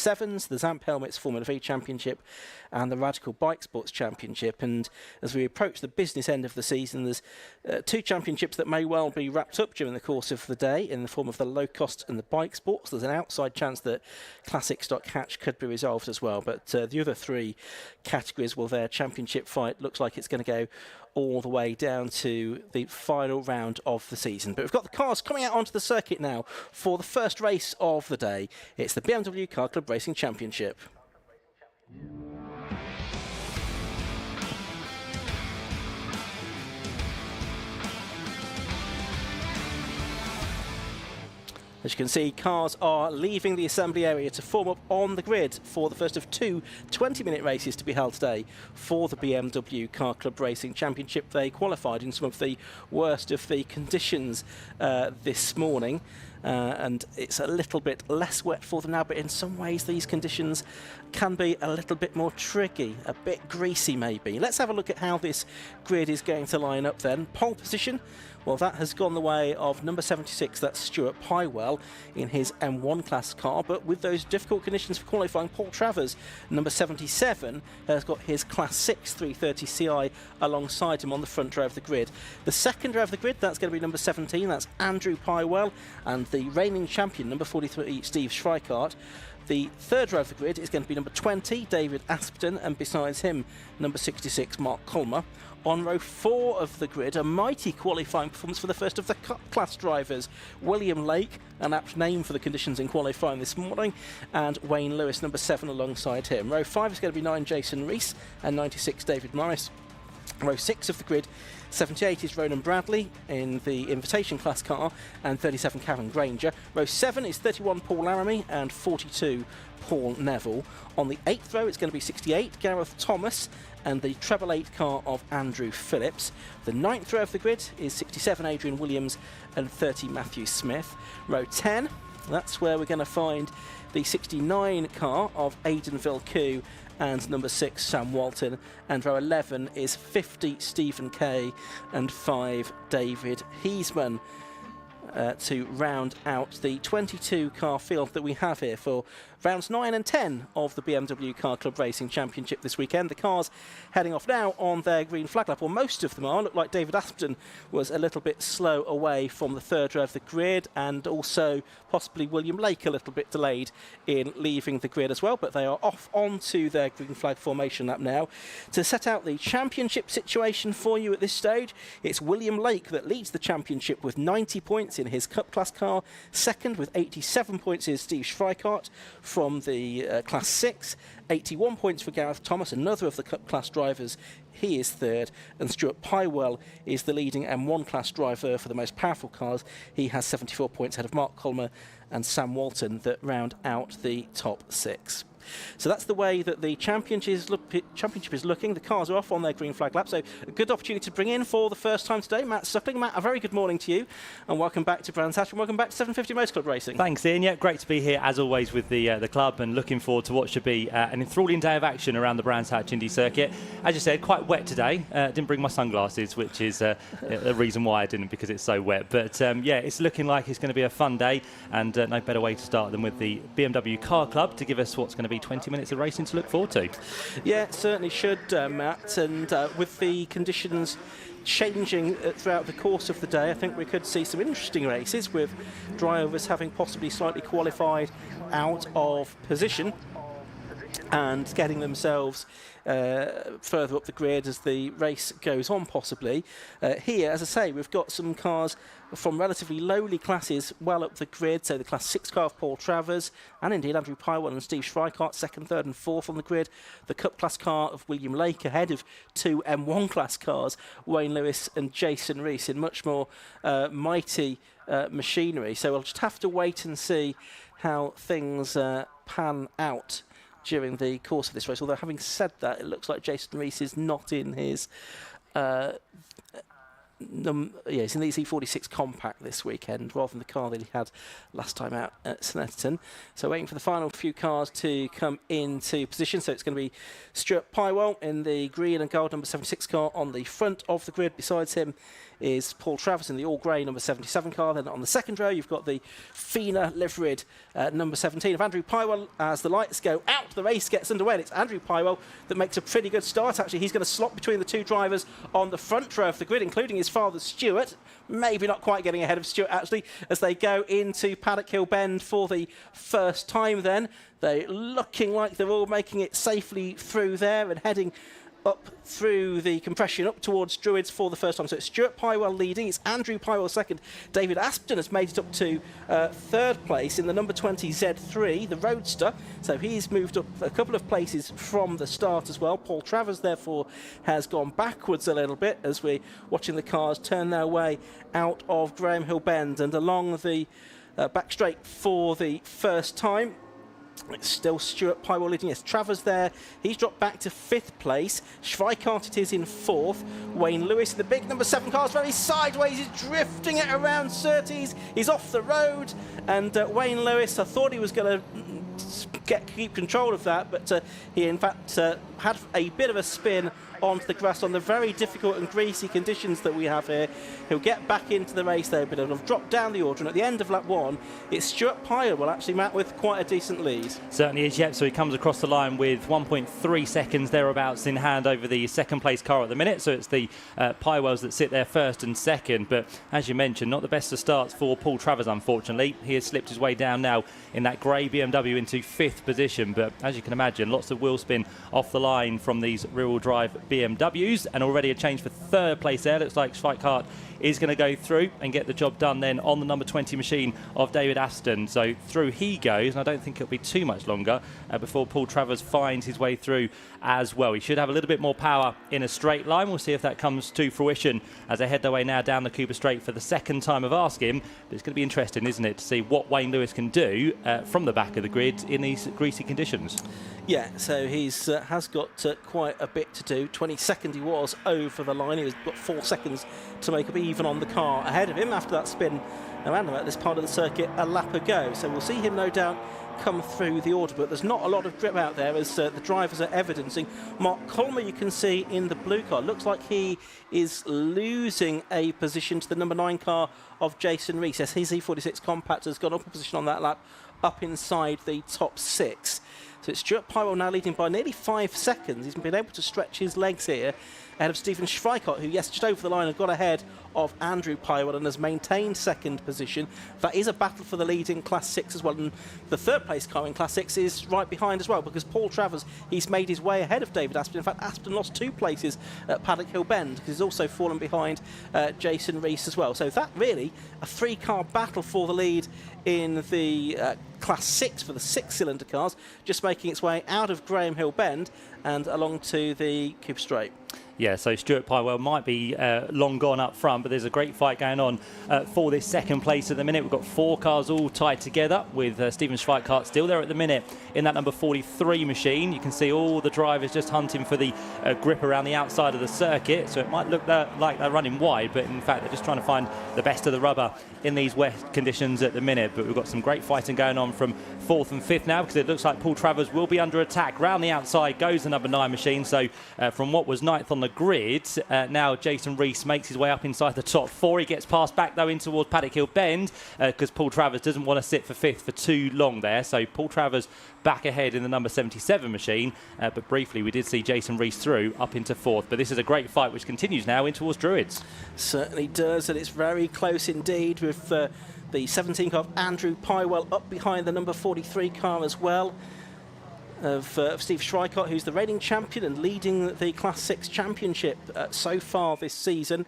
7s, the Zamp Helmets Formula V Championship and the Radical Bike Sports Championship. And as we approach the business end of the season, there's 2 championships that may well be wrapped up during the course of the day in the form of the Locost and the Bike Sports. There's an outside chance that Classic Stock Hatch could be resolved as well, but the other 3 categories, well, their championship fight looks like it's going to go all the way down to the final round of the season. But we've got the cars coming out onto the circuit now for the first race of the day. It's the BMW Car Club Racing Championship. As you can see, cars are leaving the assembly area to form up on the grid for the first of 2 20-minute races to be held today for the BMW Car Club Racing Championship. They qualified in some of the worst of the conditions this morning. And it's a little bit less wet for them now, but in some ways these conditions can be a little bit more tricky, a bit greasy maybe. Let's have a look at how this grid is going to line up then. Pole position, well, that has gone the way of number 76, that's Stuart Pywell in his M1 class car, but with those difficult conditions for qualifying, Paul Travers, number 77, has got his Class 6 330 Ci alongside him on the front row of the grid. The second row of the grid, that's going to be number 17, that's Andrew Pywell, and the reigning champion, number 43, Steve Schweikart. The third row of the grid is going to be number 20, David Aspden, and besides him, number 66, Mark Culmer. On row 4 of the grid, a mighty qualifying performance for the first of the Cup class drivers. William Lake, an apt name for the conditions in qualifying this morning, and Wayne Lewis, number 7, alongside him. Row 5 is going to be 9, Jason Rees, and 96, David Morris. Row 6 of the grid, 78 is Ronan Bradley in the invitation class car, and 37 Karen Granger. Row 7 is 31 Paul Laramie and 42 Paul Neville. On the 8th row it's going to be 68 Gareth Thomas and the treble 8 car of Andrew Phillips. The 9th row of the grid is 67 Adrian Williams and 30 Matthew Smith. Row 10, that's where we're going to find the 69 car of Aidan Vilku and number 6 Sam Walton, and row 11 is 50 Stephen Kay and 5 David Heisman. To round out the 22 car field that we have here for rounds 9 and 10 of the BMW Car Club Racing Championship this weekend. The cars heading off now on their green flag lap, or most of them are. Look like David Aspden was a little bit slow away from the third row of the grid, and also possibly William Lake a little bit delayed in leaving the grid as well, but they are off onto their green flag formation lap now. To set out the championship situation for you at this stage, it's William Lake that leads the championship with 90 points in his Cup class car. Second with 87 points is Steve Schweikart from the Class 6. 81 points for Gareth Thomas, another of the Cup class drivers. He is third, and Stuart Pywell is the leading M1 class driver for the most powerful cars. He has 74 points ahead of Mark Culmer and Sam Walton that round out the top 6. So that's the way that the championship is looking. The cars are off on their green flag lap, so a good opportunity to bring in for the first time today Matt Suckling. Matt, a very good morning to you, and welcome back to Brands Hatch, and welcome back to 750 Motor Club Racing. Thanks, Ian. Yeah, great to be here as always with the club, and looking forward to what should be an enthralling day of action around the Brands Hatch Indy circuit. As you said, quite wet today. Didn't bring my sunglasses, which is the reason why I didn't, because it's so wet. But yeah, it's looking like it's going to be a fun day, and no better way to start than with the BMW Car Club to give us what's going to be 20 minutes of racing to look forward to. Yeah, it certainly should, Matt, and with the conditions changing throughout the course of the day, I think we could see some interesting races with drivers having possibly slightly qualified out of position and getting themselves further up the grid as the race goes on possibly. Here, as I say, we've got some cars from relatively lowly classes well up the grid, so the Class 6 car of Paul Travers, and indeed Andrew Pywell and Steve Schweikart, second, third and fourth on the grid. The Cup class car of William Lake ahead of 2 M1 class cars, Wayne Lewis and Jason Rees, in much more mighty machinery. So we'll just have to wait and see how things pan out during the course of this race. Although having said that, it looks like Jason Rees is not in his he's in the E46 Compact this weekend rather than the car that he had last time out at Snetterton. So waiting for the final few cars to come into position. So it's going to be Stuart Pywell in the green and gold number 76 car on the front of the grid. Besides him is Paul Travers in the all-grey number 77 car. Then on the second row, you've got the Fina liveried number 17 of Andrew Pywell. As the lights go out, the race gets underway, and it's Andrew Pywell that makes a pretty good start, actually. He's going to slot between the two drivers on the front row of the grid, including his father, Stuart. Maybe not quite getting ahead of Stuart, actually, as they go into Paddock Hill Bend for the first time then. They're looking like they're all making it safely through there and heading up through the compression up towards Druids for the first time. So it's Stuart Pywell leading, it's Andrew Pywell second. David Aspden has made it up to third place in the number 20 Z3, the Roadster. So he's moved up a couple of places from the start as well. Paul Travers, therefore, has gone backwards a little bit as we're watching the cars turn their way out of Graham Hill Bend and along the back straight for the first time. It's still Stuart Pywell leading. Yes, Travers there. He's dropped back to 5th place. Schweikart it is in 4th. Wayne Lewis in the big number 7 car is very sideways. He's drifting it around Surtees. He's off the road. And Wayne Lewis, I thought he was going to keep control of that, but he in fact had a bit of a spin onto the grass on the very difficult and greasy conditions that we have here. He'll get back into the race though, but he'll have dropped down the order, and at the end of lap 1 it's Stuart Pywell actually met with quite a decent lead. Certainly is, yep. So he comes across the line with 1.3 seconds thereabouts in hand over the second place car at the minute, so it's the Pywells that sit there first and second. But as you mentioned, not the best of starts for Paul Travers, unfortunately. He has slipped his way down now in that grey BMW into 5th position, but as you can imagine, lots of wheel spin off the line from these rear-wheel drive BMWs, and already a change for third place there. Looks like Schweikart is going to go through and get the job done then on the number 20 machine of David Aston. So through he goes, and I don't think it'll be too much longer before Paul Travers finds his way through as well. He should have a little bit more power in a straight line. We'll see if that comes to fruition as they head their way now down the Cooper Straight for the second time of asking. But it's going to be interesting, isn't it, to see what Wayne Lewis can do from the back of the grid in these greasy conditions. Yeah, so he's has got quite a bit to do. 22nd he was over the line. He was got 4 seconds to make up even on the car ahead of him after that spin around about this part of the circuit a lap ago. So we'll see him no doubt come through the order, but there's not a lot of grip out there as the drivers are evidencing. Mark Colmer, you can see in the blue car, looks like he is losing a position to the number 9 car of Jason Rees. His E46 Compact has gone up a position on that lap, up inside the top 6. So it's Stuart Pywell now leading by nearly 5 seconds. He's been able to stretch his legs here ahead of Stephen Schweikart, who, yes, just over the line, had got ahead of Andrew Pywell and has maintained second position. That is a battle for the lead in Class 6 as well. And the third place car in Class 6 is right behind as well, because Paul Travers, he's made his way ahead of David Aspden. In fact, Aspden lost 2 places at Paddock Hill Bend, because he's also fallen behind Jason Rees as well. So that really, a 3-car battle for the lead in the Class 6 for the 6-cylinder cars, just making its way out of Graham Hill Bend and along to the Cooper Straight. Yeah, so Stuart Pywell might be long gone up front, but there's a great fight going on for this second place at the minute. We've got 4 cars all tied together with Stephen Schweikart still there at the minute in that number 43 machine. You can see all the drivers just hunting for the grip around the outside of the circuit, so it might look like they're running wide, but in fact they're just trying to find the best of the rubber in these wet conditions at the minute. But we've got some great fighting going on from 4th and 5th now, because it looks like Paul Travers will be under attack. Round the outside goes the number 9 machine, so from what was 9th on the grid, now Jason Rees makes his way up inside the top 4. He gets passed back though in towards Paddock Hill Bend, because Paul Travers doesn't want to sit for 5th for too long there. So Paul Travers back ahead in the number 77 machine, but briefly we did see Jason Rees through up into 4th. But this is a great fight which continues now in towards Druids. Certainly does, and it's very close indeed, with the 17 car of Andrew Pywell up behind the number 43 car as well of Steve Schweikart, who's the reigning champion and leading the Class 6 championship so far this season.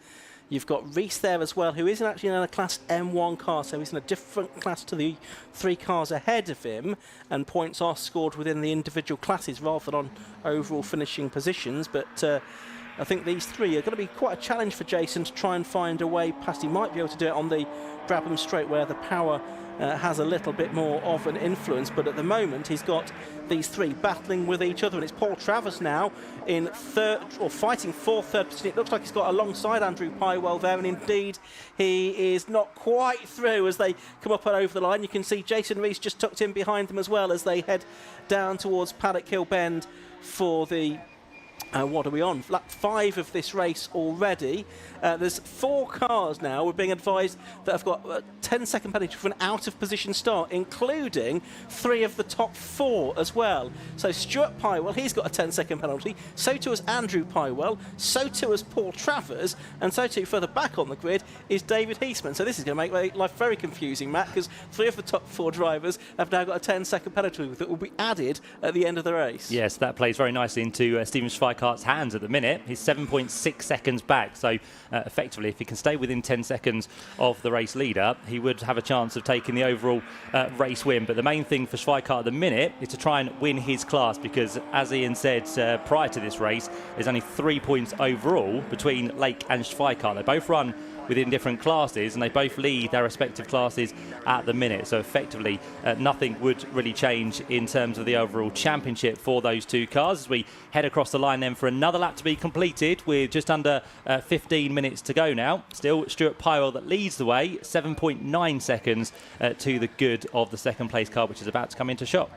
You've got Rees there as well, who isn't actually in a Class M1 car, so he's in a different class to the 3 cars ahead of him, and points are scored within the individual classes rather than on overall finishing positions. But I think these 3 are going to be quite a challenge for Jason to try and find a way past. He might be able to do it on the Brabham Straight, where the power has a little bit more of an influence, but at the moment he's got these 3 battling with each other, and it's Paul Travers now in third, or fighting for third position. It looks like he's got alongside Andrew Pywell there, and indeed he is not quite through as they come up and over the line. You can see Jason Rees just tucked in behind them as well as they head down towards Paddock Hill Bend for the What are we on? Lap 5 of this race already. There's 4 cars now. We're being advised that have got a 10-second penalty for an out-of-position start, including 3 of the top 4 as well. So Stuart Pywell, he's got a 10-second penalty. So too has Andrew Pywell. So too has Paul Travers. And so too, further back on the grid, is David Heisman. So this is going to make life very confusing, Matt, because 3 of the top 4 drivers have now got a 10-second penalty that will be added at the end of the race. Yes, that plays very nicely into Stephen Schweikart's hands at the minute. He's 7.6 seconds back, so effectively if he can stay within 10 seconds of the race leader, he would have a chance of taking the overall race win. But the main thing for Schweikart at the minute is to try and win his class, because as Ian said prior to this race, there's only 3 points overall between Lake and Schweikart. They both run within different classes and they both lead their respective classes at the minute, so effectively nothing would really change in terms of the overall championship for those 2 cars. As we head across the line then for another lap to be completed with just under 15 minutes to go now. Still Stuart Pywell that leads the way, 7.9 seconds to the good of the second place car, which is about to come into shot.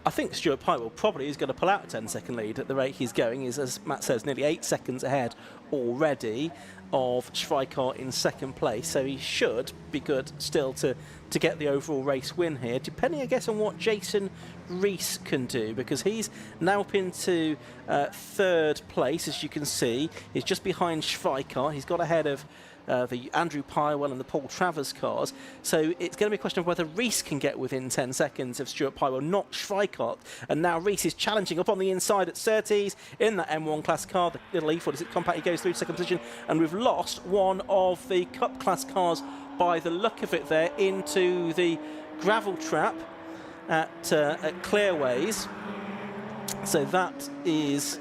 I think Stuart Pywell probably is going to pull out a 10-second lead at the rate he's going. He's, as Matt says, nearly 8 seconds ahead already of Schweikart in second place, so he should be good still to get the overall race win here, depending I guess on what Jason Rees can do, because he's now up into 3rd place. As you can see, he's just behind Schweikart. He's got ahead of the Andrew Pywell and the Paul Travers cars. So it's going to be a question of whether Rees can get within 10 seconds of Stuart Pywell, not Schweikart. And now Rees is challenging up on the inside at Surtees in that M1 class car, the little E46 compact. He goes through to second position, and we've lost one of the Cup class cars by the look of it there into the gravel trap at Clearways. So that is,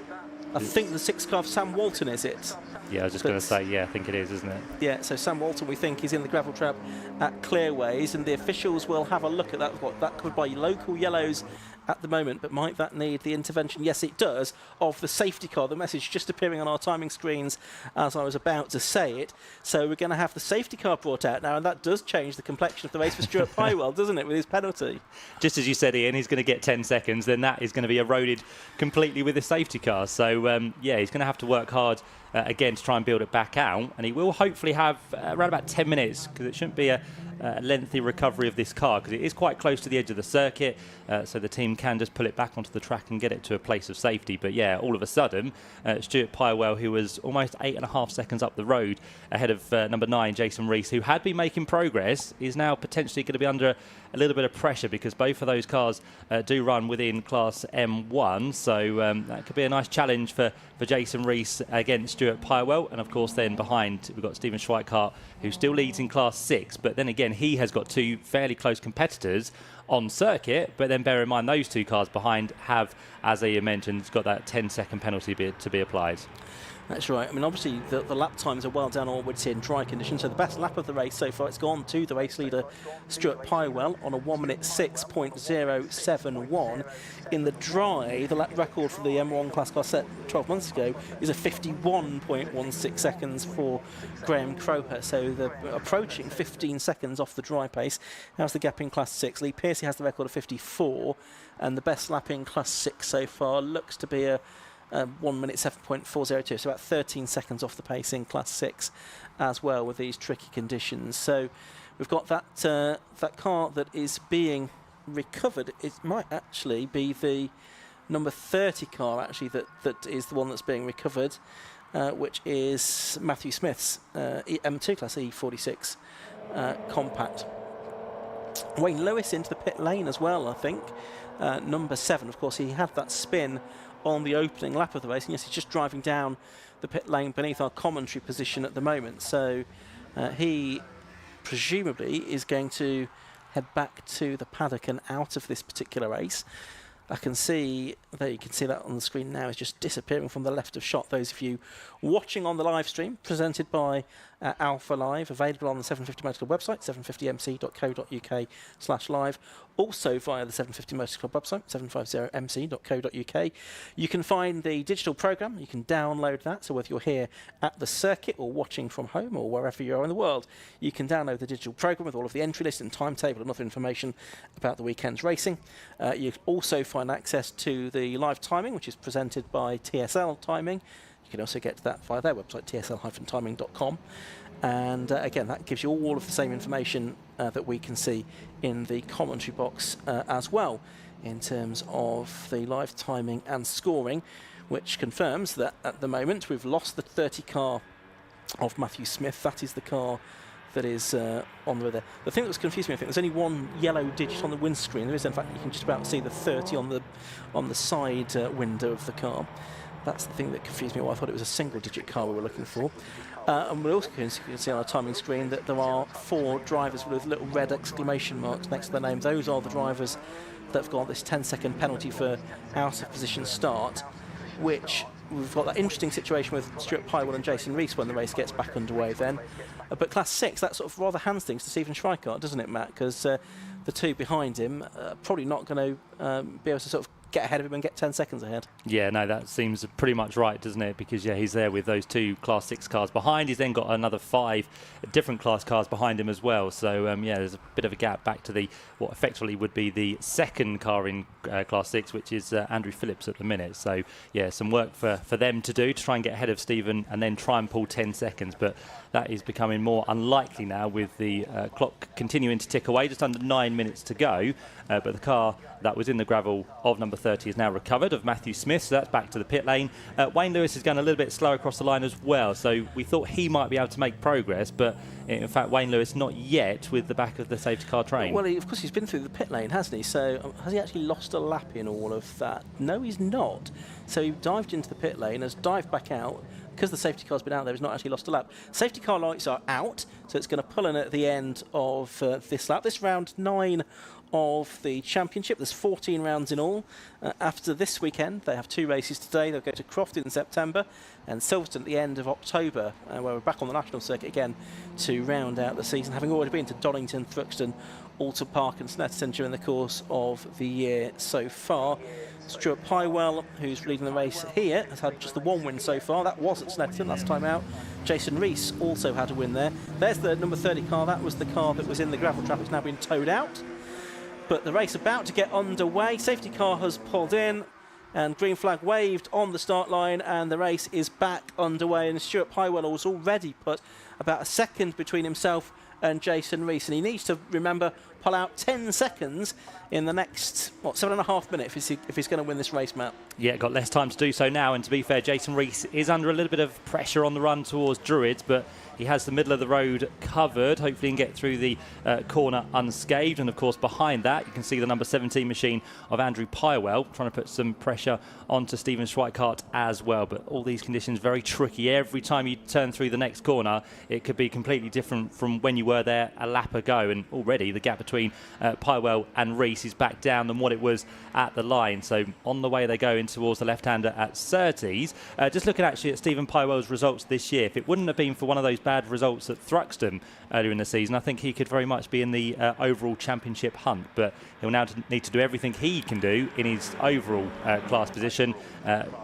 I think, the 6th car of Sam Walton, is it? Yeah, I was just going to say, yeah, I think it is, isn't it? Yeah, so Sam Walton, we think, is in the gravel trap at Clearways, and the officials will have a look at that. What that could be local yellows at the moment, but might that need the intervention? Yes, it does, of the safety car. The message just appearing on our timing screens as I was about to say it. So we're going to have the safety car brought out now, and that does change the complexion of the race for Stuart Pywell, doesn't it, with his penalty? Just as you said, Ian, he's going to get 10 seconds, then that is going to be eroded completely with the safety car. So, yeah, he's going to have to work hard again to try and build it back out, and he will hopefully have around about 10 minutes, because it shouldn't be a lengthy recovery of this car, because it is quite close to the edge of the circuit, so the team can just pull it back onto the track and get it to a place of safety. But yeah, all of a sudden, Stuart Pywell, who was almost 8.5 seconds up the road ahead of number 9, Jason Rees, who had been making progress, is now potentially going to be under a little bit of pressure, because both of those cars do run within class M1, so that could be a nice challenge for Jason Rees against Stuart Pywell. And of course then behind we've got Stephen Schweikart, who still leads in class 6, but then again he has got 2 fairly close competitors on circuit. But then bear in mind those 2 cars behind have, as Ian mentioned, got that 10-second penalty to be applied. That's right. I mean, obviously, the lap times are well down onwards in dry conditions. So the best lap of the race so far, it's gone to the race leader, Stuart Pywell, on a 1:06.071. In the dry, the lap record for the M1 class car set 12 months ago is a 51.16 seconds for Graham Crowher. So they're approaching 15 seconds off the dry pace. How's the gap in class 6? Lee Pearcey has the record of 54, and the best lap in class 6 so far looks to be a 1:07.402, so about 13 seconds off the pace in class 6 as well with these tricky conditions. So we've got that that car that is being recovered. It might actually be the number 30 car actually that is the one that's being recovered, which is Matthew Smith's M2 class E46 compact. Wayne Lewis into the pit lane as well, I think. Number 7, of course, he had that spin on the opening lap of the race, and yes, he's just driving down the pit lane beneath our commentary position at the moment. So he presumably is going to head back to the paddock and out of this particular race. I can see, there you can see that on the screen now, is just disappearing from the left of shot. Those of you watching on the live stream, presented by Alpha Live, available on the 750 Motor Club website, 750mc.co.uk/live. Also via the 750 Motor Club website, 750mc.co.uk. You can find the digital programme. You can download that. So whether you're here at the circuit or watching from home or wherever you are in the world, you can download the digital programme with all of the entry list and timetable and other information about the weekend's racing. You also find access to the live timing, which is presented by TSL Timing. You can also get to that via their website, tsl-timing.com. And again, that gives you all of the same information that we can see in the commentary box as well, in terms of the live timing and scoring, which confirms that at the moment we've lost the 30 car of Matthew Smith. That is the car that is on the there. The thing that was confusing me, I think there's only one yellow digit on the windscreen. There is, in fact, you can just about see the 30 on the side window of the car. That's the thing that confused me. Well, I thought it was a single-digit car we were looking for. And we also can see on our timing screen that there are 4 drivers with little red exclamation marks next to their name. Those are the drivers that have got this 10-second penalty for out-of-position start, which we've got that interesting situation with Stuart Pywell and Jason Rees when the race gets back underway then. But Class 6, that sort of rather hands things to Stephen Schweikart, doesn't it, Matt? Because the 2 behind him probably not going to be able to sort of get ahead of him and get 10 seconds ahead. Yeah, no, that seems pretty much right, doesn't it? Because, yeah, he's there with those 2 Class 6 cars behind. He's then got another 5 different class cars behind him as well. So, yeah, there's a bit of a gap back to the what effectively would be the second car in Class 6, which is Andrew Phillips at the minute. So, yeah, some work for them to do to try and get ahead of Stephen and then try and pull 10 seconds. But that is becoming more unlikely now with the clock continuing to tick away, just under 9 minutes to go. But the car that was in the gravel of number 30 is now recovered, of Matthew Smith, so that's back to the pit lane. Wayne Lewis is going a little bit slower across the line as well, so we thought he might be able to make progress, but in fact Wayne Lewis not yet with the back of the safety car train. Well, of course he's been through the pit lane, hasn't he? So has he actually lost a lap in all of that? No, he's not. So he dived into the pit lane, has dived back out. Because the safety car's been out there, he's not actually lost a lap. Safety car lights are out, so it's going to pull in at the end of this lap. This round 9 of the championship. There's 14 rounds in all. After this weekend, they have 2 races today. They'll go to Croft in September and Silverstone at the end of October, where we're back on the national circuit again to round out the season, having already been to Donington, Thruxton, Alton Park and Snetterton during the course of the year so far. Stuart Pywell, who's leading the race here, has had just the 1 win so far. That was at Snetterton last time out. Jason Rees also had a win there. There's the number 30 car. That was the car that was in the gravel trap. It's now been towed out. But the race about to get underway. Safety car has pulled in and green flag waved on the start line, and the race is back underway. And Stuart Pywell has already put about a second between himself and Jason Rees, and he needs to, remember, pull out 10 seconds in the next, 7.5 minutes if he's going to win this race, Matt. Yeah, got less time to do so now, and to be fair, Jason Rees is under a little bit of pressure on the run towards Druids, but he has the middle of the road covered. Hopefully he can get through the corner unscathed, and of course behind that you can see the number 17 machine of Andrew Pywell trying to put some pressure onto Stephen Schweikart as well. But all these conditions very tricky. Every time you turn through the next corner it could be completely different from when you were there a lap ago, and already the gap between Pywell and Rees is back down than what it was at the line. So on the way they go in towards the left-hander at Surtees. Just looking actually at Stephen Pywell's results this year, if it wouldn't have been for one of those bad results at Thruxton earlier in the season, I think he could very much be in the overall championship hunt, but he'll now need to do everything he can do in his overall class position,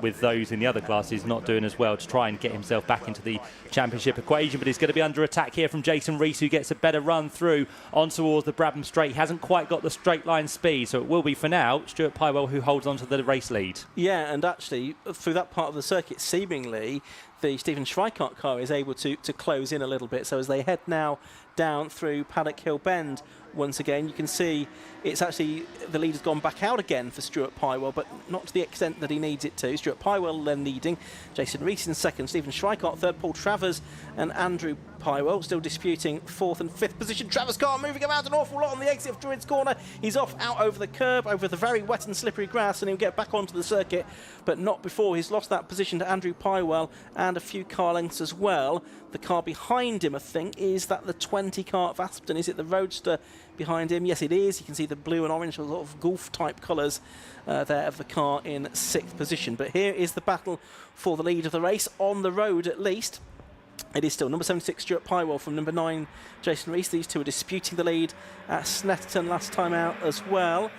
with those in the other classes not doing as well, to try and get himself back into the championship equation. But he's going to be under attack here from Jason Rees, who gets a better run through on towards the Brabham Straight. He hasn't quite got the straight line speed, so it will be for now Stuart Pywell who holds on to the race lead. Yeah, and actually through that part of the circuit, seemingly the Stephen Schweikart car is able to close in a little bit. So as they head now down through Paddock Hill Bend, once again you can see it's actually the lead has gone back out again for Stuart Pywell, but not to the extent that he needs it to. Stuart Pywell then leading, Jason Rees in second, Stephen Schweikart third, Paul Travers and Andrew Pywell still disputing 4th and 5th position. Travers' car moving around an awful lot on the exit of Druids Corner. He's off out over the curb, over the very wet and slippery grass, and he'll get back onto the circuit, but not before he's lost that position to Andrew Pywell and a few car lengths as well. The car behind him, I think, is that the 20 car of Aston. Is it the Roadster behind him? Yes, it is. You can see the blue and orange, sort of Gulf-type colours there of the car in 6th position. But here is the battle for the lead of the race, on the road at least. It is still number 76 Stuart Pywell from number 9 Jason Rees. These two are disputing the lead at Snetterton last time out as well.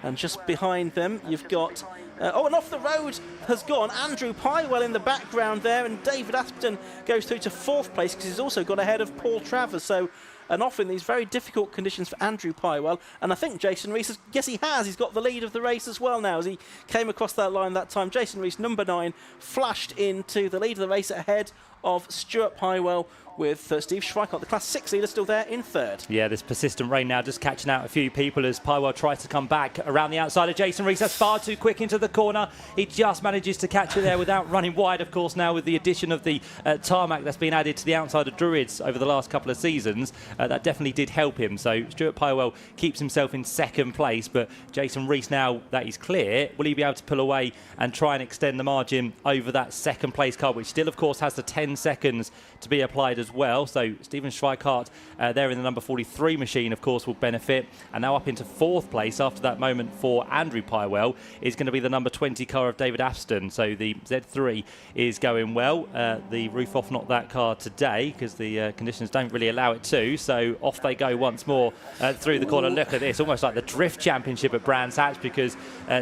And just behind them you've got and off the road has gone Andrew Pywell in the background there, and David Aspden goes through to 4th place because he's also got ahead of Paul Travers. So and off in these very difficult conditions for Andrew Pywell. And I think Jason Rees, yes he has, he's got the lead of the race as well now as he came across that line that time. Jason Rees, number 9, flashed into the lead of the race ahead of Stuart Pywell, with Steve Schweikart, the Class 6 leader, still there in 3rd. Yeah, this persistent rain now just catching out a few people as Pywell tries to come back around the outside of Jason Rees. That's far too quick into the corner. He just manages to catch it there without running wide, of course, now with the addition of the tarmac that's been added to the outside of Druids over the last couple of seasons. That definitely did help him. So Stuart Pywell keeps himself in 2nd place, but Jason Rees, now that he's clear, will he be able to pull away and try and extend the margin over that 2nd place car, which still, of course, has the 10 seconds to be applied as well. So Stephen Schweikart there in the number 43 machine, of course, will benefit. And now up into 4th place after that moment for Andrew Pywell is going to be the number 20 car of David Aspden. So the Z3 is going well. The roof off not that car today because the conditions don't really allow it to. So off they go once more through the corner. Look at this, almost like the drift championship at Brands Hatch, because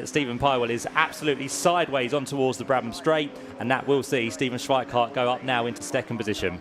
Stephen Pywell is absolutely sideways on towards the Brabham Straight, and that will see Stephen Schweikart go up now into 2nd position.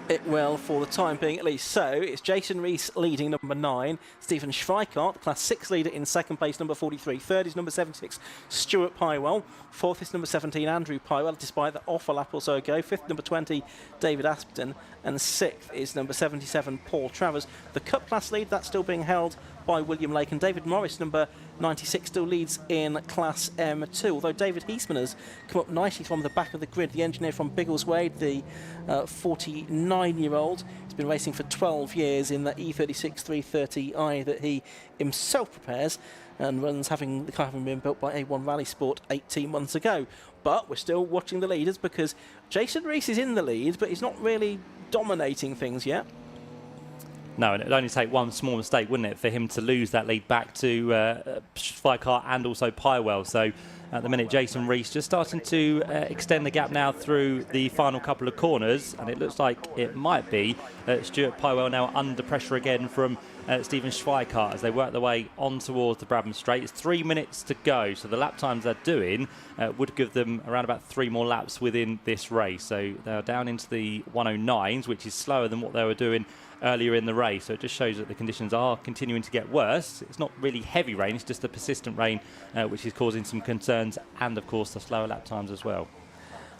It will, for the time being at least. So it's Jason Rees leading, number 9. Stephen Schweikart, the Class 6 leader, in 2nd place, number 43. 3rd is number 76 Stuart Pywell. 4th is number 17 Andrew Pywell, despite the off a lap or so ago. 5th, number 20 David Aspden, and 6th is number 77 Paul Travers. The Cup Class lead, that's still being held by William Lake, and David Morris, number 96, still leads in Class M2, although David Heisman has come up nicely from the back of the grid. The engineer from Biggleswade, the 49-year-old, he's been racing for 12 years in the E36 330i that he himself prepares and runs, having the car having been built by A1 Rally Sport 18 months ago. But we're still watching the leaders because Jason Rees is in the lead, but he's not really dominating things yet. No, and it'd only take one small mistake, wouldn't it, for him to lose that lead back to Schweikart and also Pywell. So at the minute, Jason Rees just starting to extend the gap now through the final couple of corners, and it looks like it might be Stuart Pywell now under pressure again from Stephen Schweikart as they work their way on towards the Brabham Straight. It's 3 minutes to go, so the lap times they're doing would give them around about 3 more laps within this race. So they're down into the 109s, which is slower than what they were doing earlier in the race. So it just shows that the conditions are continuing to get worse. It's not really heavy rain, it's just the persistent rain which is causing some concerns, and of course the slower lap times as well.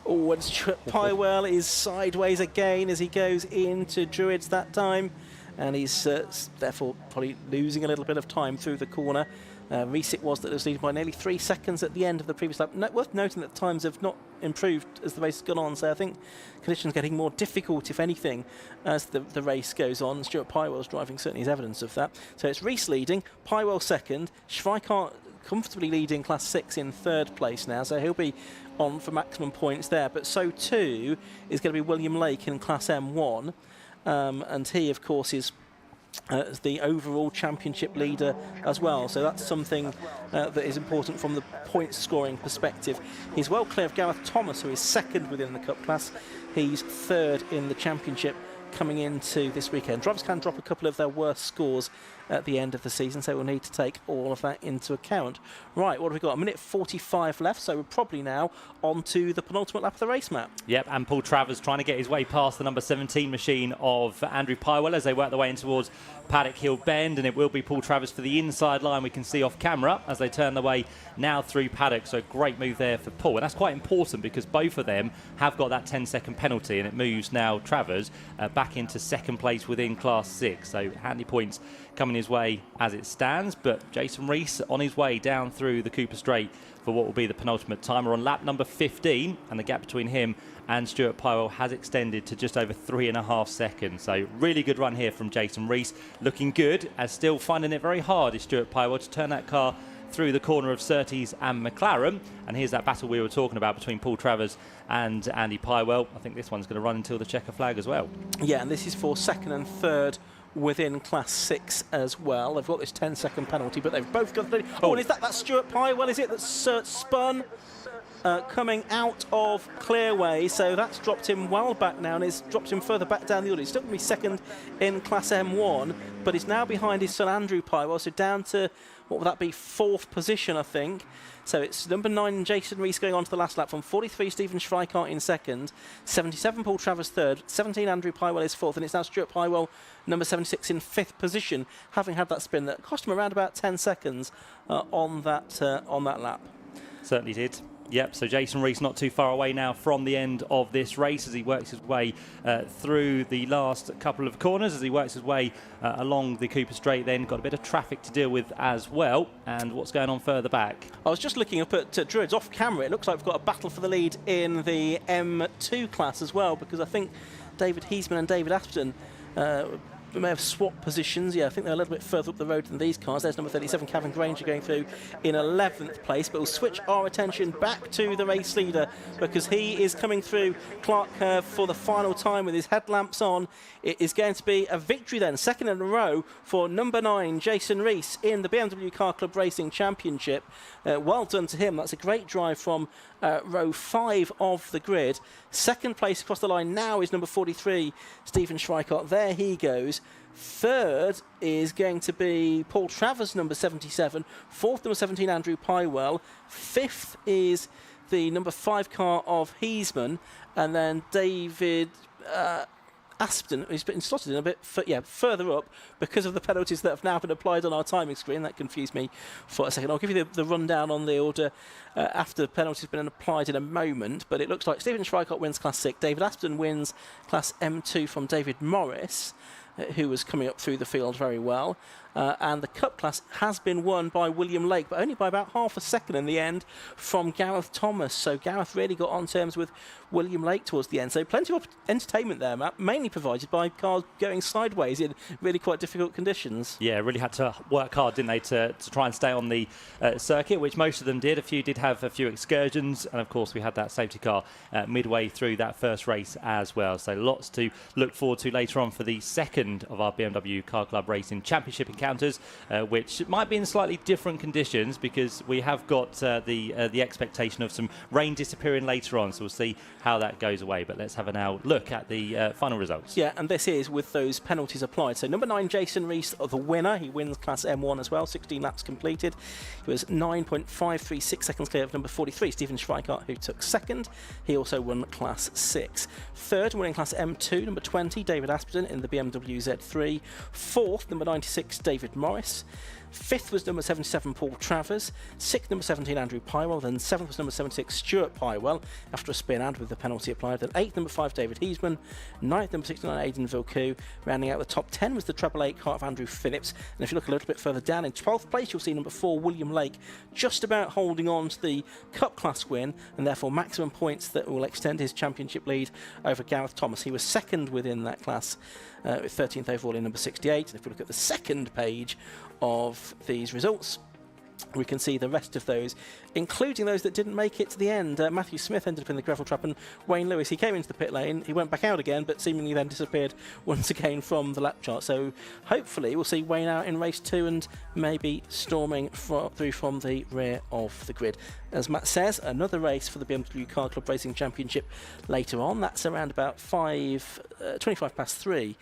Oh, and Stuart Pywell is sideways again as he goes into Druids that time, and he's therefore probably losing a little bit of time through the corner. Rees it was that was leading by nearly 3 seconds at the end of the previous lap. Worth noting that times have not improved as the race has gone on, so I think conditions are getting more difficult, if anything, as the race goes on. Stuart Pywell's driving certainly is evidence of that. So it's Rees leading, Pywell 2nd, Schweikart comfortably leading Class 6 in 3rd place now, so he'll be on for maximum points there. But so too is going to be William Lake in Class M1, and he, of course, is the overall championship leader as well, so that's something that is important from the point scoring perspective. He's well clear of Gareth Thomas, who is 2nd within the Cup class. He's 3rd in the championship coming into this weekend. Drivers can drop a couple of their worst scores at the end of the season, so we'll need to take all of that into account. Right, what have we got? 1:45 left, so we're probably now on to the penultimate lap of the race, Matt. Yep, and Paul Travers trying to get his way past the number 17 machine of Andrew Pywell as they work their way in towards Paddock Hill Bend, and it will be Paul Travers for the inside line we can see off camera as they turn their way now through Paddock. So great move there for Paul, and that's quite important because both of them have got that 10-second penalty, and it moves now Travers back into 2nd place within Class 6. So handy points coming his way as it stands, but Jason Rees on his way down through the Cooper Straight for what will be the penultimate time. We're on lap number 15, and the gap between him and Stuart Pywell has extended to just over 3.5 seconds. So really good run here from Jason Rees, looking good, as still finding it very hard is Stuart Pywell to turn that car through the corner of Surtees and McLaren. And here's that battle we were talking about between Paul Travers and Andy Pywell. I think this one's going to run until the checker flag as well. Yeah, and this is for 2nd and 3rd within Class 6 as well. They've got this 10-second penalty, but they've both got the... Oh, and is that Stuart Pywell, is it, that's spun coming out of Clearway? So that's dropped him well back now, and it's dropped him further back down the order. He's still going to be second in Class M1, but he's now behind his son Andrew Pywell, so down to, what would that be, 4th position, I think. So it's number 9, Jason Rees, going on to the last lap. From 43, Stephen Schweikart in second. 77, Paul Travers third. 17, Andrew Pywell is fourth. And it's now Stuart Pywell, number 76, in 5th position, having had that spin that cost him around about 10 seconds on that lap. Certainly did. Yep, so Jason Rees not too far away now from the end of this race as he works his way through the last couple of corners, as he works his way along the Cooper Straight, then got a bit of traffic to deal with as well. And what's going on further back? I was just looking up at Druids off camera. It looks like we've got a battle for the lead in the M2 class as well, because I think David Heisman and David Aspden we may have swapped positions. Yeah, I think they're a little bit further up the road than these cars. There's number 37, Kevin Granger, going through in 11th place. But we'll switch our attention back to the race leader, because he is coming through Clark Curve for the final time with his headlamps on. It is going to be a victory then, second in a row for number 9, Jason Rees, in the BMW Car Club Racing Championship. Well done to him. That's a great drive from row 5 of the grid. Second place across the line now is number 43, Stephen Schweikart. There he goes. Third is going to be Paul Travers, number 77. Fourth, number 17, Andrew Pywell. Fifth is the number 5 car of Heisman. And then David Aspden, who's been slotted in a bit further up because of the penalties that have now been applied on our timing screen. That confused me for a second. I'll give you the rundown on the order after the penalties have been applied in a moment. But it looks like Stephen Schweikart wins Class 6. David Aspden wins Class M2 from David Morris, who was coming up through the field very well. And the Cup class has been won by William Lake, but only by about half a second in the end from Gareth Thomas. So Gareth really got on terms with William Lake towards the end. So plenty of entertainment there, Matt, mainly provided by cars going sideways in really quite difficult conditions. Yeah, really had to work hard, didn't they, to try and stay on the circuit, which most of them did. A few did have a few excursions, and of course we had that safety car midway through that first race as well. So lots to look forward to later on for the second of our BMW Car Club Racing Championship encounters, which might be in slightly different conditions, because we have got the expectation of some rain disappearing later on, so we'll see how that goes away. But let's have a now look at the final results. Yeah, and this is with those penalties applied. So number 9, Jason Rees, the winner. He wins Class M1 as well, 16 laps completed. He was 9.536 seconds clear of number 43, Stephen Schweikart, who took second. He also won Class 6. Third, winning Class M2, number 20, David Aspden in the BMW Z3. Fourth, number 96, David Morris. Fifth was number 77, Paul Travers. Sixth, number 17, Andrew Pywell. Then seventh was number 76, Stuart Pywell, after a spin and with the penalty applied. Then eighth, number 5, David Heisman. Ninth, number 69, Aidan Vilku. Rounding out the top 10 was the treble 8 car of Andrew Phillips. And if you look a little bit further down, in 12th place, you'll see number 4, William Lake, just about holding on to the Cup class win, and therefore maximum points that will extend his championship lead over Gareth Thomas. He was second within that class, with 13th overall in number 68. And if we look at the second page of these results, we can see the rest of those, including those that didn't make it to the end. Matthew Smith ended up in the gravel trap, and Wayne Lewis, he came into the pit lane, he went back out again, but seemingly then disappeared once again from the lap chart. So hopefully we'll see Wayne out in race 2 and maybe storming through from the rear of the grid. As Matt says, another race for the BMW Car Club Racing Championship later on. That's around about 25 past 3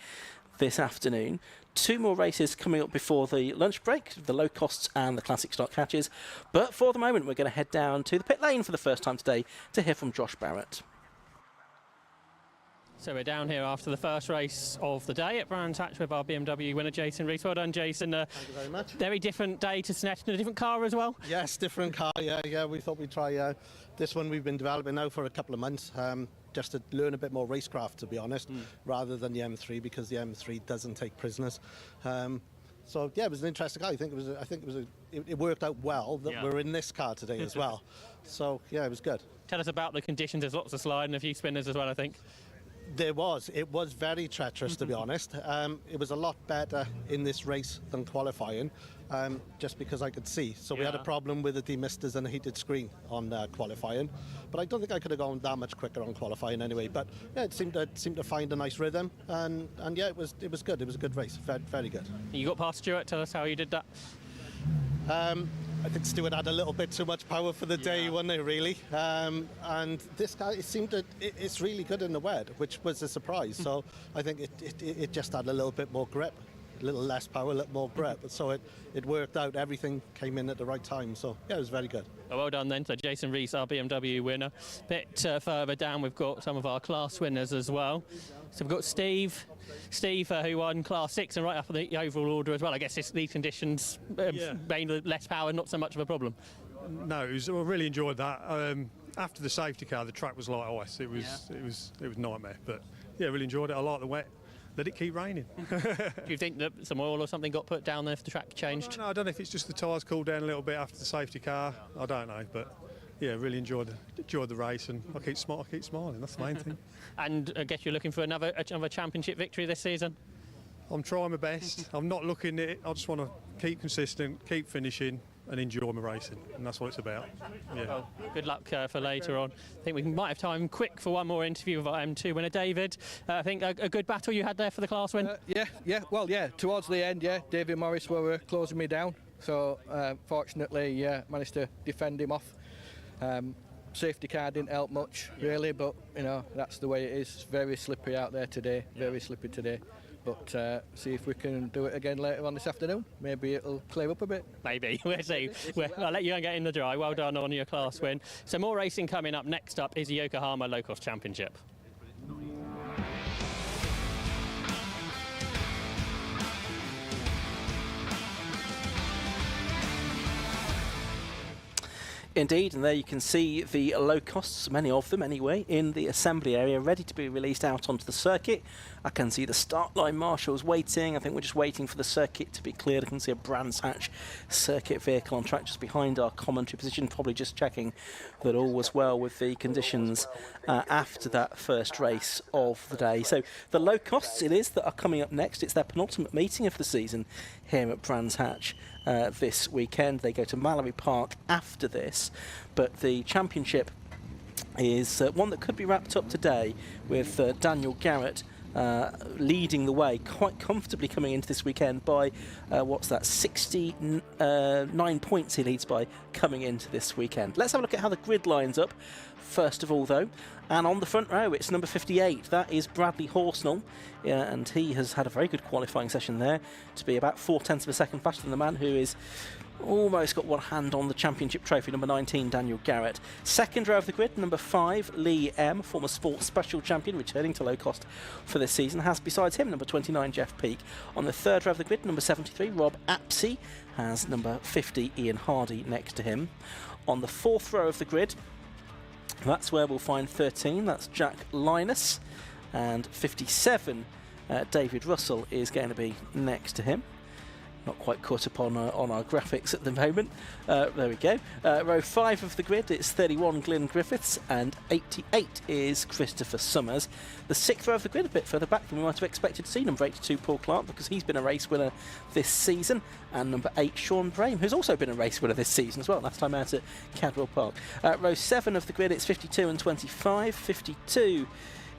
this afternoon. 2 more races coming up before the lunch break, the Locosts and the Classic Stock Hatches. But for the moment, we're going to head down to the pit lane for the first time today to hear from Josh Barrett. So we're down here after the first race of the day at Brands Hatch with our BMW winner, Jason Rees. Well done, Jason. Thank you very much. Very different day to Snetton, a different car as well? Yes, different car, yeah. We thought we'd try this one. We've been developing now for a couple of months, just to learn a bit more racecraft, to be honest, rather than the M3, because the M3 doesn't take prisoners. So yeah, it was an interesting car. It worked out well that we're in this car today as well. So yeah, it was good. Tell us about the conditions. There's lots of sliding, a few spinners as well, I think. It was very treacherous, to be honest. It was a lot better in this race than qualifying. just because I could see. So we had a problem with the demisters and a heated screen on qualifying, but I don't think I could have gone that much quicker on qualifying anyway. But yeah, it seemed to find a nice rhythm, and yeah, it was good. It was a good race, very good. You got past Stuart. Tell us how you did that. I think Stuart had a little bit too much power for the day, wasn't it, really? And this guy, it's really good in the wet, which was a surprise. So I think it just had a little bit more grip, a little less power, a little more grip. So it worked out. Everything came in at the right time. So yeah, it was very good. Well done then. So Jason Rees, our BMW winner. Bit further down, we've got some of our class winners as well. So we've got Steve, who won Class 6 and right up in the overall order as well. I guess these conditions made less power, not so much of a problem. No, I really enjoyed that. After the safety car, the track was like ice. It was nightmare. But yeah, really enjoyed it. I like the wet. Let it keep raining. Do you think that some oil or something got put down there if the track changed? No, I don't know if it's just the tyres cooled down a little bit after the safety car. I don't know, but yeah, really enjoyed the race, and I keep smiling. That's the main thing. And I guess you're looking for another championship victory this season? I'm trying my best. I'm not looking at it. I just want to keep consistent, keep finishing, and enjoy my racing, and that's what it's about. Yeah. Well, good luck for later on. I think we might have time quick for one more interview with our M2 winner, David. I think a good battle you had there for the class win. Yeah. Towards the end, David Morris were closing me down, so fortunately, managed to defend him off. Safety car didn't help much, really, but you know that's the way it is. It's very slippery out there today, very slippery today. But see if we can do it again later on this afternoon. Maybe it'll clear up a bit. Maybe. We'll see. I'll let you go and get in the dry. Well done on your class win. So more racing coming up. Next up is the Yokohama Locost Championship. Indeed, and there you can see the Locosts, many of them anyway, in the assembly area, ready to be released out onto the circuit. I can see the start line marshals waiting. I think we're just waiting for the circuit to be cleared. I can see a Brands Hatch circuit vehicle on track just behind our commentary position, probably just checking that all was well with the conditions after that first race of the day. So the Locosts it is that are coming up next. It's their penultimate meeting of the season here at Brands Hatch this weekend. They go to Mallory Park after this, but the championship is one that could be wrapped up today with Daniel Garrett leading the way quite comfortably coming into this weekend by 69 points he leads by coming into this weekend. Let's have a look at how the grid lines up first of all though, and on the front row it's number 58, that is Bradley Horsnell, and he has had a very good qualifying session there to be about 0.4 of a second faster than the man who is almost got one hand on the championship trophy, number 19, Daniel Garrett. Second row of the grid, number 5, Lee M, former sports special champion, returning to Locost for this season, has besides him number 29, Jeff Peake. On the third row of the grid, number 73, Rob Apsey, has number 50, Ian Hardy, next to him. On the fourth row of the grid, that's where we'll find 13, that's Jack Linus, and 57, David Russell, is going to be next to him. Not quite caught up on our graphics at the moment. There we go. Row 5 of the grid, it's 31 Glyn Griffiths and 88 is Christopher Summers. The sixth row of the grid, a bit further back than we might have expected to see, number 82 Paul Clark, because he's been a race winner this season, and number 8 Sean Brame, who's also been a race winner this season as well, last time out at Cadwell Park. Row 7 of the grid, it's 52 and 25. 52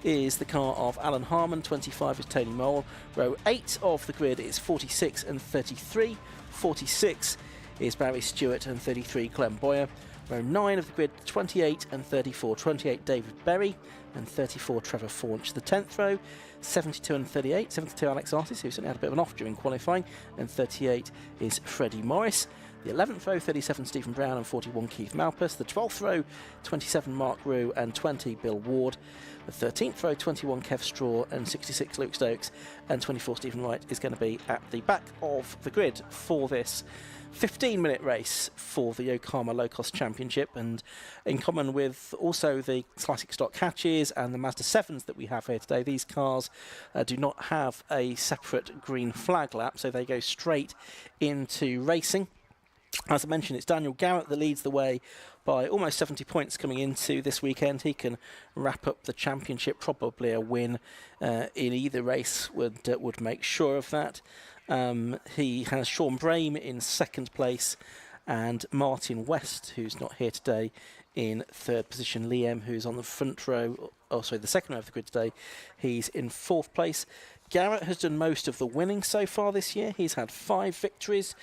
is the car of Alan Harmon, 25 is Tony Mole. Row 8 of the grid is 46 and 33. 46 is Barry Stewart and 33 Clem Boyer. Row 9 of the grid, 28 and 34. 28 David Berry and 34 Trevor Faunch. The 10th row, 72 and 38. 72 Alex Artis, who certainly had a bit of an off during qualifying, and 38 is Freddie Morris. The 11th row, 37 Stephen Brown and 41 Keith Malpas. The 12th row, 27 Mark Rue and 20 Bill Ward. The 13th row, 21 Kev Straw and 66 Luke Stokes, and 24 Stephen Wright is going to be at the back of the grid for this 15-minute race for the Yokohama Locost Championship. And in common with also the classic stock hatches and the Mazda 7s that we have here today, these cars do not have a separate green flag lap, so they go straight into racing. As I mentioned, it's Daniel Garrett that leads the way by almost 70 points coming into this weekend. He can wrap up the championship, probably a win in either race would make sure of that. He has Sean Brame in second place and Martin West, who's not here today, in third position. Liam, who's on the front row, the second row of the grid today, he's in fourth place. Garrett has done most of the winning so far this year. He's had 5 victories.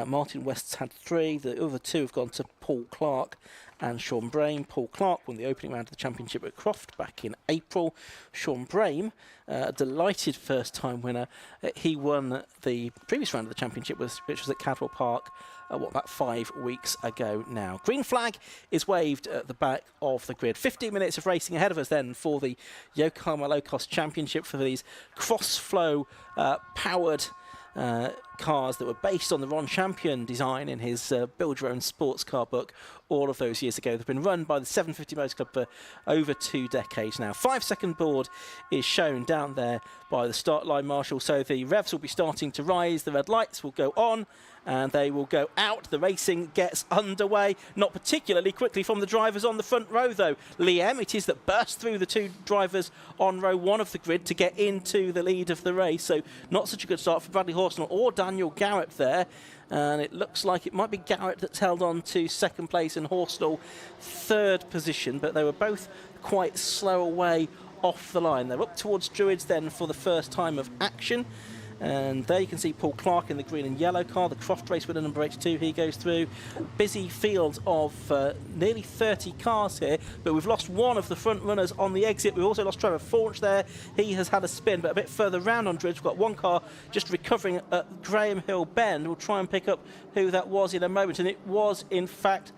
Martin West's had 3. The other 2 have gone to Paul Clark and Sean Brame. Paul Clark won the opening round of the championship at Croft back in April. Sean Brame, a delighted first-time winner. He won the previous round of the championship, which was at Cadwell Park, about 5 weeks ago now. Green flag is waved at the back of the grid. 15 minutes of racing ahead of us then for the Yokohama Locost Championship, for these cross-flow powered cars that were based on the Ron Champion design in his Build Your Own Sports Car book all of those years ago. They've been run by the 750 Motor Club for over 2 decades now. 5-second board is shown down there by the start line marshal, so the revs will be starting to rise, the red lights will go on and they will go out. The racing gets underway, not particularly quickly from the drivers on the front row though. Liam, it is that bursts through the 2 drivers on row 1 of the grid to get into the lead of the race, so not such a good start for Bradley Horsnell or Daniel Garrett there. And it looks like it might be Garrett that's held on to second place and Horsnell third position, but they were both quite slow away off the line. They're up towards Druids then for the first time of action. And there you can see Paul Clark in the green and yellow car, the Croft race winner number 82, he goes through. Busy field of nearly 30 cars here, but we've lost one of the front runners on the exit. We've also lost Trevor Faunch there. He has had a spin, but a bit further round on Druids, we've got one car just recovering at Graham Hill Bend. We'll try and pick up who that was in a moment, and it was in fact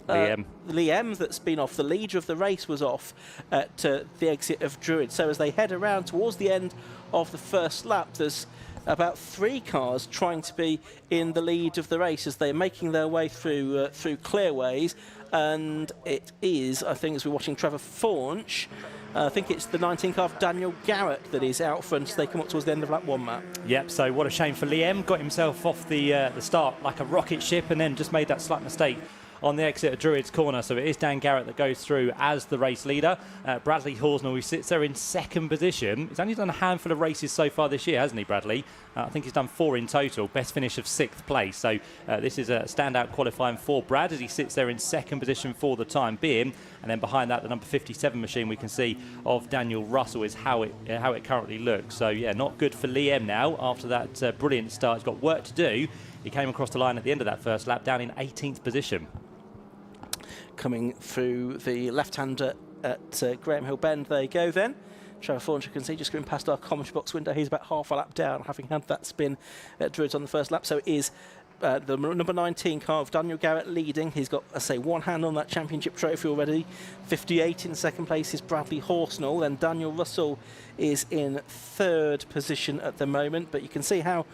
Liam that's been off. The leader of the race was off at the exit of Druids. So as they head around towards the end of the first lap, there's about 3 cars trying to be in the lead of the race as they're making their way through clearways. And it is, I think, as we're watching Trevor Faunch, I think it's the 19 car of Daniel Garrett that is out front as they come up towards the end of lap 1, Matt. Yep, so what a shame for Liam. Got himself off the start like a rocket ship and then just made that slight mistake on the exit of Druids Corner. So it is Dan Garrett that goes through as the race leader. Bradley Horsnell, who sits there in second position. He's only done a handful of races so far this year, hasn't he, Bradley? I think he's done 4 in total. Best finish of 6th place. So this is a standout qualifying for Brad as he sits there in second position for the time being. And then behind that, the number 57 machine we can see of Daniel Russell is how it currently looks. So yeah, not good for Liam now after that brilliant start. He's got work to do. He came across the line at the end of that first lap down in 18th position. Coming through the left-hander at Graham Hill Bend, there you go then. Trevor Faunch, you can see just going past our commentary box window. He's about half a lap down, having had that spin at Druids on the first lap. So it is the number 19 car of Daniel Garrett leading. He's got, I say, one hand on that championship trophy already. 58 in second place is Bradley Horsnell. Then Daniel Russell is in third position at the moment. But you can see how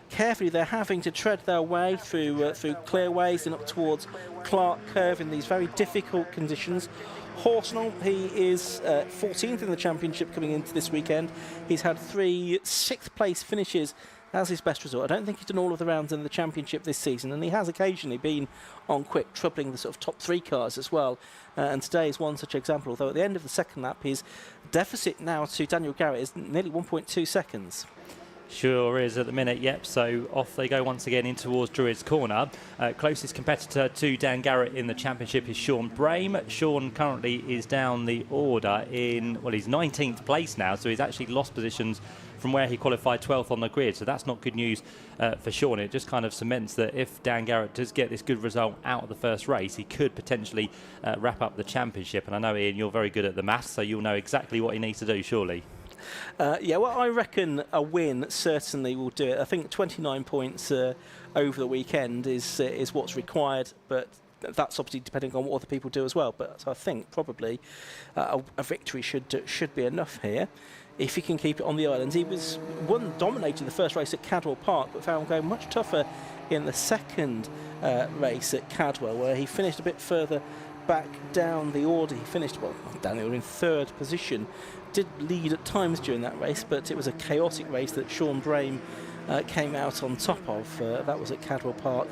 carefully they're having to tread their way through clearways and up towards Clark Curve in these very difficult conditions. Horsnell, he is 14th in the championship coming into this weekend. He's had 3 6th place finishes as his best result. I don't think he's done all of the rounds in the championship this season, and he has occasionally been on quick, troubling the sort of top 3 cars as well. And today is one such example, although at the end of the second lap, his deficit now to Daniel Garrett is nearly 1.2 seconds. Sure is at the minute, yep. So off they go once again in towards Druids Corner. Closest competitor to Dan Garrett in the championship is Sean Brame. Sean currently is down the order in, well, he's 19th place now, so he's actually lost positions from where he qualified 12th on the grid. So that's not good news for Sean. It just kind of cements that if Dan Garrett does get this good result out of the first race, he could potentially wrap up the championship. And I know, Ian, you're very good at the maths, so you'll know exactly what he needs to do, surely. Yeah, well, I reckon a win certainly will do it. I think 29 points over the weekend is what's required, but that's obviously depending on what other people do as well. But I think probably a victory should be enough here if he can keep it on the islands. He was dominating the first race at Cadwell Park, but found going much tougher in the second race at Cadwell, where he finished a bit further back down the order. He finished down the order in third position. Did lead at times during that race, but it was a chaotic race that Sean Brame came out on top of. That was at Cadwell Park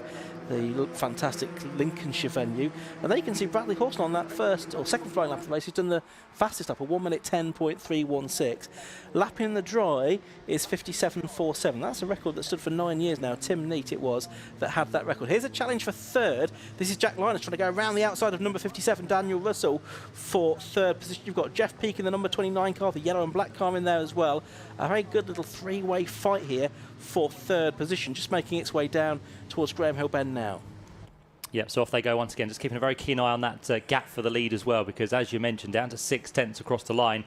the fantastic Lincolnshire venue. And there you can see Bradley Horton on that first or second flying lap of the race. He's done the fastest lap, a 1 minute 10.316. Lap in the dry is 57.47. That's a record that stood for 9 years now. Tim Neat it was that had that record. Here's a challenge for third. This is Jack Linus trying to go around the outside of number 57, Daniel Russell, for third position. You've got Jeff Peake in the number 29 car, the yellow and black car in there as well. A very good little three-way fight here for third position, just making its way down towards Graham Hill Bend now. Yep, so off they go once again, just keeping a very keen eye on that gap for the lead as well, because as you mentioned, down to 6/10 across the line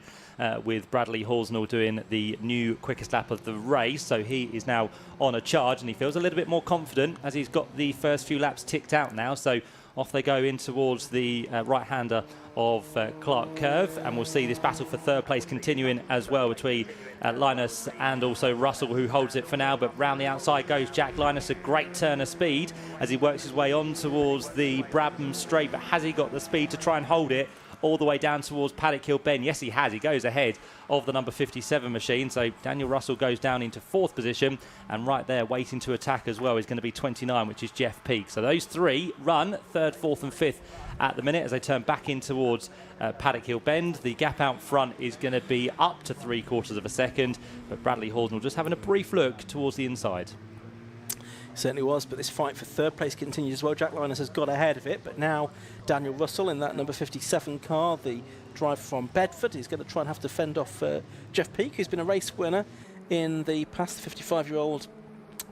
with Bradley Horsnell doing the new quickest lap of the race. So he is now on a charge and he feels a little bit more confident as he's got the first few laps ticked out now. So off they go in towards the right-hander of Clark Curve, and we'll see this battle for third place continuing as well between Linus and also Russell, who holds it for now. But round the outside goes Jack Linus, a great turn of speed as he works his way on towards the Brabham Straight. But has he got the speed to try and hold it all the way down towards Paddock Hill Bend? Yes, he has. He goes ahead of the number 57 machine. So Daniel Russell goes down into fourth position, and right there waiting to attack as well is going to be 29, which is Jeff Peake. So those three run third, fourth and fifth at the minute as they turn back in towards Paddock Hill Bend. The gap out front is going to be up to 3/4 of a second, but Bradley Horsnell just having a brief look towards the inside. Certainly was, but this fight for third place continues as well. Jack Linus has got ahead of it, but now Daniel Russell in that number 57 car, the driver from Bedford, is going to try and have to fend off Jeff Peake, who's been a race winner in the past. The 55-year-old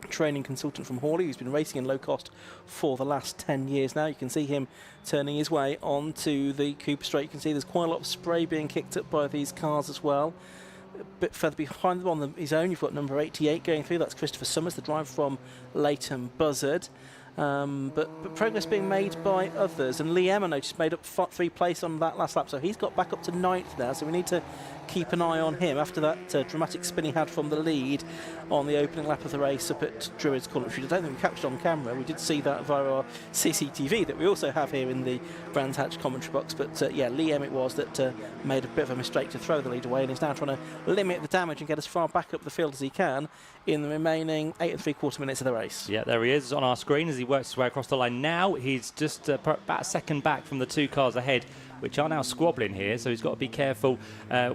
training consultant from Hawley, who's been racing in Locost for the last 10 years now. You can see him turning his way onto the Cooper Straight. You can see there's quite a lot of spray being kicked up by these cars as well. A bit further behind them on his own, you've got number 88 going through. That's Christopher Summers, the driver from Leighton Buzzard. But progress being made by others. And Liam, I noticed, made up 3 place on that last lap. So he's got back up to 9th now. So we need to keep an eye on him after that dramatic spin he had from the lead on the opening lap of the race up at Druids Corner, which I don't think we captured on camera. We did see that via our CCTV that we also have here in the Brands Hatch commentary box. But yeah, Liam it was that made a bit of a mistake to throw the lead away, and is now trying to limit the damage and get as far back up the field as he can in the remaining 8 3/4 minutes of the race. Yeah, there he is on our screen as he works his way across the line. Now he's just about a second back from the 2 cars ahead, which are now squabbling here, so he's got to be careful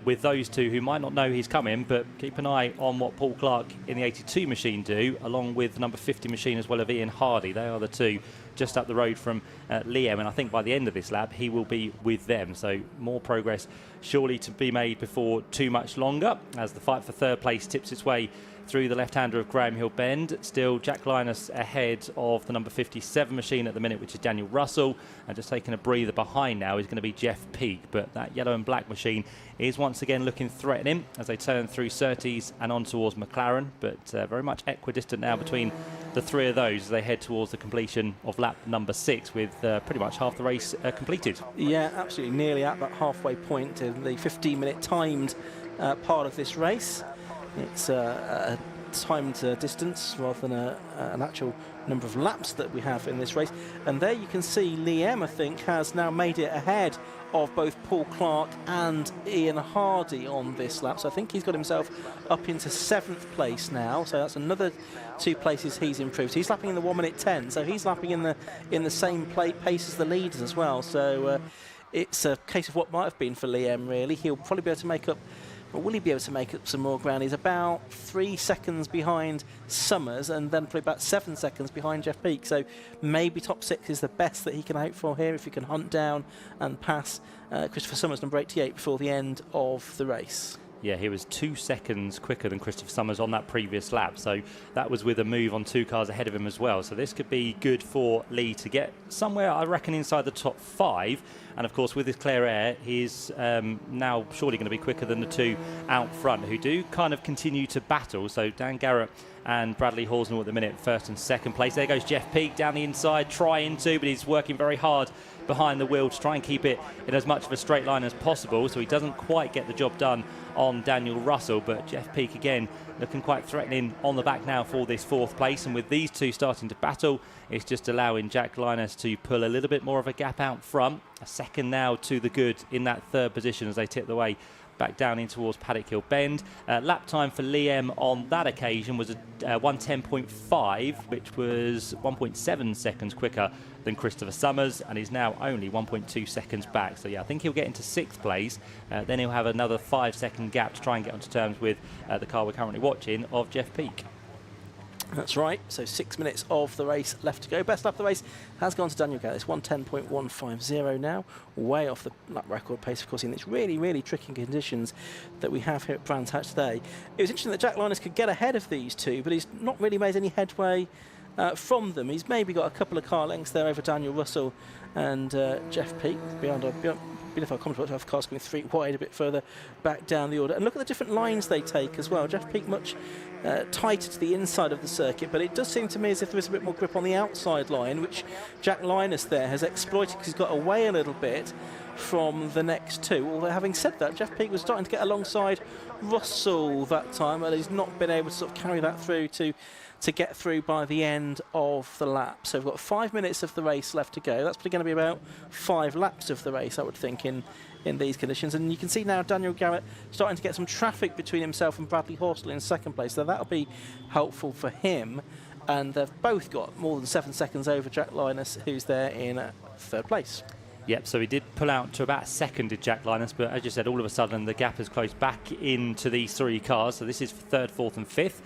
with those two who might not know he's coming, but keep an eye on what Paul Clark in the 82 machine do, along with number 50 machine as well of Ian Hardy. They are the two just up the road from Liam, and I think by the end of this lap he will be with them, so more progress surely to be made before too much longer as the fight for third place tips its way through the left-hander of Graham Hill Bend. Still Jack Linus ahead of the number 57 machine at the minute, which is Daniel Russell, and just taking a breather behind now is going to be Jeff Peake. But that yellow and black machine is once again looking threatening as they turn through Surtees and on towards McLaren, but very much equidistant now between the 3 of those as they head towards the completion of lap number 6 with pretty much half the race completed. Yeah, absolutely, nearly at that halfway point in the 15-minute timed part of this race. It's a timed distance rather than an actual number of laps that we have in this race. And there you can see Liam, I think, has now made it ahead of both Paul Clark and Ian Hardy on this lap. So I think he's got himself up into 7th place now. So that's another 2 places he's improved. He's lapping in the 1 minute 10. So he's lapping in the same pace as the leaders as well. So it's a case of what might have been for Liam, really. He'll probably be able to make up. But will he be able to make up some more ground? He's about 3 seconds behind Summers and then probably about 7 seconds behind Jeff Peake. So maybe top 6 is the best that he can hope for here if he can hunt down and pass Christopher Summers, number 88, before the end of the race. Yeah, he was 2 seconds quicker than Christopher Summers on that previous lap. So that was with a move on 2 cars ahead of him as well. So this could be good for Lee to get somewhere, I reckon, inside the top 5. And of course, with his clear air, he's now surely going to be quicker than the 2 out front, who do kind of continue to battle. So Dan Garrett and Bradley Horsnell at the minute, 1st and 2nd place. There goes Jeff Peake down the inside, trying to, but he's working very hard behind the wheel to try and keep it in as much of a straight line as possible, so he doesn't quite get the job done on Daniel Russell. But Jeff Peake again looking quite threatening on the back now for this 4th place, and with these 2 starting to battle, it's just allowing Jack Linus to pull a little bit more of a gap out front. A second now to the good in that 3rd position as they tip the way back down in towards Paddock Hill Bend. Lap time for Liam on that occasion was 1:10.5, which was 1.7 seconds quicker than Christopher Summers, and he's now only 1.2 seconds back. So yeah, I think he'll get into 6th place. Then he'll have another 5-second gap to try and get onto terms with the car we're currently watching of Jeff Peake. That's right, so 6 minutes of the race left to go. Best lap of the race has gone to Daniel Garrett. It's 1:10.150 now, way off the lap record pace, of course, in these really, really tricky conditions that we have here at Brands Hatch today. It was interesting that Jack Linus could get ahead of these two, but he's not really made any headway from them. He's maybe got a couple of car lengths there over Daniel Russell and Jeff Peake beyond our comment to have cars going 3 wide a bit further back down the order. And look at the different lines they take as well. Jeff Peake much tighter to the inside of the circuit, but it does seem to me as if there is a bit more grip on the outside line, which Jack Linus there has exploited because he's got away a little bit from the next two. Although having said that, Jeff Peake was starting to get alongside Russell that time, and he's not been able to sort of carry that through to get through by the end of the lap. So we've got 5 minutes of the race left to go. That's going to be about 5 laps of the race, I would think, in these conditions. And you can see now Daniel Garrett starting to get some traffic between himself and Bradley Horstle in 2nd place. So that'll be helpful for him. And they've both got more than 7 seconds over Jack Linus, who's there in 3rd place. Yep, so he did pull out to about 2nd, did Jack Linus, but as you said, all of a sudden the gap has closed back into these 3 cars. So this is 3rd, 4th and 5th,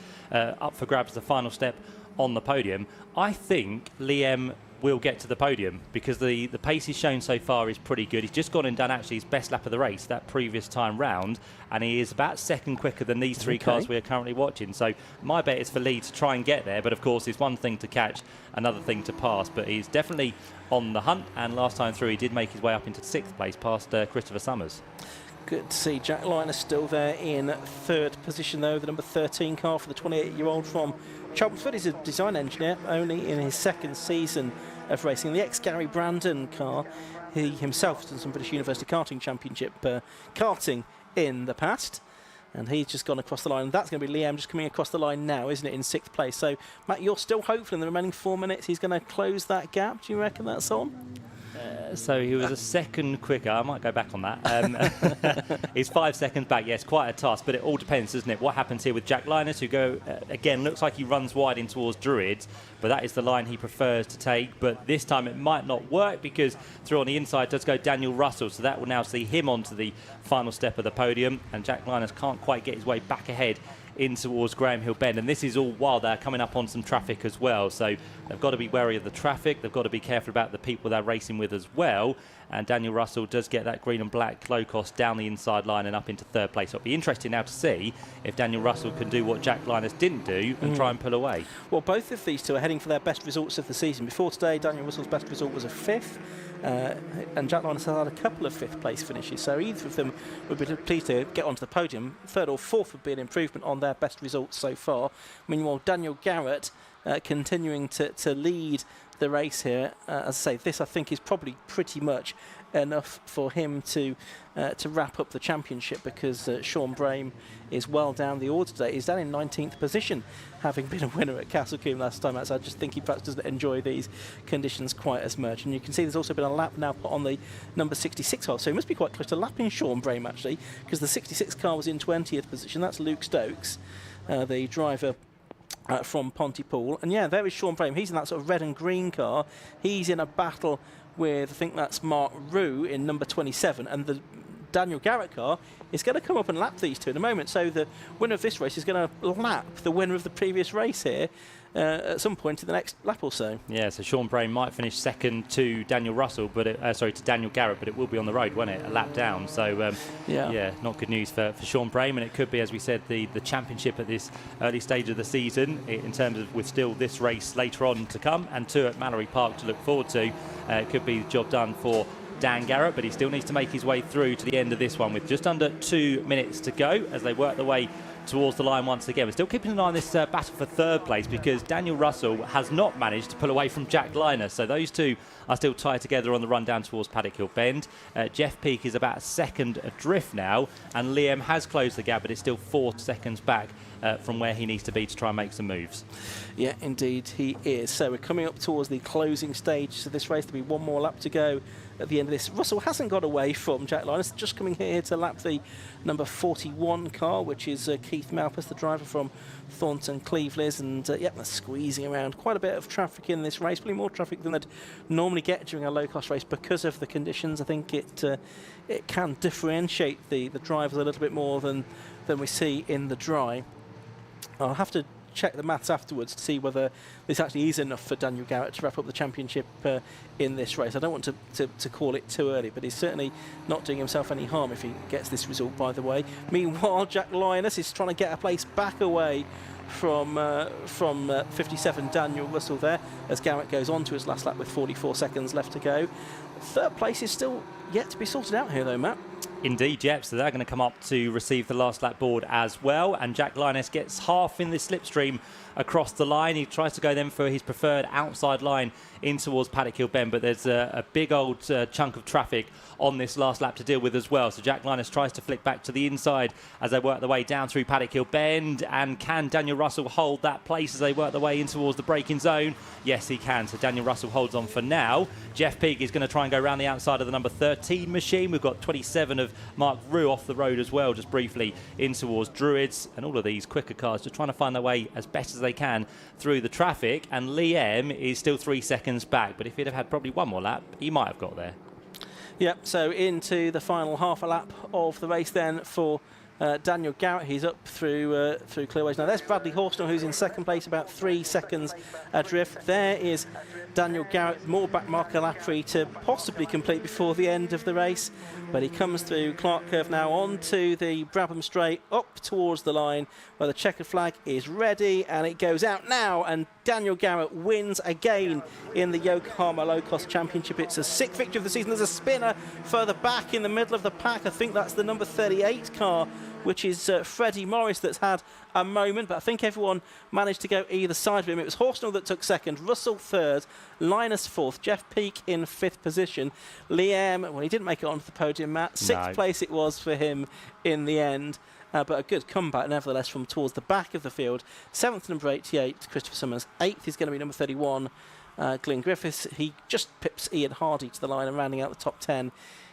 up for grabs the final step on the podium. I think Liam will get to the podium because the pace he's shown so far is pretty good. He's just gone and done actually his best lap of the race that previous time round, and he is about 2nd quicker than these 3 cars we are currently watching. So my bet is for Lee to try and get there, but of course it's one thing to catch, another thing to pass. But he's definitely on the hunt, and last time through he did make his way up into 6th place past Christopher Summers. Good to see Jack Linus still there in 3rd position, though, the number 13 car for the 28-year-old from Chelmsford. He's a design engineer, only in his 2nd season of racing. The ex-Gary Brandon car, he himself has done some British University Karting Championship karting in the past, and he's just gone across the line. That's going to be Liam just coming across the line now, isn't it, in 6th place. So, Matt, you're still hopeful in the remaining 4 minutes he's going to close that gap. Do you reckon that's on? So he was a 2nd quicker. I might go back on that. He's 5 seconds back. Yes, quite a task, but it all depends, doesn't it? What happens here with Jack Linus, who again, looks like he runs wide in towards Druids, but that is the line he prefers to take. But this time it might not work because through on the inside does go Daniel Russell, so that will now see him onto the final step of the podium, and Jack Linus can't quite get his way back ahead in towards Graham Hill Bend, and this is all while they're coming up on some traffic as well, so they've got to be wary of the traffic, they've got to be careful about the people they're racing with as well. And Daniel Russell does get that green and black Locost down the inside line and up into 3rd place. So it'll be interesting now to see if Daniel Russell can do what Jack Linus didn't do and try and pull away. Well, both of these two are heading for their best results of the season. Before today, Daniel Russell's best result was a 5th, and Jack Linus has had a couple of 5th place finishes, so either of them would be pleased to get onto the podium. 3rd or 4th would be an improvement on their best results so far. Meanwhile, Daniel Garrett continuing to lead the race here. As I say, this I think is probably pretty much enough for him to wrap up the championship, because Sean Brame is well down the order today. He's down in 19th position, having been a winner at Castle Combe last time out, so I just think he perhaps doesn't enjoy these conditions quite as much. And you can see there's also been a lap now put on the number 66 car, so he must be quite close to lapping Sean Brame actually, because the 66 car was in 20th position. That's Luke Stokes, the driver from Pontypool. And yeah, there is Sean Brame. He's in that sort of red and green car. He's in a battle with, I think that's Mark Rue in number 27, and the Daniel Garrett car is going to come up and lap these two in a moment. So the winner of this race is going to lap the winner of the previous race here at some point in the next lap or so. Yeah, so Sean Brame might finish 2nd to Daniel Russell, but to Daniel Garrett, but it will be on the road, won't it? A lap down. So yeah, not good news for Sean Brame, and it could be, as we said, the championship at this early stage of the season, in terms of with still this race later on to come and 2 at Mallory Park to look forward to. It could be the job done for Dan Garrett, but he still needs to make his way through to the end of this one with just under 2 minutes to go as they work their way towards the line once again. We're still keeping an eye on this battle for third place because Daniel Russell has not managed to pull away from Jack Linus. So those two are still tied together on the run down towards Paddock Hill Bend. Jeff Peake is about a second adrift now, and Liam has closed the gap, but it's still 4 seconds back from where he needs to be to try and make some moves. Yeah, indeed he is. So we're coming up towards the closing stage of this race. There'll be one more lap to go at the end of this. Russell hasn't got away from Jack Linus, just coming here to lap the number 41 car, which is Keith Malpas, the driver from Thornton Cleveland, and yeah, they're squeezing around quite a bit of traffic in this race, probably more traffic than they'd normally get during a low-cost race because of the conditions. I think it can differentiate the drivers a little bit more than we see in the dry. I'll have to check the maths afterwards to see whether this actually is enough for Daniel Garrett to wrap up the championship in this race. I don't want to call it too early, but he's certainly not doing himself any harm if he gets this result, by the way. Meanwhile, Jack Linus is trying to get a place back away from 57 Daniel Russell there as Garrett goes on to his last lap with 44 seconds left to go. Third place is still yet to be sorted out here though, Matt. Indeed, yep. So they're going to come up to receive the last lap board as well. And Jack Linus gets half in this slipstream across the line. He tries to go then for his preferred outside line in towards Paddock Hill Bend, but there's a big old chunk of traffic on this last lap to deal with as well. So Jack Linus tries to flick back to the inside as they work their way down through Paddock Hill Bend. And can Daniel Russell hold that place as they work their way in towards the braking zone? Yes, he can. So Daniel Russell holds on for now. Jeff Peake is going to try and go around the outside of the number 13 machine. We've got 27 of Mark Rue off the road as well, just briefly in towards Druids. And all of these quicker cars just trying to find their way as best as they can through the traffic. And Liam is still 3 seconds back, but if he'd have had probably one more lap, he might have got there. Yep, so into the final half a lap of the race then for Daniel Garrett. He's up through Clearways. Now there's Bradley Horsnell, who's in second place, about 3 seconds adrift. There is Daniel Garrett, more back marker Lapri to possibly complete before the end of the race, but he comes through Clark Curve now onto the Brabham Straight up towards the line where the checkered flag is ready, and it goes out now, and Daniel Garrett wins again in the Yokohama Low-Cost Championship. It's a 6th victory of the season. There's a spinner further back in the middle of the pack. I think that's the number 38 car, which is Freddie Morris, that's had a moment, but I think everyone managed to go either side of him. It was Horsnell that took second, Russell third, Linus fourth, Jeff Peake in 5th position. Liam, well, he didn't make it onto the podium, Matt. 6th place it was for him in the end. But a good comeback, nevertheless, from towards the back of the field. 7th, number 88, Christopher Summers. 8th is going to be number 31, Glyn Griffiths. He just pips Ian Hardy to the line, and rounding out the top 10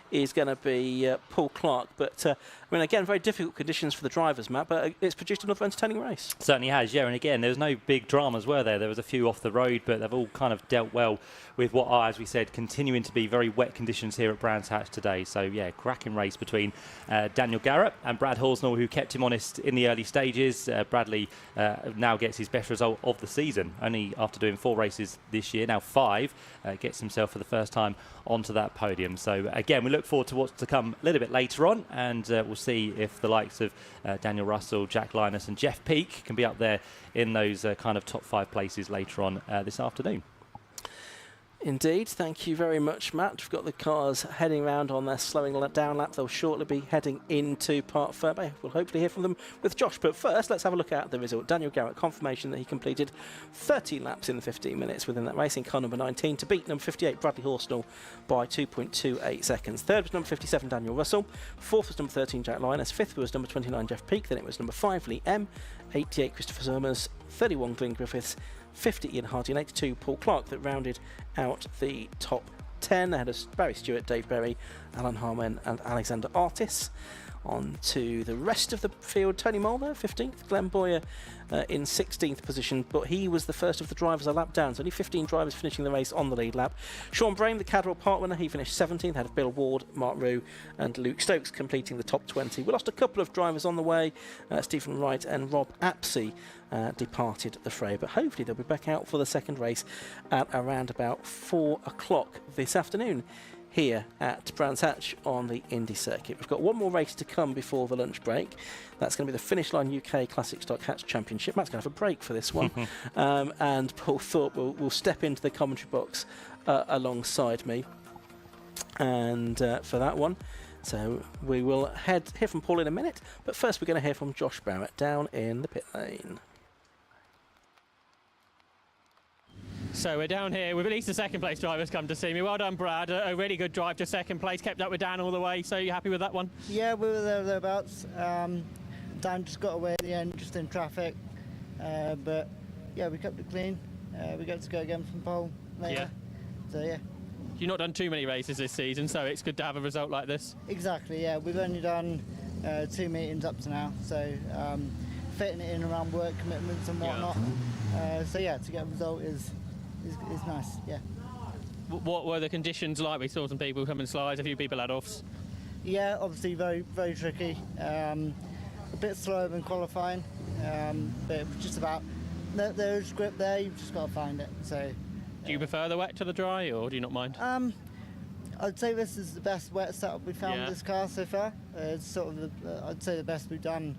is going to be Paul Clark. But, I mean, again, very difficult conditions for the drivers, Matt, but it's produced another entertaining race. Certainly has, yeah. And again, there was no big dramas, were there? There was a few off the road, but they've all kind of dealt well with what are, as we said, continuing to be very wet conditions here at Brands Hatch today. So, yeah, cracking race between Daniel Garrett and Brad Horsnell, who kept him honest in the early stages. Bradley now gets his best result of the season, only after doing 4 races this year, now 5, gets himself for the first time onto that podium. So, again, we look forward to what's to come a little bit later on, and we'll see if the likes of Daniel Russell, Jack Linus and Jeff Peake can be up there in those kind of top 5 places later on this afternoon. Indeed, thank you very much, Matt. We've got the cars heading around on their slowing down lap. They'll shortly be heading into Park Fairby. We'll hopefully hear from them with Josh. But first, let's have a look at the result. Daniel Garrett, confirmation that he completed 13 laps in the 15 minutes within that race in car number 19 to beat number 58, Bradley Horsnell, by 2.28 seconds. Third was number 57, Daniel Russell. Fourth was number 13, Jack Linus. Fifth was number 29, Jeff Peake. Then it was number 5, Lee M. 88, Christopher Summers. 31, Glyn Griffiths. 50, Ian Hardy, and 82, Paul Clark, that rounded out the top 10. They had Barry Stewart, Dave Berry, Alan Harmon and Alexander Artis. On to the rest of the field, Tony Mulder, 15th, Glenn Boyer in 16th position, but he was the first of the drivers a lap down, so only 15 drivers finishing the race on the lead lap. Sean Brame, the Cadwell Park winner, he finished 17th, had Bill Ward, Mark Rue and Luke Stokes completing the top 20. We lost a couple of drivers on the way, Stephen Wright and Rob Apsey departed the fray, but hopefully they'll be back out for the second race at around about 4 o'clock this afternoon here at Brands Hatch on the Indy circuit. We've got one more race to come before the lunch break. That's going to be the Finish Line UK Classic Stock Hatch Championship. Matt's going to have a break for this one. And Paul Thorpe will step into the commentary box alongside me. And for that one, So we will hear from Paul in a minute, but first we're going to hear from Josh Barrett down in the pit lane. So we're down here with at least the second place drivers come to see me. Well done, Brad. A really good drive to second place. Kept up with Dan all the way. So you happy with that one? Yeah, we were thereabouts. Dan just got away at the end, just in traffic. But yeah, we kept it clean. We got to go again from pole later. Yeah. So yeah. You've not done too many races this season, so it's good to have a result like this. Exactly. Yeah, we've only done 2 meetings up to now, so fitting it in around work commitments and whatnot. So yeah, to get a result is nice. Yeah. What were the conditions like? We saw some people come in slides, a few people had offs. Yeah, obviously very tricky. A bit slower than qualifying, but it was just about there's grip there. You've just got to find it. So. Do you prefer the wet to the dry, or do you not mind? I'd say this is the best wet setup we've found with this car so far. It's sort of I'd say the best we've done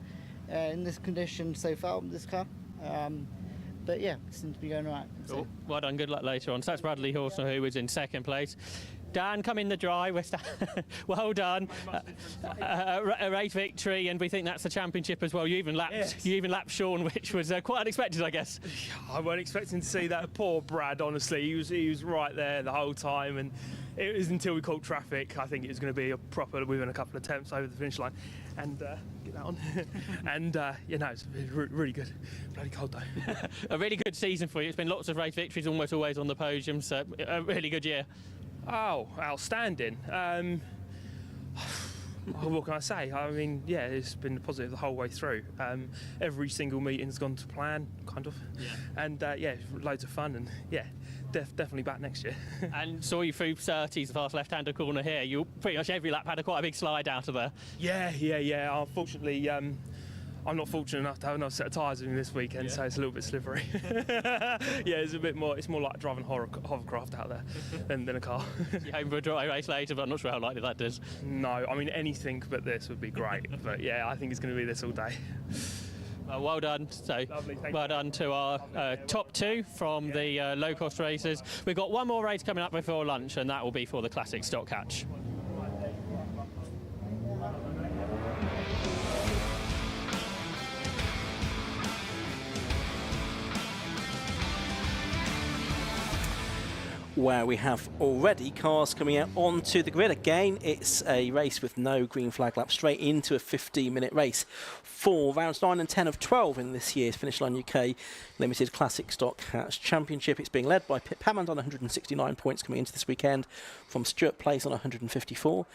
in this condition so far with this car. But yeah, it seems to be going right. So. Cool. Well done, good luck later on. So that's Bradley Horsner, who was in second place. Dan, come in the dry. Well done. A race victory, and we think that's the championship as well. You even lapped Sean, which was quite unexpected, I guess. I weren't expecting to see that. Poor Brad, honestly. He was right there the whole time, and it was until we caught traffic. I think it was going to be a proper within a couple of attempts over the finish line. And get that on. And it's really good. Bloody cold though. A really good season for you. It's been lots of race victories, almost always on the podium. So a really good year. Oh, outstanding. What can I say? I mean, yeah, it's been positive the whole way through. Every single meeting's gone to plan, kind of. Yeah. And loads of fun, and yeah, definitely back next year. And saw you through 30s, the fast left-hander corner here. You pretty much every lap had quite a big slide out of there. Yeah. Unfortunately, I'm not fortunate enough to have enough set of tyres with me this weekend, so it's a little bit slippery. Yeah, it's a bit more. It's more like driving hovercraft out there than a car. You're hoping for a dry race later, but I'm not sure how likely that is. No, I mean anything but this would be great. But yeah, I think it's going to be this all day. Well done. So well done to our top 2 from the low-cost races. We've got one more race coming up before lunch, and that will be for the Classic Stock Hatch. Where we have already cars coming out onto the grid. Again, it's a race with no green flag lap, straight into a 15-minute race for rounds 9 and 10 of 12 in this year's Finish Line UK Limited Classic Stock Hatch Championship. It's being led by Pip Hammond on 169 points coming into this weekend, from Stuart Place on 154.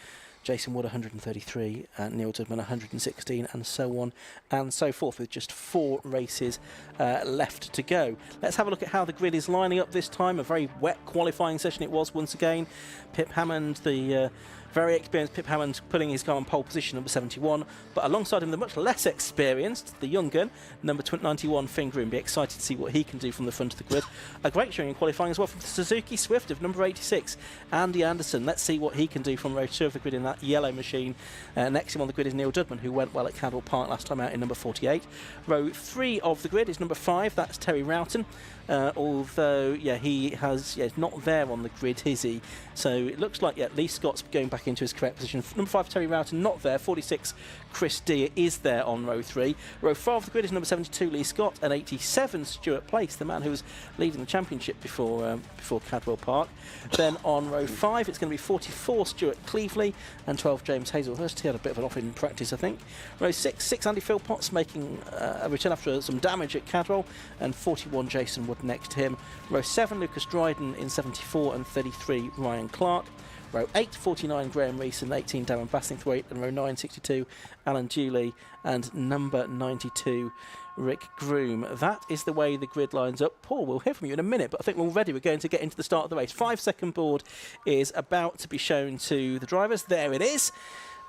Jason Wood 133, Neil Dudman 116, and so on and so forth, with just 4 races left to go. Let's have a look at how the grid is lining up this time. A very wet qualifying session it was once again. Pip Hammond, the very experienced Pip Hammond, putting his car on pole position, number 71, but alongside him the much less experienced, the young gun, number 91, Finn Groom. Be excited to see what he can do from the front of the grid. A great showing in qualifying as well from the Suzuki Swift of number 86, Andy Anderson. Let's see what he can do from row 2 of the grid in that yellow machine. Next to him on the grid is Neil Dudman, who went well at Cadwell Park last time out in number 48. Row 3 of the grid is number 5, that's Terry Roughton. Although, he's not there on the grid, is he? So it looks like, Lee Scott's going back into his correct position. Number 5, Terry Roughton, not there. 46, Chris Deere is there on row 3. Row 4 of the grid is number 72, Lee Scott, and 87, Stuart Place, the man who was leading the championship before Cadwell Park. Then on row 5, it's going to be 44, Stuart Cleveley, and 12, James Hazelhurst. He had a bit of an off in practice, I think. Row 6, Andy Philpotts, making a return after some damage at Cadwell, and 41, Jason Wood next to him. Row 7, Lucas Dryden in 74, and 33, Ryan Clark. Row 8, 49, Graham Rees, and 18, Darren Bassingthwaite, and row 9, 62, Alan Dooley, and number 92, Rick Groom. That is the way the grid lines up. Paul, we'll hear from you in a minute, but I think already we're going to get into the start of the race. 5-second board is about to be shown to the drivers. There it is.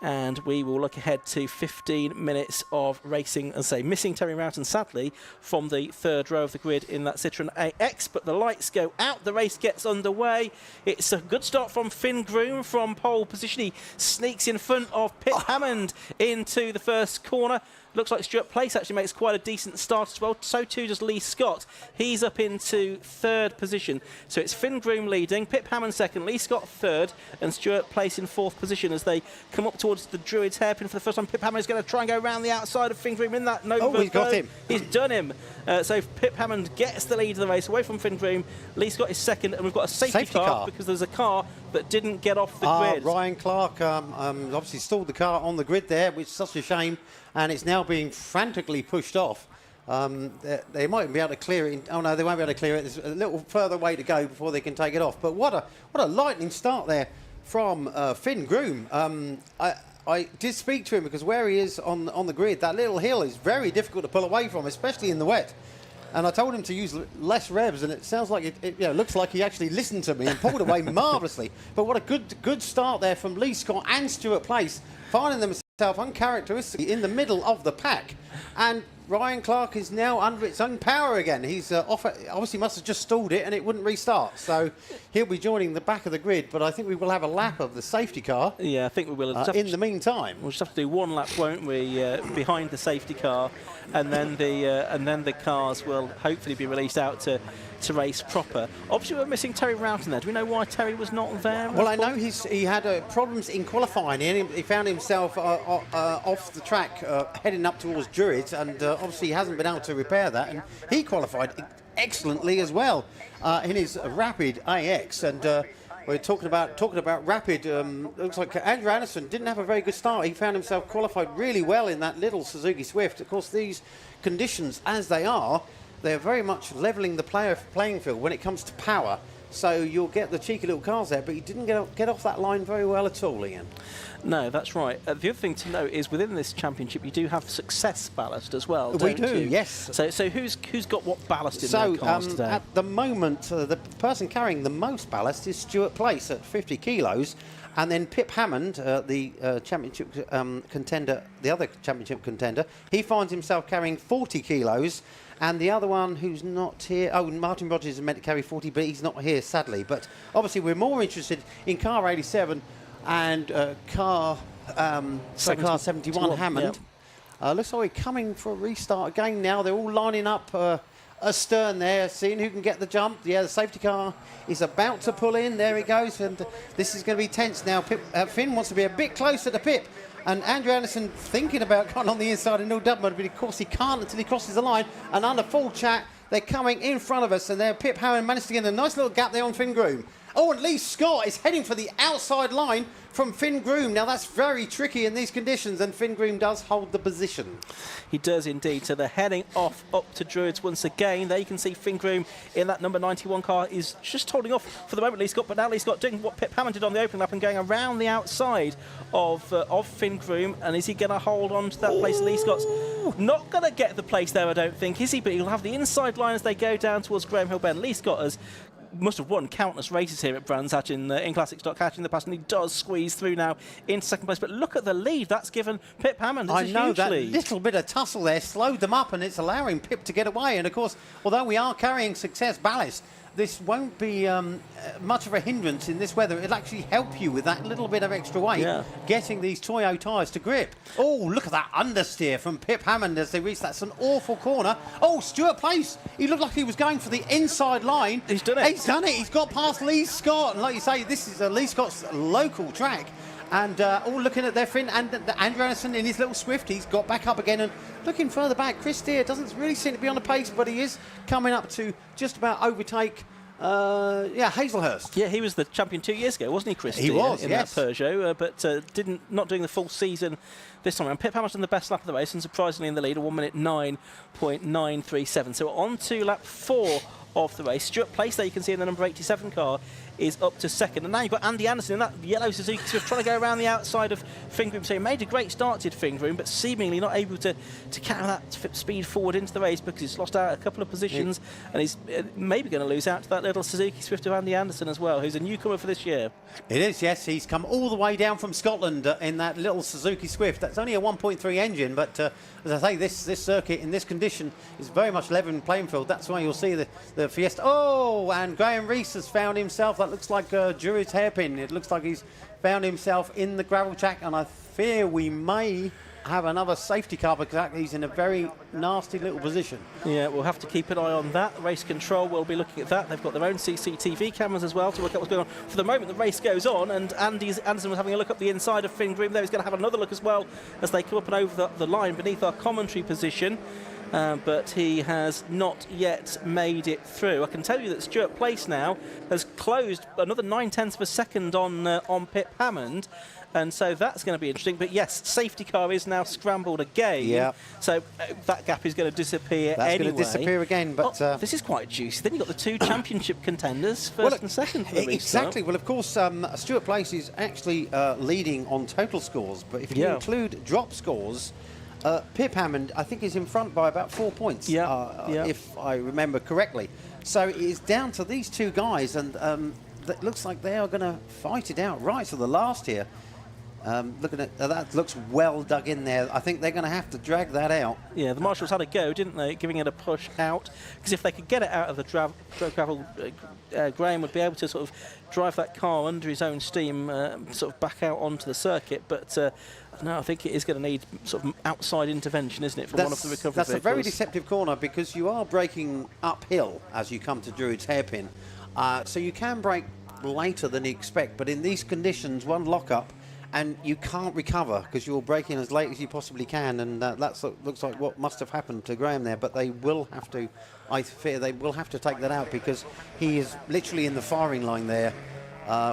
And we will look ahead to 15 minutes of racing, as I say, missing Terry Roughton, sadly, from the 3rd row of the grid in that Citroen AX, but the lights go out, the race gets underway. It's a good start from Finn Groom from pole position. He sneaks in front of Pip Hammond into the first corner. Looks like Stuart Place actually makes quite a decent start as well. So too does Lee Scott. He's up into 3rd position. So it's Finn Groom leading, Pip Hammond 2nd, Lee Scott 3rd, and Stuart Place in 4th position as they come up towards the Druids hairpin for the first time. Pip Hammond is going to try and go around the outside of Finn Groom in that Nova. Oh, he's got him. He's done him. So Pip Hammond gets the lead of the race away from Finn Groom. Lee Scott is 2nd, and we've got a safety car because there's a car that didn't get off the grid. Ryan Clark obviously stalled the car on the grid there, which is such a shame, and it's now being frantically pushed off. They might be able to clear it. Oh no, they won't be able to clear it. There's a little further way to go before they can take it off. But what a lightning start there from Finn Groom. I did speak to him because where he is on the grid, that little hill is very difficult to pull away from, especially in the wet. And I told him to use less revs, and it sounds like it looks like he actually listened to me and pulled away marvellously. But what a good start there from Lee Scott and Stuart Place, finding themselves uncharacteristically in the middle of the pack. And Ryan Clark is now under its own power again. He's obviously must have just stalled it and it wouldn't restart. So he'll be joining the back of the grid, but I think we will have a lap of the safety car. Yeah, I think we will. In the meantime, we'll just have to do one lap, won't we, behind the safety car, and then the cars will hopefully be released out to race proper. Obviously, we're missing Terry Roughton there. Do we know why Terry was not there? Well, I know he had problems in qualifying. He found himself off the track heading up towards Druids, and obviously he hasn't been able to repair that. And he qualified excellently as well in his Rapid AX. And we're talking about Rapid. Looks like Andrew Anderson didn't have a very good start. He found himself qualified really well in that little Suzuki Swift. Of course, these conditions as they are, they're very much levelling the playing field when it comes to power. So you'll get the cheeky little cars there, but you didn't get off that line very well at all, Ian. No, that's right. The other thing to note is within this championship, you do have success ballast as well. We don't do, you? yes. So who's got what ballast in their cars today? At the moment, the person carrying the most ballast is Stuart Place at 50 kilos. And then Pip Hammond, the championship contender, the other championship contender, he finds himself carrying 40 kilos. And the other one who's not here, Martin Rogers is meant to carry 40, but he's not here, sadly. But obviously, we're more interested in car 87 and car 71 Hammond. Yep. Looks like we're coming for a restart again now. They're all lining up astern there, seeing who can get the jump. Yeah, the safety car is about to pull in. There he goes, and this is going to be tense now. Finn wants to be a bit closer to Pip. And Andrew Anderson thinking about going on the inside of Neil Dubman, but of course he can't until he crosses the line. And under full chat, they're coming in front of us, and there Pip Hammond managed to get a nice little gap there on Finn Groom. Oh, and Lee Scott is heading for the outside line from Finn Groom. Now, that's very tricky in these conditions, and Finn Groom does hold the position. He does indeed. So they're heading off up to Druids once again. There you can see Finn Groom in that number 91 car is just holding off for the moment, Lee Scott. But now Lee Scott doing what Pip Hammond did on the opening lap and going around the outside of Finn Groom. And is he going to hold on to that place? Lee Scott's not going to get the place there, I don't think, is he? But he'll have the inside line as they go down towards Graham Hill Bend. Lee Scott must have won countless races here at Brands Hatch in Classic Stock Hatch in the past, and he does squeeze through now into second place. But look at the lead that's given Pip Hammond. I know that little bit of tussle there slowed them up, and it's allowing Pip to get away. And of course, although we are carrying success ballast, this won't be much of a hindrance in this weather. It'll actually help you with that little bit of extra weight, getting these Toyo tyres to grip. Oh, look at that understeer from Pip Hammond as they reach that. That's an awful corner. Oh, Stuart Place. He looked like he was going for the inside line. He's done it. He's done it. He's got past Lee Scott. And like you say, this is Lee Scott's local track. And all looking at their Finn and Andrew Anderson in his little Swift. He's got back up again and looking further back. Chris Steer doesn't really seem to be on the pace, but he is coming up to just about overtake Hazelhurst. Yeah, he was the champion 2 years ago, wasn't he, Chris? He was, in that Peugeot, but not doing the full season this time around. Pip Hammond done the best lap of the race, and surprisingly in the lead, a 1 minute 9.937. So on to lap 4 of the race. Stuart Place, there you can see in the number 87 car, is up to second. And now you've got Andy Anderson in that yellow Suzuki Swift trying to go around the outside of Finn Groom. So he made a great start, did Finn Groom, but seemingly not able to carry that speed forward into the race because he's lost out a couple of positions, and he's maybe going to lose out to that little Suzuki Swift of Andy Anderson as well, who's a newcomer for this year. It is, yes. He's come all the way down from Scotland in that little Suzuki Swift. That's only a 1.3 engine, but as I say, this circuit in this condition is very much level playing field. That's why you'll see the Fiesta. Oh, and Graham Rees has found himself. That looks like Druid's hairpin. It looks like he's found himself in the gravel track, and I fear we may have another safety car because he's in a very nasty little position. Yeah, we'll have to keep an eye on that. Race control will be looking at that. They've got their own CCTV cameras as well to work out what's going on. For the moment, the race goes on, and Anderson was having a look up the inside of Finn Groom there. He's going to have another look as well as they come up and over the line beneath our commentary position. But he has not yet made it through. I can tell you that Stuart Place now has closed another 9/10 of a second on Pip Hammond. And so that's going to be interesting. But yes, safety car is now scrambled again. Yeah. So that gap is going to disappear That's anyway. going to disappear again. But this is quite juicy. Then you've got the two championship contenders, first and second for the restart. Exactly. Well, of course, Stuart Place is actually leading on total scores. But if you include drop scores, Pip Hammond, I think, is in front by about 4 points, if I remember correctly. So it is down to these two guys, and it looks like they are going to fight it out right to the last here. Looking at that, looks well dug in there. I think they're going to have to drag that out. Yeah, the marshals had a go, didn't they, giving it a push out, because if they could get it out of the gravel, Graham would be able to sort of drive that car under his own steam, sort of back out onto the circuit. But no, I think it is going to need sort of outside intervention, isn't it, from one of the recovery That's vehicles. a very deceptive corner because you are braking uphill as you come to Druid's hairpin, so you can brake later than you expect. But in these conditions, one lock-up, and you can't recover because you're braking as late as you possibly can, and that looks like what must have happened to Graham there. But they will have to, I fear they will have to take that out because he is literally in the firing line there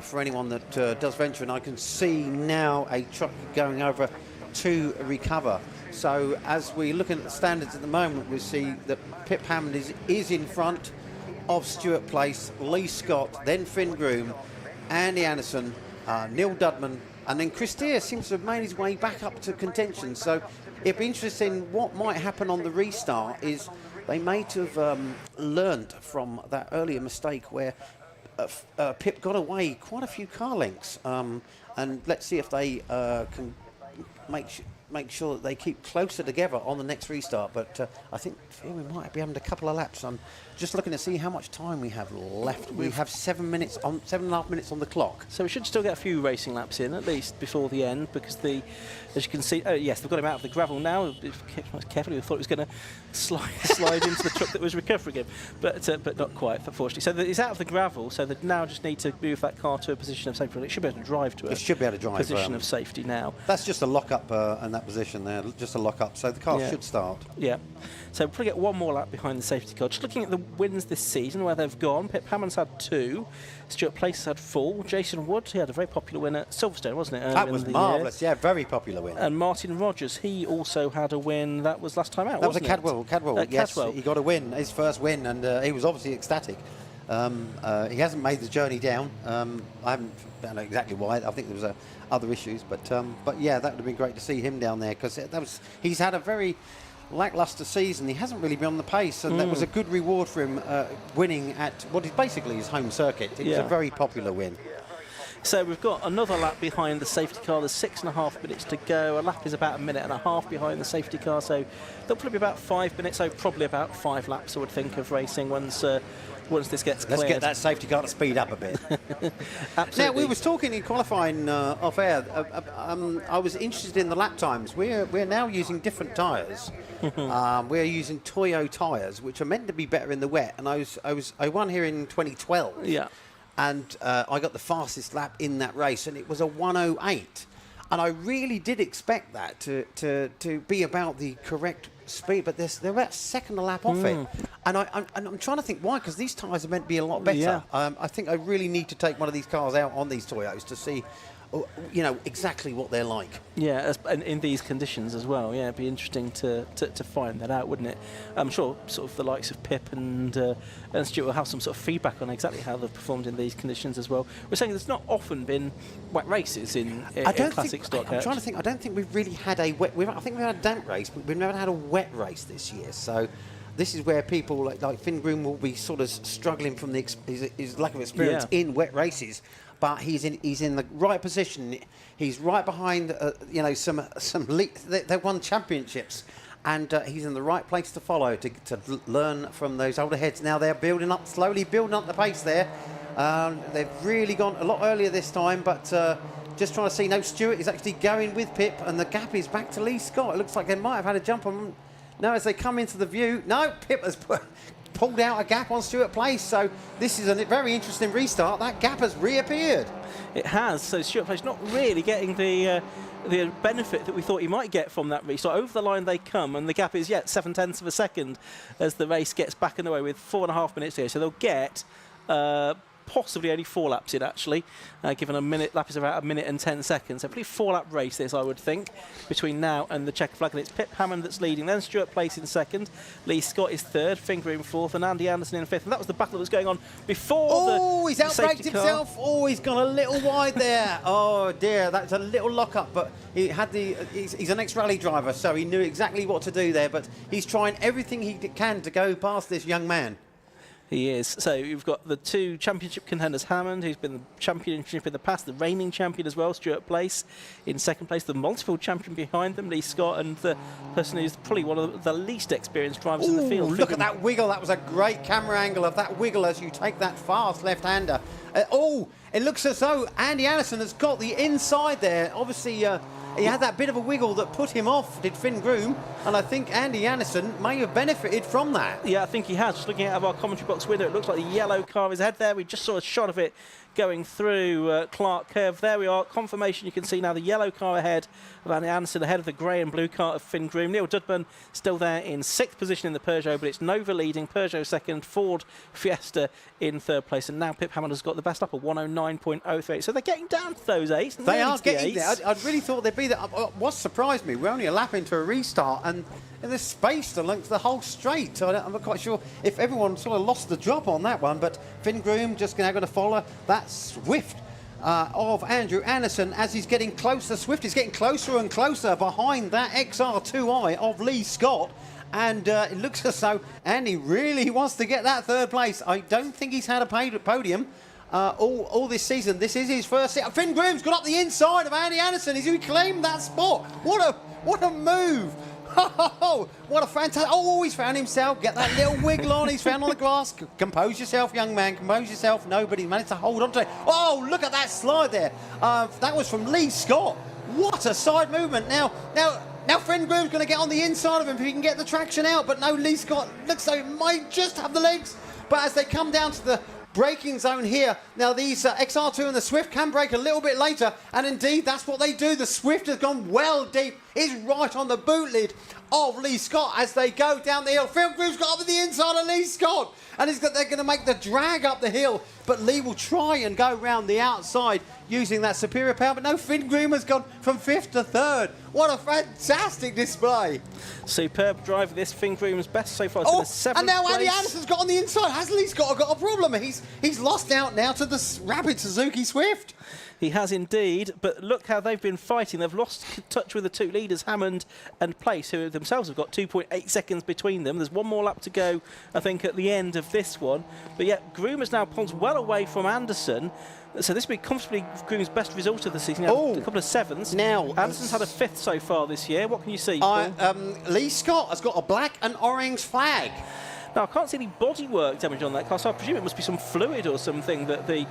for anyone that does venture. And I can see now a truck going over to recover. So as we look at the standards at the moment, we see that Pip Hammond is in front of Stuart Place, Lee Scott, then Finn Groom, Andy Anderson, Neil Dudman, and then Chris Deere seems to have made his way back up to contention. So it'd be interesting what might happen on the restart is they may have learnt from that earlier mistake where Pip got away quite a few car lengths. And let's see if they can make sure that they keep closer together on the next restart. But I think we might be having a couple of laps. I'm just looking to see how much time we have left. We have 7.5 minutes on the clock. So we should still get a few racing laps in, at least before the end, because as you can see, yes, they've got him out of the gravel now. Carefully, we thought he was going to slide into the truck that was recovering him, but not quite, unfortunately. So he's out of the gravel, so they now just need to move that car to a position of safety. It should be able to drive to a position of safety now. That's just a lock-up in that position there, just a lock-up, so the car should start. Yeah. So we'll probably get one more lap behind the safety car. Just looking at the wins this season, where they've gone, Pip Hammond's had 2, Stuart Place has had 4, Jason Wood, he had a very popular win at Silverstone, wasn't it? That was marvellous, yeah, very popular win. And Martin Rogers, he also had a win, that was last time out, That was a Cadwell, yes, Cadwell. He got a win, his first win, and he was obviously ecstatic. He hasn't made the journey down. I don't know exactly why. I think there was other issues, but yeah, that would have been great to see him down there because he's had a very lacklustre season. He hasn't really been on the pace, and that was a good reward for him winning at what is basically his home circuit. It was a very popular win. So we've got another lap behind the safety car. There's 6.5 minutes to go. A lap is about 1.5 minutes behind the safety car, so there'll probably be about 5 minutes, so probably about 5 laps, I would think, of racing once this gets cleared. Let's get that safety car to speed up a bit. Absolutely. Now, we was talking in qualifying off air. I was interested in the lap times. We're now using different tyres. We're using Toyo tyres, which are meant to be better in the wet. And I won here in 2012. Yeah. And I got the fastest lap in that race, and it was a 1:08. And I really did expect that to be about the correct speed, but they're about a second a lap off it. And I'm trying to think why, because these tyres are meant to be a lot better. Yeah. I think I really need to take one of these cars out on these Toyotas to see, exactly what they're like. Yeah, and in these conditions as well. Yeah, it'd be interesting to find that out, wouldn't it? I'm sure sort of the likes of Pip and Stuart will have some sort of feedback on exactly how they've performed in these conditions as well. We're saying there's not often been wet races in classic stock. I'm trying to think. I don't think we've really had a wet. I think we've had a damp race, but we've never had a wet race this year. So this is where people like Finn Groom will be sort of struggling from his lack of experience in wet races. But he's in the right position. He's right behind, some they've won championships, and he's in the right place to follow to learn from those older heads. Now they're slowly building up the pace there. They've really gone a lot earlier this time, but just trying to see. No, Stewart is actually going with Pip, and the gap is back to Lee Scott. It looks like they might have had a jump on. No, as they come into the view, no, Pip has pulled out a gap on Stewart Place. So this is a very interesting restart. That gap has reappeared. It has. So Stewart Place not really getting the benefit that we thought he might get from that restart. Over the line they come, and the gap is yet 0.7 of a second as the race gets back underway with 4.5 minutes here. So they'll get possibly only 4 laps in, actually, given a minute lap is about 1 minute and 10 seconds. So pretty 4-lap race this, I would think, between now and the checker flag. And it's Pip Hammond that's leading, then Stewart Place in second, Lee Scott is third, Finger in fourth, and Andy Anderson in fifth. And that was the battle that was going on before he's outbraked himself. Oh, he's gone a little wide there. Oh dear, that's a little lock-up, but he had he's an ex-rally driver, so he knew exactly what to do there, but he's trying everything he can to go past this young man. He is. So you've got the 2 championship contenders, Hammond, who's been the championship in the past, the reigning champion as well, Stewart Place in second place, the multiple champion behind them, Lee Scott, and the person who's probably one of the least experienced drivers in the field. Look at that wiggle. That was a great camera angle of that wiggle as you take that fast left-hander. It looks as though Andy Anderson has got the inside there. Obviously, he had that bit of a wiggle that put him off, did Finn Groom, and I think Andy Anderson may have benefited from that. Yeah, I think he has. Just looking out of our commentary box window, it looks like the yellow car is ahead there. We just saw a shot of it going through Clark Curve. There we are, confirmation. You can see now the yellow car ahead of Andy Anderson, ahead of the grey and blue car of Finn Groom. Neil Dudman still there in 6th position in the Peugeot, but it's Nova leading, Peugeot second, Ford Fiesta in 3rd place, and now Pip Hammond has got the best up at 109.03. So they're getting down to those 8s. They are getting there. I really thought they'd be there. What surprised me, we're only a lap into a restart, and there's space along the whole straight. So I'm not quite sure if everyone sort of lost the drop on that one, but Finn Groom just now going to follow that Swift of Andrew Anderson as he's getting closer. Swift is getting closer and closer behind that XR2i of Lee Scott. And it looks as though Andy really wants to get that 3rd place. I don't think he's had a podium all this season. This is his first set. Finn Groom's got up the inside of Andy Anderson. He's reclaimed that spot. What a move. Oh, what a fantastic... Oh, he's found himself. Get that little wiggle on. He's found on the grass. Compose yourself, young man. Compose yourself. Nobody managed to hold on to it. Oh, look at that slide there. That was from Lee Scott. What a side movement. Now Finn Groom's going to get on the inside of him if he can get the traction out. But no, Lee Scott looks like he might just have the legs. But as they come down to the braking zone here, now these XR2 and the Swift can brake a little bit later, and indeed that's what they do. The Swift has gone well deep, is right on the boot lid of Lee Scott as they go down the hill. Finn Groom's got up at the inside of Lee Scott, and they're going to make the drag up the hill, but Lee will try and go round the outside using that superior power, but no, Finn Groom has gone from 5th to 3rd. What a fantastic display. Superb drive. This Finn Groom's best so far. It's been a 7th and now place. Andy Anderson's got on the inside. Has Lee Scott got a problem? He's lost out now to the rapid Suzuki Swift. He has indeed, but look how they've been fighting. They've lost touch with the 2 leaders, Hammond and Place, who themselves have got 2.8 seconds between them. There's one more lap to go, I think, at the end of this one. But yet, Groom has now pulled well away from Anderson. So this will be comfortably Groom's best result of the season. A couple of 7ths. Now, Anderson's had a 5th so far this year. What can you see, Paul? Lee Scott has got a black and orange flag. Now, I can't see any bodywork damage on that car, so I presume it must be some fluid or something that the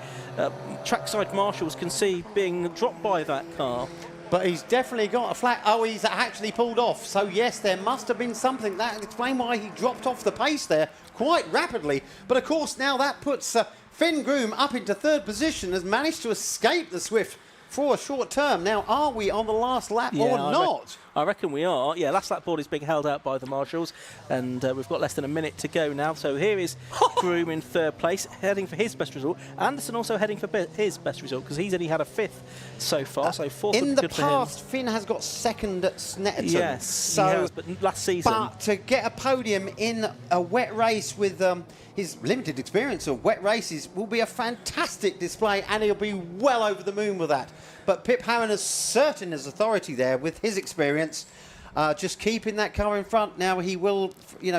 trackside marshals can see being dropped by that car. But he's definitely got a flag. Oh, he's actually pulled off. So, yes, there must have been something. That explains why he dropped off the pace there quite rapidly. But, of course, now that puts Finn Groom up into 3rd position, has managed to escape the Swift for a short term. Now, are we on the last lap or not? I reckon we are. Yeah, last lap board is being held out by the marshals, and we've got less than a minute to go now. So here is Groom in 3rd place, heading for his best result. Anderson also heading for his best result because he's only had a 5th so far. So 4th in the good past, for him. Finn has got 2nd at Snetterton. Yes, so, he has, but last season. But to get a podium in a wet race with his limited experience of wet races will be a fantastic display, and he'll be well over the moon with that. But Pip Hammond is certain his authority there with his experience. Just keeping that car in front. Now he will,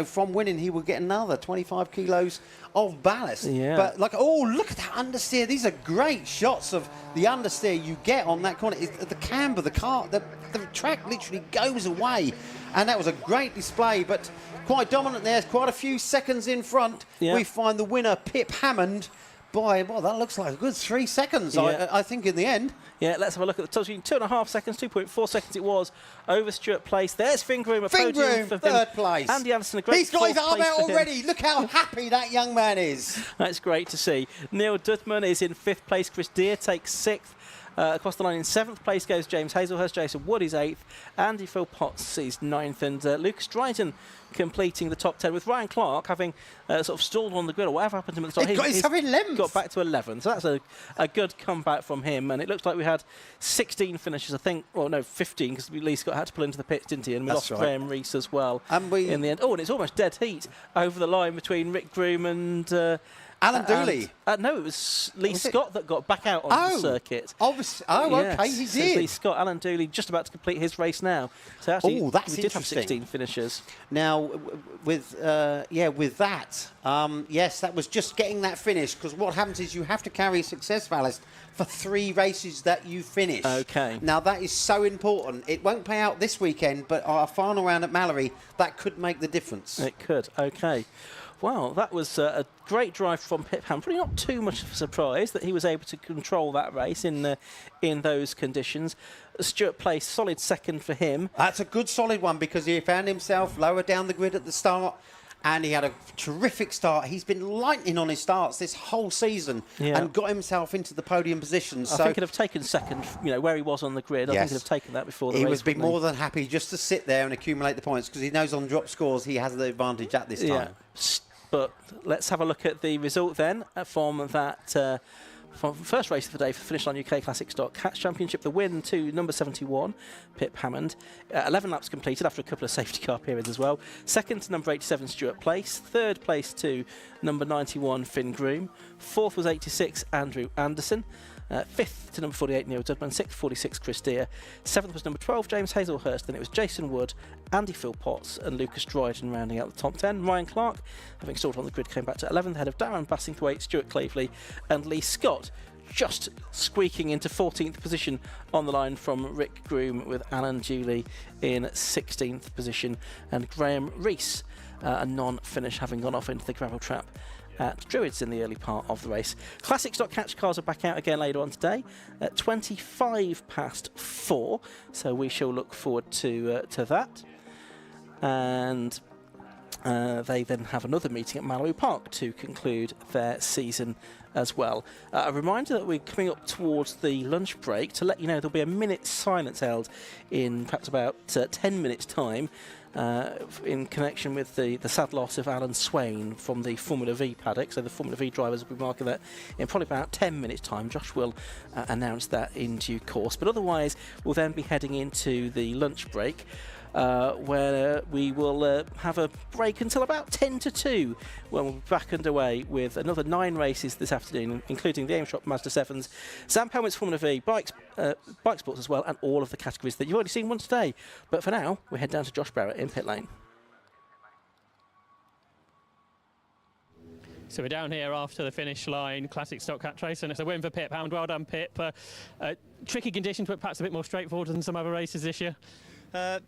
from winning, he will get another 25 kilos of ballast. Yeah. But look at that understeer. These are great shots of the understeer you get on that corner. The camber, the car, the track literally goes away. And that was a great display, but quite dominant there. Quite a few seconds in front. Yeah. We find the winner, Pip Hammond. Boy, well, that looks like a good 3 seconds, Yeah. I think, in the end. Yeah, let's have a look at the top screen. 2.5 seconds, 2.4 seconds it was over Stuart Place. There's Finn Groom, a Finn podium Groom, for him. third place. Andy Anderson, a great He's got his fourth arm place out for him. already. Look how happy that young man is. That's great to see. Neil Dudman is in 5th place. Chris Deere takes 6th. Across the line in 7th place goes James Hazelhurst. Jason Wood is 8th. Andy Philpotts is 9th. And Lucas Dryden completing the top 10, with Ryan Clark having sort of stalled on the grid, or whatever happened to him at the top. He's having 11th. Got back to 11th. So that's a good comeback from him. And it looks like we had 16 finishes, I think. Well, no, 15, because Lee Scott had to pull into the pits, didn't he? And we That's lost right. Graham Rees as well And in the end. Oh, and it's almost dead heat over the line between Rick Groom and... Alan Dooley. No, it was Lee Was it? Scott that got back out on the circuit. Obviously. Oh, okay, he Yes, so it's did. Lee Scott, Alan Dooley, just about to complete his race now. So actually, Oh, that's we did have interesting. 16 finishers. Now, with that, yes, that was just getting that finish, because what happens is you have to carry success ballast for 3 races that you finish. Okay. Now, that is so important. It won't pay out this weekend, but our final round at Mallory, that could make the difference. It could. Okay. Well, that was a great drive from Pip Ham. Probably not too much of a surprise that he was able to control that race in those conditions. Stuart Place, solid second for him. That's a good solid one, because he found himself lower down the grid at the start, and he had a terrific start. He's been lightning on his starts this whole season, and got himself into the podium position. I So think he'd have taken second, where he was on the grid. I think he'd have taken that before the he race. would be wouldn't he? more than happy just to sit there and accumulate the points, because he knows on drop scores he has the advantage at this time. Yeah. But let's have a look at the result then from that from first race of the day for the Finish Line UK Classic Stock Catch Championship. The win to number 71, Pip Hammond. 11 laps completed after a couple of safety car periods as well. Second to number 87, Stuart Place. Third place to number 91, Finn Groom. Fourth was 86, Andrew Anderson. Fifth to number 48, Neil Dudman. Sixth, 46, Chris Deere. Seventh was number 12, James Hazelhurst. Then it was Jason Wood, Andy Philpotts and Lucas Dryden rounding out the top 10. Ryan Clark, having stalled on the grid, came back to 11th, ahead of Darren Bassingthwaite, Stuart Cleveley and Lee Scott, just squeaking into 14th position on the line from Rick Groom, with Alan Dooley in 16th position, and Graham Rees, a non-finish, having gone off into the gravel trap at Druids in the early part of the race. Classic Stock Catch cars are back out again later on today at 4:25, so we shall look forward to that. And they then have another meeting at Mallory Park to conclude their season as well. A reminder that we're coming up towards the lunch break. To let you know, there'll be a minute's silence held in perhaps about 10 minutes' time in connection with the sad loss of Alan Swain from the Formula V paddock. So the Formula V drivers will be marking that in probably about 10 minutes' time. Josh will announce that in due course. But otherwise, we'll then be heading into the lunch break, where we will have a break until about 10 to 2, when we'll be back underway with another 9 races this afternoon, including the Aim Shop Mazda 7s, Sam Helmet's Formula V, bike sports as well, and all of the categories that you've already seen once today. But for now, we head down to Josh Barrett in pit lane. So we're down here after the finish line, Classic Stock Catch race, and it's a win for Pip Hound. Well done, Pip. Tricky conditions, but perhaps a bit more straightforward than some other races this year.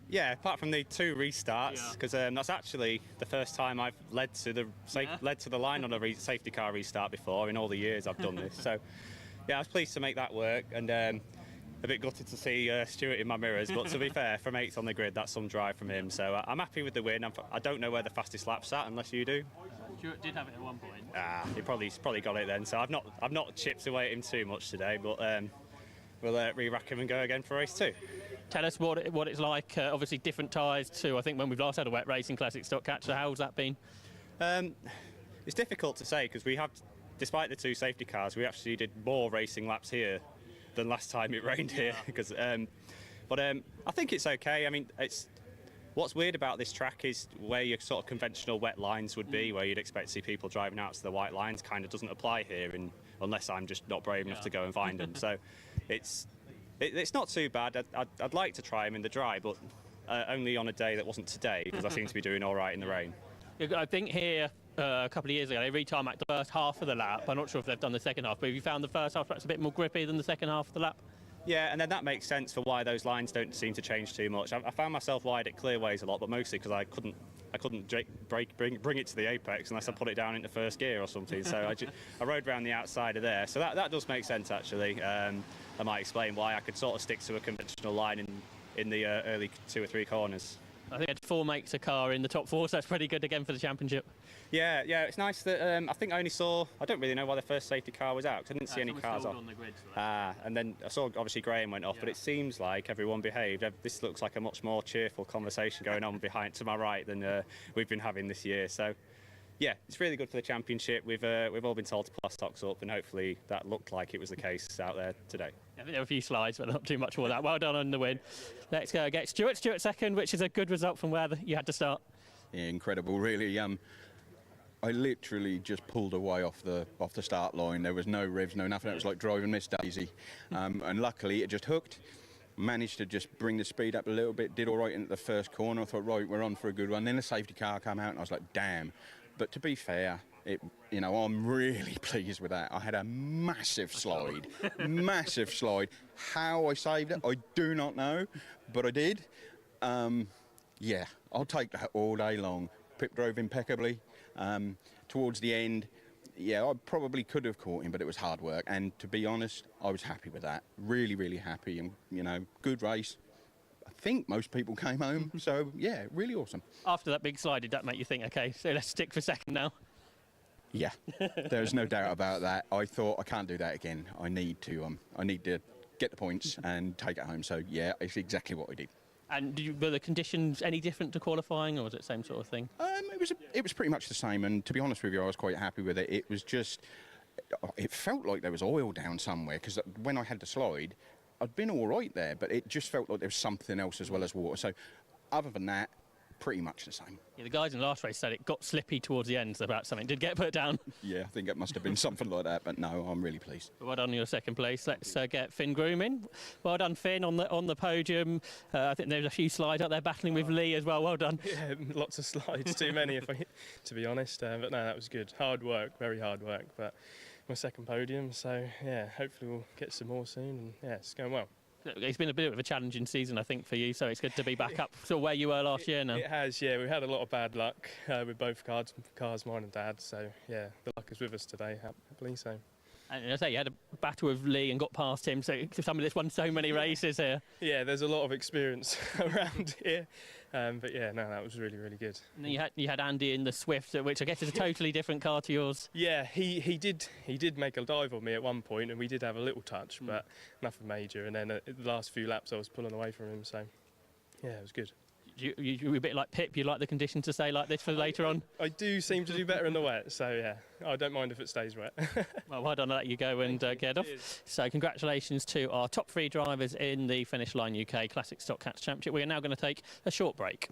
Yeah, apart from the 2 restarts, because that's actually the first time I've led to the line on a safety car restart before in all the years I've done this. So, yeah, I was pleased to make that work, and a bit gutted to see Stuart in my mirrors. But to be fair, from 8th on the grid, that's some drive from him. So I'm happy with the win. I don't know where the fastest lap's at, unless you do. Stuart did have it at one point. He's probably got it then. So I've not chipped away at him too much today, but we'll re-rack him and go again for race 2. Tell us what it's like. Obviously, different tyres to I think when we've last had a wet race in Classic Stock Catch. So how's that been? It's difficult to say, because we have, despite the 2 safety cars, we actually did more racing laps here than last time it rained here. Because, but I think it's okay. I mean, what's weird about this track is where your sort of conventional wet lines would be, where you'd expect to see people driving out to the white lines, kind of doesn't apply here, unless I'm just not brave enough to go and find them. So it's not too bad. I'd like to try them in the dry, but only on a day that wasn't today, because I seem to be doing all right in the rain. I think here a couple of years ago they retarmacked the first half of the lap. I'm not sure if they've done the second half, but have you found the first half perhaps a bit more grippy than the second half of the lap? Yeah, and then that makes sense for why those lines don't seem to change too much. I found myself wide at clearways a lot, but mostly because I couldn't bring it to the apex unless I put it down into first gear or something. So I rode around the outside of there. So that does make sense, actually. That might explain why I could sort of stick to a conventional line in the early 2 or 3 corners. I think had 4 makes a car in the top 4, so that's pretty good again for the championship. Yeah, it's nice that I think I don't really know why the first safety car was out, because I didn't see any cars off. On the grid, so And then I saw obviously Graham went off, but it seems like everyone behaved. This looks like a much more cheerful conversation going on behind to my right than we've been having this year. So yeah, it's really good for the championship. We've all been told to plus stocks up, and hopefully that looked like it was the case out there today. I think there were a few slides, but not too much more of that. Well done on the win. Let's go get Stuart. Stuart second, which is a good result from where you had to start. Yeah, incredible, really. I literally just pulled away off the start line. There was no revs, no nothing. It was like driving Miss Daisy. And luckily, it just hooked. Managed to just bring the speed up a little bit. Did all right into the first corner. I thought, right, we're on for a good one. Then the safety car came out, and I was like, damn. But to be fair, I'm really pleased with that. I had a massive slide, massive slide. How I saved it, I do not know, but I did. Yeah, I'll take that all day long. Pip drove impeccably. Towards the end, yeah, I probably could have caught him, but it was hard work. And to be honest, I was happy with that. Really, really happy. And, good race. I think most people came home, so yeah, really awesome. After that big slide, did that make you think, okay, so let's stick for second now? Yeah, there's no doubt about that. I thought, I can't do that again. I need to get the points and take it home. So yeah, it's exactly what I did. And were the conditions any different to qualifying, or was it the same sort of thing? It was pretty much the same, and to be honest with you, I was quite happy with it. It was just, it felt like there was oil down somewhere, because when I had the slide, I'd been all right there, but it just felt like there was something else as well as water. So other than that, pretty much the same. Yeah, the guys in the last race said it got slippy towards the end about something. Did it get put down? Yeah, I think it must have been something like that, but no, I'm really pleased. Well done on your second place. Let's get Finn Groom in. Well done, Finn, on the podium. I think there's a few slides out there battling with Lee as well. Well done. Yeah, lots of slides, too many, to be honest. But no, that was good. Hard work, very hard work. But my second podium, so yeah, hopefully we'll get some more soon. And yeah, it's going well. It's been a bit of a challenging season, I think, for you, so it's good to be back up to where you were last year now. It has, yeah. We had a lot of bad luck with both cars, mine and Dad's, so yeah, the luck is with us today, happily. So. And I say you had a battle with Lee and got past him, so somebody that's won so many races here. Yeah, there's a lot of experience around here, but yeah, no, that was really, really good. And then you had Andy in the Swift, which I guess is a totally different car to yours. Yeah, he did make a dive on me at one point, and we did have a little touch, but nothing major. And then the last few laps, I was pulling away from him, so yeah, it was good. You were a bit like Pip, you like the conditions to stay like this for later on? I do seem to do better in the wet, so yeah, I don't mind if it stays wet. Well done, I'll let you go and get off. So congratulations to our top 3 drivers in the Finish Line UK Classic Stock Cats Championship. We are now going to take a short break.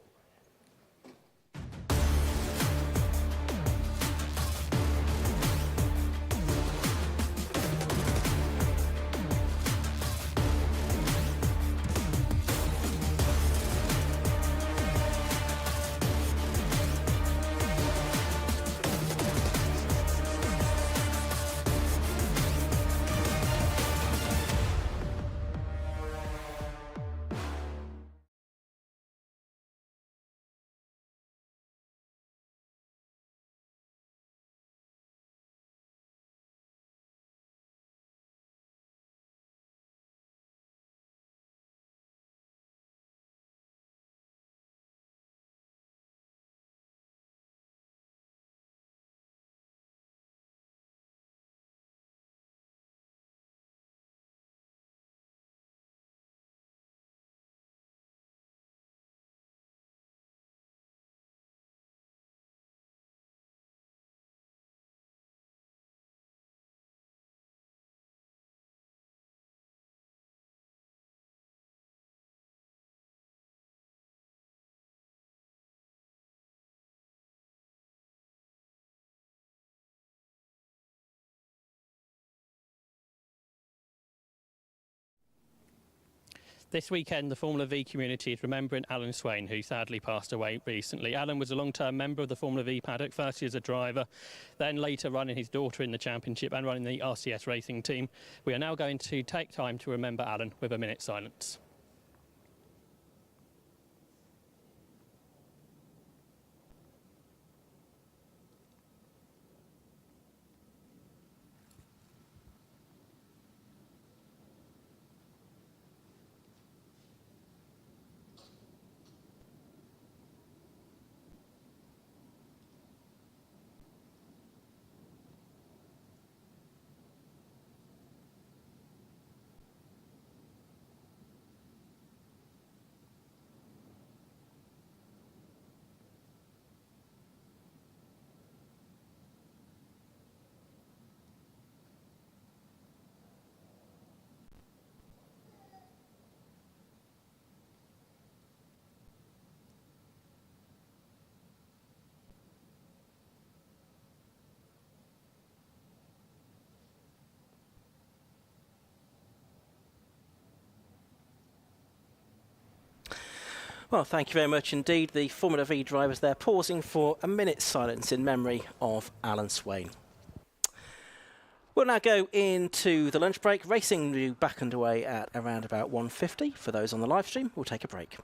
This weekend, the Formula V community is remembering Alan Swain, who sadly passed away recently. Alan was a long-term member of the Formula V paddock, first as a driver, then later running his daughter in the championship and running the RCS racing team. We are now going to take time to remember Alan with a minute's silence. Well, thank you very much indeed. The Formula V drivers there pausing for a minute's silence in memory of Alan Swain. We'll now go into the lunch break. Racing will be back underway at around about 1:50. For those on the live stream, we'll take a break.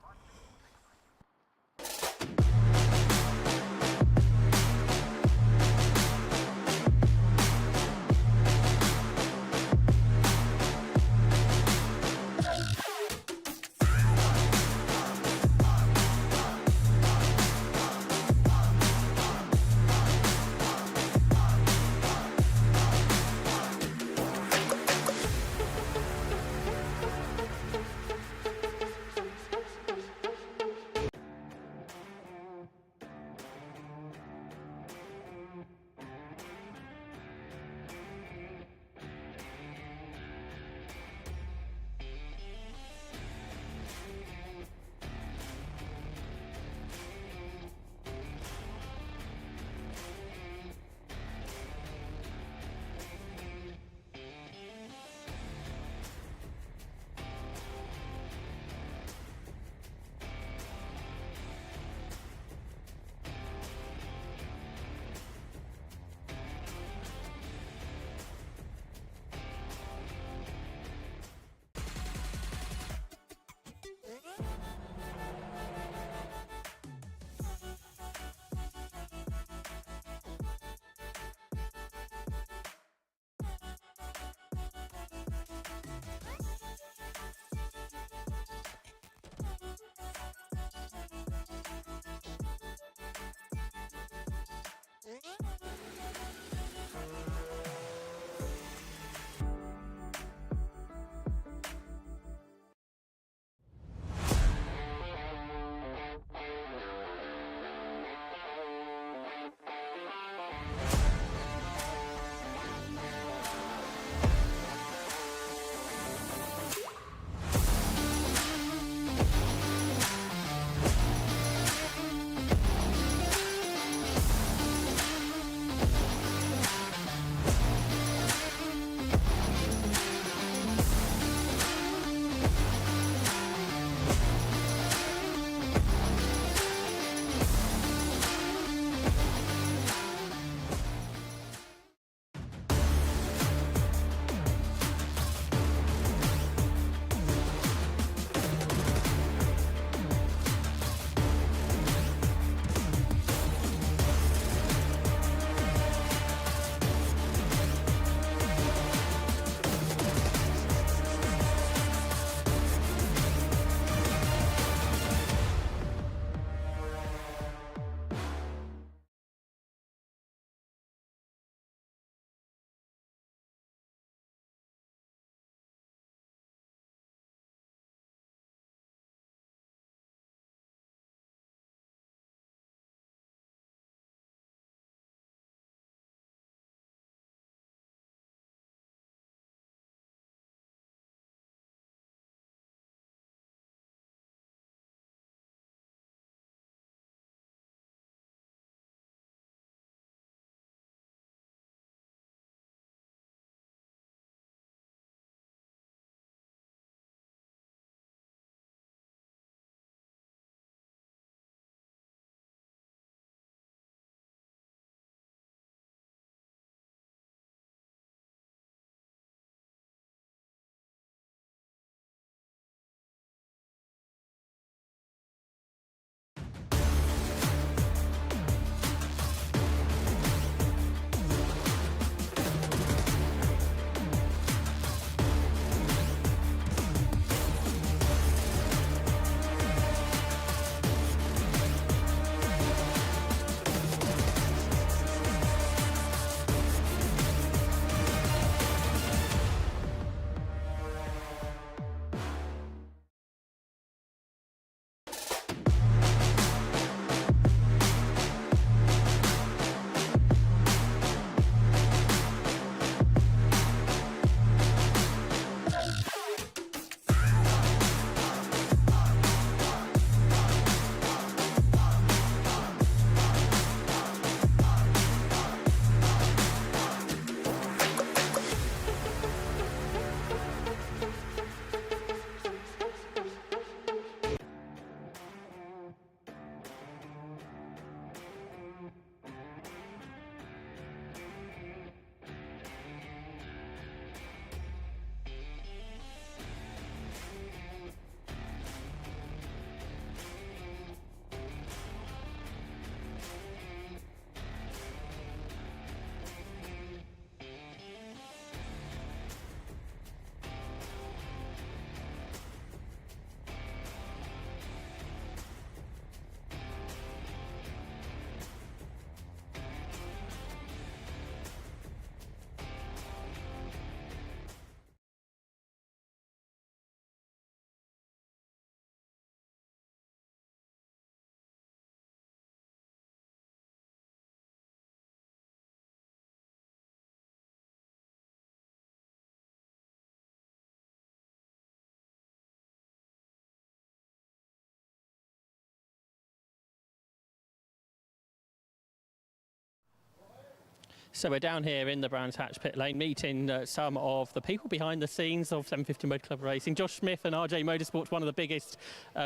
So we're down here in the Brands Hatch pit lane meeting some of the people behind the scenes of 750 Motor Club Racing. Josh Smith and RJ Motorsport's one of the biggest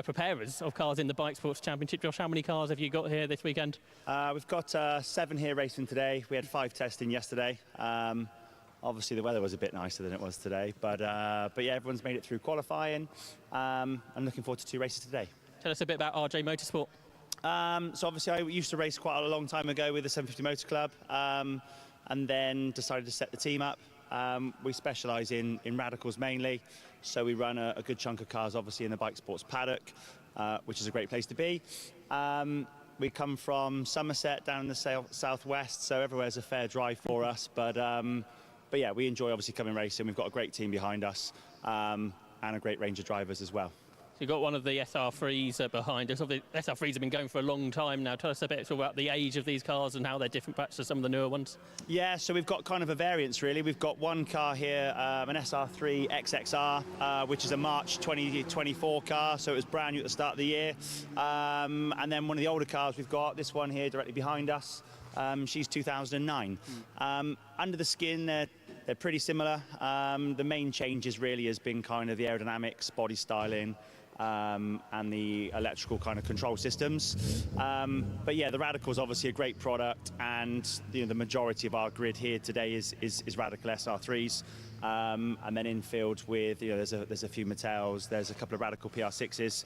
preparers of cars in the Bike Sports Championship. Josh, how many cars have you got here this weekend? We've got 7 here racing today. We had 5 testing yesterday. Obviously the weather was a bit nicer than it was today, but yeah, everyone's made it through qualifying. I'm looking forward to 2 races today. Tell us a bit about RJ Motorsport. So obviously I used to race quite a long time ago with the 750 Motor Club, and then decided to set the team up. We specialise in radicals mainly, so we run a good chunk of cars obviously in the Bike Sports paddock, which is a great place to be. We come from Somerset down in the southwest, so everywhere's a fair drive for us, but yeah, we enjoy obviously coming racing. We've got a great team behind us, and a great range of drivers as well. You've got one of the SR3s behind us. The SR3s have been going for a long time now. Tell us a bit about the age of these cars and how they're different perhaps to some of the newer ones. Yeah, so we've got kind of a variance really. We've got one car here, an SR3 XXR, which is a March 2024 car, so it was brand new at the start of the year. And then one of the older cars we've got, this one here directly behind us, she's 2009. Under the skin, they're pretty similar. The main changes really has been kind of the aerodynamics, body styling, and the electrical kind of control systems. But yeah, the Radical is obviously a great product, and the majority of our grid here today is Radical SR3s. And then infield with, there's a few Mattels, there's a couple of Radical PR6s.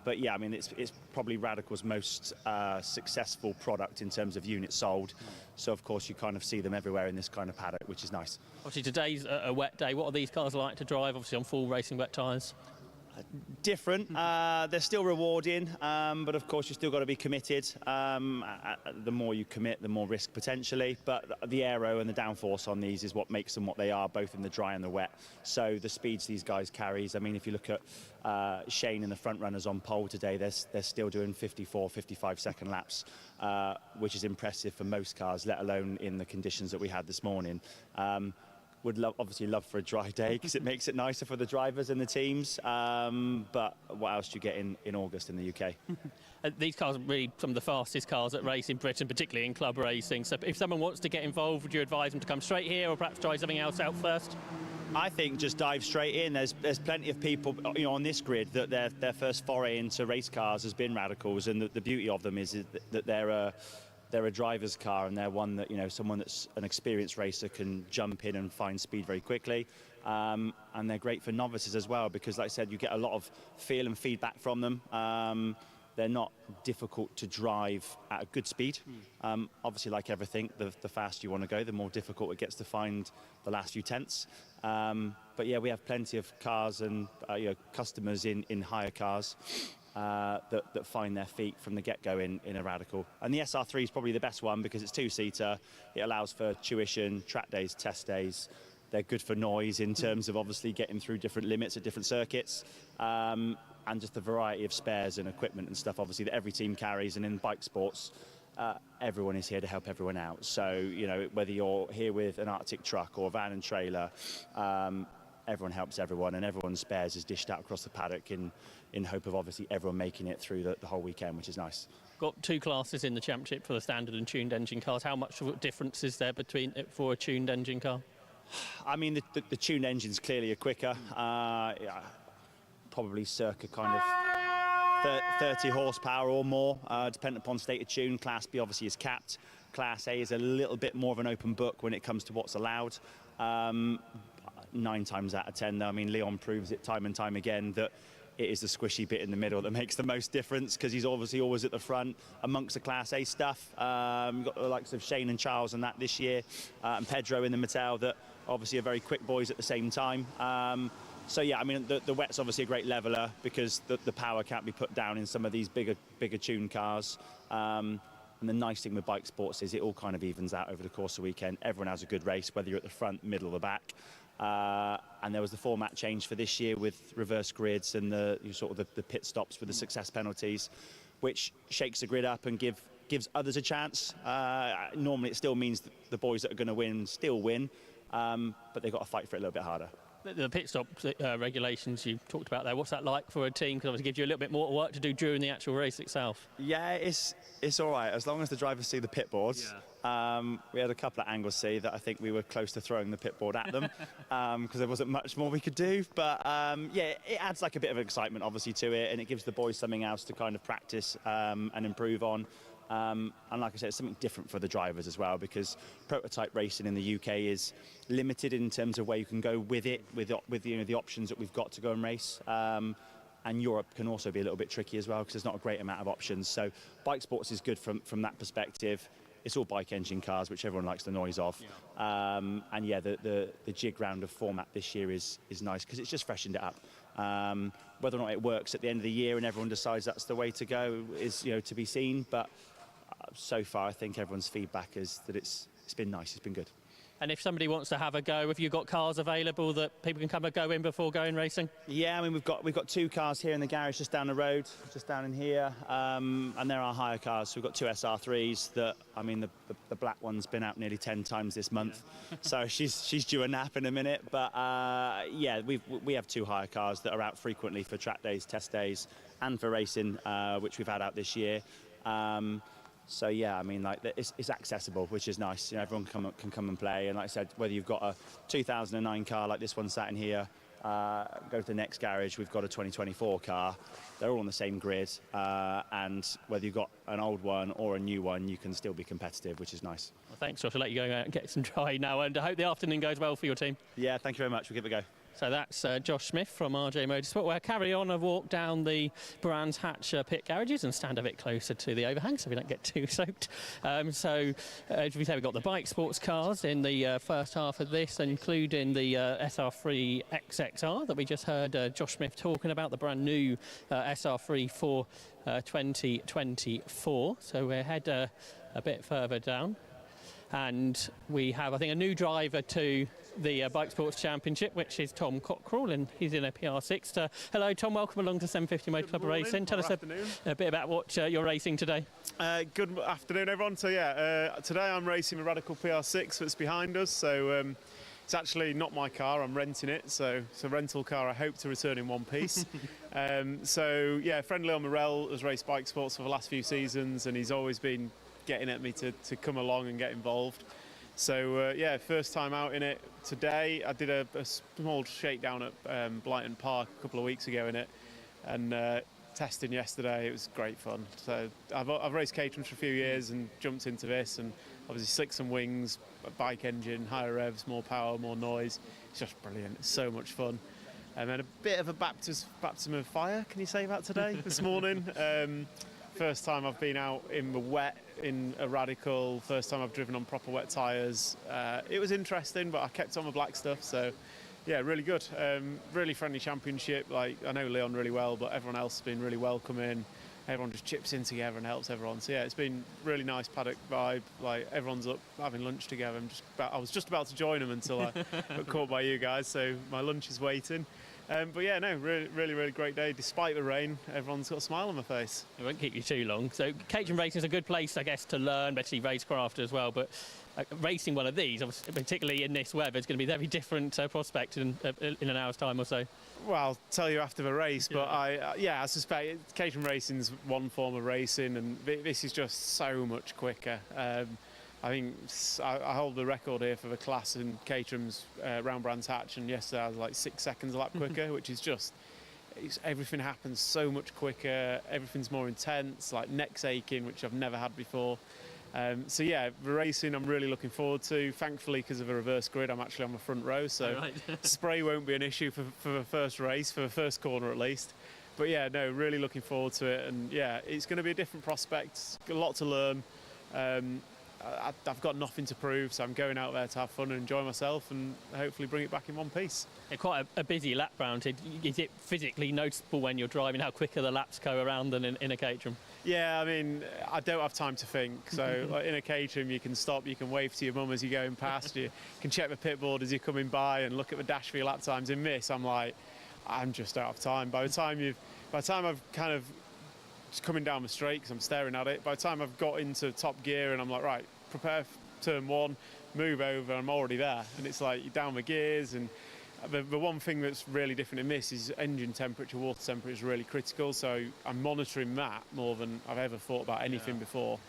But yeah, I mean, it's probably Radical's most successful product in terms of units sold. So of course you kind of see them everywhere in this kind of paddock, which is nice. Obviously today's a wet day. What are these cars like to drive, obviously on full racing wet tyres? Different. They're still rewarding, but of course you've still got to be committed. The more you commit, the more risk potentially, but the aero and the downforce on these is what makes them what they are, both in the dry and the wet. So the speeds these guys carries, I mean, if you look at Shane and the front runners on pole today, they're still doing 54, 55 second laps, which is impressive for most cars, let alone in the conditions that we had this morning. Would obviously love for a dry day because it makes it nicer for the drivers and the teams. But what else do you get in August in the UK? These cars are really some of the fastest cars that race in Britain, particularly in club racing. So if someone wants to get involved, would you advise them to come straight here or perhaps try something else out first? I think just dive straight in. There's plenty of people on this grid that their first foray into race cars has been Radicals, and the beauty of them is that they're a driver's car, and they're one that someone that's an experienced racer can jump in and find speed very quickly, and they're great for novices as well because, like I said, you get a lot of feel and feedback from them. They're not difficult to drive at a good speed. Obviously, like everything, the faster you want to go, the more difficult it gets to find the last few tenths. But yeah, we have plenty of cars and customers in hire cars that find their feet from the get-go in a Radical. And the SR3 is probably the best one because it's 2-seater. It allows for tuition, track days, test days. They're good for noise in terms of obviously getting through different limits at different circuits. And just the variety of spares and equipment and stuff, obviously, that every team carries. And in bike sports, everyone is here to help everyone out. So, whether you're here with an Arctic truck or van and trailer, everyone helps everyone, and everyone's spares is dished out across the paddock in hope of obviously everyone making it through the whole weekend, which is nice. Got 2 classes in the championship for the standard and tuned engine cars. How much difference is there between it for a tuned engine car? I mean, the tuned engine's clearly a quicker, probably circa kind of 30 horsepower or more, depending upon state of tune. Class B obviously is capped. Class A is a little bit more of an open book when it comes to what's allowed. 9 times out of 10, though, I mean, Leon proves it time and time again that it is the squishy bit in the middle that makes the most difference because he's obviously always at the front amongst the Class A stuff. You've got the likes of Shane and Charles and that this year, and Pedro in the Mattel that obviously are very quick boys at the same time. So yeah, I mean, the wet's obviously a great leveler because the power can't be put down in some of these bigger tuned cars. And the nice thing with bike sports is it all kind of evens out over the course of the weekend. Everyone has a good race, whether you're at the front, middle or the back. And there was the format change for this year with reverse grids and the pit stops with the success penalties, which shakes the grid up and gives others a chance. Normally it still means that the boys that are going to win still win, but they've got to fight for it a little bit harder. The pit stop regulations you talked about there, what's that like for a team? Because obviously it gives you a little bit more work to do during the actual race itself. Yeah, it's all right as long as the drivers see the pit boards. We had a couple at Anglesey that I think we were close to throwing the pit board at them because there wasn't much more we could do. But yeah, it adds like a bit of excitement obviously to it, and it gives the boys something else to kind of practice and improve on. And like I said, it's something different for the drivers as well, because prototype racing in the UK is limited in terms of where you can go with it, with the options that we've got to go and race. And Europe can also be a little bit tricky as well because there's not a great amount of options. So bike sports is good from that perspective. It's all bike engine cars, which everyone likes the noise of. And yeah, the jig round of format this year is nice because it's just freshened it up. Whether or not it works at the end of the year and everyone decides that's the way to go is to be seen. But so far, I think everyone's feedback is that it's been nice. It's been good. And if somebody wants to have a go, have you got cars available that people can come and go in before going racing? Yeah, I mean, we've got 2 cars here in the garage just down the road, just down in here, and there are hire cars. So we've got 2 SR3s that, I mean, the black one's been out nearly 10 times this month, so she's due a nap in a minute. But yeah, we have 2 hire cars that are out frequently for track days, test days, and for racing, which we've had out this year. So yeah, I mean, like it's accessible, which is nice. Everyone can come and play. And like I said, whether you've got a 2009 car like this one sat in here, go to the next garage, we've got a 2024 car. They're all on the same grid, and whether you've got an old one or a new one, you can still be competitive, which is nice. Well, thanks, Josh. I'll let you go out and get some dry now, and I hope the afternoon goes well for your team. Yeah, thank you very much. We'll give it a go. So that's Josh Smith from RJ Motorsport. We'll carry on a walk down the Brands Hatch pit garages and stand a bit closer to the overhang so we don't get too soaked. As we say, we've got the bike sports cars in the first half of this, including the SR3 XXR that we just heard Josh Smith talking about, the brand new SR3 for 2024. So we'll head a bit further down. And we have, I think, a new driver to the Bike Sports Championship, which is Tom Cockrell, and he's in a PR6. Hello, Tom. Welcome along to 750 Motor Club Racing. Tell us a bit about what you're racing today. Good afternoon, everyone. So yeah, today I'm racing a Radical PR6 that's behind us. So it's actually not my car. I'm renting it. So it's a rental car I hope to return in one piece. So yeah, friend Leon Morel has raced Bike Sports for the last few seasons, and he's always been getting at me to come along and get involved. So yeah, first time out in it today. I did a small shakedown at Blighton Park a couple of weeks ago in it, and testing yesterday. It was great fun. So I've raced Caterhams for a few years and jumped into this, and obviously slicks and wings, a bike engine, higher revs, more power, more noise. It's just brilliant. It's so much fun. And then a bit of a baptism of fire, can you say that today, this morning? First time I've been out in the wet in a Radical, first time I've driven on proper wet tyres. It was interesting, but I kept on the black stuff, so yeah, really good. Really friendly championship. Like, I know Leon really well, but everyone else has been really welcoming. Everyone just chips in together and helps everyone. So yeah, it's been really nice paddock vibe. Like, everyone's up having lunch together. I was just about to join them until I got caught by you guys, so my lunch is waiting. But yeah, no, really great day. Despite the rain, everyone's got a smile on their face. It won't keep you too long. So Caterham racing is a good place, I guess, to learn, especially racecraft as well. But racing one of these, particularly in this weather, is going to be a very different prospect in an hour's time or so. Well, I'll tell you after the race, but I suspect Caterham racing's one form of racing, and this is just so much quicker. I think I hold the record here for the class in Caterham's round Brands Hatch, and yesterday I was like 6 seconds a lap quicker, which is just, everything happens so much quicker, everything's more intense, like neck's aching, which I've never had before. So yeah, the racing I'm really looking forward to. Thankfully, because of a reverse grid, I'm actually on the front row, so spray won't be an issue for the first race, for the first corner at least. But yeah, no, really looking forward to it, and yeah, it's going to be a different prospect, a lot to learn. I've got nothing to prove, so I'm going out there to have fun and enjoy myself and hopefully bring it back in one piece. Yeah, quite a busy lap round. Is it physically noticeable when you're driving how quicker the laps go around than in a Caterham? Yeah, I mean, I don't have time to think. So like in a Caterham, you can stop, you can wave to your mum as you're going past, you can check the pit board as you're coming by and look at the dash for your lap times. In this, I'm just out of time. By the time I've kind of just coming down the straight, because I'm staring at it, by the time I've got into top gear and I'm like, right, prepare for turn one, move over, I'm already there. And it's like you're down the gears, and The one thing that's really different in this is engine temperature, water temperature is really critical. So I'm monitoring that more than I've ever thought about anything before.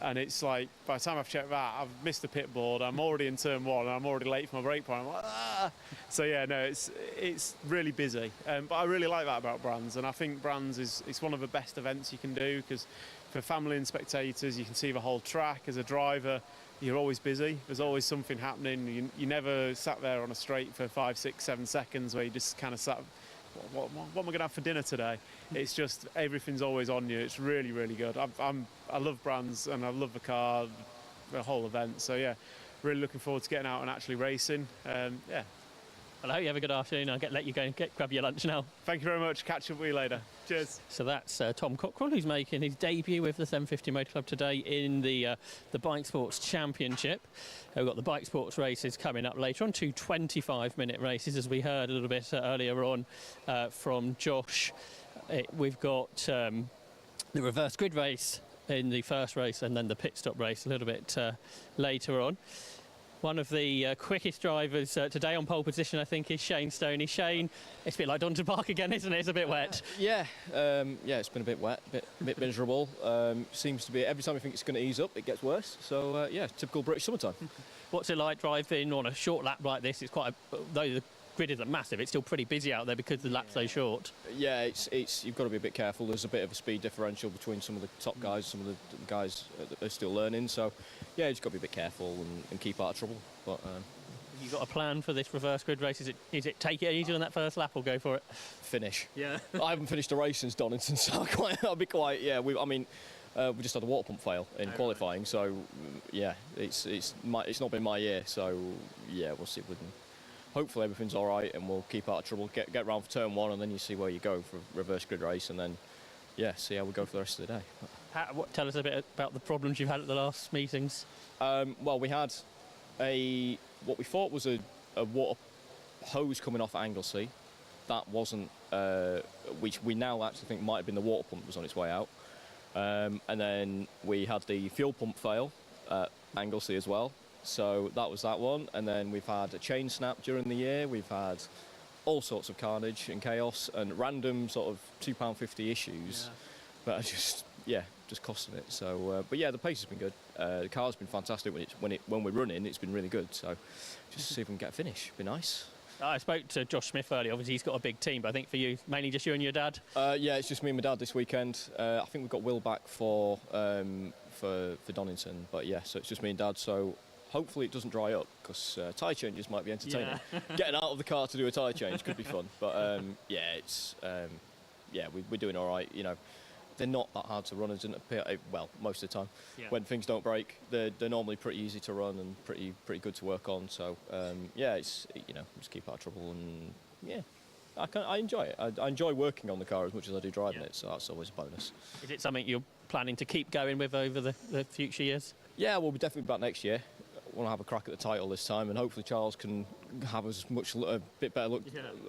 And it's like, by the time I've checked that, I've missed the pit board, I'm already in turn 1, and I'm already late for my brake point. I'm like, ah! So yeah, no, it's really busy. But I really like that about Brands, and I think Brands it's one of the best events you can do, because for family and spectators, you can see the whole track. As a driver, you're always busy. There's always something happening. You never sat there on a straight for 5, 6, 7 seconds where you just kind of sat, what am I going to have for dinner today? It's just, everything's always on you. It's really, really good. I love Brands, and I love the car, the whole event. So yeah, really looking forward to getting out and actually racing. Yeah. Well, I hope you have a good afternoon. I'll let you go and grab your lunch now. Thank you very much. Catch up with you later. Cheers. So that's Tom Cockrell, who's making his debut with the 750 Motor Club today in the Bike Sports Championship. We've got the Bike Sports races coming up later on, 2 25-minute races, as we heard a little bit earlier on from Josh. We've got the reverse grid race in the first race, and then the pit stop race a little bit later on. One of the quickest drivers today on pole position, I think, is Shane Stoney. Shane, it's a bit like Donington Park again, isn't it? It's a bit wet. Yeah, it's been a bit wet, a bit miserable. Seems to be every time you think it's going to ease up, it gets worse. So yeah, typical British summertime. What's it like driving on a short lap like this? It's quite though the grid isn't massive, it's still pretty busy out there because the lap's so short. Yeah, it's you've got to be a bit careful. There's a bit of a speed differential between some of the top guys, some of the guys that are still learning. So yeah, you just got to be a bit careful and keep out of trouble. But you got a plan for this reverse grid race? Is it take it easy on that first lap or go for it? Finish. Yeah. I haven't finished a race since Donington, so I'll be quite. Yeah, we just had a water pump fail in qualifying, so yeah, it's not been my year. So yeah, we'll see if we can. Hopefully everything's all right, and we'll keep out of trouble. Get round for turn 1, and then you see where you go for a reverse grid race, and then yeah, see how we go for the rest of the day. Tell us a bit about the problems you've had at the last meetings. Well, we had what we thought was a water hose coming off at Anglesey. That wasn't, which we now actually think might have been the water pump that was on its way out. And then we had the fuel pump fail at Anglesey as well. So that was that one. And then we've had a chain snap during the year. We've had all sorts of carnage and chaos and random sort of £2.50 issues that are just costing it. So, but yeah, the pace has been good. The car's been fantastic when we're running. It's been really good. So, just see if we can get a finish. Be nice. I spoke to Josh Smith earlier. Obviously, he's got a big team, but I think for you, mainly just you and your dad. Yeah, it's just me and my dad this weekend. I think we've got Will back for Donington, but yeah, so it's just me and dad. So. Hopefully it doesn't dry up, because tyre changes might be entertaining. Yeah. Getting out of the car to do a tyre change could be fun. But yeah, we're doing all right. You know, they're not that hard to run, as well, most of the time. Yeah. When things don't break, they're normally pretty easy to run and pretty good to work on. So yeah, it's just keep out of trouble, and yeah. I enjoy it. I enjoy working on the car as much as I do driving it, so that's always a bonus. Is it something you're planning to keep going with over the future years? Yeah, we'll be definitely back next year. Want to have a crack at the title this time, and hopefully Charles can have a bit better luck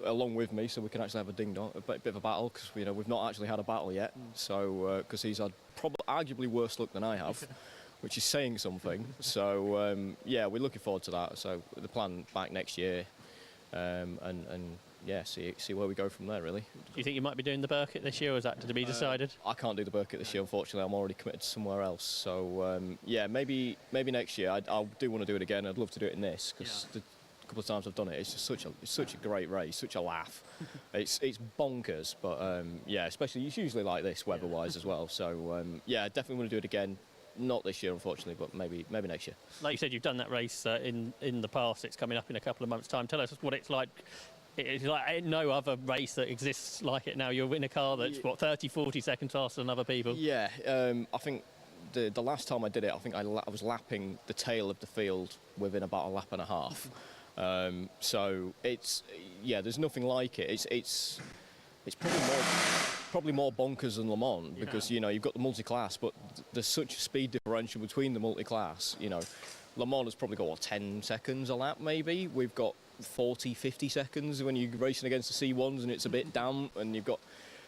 along with me, so we can actually have a ding-dong, a bit of a battle, because we've not actually had a battle yet. So because he's had arguably worse luck than I have, which is saying something. So yeah, we're looking forward to that. So the plan back next year, and yeah, see where we go from there, really. Do you think you might be doing the Burkett this year, or is that to be decided? I can't do the Burkett this year, unfortunately. I'm already committed to somewhere else. So yeah, maybe next year. I do want to do it again. I'd love to do it in this, because the couple of times I've done it, it's just such a great race, such a laugh. it's bonkers, but yeah, especially it's usually like this weather-wise as well. So yeah, I definitely want to do it again. Not this year, unfortunately, but maybe next year. Like you said, you've done that race in the past. It's coming up in a couple of months' time. Tell us what it's like. It's like no other race that exists like it now. You're in a car that's, 30, 40 seconds faster than other people. Yeah, I think the last time I did it, I think I was lapping the tail of the field within about a lap and a half. So there's nothing like it. It's probably more bonkers than Le Mans, because you've got the multi-class, but there's such a speed differential between the multi-class. Le Mans has probably got 10 seconds a lap, maybe. We've got 40, 50 seconds when you're racing against the C1s and it's a bit damp, and you've got.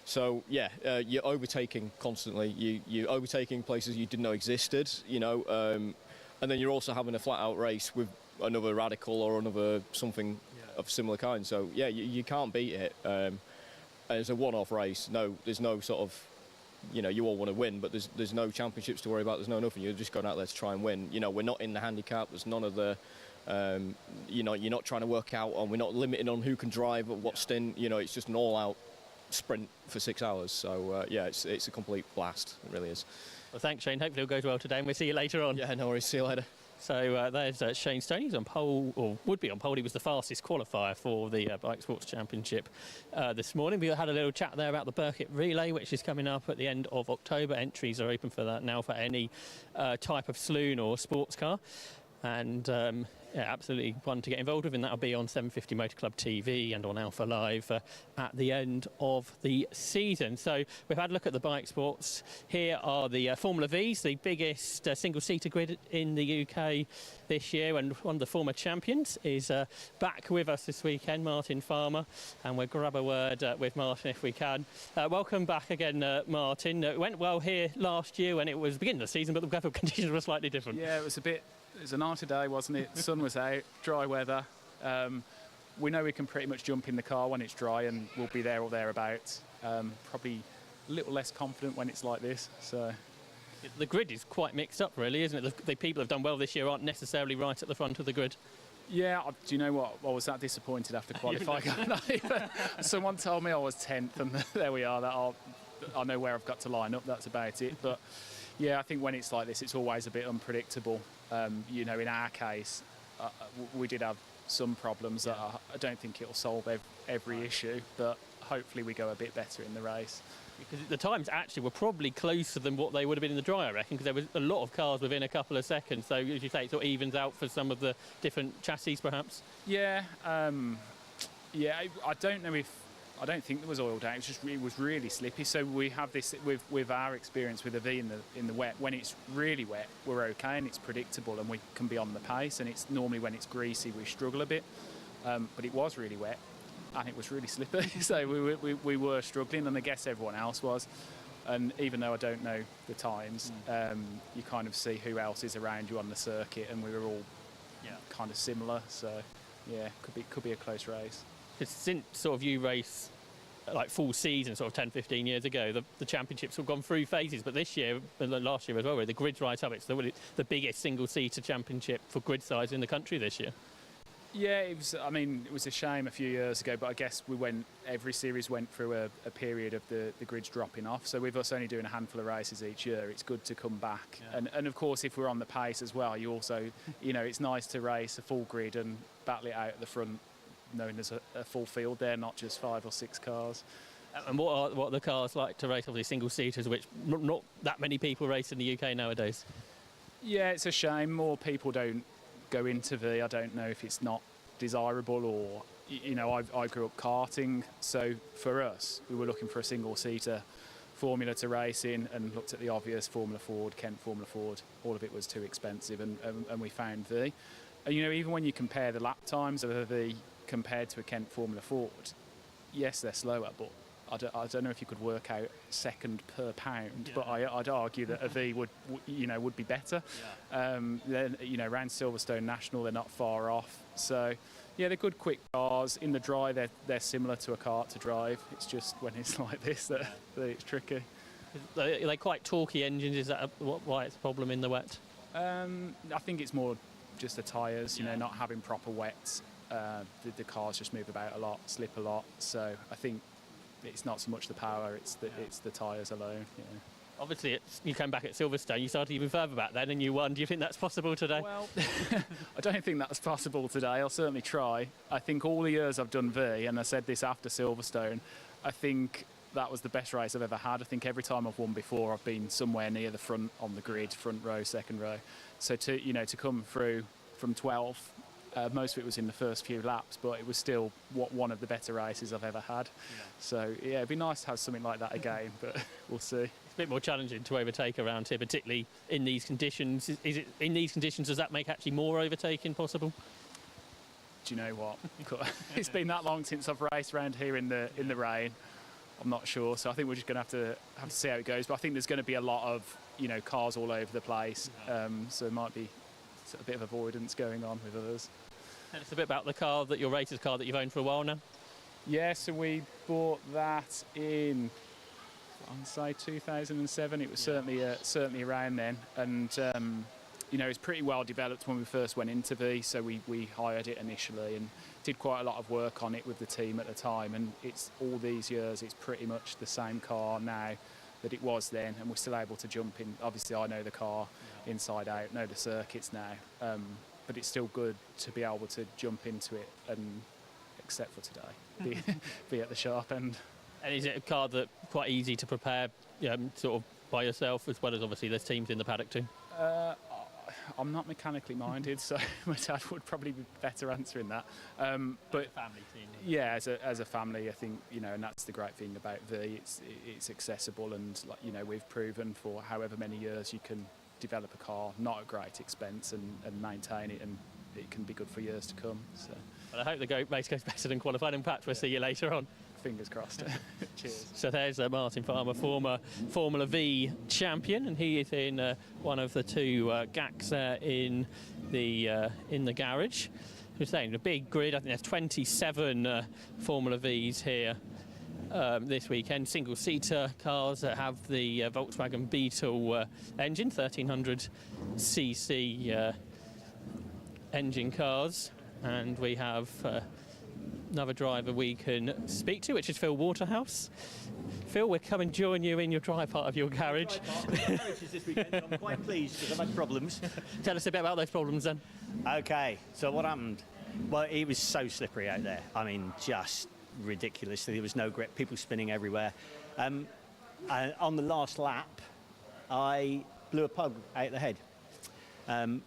So yeah, you're overtaking constantly. You're overtaking places you didn't know existed. And then you're also having a flat-out race with another radical or another something of similar kind. So yeah, you can't beat it. And it's a one-off race. No, there's no sort of, you know, you all want to win, but there's no championships to worry about. There's no nothing. You're just going out there to try and win. You know, we're not in the handicap. There's none of the, you know, you're not trying to work out on. We're not limited on who can drive at what stint. You know, it's just an all-out sprint for 6 hours. So yeah, it's a complete blast. It really is. Well, thanks, Shane. Hopefully it goes well today, and we'll see you later on. Yeah, no worries. See you later. So there's Shane Stone. He's on pole, or would be on pole. He was the fastest qualifier for the Bike Sports Championship this morning. We had a little chat there about the Burkitt Relay, which is coming up at the end of October. Entries are open for that now for any type of saloon or sports car. And yeah, absolutely one to get involved with, and that'll be on 750 Motor Club TV and on Alpha Live at the end of the season. So we've had a look at the bike sports. Here are the Formula Vs, the biggest single-seater grid in the UK this year, and one of the former champions is back with us this weekend, Martin Farmer, and we'll grab a word with Martin if we can. Welcome back again, Martin. It went well here last year when it was the beginning of the season, but the weather conditions were slightly different. Yeah, it was a nicer day, wasn't it? The sun was out, dry weather. We know we can pretty much jump in the car when it's dry, and we'll be there or thereabouts. Probably a little less confident when it's like this. So the grid is quite mixed up, really, isn't it? The people who have done well this year aren't necessarily right at the front of the grid. Yeah, do you know what? I was that disappointed after qualifying. Someone told me I was 10th, and there we are. I know where I've got to line up. That's about it. But yeah, I think when it's like this, it's always a bit unpredictable. You know, in our case, we did have some problems that I don't think it'll solve every issue, but hopefully we go a bit better in the race. Because the times actually were probably closer than what they would have been in the dry, I reckon, because there was a lot of cars within a couple of seconds. So, as you say, it sort of evens out for some of the different chassis, perhaps. Yeah, yeah. I don't think there was oil down. It was really slippy. So we have this with our experience with the V in the wet. When it's really wet, we're okay and it's predictable and we can be on the pace. And it's normally when it's greasy we struggle a bit. But it was really wet and it was really slippery. So we were struggling, and I guess everyone else was. And even though I don't know the times, you kind of see who else is around you on the circuit, and we were all kind of similar. So yeah, could be a close race. Since sort of you race like full season sort of 10-15 years ago, the championships have gone through phases, but this year and last year as well, where the grid's right up, it's the biggest single-seater championship for grid size in the country this year. Yeah, it was. I mean, it was a shame a few years ago, but I guess every series went through a period of the grids dropping off. So with us only doing a handful of races each year, it's good to come back. Yeah. And of course, if we're on the pace as well, you also, you know, it's nice to race a full grid and battle it out at the front, known as a full field there, not just 5 or 6 cars. And what are the cars like to race, obviously single-seaters, which not that many people race in the UK nowadays? Yeah, it's a shame. More people don't go into V. I don't know if it's not desirable or, you know, I grew up karting, so for us, we were looking for a single-seater formula to race in and looked at the obvious, Formula Ford, Kent Formula Ford. All of it was too expensive, and we found V. And, you know, even when you compare the lap times of a V compared to a Kent Formula Ford, yes, they're slower, but I don't know if you could work out second per pound, but I'd argue that a V would be better. Yeah. Then, you know, around Silverstone National, they're not far off. So, yeah, they're good, quick cars. In the dry, they're similar to a kart to drive. It's just when it's like this that it's tricky. Are they quite torquey engines? Is that why it's a problem in the wet? I think it's more just the tyres, you know, not having proper wets. The cars just move about a lot, slip a lot. So I think it's not so much the power, it's the tyres alone. You know. Obviously, you came back at Silverstone, you started even further back then and you won. Do you think that's possible today? Well, I don't think that's possible today. I'll certainly try. I think all the years I've done V, and I said this after Silverstone, I think that was the best race I've ever had. I think every time I've won before, I've been somewhere near the front on the grid, front row, second row. So to come through from 12th, most of it was in the first few laps, but it was still one of the better races I've ever had. Yeah. So yeah, it'd be nice to have something like that again, but we'll see. It's a bit more challenging to overtake around here, particularly in these conditions. Is it in these conditions? Does that make actually more overtaking possible? Do you know what? It's been that long since I've raced around here in the rain. I'm not sure, so I think we're just going to have to see how it goes. But I think there's going to be a lot of cars all over the place, so there might be a bit of avoidance going on with others. Tell us a bit about the car, that your racer's car that you've owned for a while now. Yeah, so we bought that in, I'd say 2007. It was certainly around then, and you know, it's pretty well developed when we first went into V. So we hired it initially and did quite a lot of work on it with the team at the time. And it's all these years, it's pretty much the same car now that it was then, and we're still able to jump in. Obviously, I know the car inside out, know the circuits now, but it's still good to be able to jump into it, and except for today, be at the sharp end. And is it a car that quite easy to prepare, sort of by yourself, as well as obviously there's teams in the paddock too? I'm not mechanically minded, so my dad would probably be better answering that. But family team. Yeah, as a family, I think, you know, and that's the great thing about V. It's accessible, and like, you know, we've proven for however many years you can develop a car not at great expense and maintain it, and it can be good for years to come. So. Well, I hope the race goes better than qualified, and perhaps we'll see you later on. Fingers crossed. Cheers. So there's Martin Farmer, former Formula V champion, and he is in one of the two GACs in the garage. We're saying a big grid. I think there's 27 Formula Vs here this weekend. Single-seater cars that have the Volkswagen Beetle engine, 1300cc engine cars, and we have another driver we can speak to, which is Phil Waterhouse. Phil, we'll come and join you in your dry part of your garage. This weekend, I'm quite pleased because I've had problems. Tell us a bit about those problems then. Okay, so what happened? Well, it was so slippery out there. I mean, just ridiculous. There was no grip, people spinning everywhere. On the last lap, I blew a plug out the head. I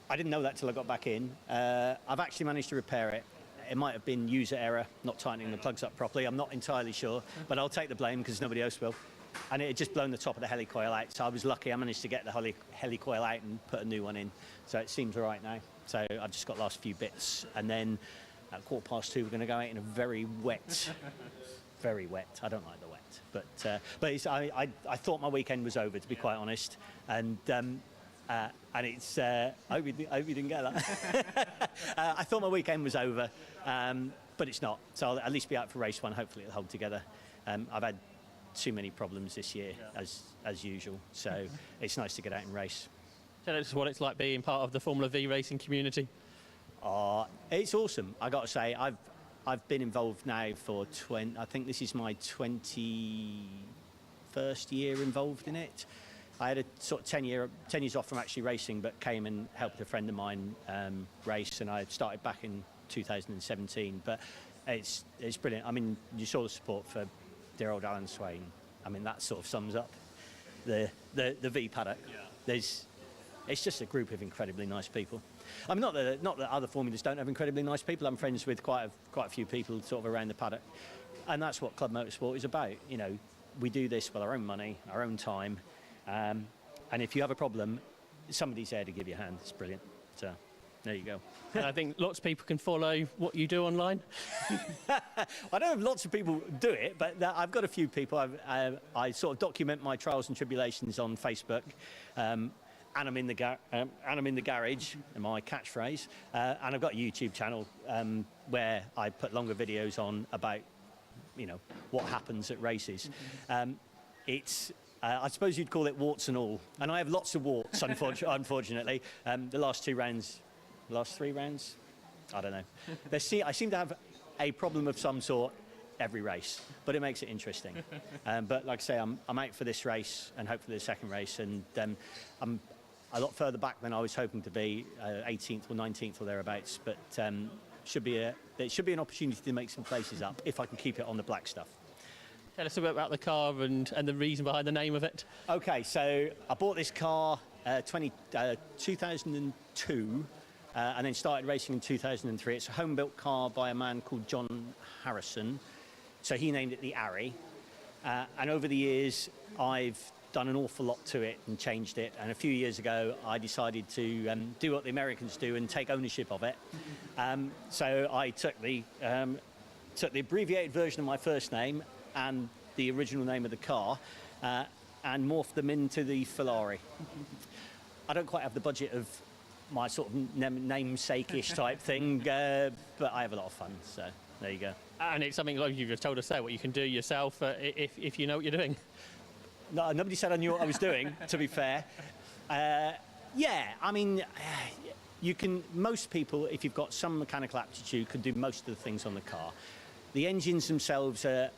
didn't know that till I got back in. I've actually managed to repair it. It might have been user error, not tightening the plugs up properly. I'm not entirely sure, but I'll take the blame because nobody else will. And it had just blown the top of the helicoil out, so I was lucky. I managed to get the helicoil out and put a new one in. So it seems all right now. So I've just got the last few bits. And then at 2:15, we're going to go out in a very wet, very wet. I don't like the wet. But it's, I thought my weekend was over, to be quite honest. And it's, I hope you didn't get that. I thought my weekend was over, but it's not. So I'll at least be out for race one. Hopefully it'll hold together. I've had too many problems this year, as usual. So it's nice to get out and race. Tell us what it's like being part of the Formula V racing community. It's awesome. I got to say, I've been involved now for I think this is my 21st year involved in it. I had a sort of 10 years off from actually racing, but came and helped a friend of mine race, and I started back in 2017. But it's brilliant. I mean, you saw the support for dear old Alan Swain. I mean, that sort of sums up the V paddock. Yeah. It's just a group of incredibly nice people. I mean, not that other formulas don't have incredibly nice people. I'm friends with quite a few people sort of around the paddock, and that's what Club Motorsport is about. You know, we do this with our own money, our own time. And if you have a problem, somebody's there to give you a hand. It's brilliant. So there you go. And I think lots of people can follow what you do online. I don't have lots of people do it, but I've got a few people. I sort of document my trials and tribulations on Facebook. And I'm in the garage, my catchphrase. And I've got a YouTube channel where I put longer videos on about, you know, what happens at races. It's I suppose you'd call it warts and all. And I have lots of warts, unfortunately. The last 3 rounds, I don't know. I seem to have a problem of some sort every race, but it makes it interesting. But like I say, I'm out for this race and hopefully the second race, and I'm a lot further back than I was hoping to be, 18th or 19th or thereabouts. But there should be an opportunity to make some places up if I can keep it on the black stuff. Tell us a bit about the car and the reason behind the name of it. Okay, so I bought this car 2002 and then started racing in 2003. It's a home-built car by a man called John Harrison. So he named it the Arry. And over the years, I've done an awful lot to it and changed it. And a few years ago, I decided to do what the Americans do and take ownership of it. So I took the abbreviated version of my first name and the original name of the car, and morphed them into the Ferrari. I don't quite have the budget of my sort of namesake-ish type thing, but I have a lot of fun, so there you go. And it's something like you've just told us there, what you can do yourself if you know what you're doing. No, nobody said I knew what I was doing, to be fair. Yeah, I mean, most people, if you've got some mechanical aptitude, can do most of the things on the car. The engines themselves are,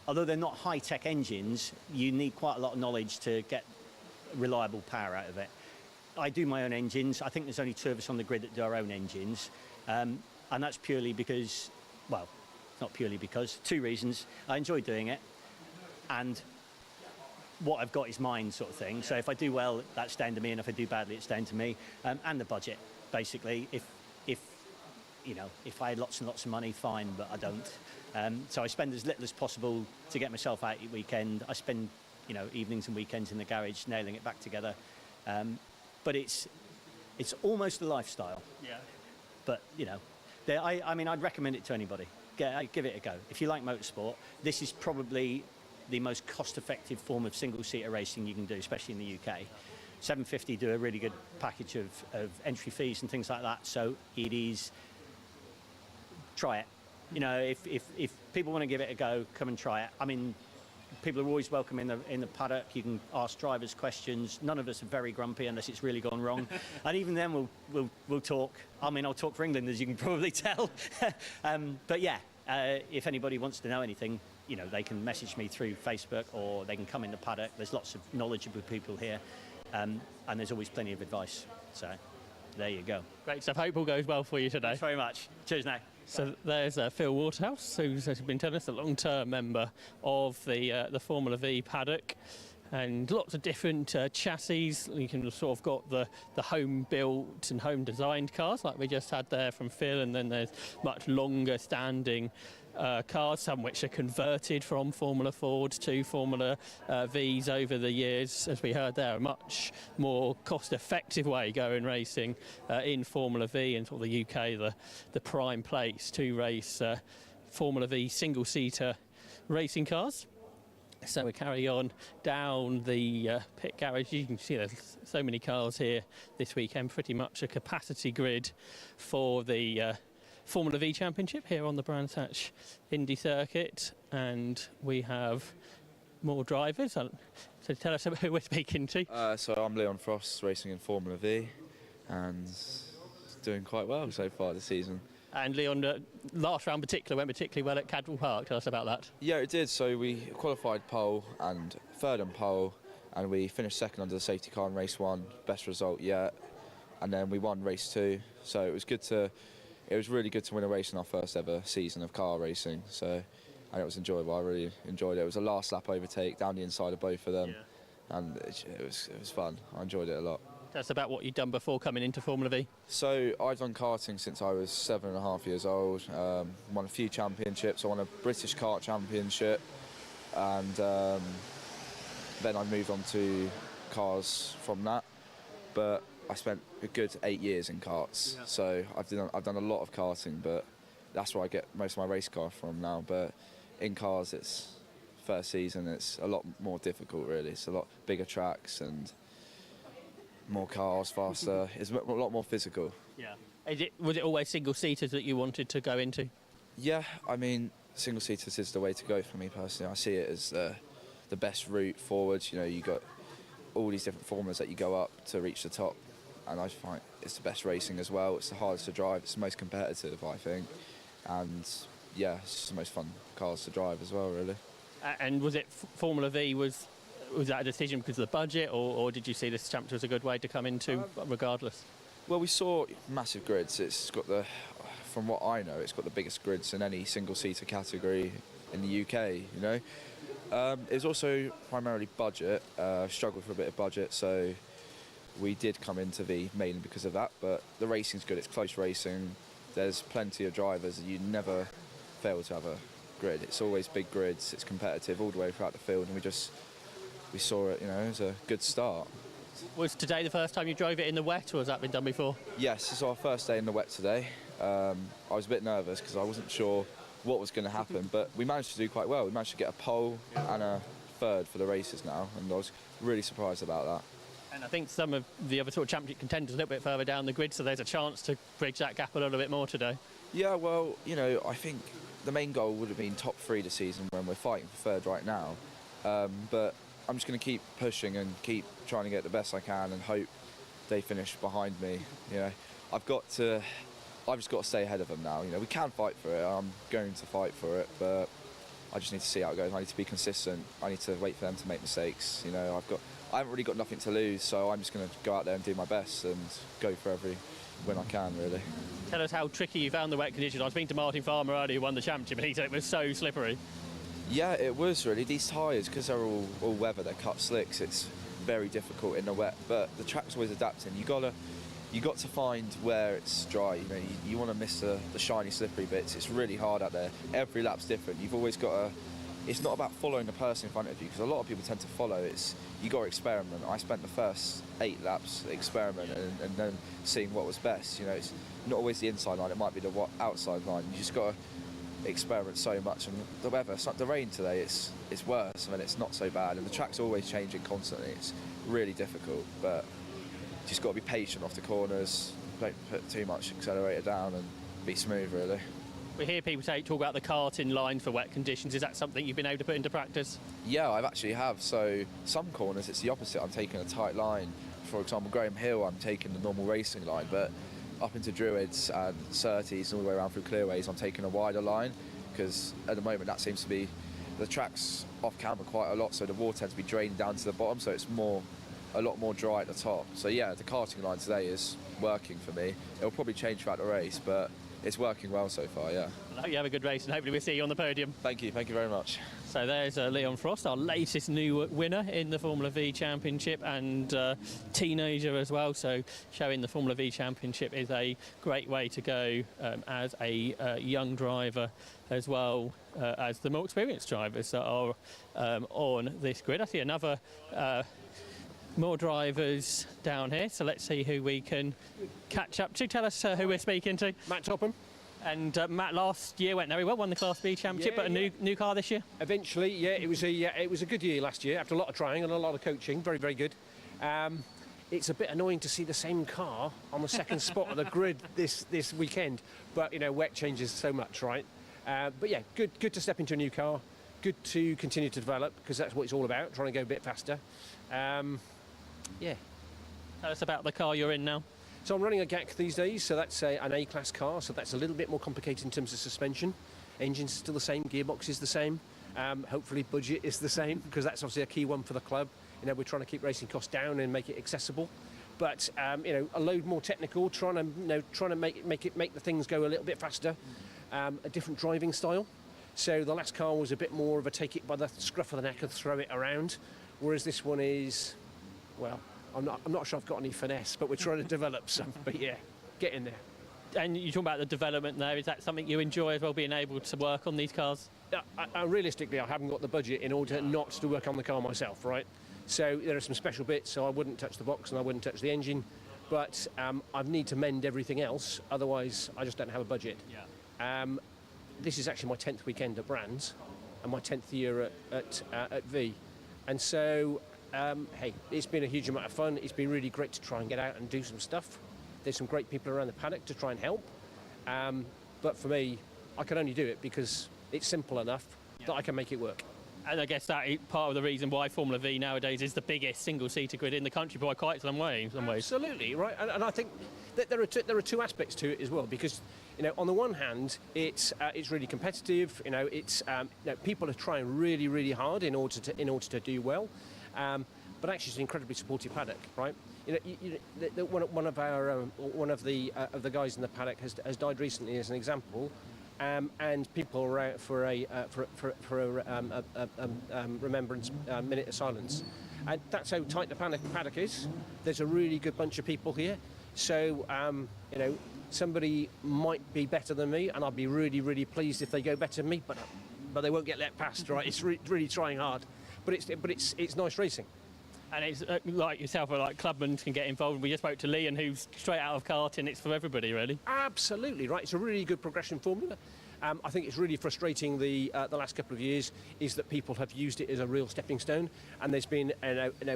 although they're not high-tech engines, you need quite a lot of knowledge to get reliable power out of it. I do my own engines. I think there's only 2 of us on the grid that do our own engines. And that's purely because, well, not purely because, 2 reasons. I enjoy doing it, and what I've got is mine, sort of thing. So if I do well, that's down to me, and if I do badly, it's down to me. And the budget, basically. If I had lots and lots of money, fine, but I don't. So I spend as little as possible to get myself out each weekend. I spend, evenings and weekends in the garage nailing it back together. But it's almost a lifestyle. Yeah. But I mean, I'd recommend it to anybody. Give it a go. If you like motorsport, this is probably the most cost-effective form of single-seater racing you can do, especially in the UK. 750 do a really good package of entry fees and things like that. So it is. Try it. If people want to give it a go, come and try it. I mean, people are always welcome in the paddock. You can ask drivers questions. None of us are very grumpy unless it's really gone wrong, and even then we'll talk. I mean, I'll talk for England, as you can probably tell. But yeah, if anybody wants to know anything, they can message me through Facebook, or they can come in the paddock. There's lots of knowledgeable people here, and there's always plenty of advice. So there you go. Great stuff. Hope all goes well for you today. Thanks very much. Cheers now. So there's Phil Waterhouse, who's been telling us a long-term member of the Formula V paddock, and lots of different chassis. You can sort of got the home-built and home-designed cars like we just had there from Phil, and then there's much longer-standing cars, some which are converted from Formula Fords to Formula Vs over the years. As we heard there, a much more cost-effective way going racing in Formula V, and sort of the UK, the prime place to race Formula V single-seater racing cars. So we carry on down the pit garage. You can see there's so many cars here this weekend, pretty much a capacity grid for the Formula V Championship here on the Brands Hatch Indy circuit, and we have more drivers. So tell us who we're speaking to. So I'm Leon Frost, racing in Formula V, and doing quite well so far this season. And Leon, last round went particularly well at Cadwell Park. Tell us about that. Yeah, it did. So we qualified pole and third on pole, and we finished second under the safety car in race 1, best result yet. And then we won race 2. So it was really good to win a race in our first ever season of car racing. So, and it was enjoyable. I really enjoyed it. It was a last lap overtake down the inside of both of them, and it was fun. I enjoyed it a lot. Tell us about what you'd done before coming into Formula V. So I've done karting since I was 7.5 years old. Won a few championships. I won a British kart championship, and then I moved on to cars from that. But I spent a good 8 years in karts, so I've done a lot of karting, but that's where I get most of my race car from now. But in cars, it's first season, it's a lot more difficult, really. It's a lot bigger tracks and more cars, faster. It's a lot more physical. Yeah. Was it always single-seaters that you wanted to go into? Yeah, I mean, single-seaters is the way to go for me personally. I see it as the best route forwards. You got all these different formulas that you go up to reach the top, and I find it's the best racing as well. It's the hardest to drive. It's the most competitive, I think, and yeah, it's just the most fun cars to drive as well, really. And was it Formula V? Was that a decision because of the budget, or did you see this championship was a good way to come into, regardless? Well, we saw massive grids. It's got from what I know, it's got the biggest grids in any single-seater category in the UK. It was also primarily budget. Struggled for a bit of budget, so we did come into V mainly because of that. But the racing's good. It's close racing. There's plenty of drivers. You never fail to have a grid. It's always big grids. It's competitive all the way throughout the field, and we saw it. It was a good start. Was today the first time you drove it in the wet, or has that been done before? Yes, it's our first day in the wet today. I was a bit nervous because I wasn't sure what was going to happen, but we managed to do quite well. We managed to get a pole and a third for the races now, and I was really surprised about that. And I think some of the other sort of championship contenders a little bit further down the grid, so there's a chance to bridge that gap a little bit more today. Yeah, well, you know, I think the main goal would have been top 3 this season when we're fighting for third right now. But I'm just going to keep pushing and keep trying to get the best I can and hope they finish behind me. You know, I've just got to stay ahead of them now. You know, we can fight for it. I'm going to fight for it, but I just need to see how it goes. I need to be consistent. I need to wait for them to make mistakes. You know, I haven't really got nothing to lose, so I'm just going to go out there and do my best and go for every win I can, really. Tell us how tricky you found the wet conditions. I was speaking to Martin Farmer earlier, who won the championship, and he said it was so slippery. Yeah, it was really. These tyres, because they're all weather, they're cut slicks, it's very difficult in the wet, but the track's always adapting. You got to find where it's dry. You know, you want to miss the shiny, slippery bits. It's really hard out there. Every lap's different. You've always got to. It's not about following the person in front of you, because a lot of people tend to follow. You got to experiment. I spent the first 8 laps experimenting and then seeing what was best. You know, it's not always the inside line. It might be the outside line. You just got to experiment so much. And the weather, the rain today, it's worse. I mean, it's not so bad, and the track's always changing constantly. It's really difficult, but just got to be patient off the corners, don't put too much accelerator down and be smooth, really. We hear people talk about the karting line for wet conditions. Is that something you've been able to put into practice? Yeah, I've actually have. So some corners, it's the opposite. I'm taking a tight line. For example, Graham Hill, I'm taking the normal racing line, but up into Druids and Surtees and all the way around through Clearways, I'm taking a wider line, because at the moment that seems to be, the track's off camber quite a lot, so the water tends to be drained down to the bottom, so it's a lot more dry at the top. So yeah, the karting line today is working for me. It'll probably change throughout the race, but it's working well so far, yeah. I hope you have a good race, and hopefully we'll see you on the podium. Thank you very much. So there's Leon Frost, our latest new winner in the Formula V Championship, and teenager as well, so showing the Formula V Championship is a great way to go as a young driver, as well as the more experienced drivers that are on this grid. I see another more drivers down here, so let's see who we can catch up to. Tell us who we're speaking to. Matt Topham. And Matt last year went very well, won the Class B Championship, but a new car this year? Eventually, yeah, it was a good year last year, after a lot of trying and a lot of coaching, very, very good. It's a bit annoying to see the same car on the second spot of the grid this weekend, but, you know, wet changes so much, right? But yeah, good to step into a new car, good to continue to develop, because that's what it's all about, trying to go a bit faster. Yeah. Tell us about the car you're in now. So I'm running a GAC these days, so that's an A-class car, so that's a little bit more complicated in terms of suspension. Engine's still the same, gearbox is the same. Hopefully budget is the same, because that's obviously a key one for the club. You know, we're trying to keep racing costs down and make it accessible. But you know, a load more technical, trying to make the things go a little bit faster. A different driving style. So the last car was a bit more of a take it by the scruff of the neck and throw it around, whereas this one is, well, I'm not sure I've got any finesse, but we're trying to develop some. But yeah, get in there. And you talk about the development there. Is that something you enjoy as well, being able to work on these cars? Realistically, I haven't got the budget in order not to work on the car myself, right? So there are some special bits, so I wouldn't touch the box and I wouldn't touch the engine, but I need to mend everything else, otherwise I just don't have a budget. Yeah. This is actually my 10th weekend at Brands and my 10th year at V. And so, hey, it's been a huge amount of fun. It's been really great to try and get out and do some stuff. There's some great people around the paddock to try and help. But for me, I can only do it because it's simple enough that I can make it work. And I guess that is part of the reason why Formula V nowadays is the biggest single-seater grid in the country by quite some ways. Absolutely, right. And I think that there are two aspects to it as well, because, you know, on the one hand, it's really competitive. You know, it's people are trying really, really hard in order to do well. But actually, it's an incredibly supportive paddock, right? One of the guys in the paddock has died recently, as an example. And people are out for a remembrance minute of silence, and that's how tight the paddock is. There's a really good bunch of people here, so you know, somebody might be better than me, and I'd be really, really pleased if they go better than me, but they won't get let past, right? It's really trying hard, but it's nice racing. And it's like yourself, or like clubmen can get involved. We just spoke to Leon, who's straight out of karting. It's for everybody, really. Absolutely, right. It's a really good progression formula. I think it's really frustrating the last couple of years is that people have used it as a real stepping stone, and there's been,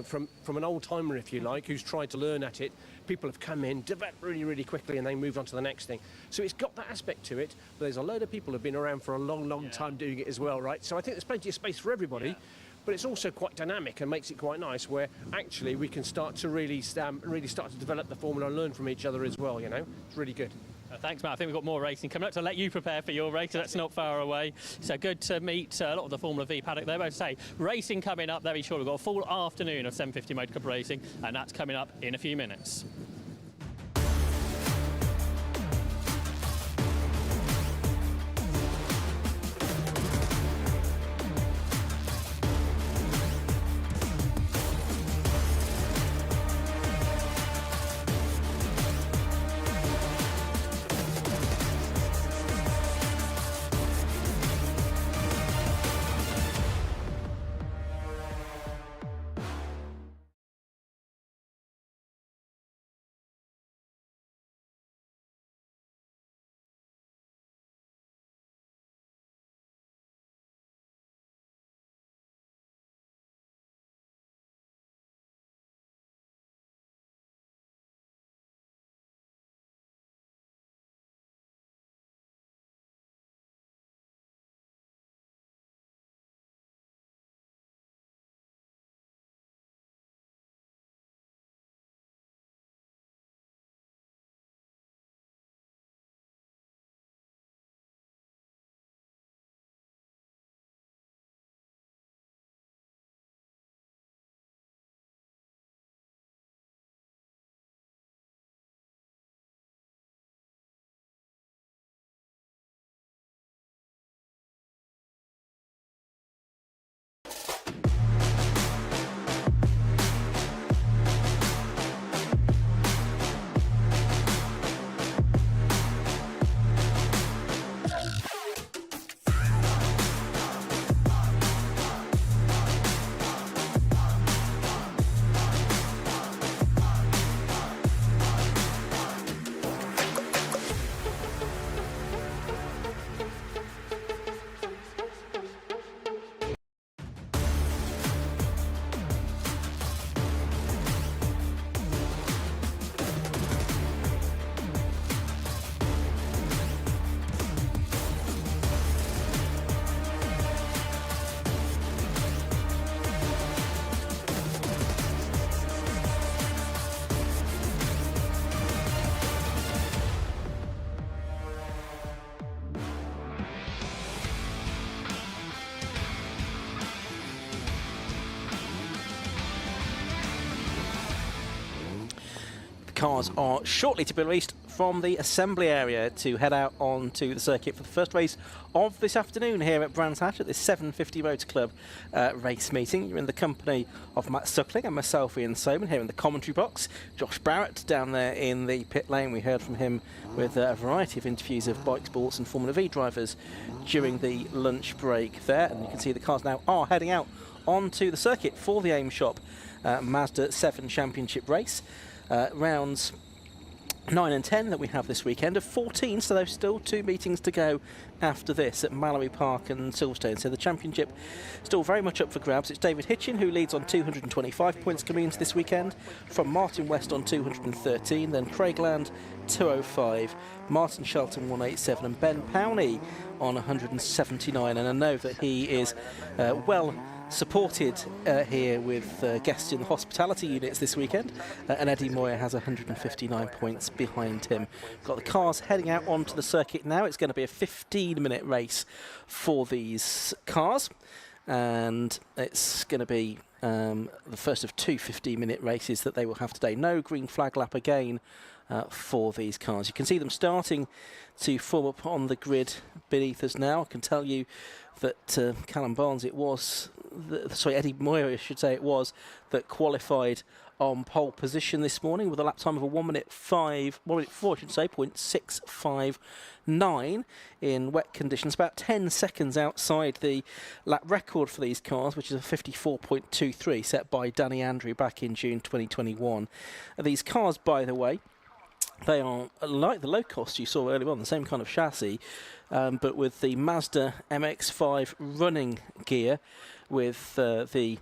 from an old timer, if you like, who's tried to learn at it, people have come in, developed really, really quickly, and they moved on to the next thing. So it's got that aspect to it, but there's a load of people who've been around for a long, long time doing it as well, right? So I think there's plenty of space for everybody. But it's also quite dynamic and makes it quite nice, where actually we can start to really start to develop the formula and learn from each other as well. You know, it's really good. Thanks, Matt. I think we've got more racing coming up, to let you prepare for your race. That's not far away. So good to meet a lot of the Formula V paddock there. But say, racing coming up very shortly. We've got a full afternoon of 750 Motor Club racing, and that's coming up in a few minutes. Cars are shortly to be released from the assembly area to head out onto the circuit for the first race of this afternoon here at Brands Hatch at this 750 Motor Club race meeting. You're in the company of Matt Suckling and myself, Ian Soman, here in the commentary box. Josh Barrett down there in the pit lane. We heard from him with a variety of interviews of bike sports and Formula V drivers during the lunch break there. And you can see the cars now are heading out onto the circuit for the Aim Shop Mazda 7 Championship race. Rounds 9 and 10 that we have this weekend of 14, so there's still 2 meetings to go after this at Mallory Park and Silverstone. So the championship still very much up for grabs. It's David Hitchin who leads on 225 points coming into this weekend, from Martin West on 213, then Craig Land 205, Martin Shelton 187, and Ben Powney on 179. And I know that he is well supported here with guests in the hospitality units this weekend, and Eddie Moyer has 159 points behind him. We've got the cars heading out onto the circuit now. It's going to be a 15-minute race for these cars, and it's going to be the first of 2 15-minute races that they will have today. No green flag lap again for these cars. You can see them starting to form up on the grid beneath us now. I can tell you that Callum Barnes, Eddie Moyer, I should say it was, that qualified on pole position this morning with a lap time of a 1 minute 4, I should say, 0.659 in wet conditions, about 10 seconds outside the lap record for these cars, which is a 54.23 set by Danny Andrew back in June 2021. These cars, by the way, They are like the Locost you saw earlier on, the same kind of chassis, but with the Mazda MX-5 running gear with the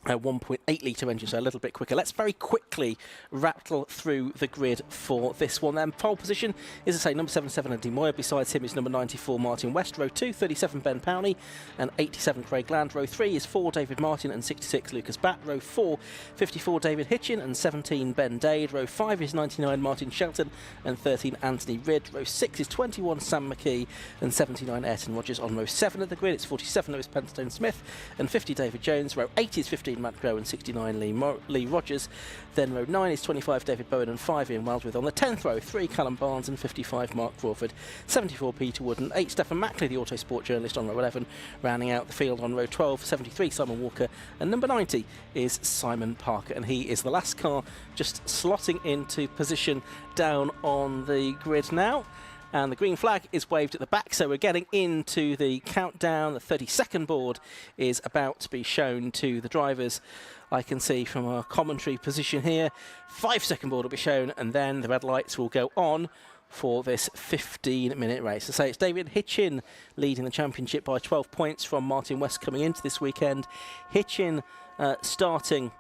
1.8 litre engine, so a little bit quicker. Let's very quickly rattle through the grid for this one then. Pole position is, I say, number 77 Andy Moyer. Besides him is number 94 Martin West. Row 2, 37 Ben Powney and 87 Craig Land. Row 3 is 4 David Martin and 66 Lucas Batt. Row 4, 54 David Hitchin and 17 Ben Dade. Row 5 is 99 Martin Shelton and 13 Anthony Ridd. Row 6 is 21 Sam McKee and 79 Ayrton Rogers. On row 7 of the grid, it's 47 Lewis Penstone Smith and 50 David Jones. Row 8 is 15 Matt Grow and 69 Lee Rogers. Then row 9 is 25 David Bowen and 5 Ian Wildwith. On the 10th row, 3 Callum Barnes and 55 Mark Crawford, 74 Peter Wood and 8 Stephen Mackley, the Autosport journalist, on row 11. Rounding out the field on row 12, 73 Simon Walker, and number 90 is Simon Parker, and he is the last car just slotting into position down on the grid now. And the green flag is waved at the back, so we're getting into the countdown. The 30-second board is about to be shown to the drivers. I can see from our commentary position here, 5-second board will be shown, and then the red lights will go on for this 15-minute race. I say it's David Hitchin leading the championship by 12 points from Martin West coming into this weekend. Hitchin starting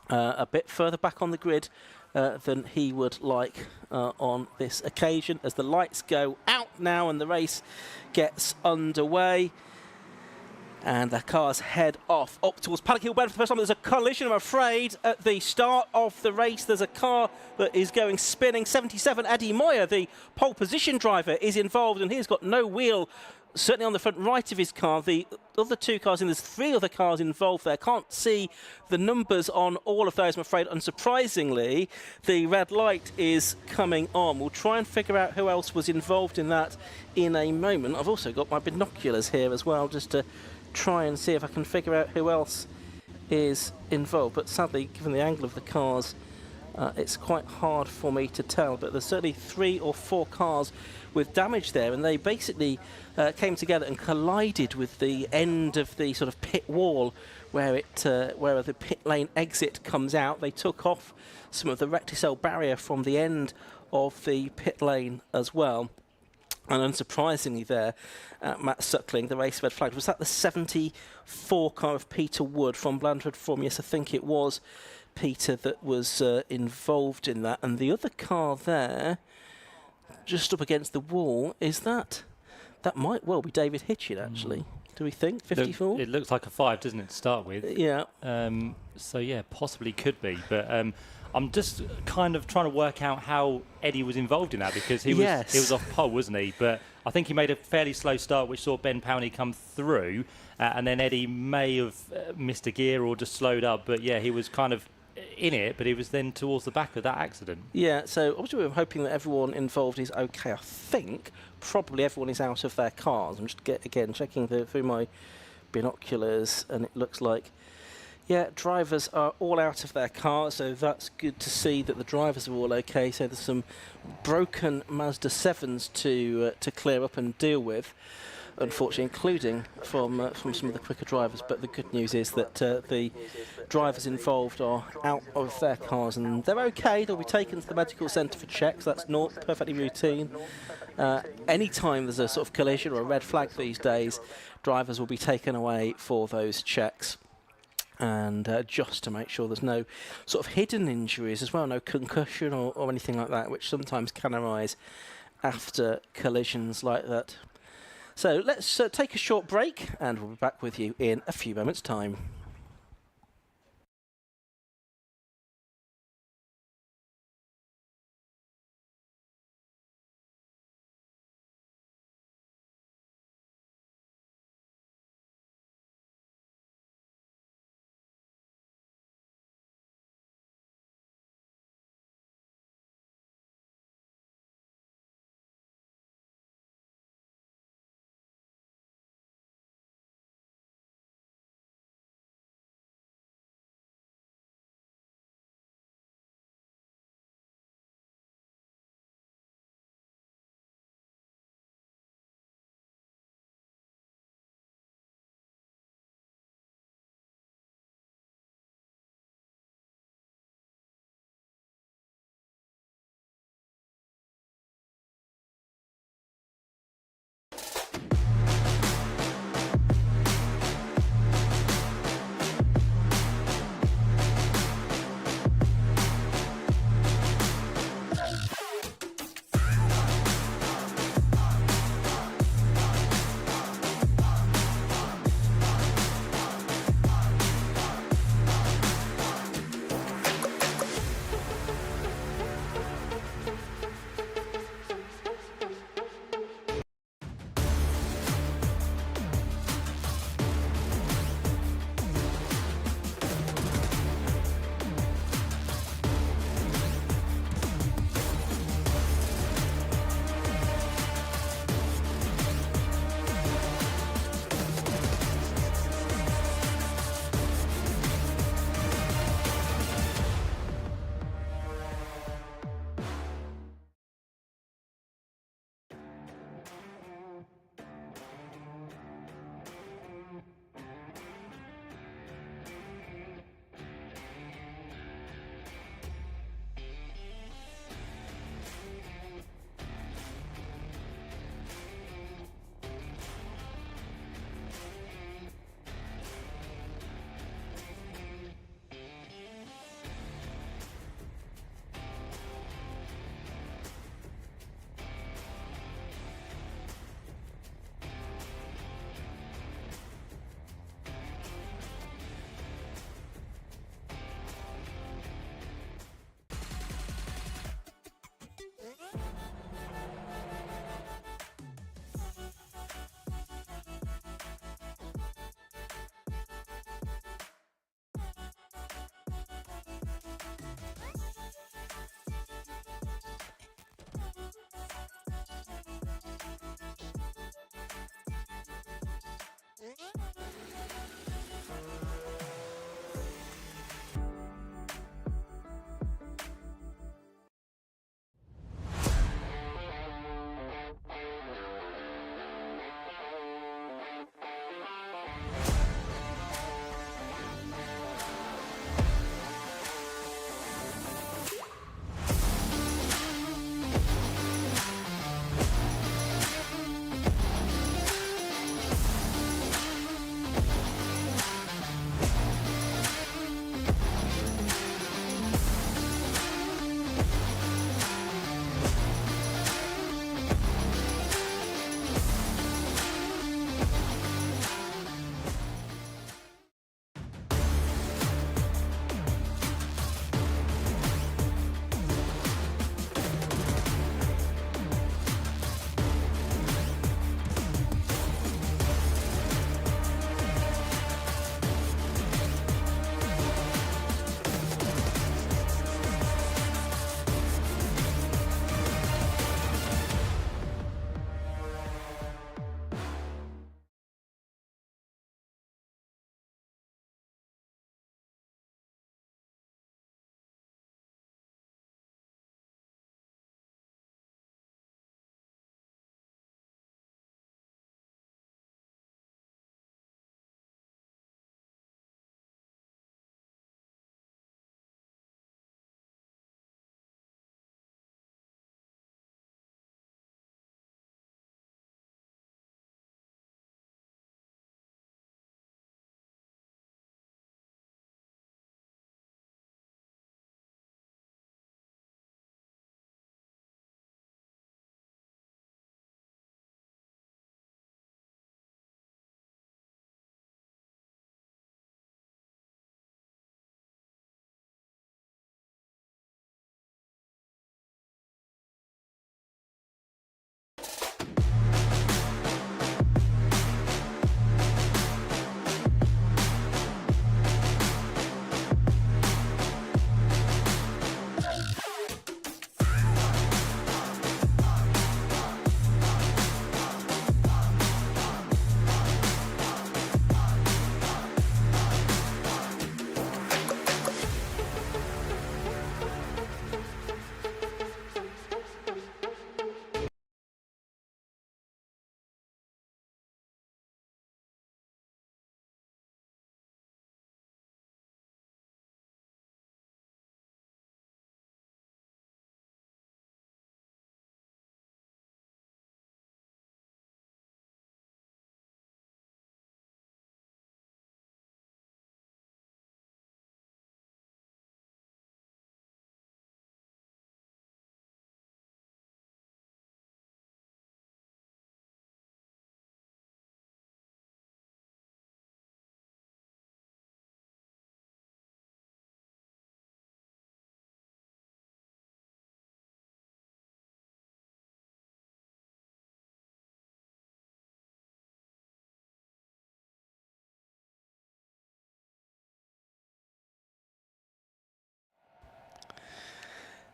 a bit further back on the grid than he would like on this occasion, as the lights go out now and the race gets underway. And the cars head off up towards Paddock Hill Bend for the first time. There's a collision, I'm afraid, at the start of the race. There's a car that is going spinning. 77 Eddie Moyer, the pole position driver, is involved, and he's got no wheel, certainly on the front right of his car. The other 2 cars, and there's 3 other cars involved there. Can't see the numbers on all of those, I'm afraid. Unsurprisingly, the red light is coming on. We'll try and figure out who else was involved in that in a moment. I've also got my binoculars here as well, just to try and see if I can figure out who else is involved. But sadly, given the angle of the cars, it's quite hard for me to tell. But there's certainly 3 or 4 cars with damage there, and they basically came together and collided with the end of the sort of pit wall where the pit lane exit comes out. They took off some of the recticel barrier from the end of the pit lane as well. And unsurprisingly there, Matt Suckling, the race red flag. Was that the 74 car of Peter Wood from Blandford Forum? Yes, I think it was Peter that was involved in that. And the other car there, just up against the wall, is that might well be David Hitchin, actually. Do we think? 54? It looks like a 5, doesn't it, to start with? Yeah. So, yeah, possibly could be. But I'm just kind of trying to work out how Eddie was involved in that, because he was off pole, wasn't he? But I think he made a fairly slow start, which saw Ben Powney come through, and then Eddie may have missed a gear or just slowed up. But, yeah, he was kind of in it, but he was then towards the back of that accident. Yeah, so obviously I'm hoping that everyone involved is okay. I think probably everyone is out of their cars. I'm just again checking through my binoculars, and it looks like, yeah, drivers are all out of their cars, so that's good to see that the drivers are all okay. So there's some broken Mazda 7s to clear up and deal with, unfortunately, including from some of the quicker drivers. But the good news is that the drivers involved are out of their cars and they're okay. They'll be taken to the medical centre for checks. That's not perfectly routine. Anytime there's a sort of collision or a red flag these days, drivers will be taken away for those checks. And just to make sure there's no sort of hidden injuries as well, no concussion or anything like that, which sometimes can arise after collisions like that. So let's take a short break, and we'll be back with you in a few moments' time.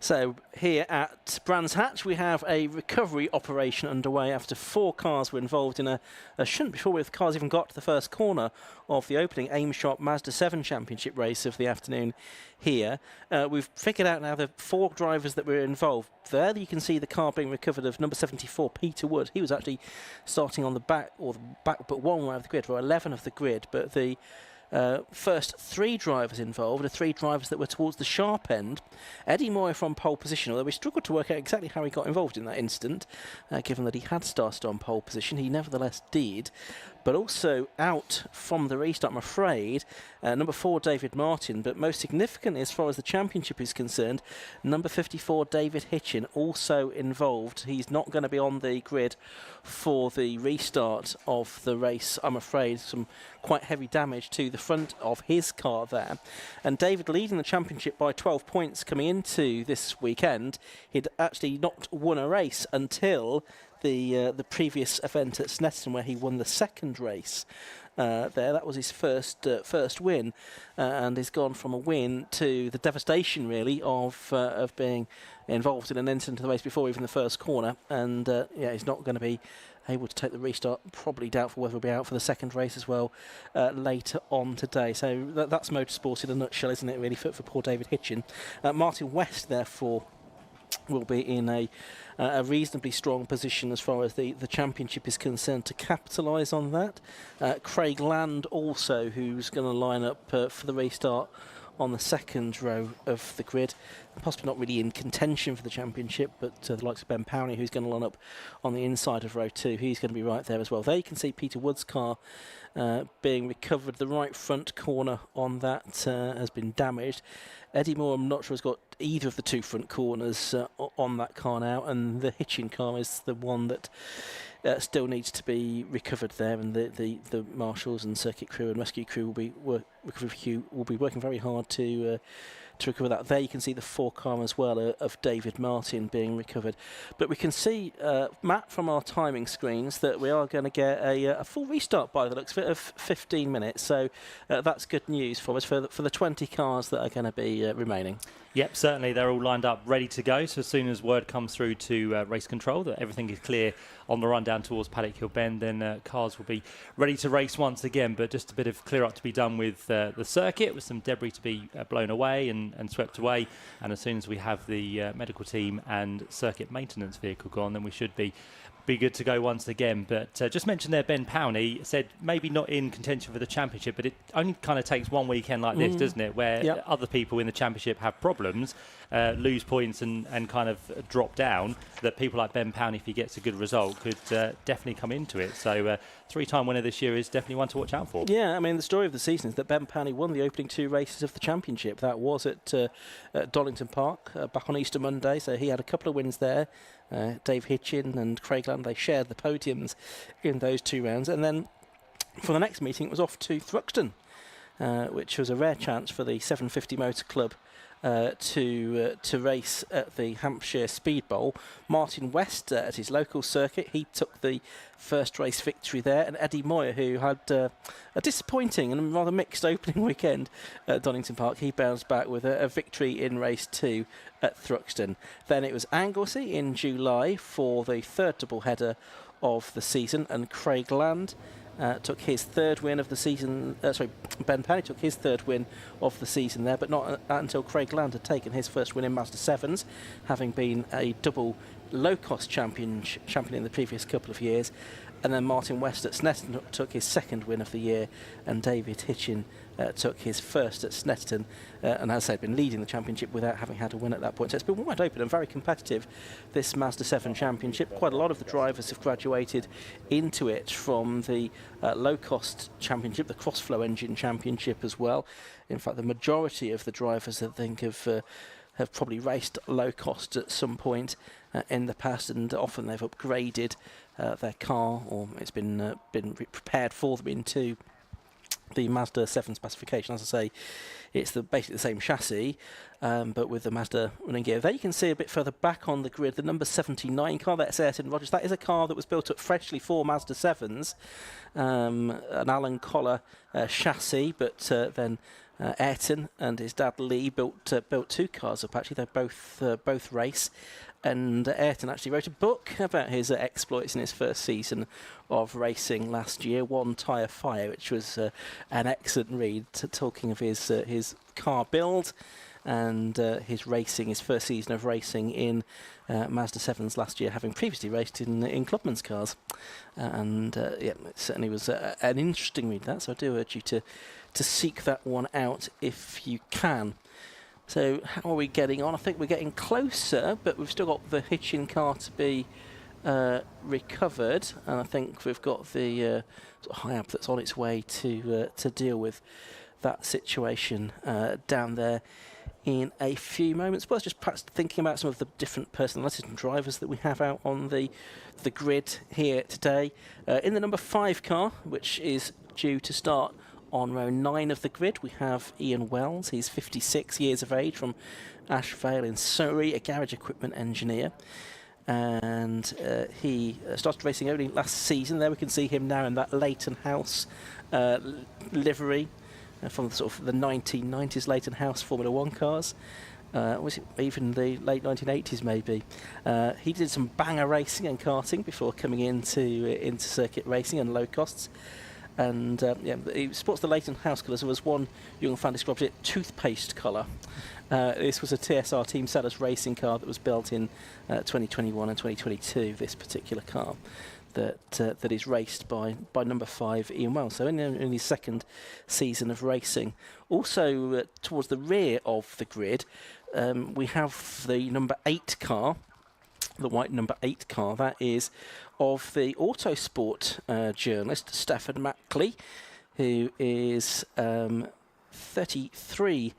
So here at Brands Hatch, we have a recovery operation underway after 4 cars were involved in a shunt before the cars even got to the first corner of the opening Aim Shop Mazda 7 Championship race of the afternoon here. We've figured out now the 4 drivers that were involved. There you can see the car being recovered of number 74, Peter Wood. He was actually starting on the back, or the back but one way of the grid, or 11 of the grid, but the first 3 drivers involved are 3 drivers that were towards the sharp end. Eddie Moore from pole position, although we struggled to work out exactly how he got involved in that incident, given that he had started on pole position. He nevertheless did. But also out from the restart, I'm afraid, number 4, David Martin, but most significantly as far as the championship is concerned, number 54, David Hitchin, also involved. He's not going to be on the grid for the restart of the race, I'm afraid. Some quite heavy damage to the front of his car there. And David leading the championship by 12 points coming into this weekend. He'd actually not won a race until the previous event at Snetterton, where he won the second race there. That was his first win, and he's gone from a win to the devastation, really, of being involved in an incident of the race before even the first corner. And yeah, he's not going to be able to take the restart. Probably doubtful whether he'll be out for the second race as well later on today. So that's motorsport in a nutshell, isn't it, really, for poor David Hitchin. Martin West, therefore, will be in a reasonably strong position as far as the championship is concerned to capitalise on that. Craig Land also, who's going to line up for the restart on the second row of the grid, possibly not really in contention for the championship, but the likes of Ben Powney, who's going to line up on the inside of row 2, he's going to be right there as well. There you can see Peter Wood's car being recovered. The right front corner on that has been damaged. Eddie Moore, I'm not sure, has got either of the 2 front corners on that car now, and the Hitchin car is the one that still needs to be recovered there, and the marshals and circuit crew and rescue crew will be working very hard to recover that. There you can see the 4 car as well of David Martin being recovered. But we can see, Matt, from our timing screens, that we are going to get a full restart by the looks of it of 15 minutes. So that's good news for us for the 20 cars that are going to be remaining. Yep, certainly they're all lined up, ready to go. So as soon as word comes through to race control that everything is clear on the run down towards Paddock Hill Bend, then cars will be ready to race once again. But just a bit of clear up to be done with the circuit, with some debris to be blown away and swept away. And as soon as we have the medical team and circuit maintenance vehicle gone, then we should be good to go once again. But just mentioned there, Ben Powney said maybe not in contention for the championship, but it only kind of takes one weekend like this, doesn't it, where other people in the championship have problems, lose points and kind of drop down, that people like Ben Powney, if he gets a good result, could definitely come into it. So 3-time winner this year is definitely one to watch out for. Yeah, I mean, the story of the season is that Ben Powney won the opening 2 races of the championship. That was at Donington Park back on Easter Monday, so he had a couple of wins there. Dave Hitchin and Craig Land, they shared the podiums in those 2 rounds. And then for the next meeting, it was off to Thruxton, which was a rare chance for the 750 Motor Club to race at the Hampshire Speed Bowl. Martin West at his local circuit, he took the first race victory there, and Eddie Moyer, who had a disappointing and rather mixed opening weekend at Donington Park, he bounced back with a victory in race 2 at Thruxton. Then it was Anglesey in July for the 3rd double header of the season, and Craig Land took his 3rd win of the season. Ben Powney took his 3rd win of the season there, but not until Craig Land had taken his first win in Mazda 7s, having been a double low-cost champion in the previous couple of years. And then Martin West at Snetterton took his 2nd win of the year, and David Hitchin took his first at Snetterton, and as I said, been leading the championship without having had a win at that point. So it's been wide open and very competitive, this Mazda 7 championship. Quite a lot of the drivers have graduated into it from the low-cost championship, the cross-flow engine championship as well. In fact, the majority of the drivers, I think, have probably raced low cost at some point in the past, and often they've upgraded their car, or it's been prepared for them into the Mazda 7 specification. As I say, it's basically the same chassis, but with the Mazda running gear. There you can see a bit further back on the grid the number 79 car, that's Ayrton Rogers. That is a car that was built up freshly for Mazda 7s, an Alan Collar chassis, but then Ayrton and his dad Lee built 2 cars up. Actually, they both race. And Ayrton actually wrote a book about his exploits in his first season of racing last year, One Tyre Fire, which was an excellent read, talking of his car build and his first season of racing in Mazda 7s last year, having previously raced in Clubman's cars. It certainly was an interesting read, that, so I do urge you to seek that one out if you can. So how are we getting on? I think we're getting closer, but we've still got the hitching car to be recovered, and I think we've got the Hiab that's on its way to deal with that situation down there in a few moments. But just perhaps thinking about some of the different personalities and drivers that we have out on the grid here today. In the number 5 car, which is due to start on row 9 of the grid, we have Ian Wells. He's 56 years of age from Ashvale in Surrey, a garage equipment engineer. And he started racing only last season. There we can see him now in that Leighton House livery from the 1990s Leighton House Formula 1 cars. Was it even the late 1980s maybe? He did some banger racing and karting before coming into circuit racing and low costs. And he sports the Leighton House colours. There was one young fan described it toothpaste colour. This was a TSR Team Sellers racing car that was built in 2021 and 2022. This particular car that is raced by number 5 Ian Wells. So in his second season of racing. Also towards the rear of the grid, we have the number 8 car. The white number 8 car, that is of the Autosport journalist Stafford Mackley, who is 33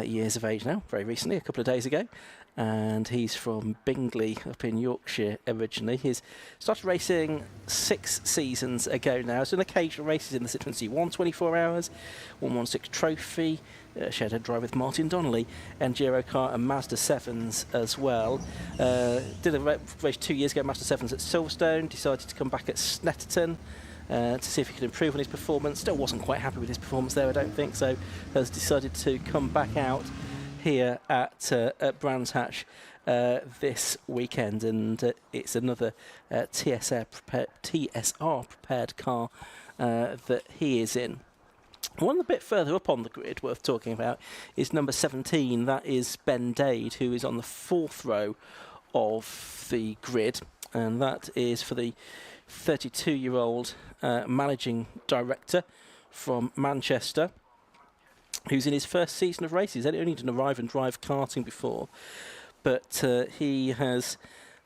years of age now, very recently, a couple of days ago. And he's from Bingley up in Yorkshire originally. He's started racing 6 seasons ago now. So, in occasional races in the Citroen C1 24 Hours, 116 Trophy, shared a drive with Martin Donnelly, Enduro car and Mazda 7s as well. Did a race 2 years ago, Mazda 7s at Silverstone, decided to come back at Snetterton to see if he could improve on his performance. Still wasn't quite happy with his performance there, I don't think, so has decided to come back out here at Brands Hatch this weekend, and it's another TSR prepared car that he is in. One a bit further up on the grid worth talking about is number 17. That is Ben Dade, who is on the 4th row of the grid, and that is for the 32-year-old managing director from Manchester, who's in his first season of races. He's only done arrive and drive karting before, but he has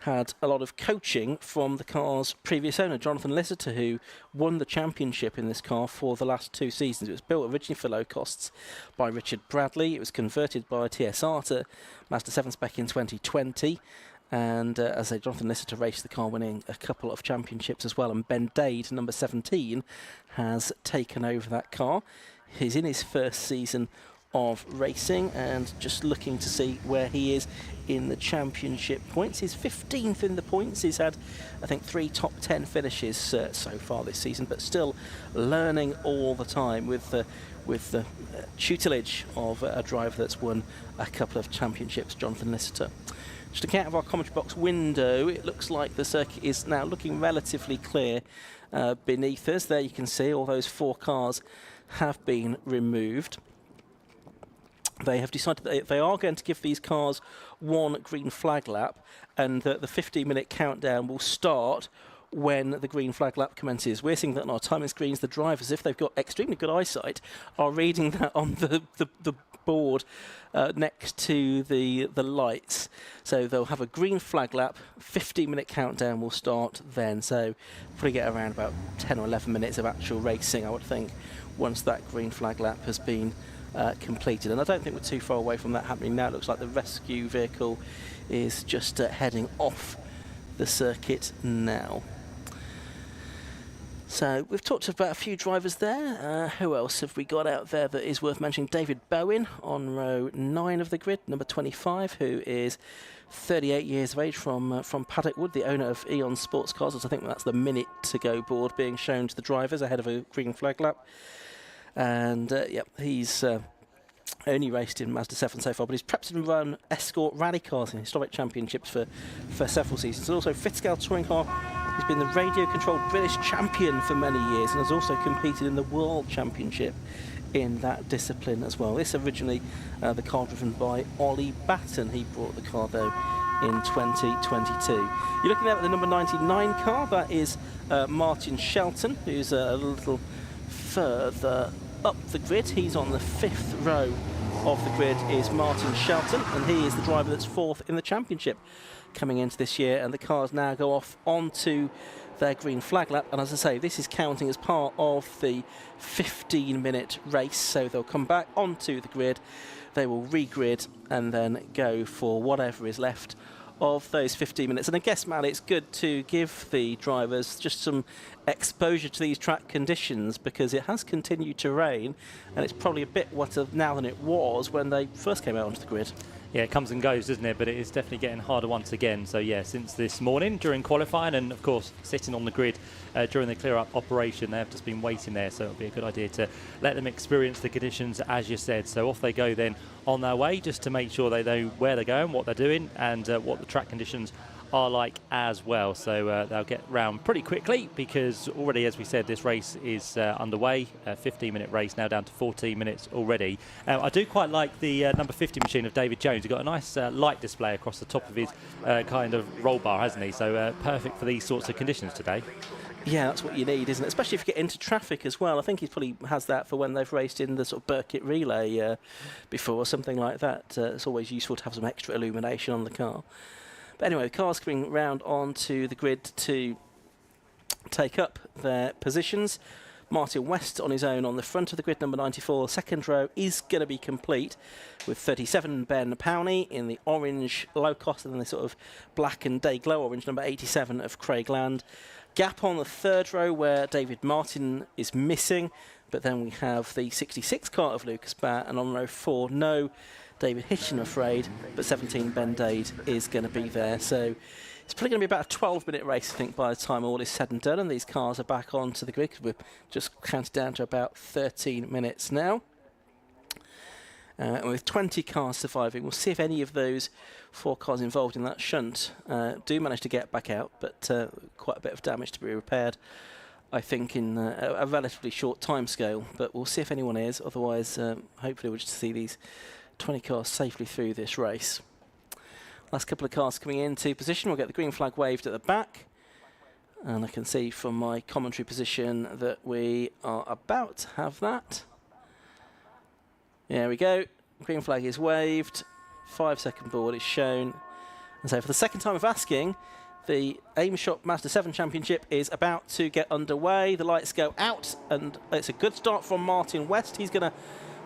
had a lot of coaching from the car's previous owner, Jonathan Lister, who won the championship in this car for the last 2 seasons. It was built originally for low costs by Richard Bradley. It was converted by TSR to Mazda 7 spec in 2020. And as I say, Jonathan Lister raced the car, winning a couple of championships as well. And Ben Dade, number 17, has taken over that car. He's in his first season of racing and just looking to see where he is in the championship points. He's 15th in the points. He's had, I think, 3 top 10 finishes so far this season, but still learning all the time with the tutelage of a driver that's won a couple of championships, Jonathan Lister. Just looking out of our commentary box window, it looks like the circuit is now looking relatively clear beneath us. There you can see all those 4 cars have been removed. They have decided that they are going to give these cars 1 green flag lap, and that the 15-minute countdown will start when the green flag lap commences. We're seeing that on our timing screens. The drivers, if they've got extremely good eyesight, are reading that on the board next to the lights. So they'll have a green flag lap, 15-minute countdown will start then. So probably get around about 10 or 11 minutes of actual racing, I would think, once that green flag lap has been completed. And I don't think we're too far away from that happening now. It looks like the rescue vehicle is just heading off the circuit now. So we've talked about a few drivers there. Who else have we got out there that is worth mentioning? David Bowen on row 9 of the grid, number 25, who is 38 years of age from Paddock Wood, the owner of Eon Sports Cars. I think that's the minute to go board being shown to the drivers ahead of a green flag lap. And yep, he's only raced in Mazda 7 so far, but he's prepped and run Escort rally cars in historic championships for several seasons. And also fifth-scale touring car. He's been the radio-controlled British champion for many years and has also competed in the World Championship in that discipline as well. This originally the car driven by Ollie Batten. He brought the car though in 2022. You're looking at the number 99 car. That is Martin Shelton, who's a little further up the grid. He's on the 5th row of the grid is Martin Shelton, and he is the driver that's 4th in the championship coming into this year. And the cars now go off onto their green flag lap, and as I say, this is counting as part of the 15-minute race, so they'll come back onto the grid, they will re-grid and then go for whatever is left of those 15 minutes. And I guess, Matt, it's good to give the drivers just some exposure to these track conditions, because it has continued to rain and it's probably a bit wetter now than it was when they first came out onto the grid. Yeah, it comes and goes, doesn't it? But it is definitely getting harder once again. So, yeah, since this morning during qualifying and, of course, sitting on the grid during the clear-up operation, they've just been waiting there. So it'll be a good idea to let them experience the conditions, as you said. So off they go then on their way, just to make sure they know where they're going, what they're doing, and what the track conditions are like as well. So they'll get round pretty quickly, because already, as we said, this race is underway. A 15-minute race now down to 14 minutes already. I do quite like the number 50 machine of David Jones. He's got a nice light display across the top of his kind of roll bar, hasn't he? So perfect for these sorts of conditions today. Yeah, that's what you need, isn't it? Especially if you get into traffic as well. I think he probably has that for when they've raced in the sort of Burkitt Relay before, or something like that. It's always useful to have some extra illumination on the car. But anyway, the cars coming round onto the grid to take up their positions. Martin West on his own on the front of the grid, number 94. Second row is going to be complete with 37 Ben Powney in the orange Locost, and then the sort of black and day glow orange, number 87 of Craig Land. Gap on the third row where David Martin is missing, but then we have the 66 car of Lucas Batt, and on row 4, no David Hitchin, I'm afraid, but 17 Ben Dade is going to be there. So it's probably going to be about a 12-minute race, I think, by the time all is said and done, and these cars are back onto the grid, because we're just counted down to about 13 minutes now. And with 20 cars surviving, we'll see if any of those 4 cars involved in that shunt do manage to get back out, but quite a bit of damage to be repaired, I think, in a relatively short time scale. But we'll see if anyone is. Otherwise, hopefully we'll just see these 20 cars safely through this race. Last couple of cars coming into position. We'll get the green flag waved at the back. And I can see from my commentary position that we are about to have that. There we go. Green flag is waved. 5-second board is shown. And so for the second time of asking, the Aim Shop Mazda 7 Championship is about to get underway. The lights go out, and it's a good start from Martin West. He's going to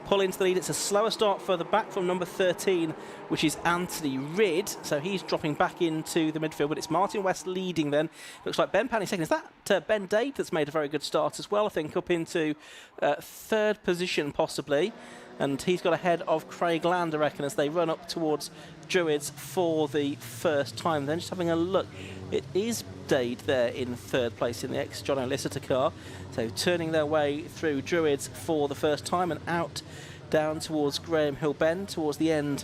pull into the lead. It's a slower start further back from number 13, which is Anthony Ridd. So he's dropping back into the midfield, but it's Martin West leading then. Looks like Ben Powney second. Is that Ben Dade that's made a very good start as well, I think, up into third position possibly. And he's got ahead of Craig Land, I reckon, as they run up towards Druids for the first time. Then just having a look, it is Dade there in third place in the ex-John O'Lissitor car. So turning their way through Druids for the first time and out down towards Graham Hill Bend towards the end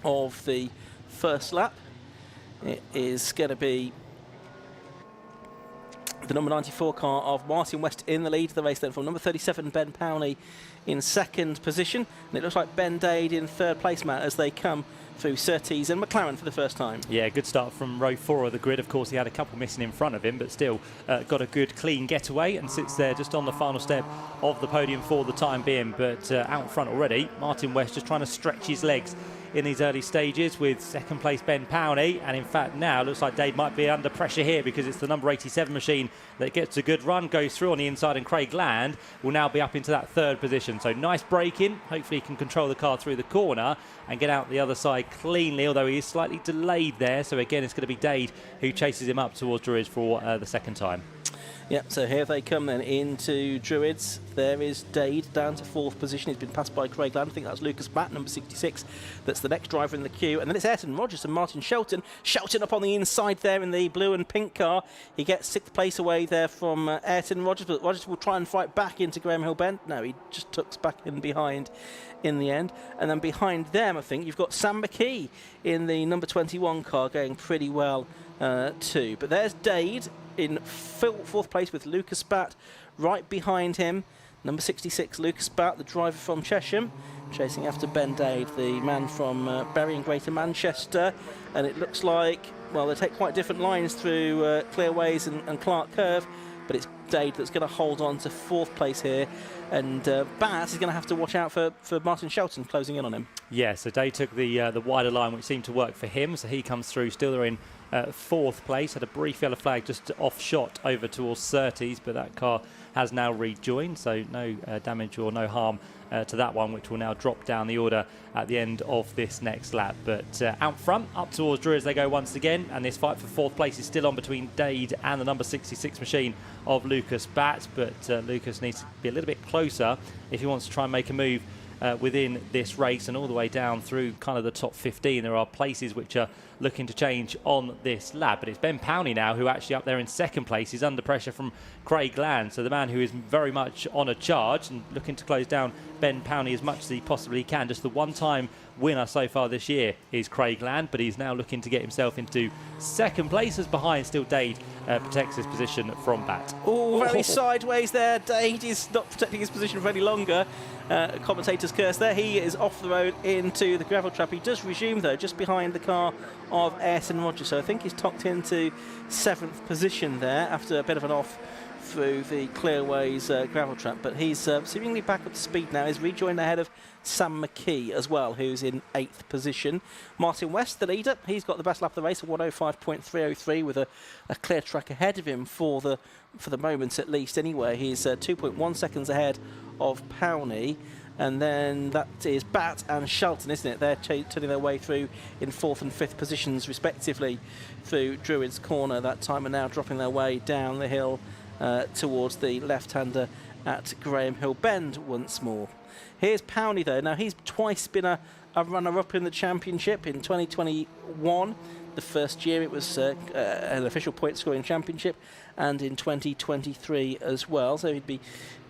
of the first lap. It is going to be the number 94 car of Martin West in the lead of the race, then from number 37 Ben Powney in second position, and it looks like Ben Dade in third place, Matt, as they come through Surtees and McLaren for the first time. Yeah, good start from row 4 of the grid. Of course, he had a couple missing in front of him, but still got a good clean getaway and sits there just on the final step of the podium for the time being. But out front already, Martin West just trying to stretch his legs in these early stages with second place Ben Powney, and in fact now looks like Dade might be under pressure here, because it's the number 87 machine that gets a good run, goes through on the inside, and Craig Land will now be up into that third position. So nice braking. Hopefully he can control the car through the corner and get out the other side cleanly, although he is slightly delayed there. So again, it's going to be Dade who chases him up towards Druids for the second time. Yep, so here they come then into Druids there is Dade down to 4th position. He's been passed by Craig Land. I think that's Lucas Batt, number 66. That's the next driver in the queue. And then it's Ayrton Rogers and Martin Shelton. Shelton up on the inside there in the blue and pink car. He gets 6th place away there from Ayrton Rogers, but Rogers will try and fight back into Graham Hill Bend. No, he just tucks back in behind in the end. And then behind them, I think, you've got Sam McKee in the number 21 car going pretty well too. But there's Dade in 4th place with Lucas Batt right behind him. Number 66, Lucas Batt, the driver from Chesham, chasing after Ben Dade, the man from Bury and Greater Manchester. And it looks like, well, they take quite different lines through Clearways and Clark Curve, but it's Dade that's going to hold on to 4th place here. And Batt is going to have to watch out for Martin Shelton closing in on him. Yeah, so Dade took the wider line, which seemed to work for him. So he comes through, still they're in 4th place. Had a brief yellow flag just off shot over towards Surtees, but that car has now rejoined, so no damage or no harm to that one, which will now drop down the order at the end of this next lap. But out front, up towards Druids they go once again, and this fight for 4th place is still on between Dade and the number 66 machine of Lucas Batt, but Lucas needs to be a little bit closer if he wants to try and make a move within this race, and all the way down through kind of the top 15. There are places which are looking to change on this lap, but it's Ben Powney now who actually up there in 2nd place. He's under pressure from Craig Land, so the man who is very much on a charge and looking to close down Ben Powney as much as he possibly can. Just the one-time winner so far this year is Craig Land, but he's now looking to get himself into 2nd place, as behind still Dade protects his position from Batt. Oh, very sideways there. Dade is not protecting his position for any longer. Commentator's curse there. He is off the road into the gravel trap. He does resume, though, just behind the car of Ayrton Rogers. So I think he's tucked into 7th position there after a bit of an off through the Clearways gravel trap. But he's seemingly back up to speed now. He's rejoined ahead of Sam McKee as well, who's in 8th position. Martin West, the leader, he's got the best lap of the race, a 105.303, with a clear track ahead of him for the moment at least. Anyway, he's 2.1 seconds ahead of Powney. And then that is Batt and Shelton, isn't it? They're turning their way through in 4th and 5th positions, respectively, through Druids Corner that time, and now dropping their way down the hill towards the left-hander at Graham Hill Bend once more. Here's Powney, though. Now, he's twice been a runner-up in the championship. In 2021, the first year it was an official point-scoring championship, and in 2023 as well. So he'd be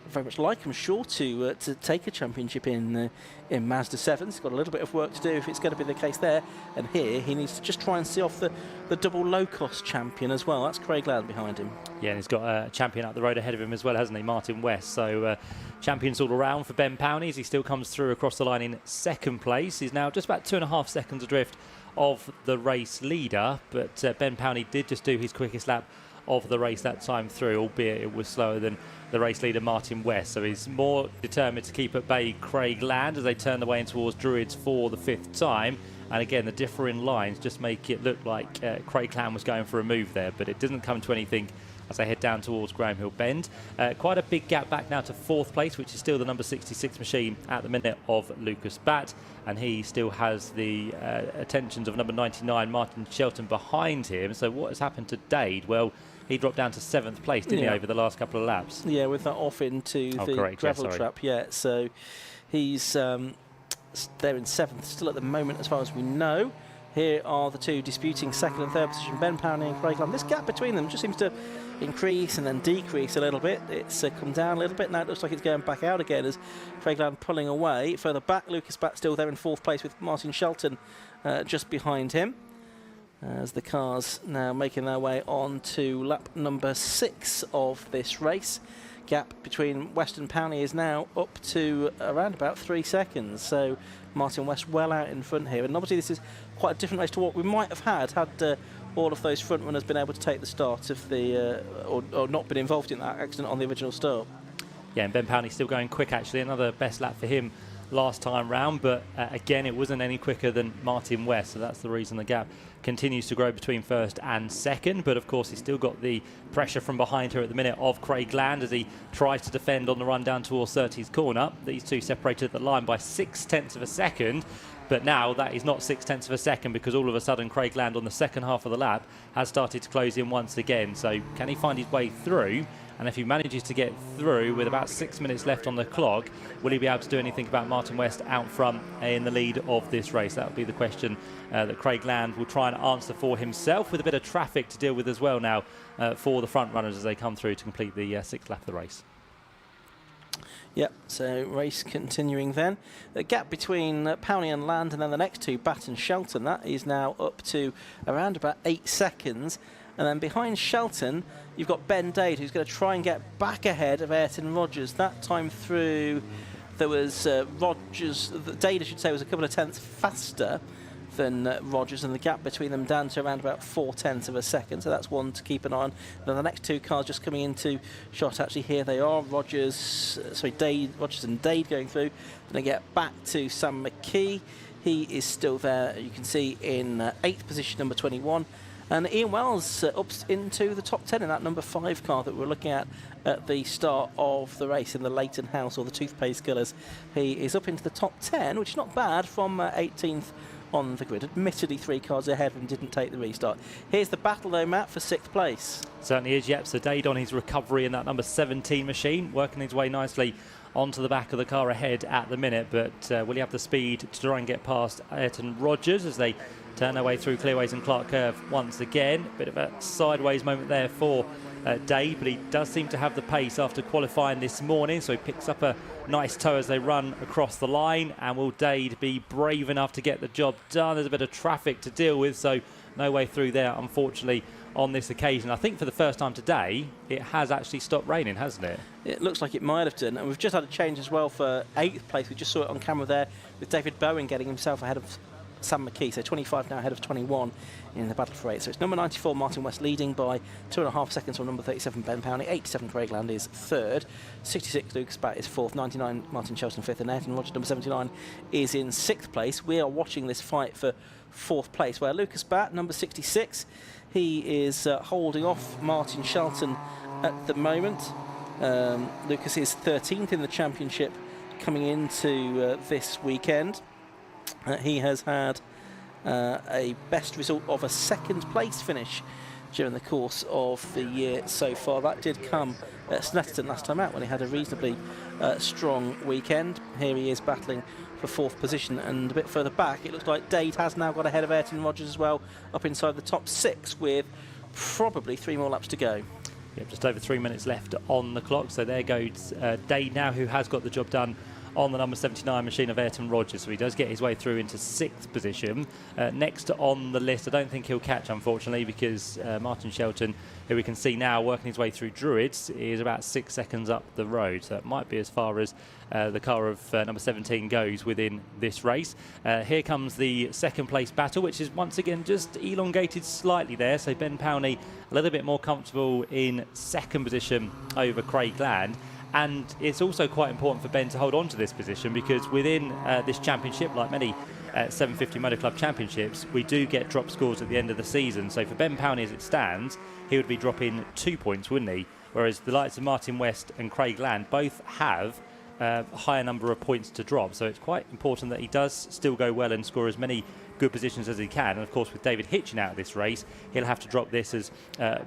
very much like, I'm sure, to take a championship in Mazda 7s. He's got a little bit of work to do if it's going to be the case there. And here he needs to just try and see off the double low-cost champion as well. That's Craig Land behind him. Yeah, and he's got a champion up the road ahead of him as well, hasn't he? Martin West. So champions all around for Ben Powney as he still comes through across the line in 2nd place. He's now just about 2.5 seconds adrift of the race leader, but Ben Powney did just do his quickest lap of the race that time through, albeit it was slower than the race leader Martin West. So he's more determined to keep at bay Craig Land as they turn the way in towards Druids for the 5th time. And again, the differing lines just make it look like Craig Land was going for a move there, but it doesn't come to anything as they head down towards Graham Hill Bend. Quite a big gap back now to 4th place, which is still the number 66 machine at the minute of Lucas Batt, and he still has the attentions of number 99 Martin Shelton behind him. So what has happened to Dade? Well, he dropped down to 7th place, didn't he, over the last couple of laps? Yeah, with that off into the gravel trap. Yeah, so he's there in 7th still at the moment, as far as we know. Here are the two disputing 2nd and 3rd position, Ben Powney and Craig Land. This gap between them just seems to increase and then decrease a little bit. It's come down a little bit. Now it looks like it's going back out again as Craig Land pulling away. Further back, Lucas Batt still there in 4th place with Martin Shelton just behind him, as the cars now making their way on to lap number 6 of this race. Gap between West and Powney is now up to around about 3 seconds. So Martin West well out in front here. And obviously this is quite a different race to what we might have had all of those front runners been able to take the start of the, or not been involved in that accident on the original start. Yeah, and Ben Powney still going quick, actually. Another best lap for him last time round, but again, it wasn't any quicker than Martin West, so that's the reason the gap continues to grow between 1st and 2nd. But of course, he's still got the pressure from behind her at the minute of Craig Land as he tries to defend on the run down towards Surtees Corner. These two separated at the line by 0.6 of a second. But now that is not 0.6 of a second, because all of a sudden Craig Land on the second half of the lap has started to close in once again. So can he find his way through And if he manages to get through with about 6 minutes left on the clock, will he be able to do anything about Martin West out front in the lead of this race? That would be the question that Craig Land will try and answer for himself, with a bit of traffic to deal with as well now for the front runners as they come through to complete the 6th lap of the race. Yep, so race continuing then. The gap between Powney and Land and then the next two, Batt and Shelton, that is now up to around about 8 seconds. And then behind Shelton, you've got Ben Dade, who's going to try and get back ahead of Ayrton Rogers. That time through, there was Rogers, Dade, I should say, was a couple of tenths faster than Rogers, and the gap between them down to around about 0.4 of a second. So that's one to keep an eye on. Then the next two cars just coming into shot. Actually, here they are. Rogers and Dade going through. Then they get back to Sam McKee. He is still there, you can see, in 8th position, number 21. And Ian Wells ups into the top 10 in that number 5 car that we're looking at the start of the race in the Leighton House, or the toothpaste colours. He is up into the top 10, which is not bad, from 18th on the grid. Admittedly, 3 cars ahead and didn't take the restart. Here's the battle, though, Matt, for 6th place. Certainly is, yep. So Dade on his recovery in that number 17 machine, working his way nicely onto the back of the car ahead at the minute. But will he have the speed to try and get past Ayrton Rogers as they turn their way through Clearways and Clark Curve once again? Bit of a sideways moment there for Dade, but he does seem to have the pace after qualifying this morning, so he picks up a nice tow as they run across the line. And will Dade be brave enough to get the job done? There's a bit of traffic to deal with, so no way through there, unfortunately, on this occasion. I think for the first time today, it has actually stopped raining, hasn't it? It looks like it might have done, and we've just had a change as well for 8th place. We just saw it on camera there with David Bowen getting himself ahead of Sam McKee, so 25 now ahead of 21 in the battle for 8. So it's number 94 Martin West leading by 2.5 seconds from number 37 Ben Powney. 87 Craig Land is 3rd, 66 Lucas Batt is 4th, 99 Martin Shelton 5th, and Ayrton Rogers number 79 is in 6th place. We are watching this fight for 4th place, where Lucas Batt, number 66, he is holding off Martin Shelton at the moment. Lucas is 13th in the championship coming into this weekend. He has had a best result of a 2nd place finish during the course of the year so far. That did come at Snetterton last time out when he had a reasonably strong weekend. Here he is battling for 4th position, and a bit further back it looks like Dade has now got ahead of Ayrton Rogers as well, up inside the top 6 with probably 3 more laps to go. Yep, just over 3 minutes left on the clock, so there goes Dade now, who has got the job done on the number 79 machine of Ayrton Rogers, so he does get his way through into 6th position. Next on the list, I don't think he'll catch, unfortunately, because Martin Shelton, who we can see now working his way through Druids, is about 6 seconds up the road, so it might be as far as the car of number 17 goes within this race. Here comes the 2nd place battle, which is once again just elongated slightly there, so Ben Powney a little bit more comfortable in 2nd position over Craig Land. And it's also quite important for Ben to hold on to this position, because within this championship, like many 750 Motor Club championships, we do get drop scores at the end of the season. So for Ben Powney as it stands, he would be dropping 2 points, wouldn't he? Whereas the likes of Martin West and Craig Land both have a higher number of points to drop. So it's quite important that he does still go well and score as many good positions as he can. And of course, with David Hitchin out of this race, he'll have to drop this as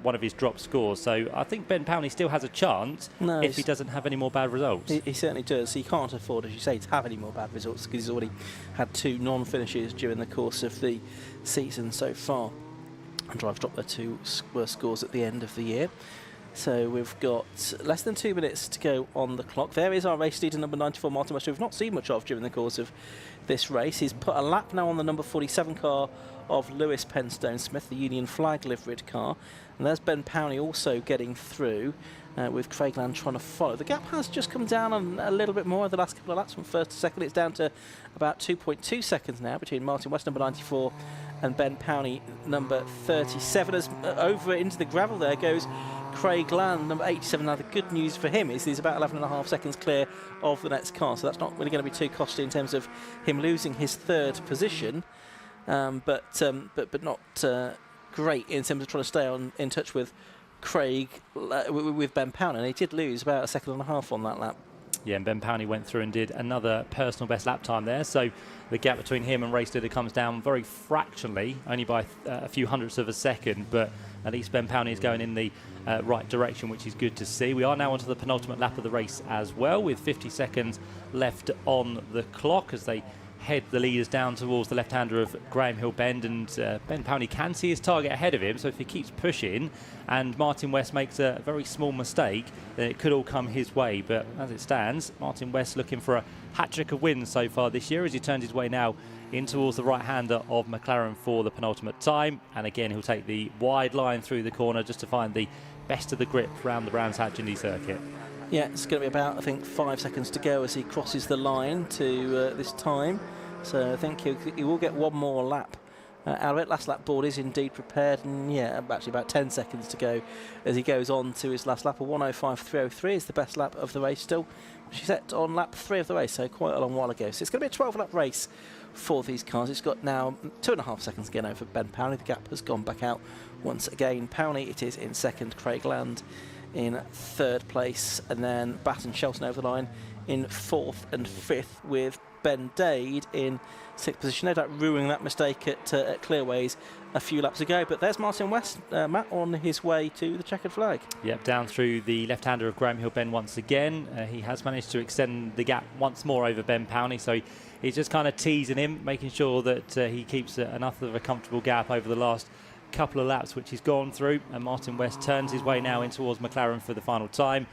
one of his drop scores. So I think Ben Powney still has a chance if he doesn't have any more bad results. He certainly does. He can't afford, as you say, to have any more bad results, because he's already had 2 non-finishes during the course of the season so far. And Drive's dropped their 2 worst scores at the end of the year. So we've got less than 2 minutes to go on the clock. There is our race leader, number 94, Martin West, who we've not seen much of during the course of this race. He's put a lap now on the number 47 car of Lewis Penstone Smith, the Union Flag liveried car. And there's Ben Powney also getting through, with Craig Land trying to follow. The gap has just come down a little bit more in the last couple of laps from 1st to 2nd. It's down to about 2.2 seconds now between Martin West, number 94, and Ben Powney, number 37. As over into the gravel there goes Craig Land, number 87. Now the good news for him is he's about 11.5 seconds clear of the next car, so that's not really going to be too costly in terms of him losing his 3rd position, but not great in terms of trying to stay in touch with Craig, with Ben Powney. And he did lose about 1.5 seconds on that lap. Yeah, and Ben Powney went through and did another personal best lap time there. So the gap between him and race leader comes down very fractionally, only by a few hundredths of a second. But at least Ben Powney is going in the right direction, which is good to see. We are now onto the penultimate lap of the race as well, with 50 seconds left on the clock as they head the leaders down towards the left-hander of Graham Hill Bend, and Ben Powney can see his target ahead of him, so if he keeps pushing and Martin West makes a very small mistake, then it could all come his way. But as it stands, Martin West looking for a hat-trick of wins so far this year as he turns his way now in towards the right-hander of McLaren for the penultimate time, and again he'll take the wide line through the corner just to find the best of the grip around the Brands Hatch Indy circuit. Yeah, it's going to be about, I think, 5 seconds to go as he crosses the line to this time. So I think he will get one more lap out of it. Last lap board is indeed prepared, and yeah, actually about 10 seconds to go as he goes on to his last lap. A 1:05.303 is the best lap of the race still. She's set on lap 3 of the race, so quite a long while ago. So it's going to be a 12-lap race for these cars. It's got now 2.5 seconds again over Ben Powney. The gap has gone back out once again. Powney, it is in second. Craig Land in third place, and then Batt and Shelton over the line in fourth and fifth, with Ben Dade in sixth position. No doubt ruining that mistake at Clearways a few laps ago. But there's Martin West, Matt, on his way to the checkered flag. Yep, down through the left-hander of Graham Hill Ben once again. He has managed to extend the gap once more over Ben Powney, so he's just kind of teasing him, making sure that he keeps enough of a comfortable gap over the last couple of laps which he's gone through. And Martin West turns his way now in towards McLaren for the final time.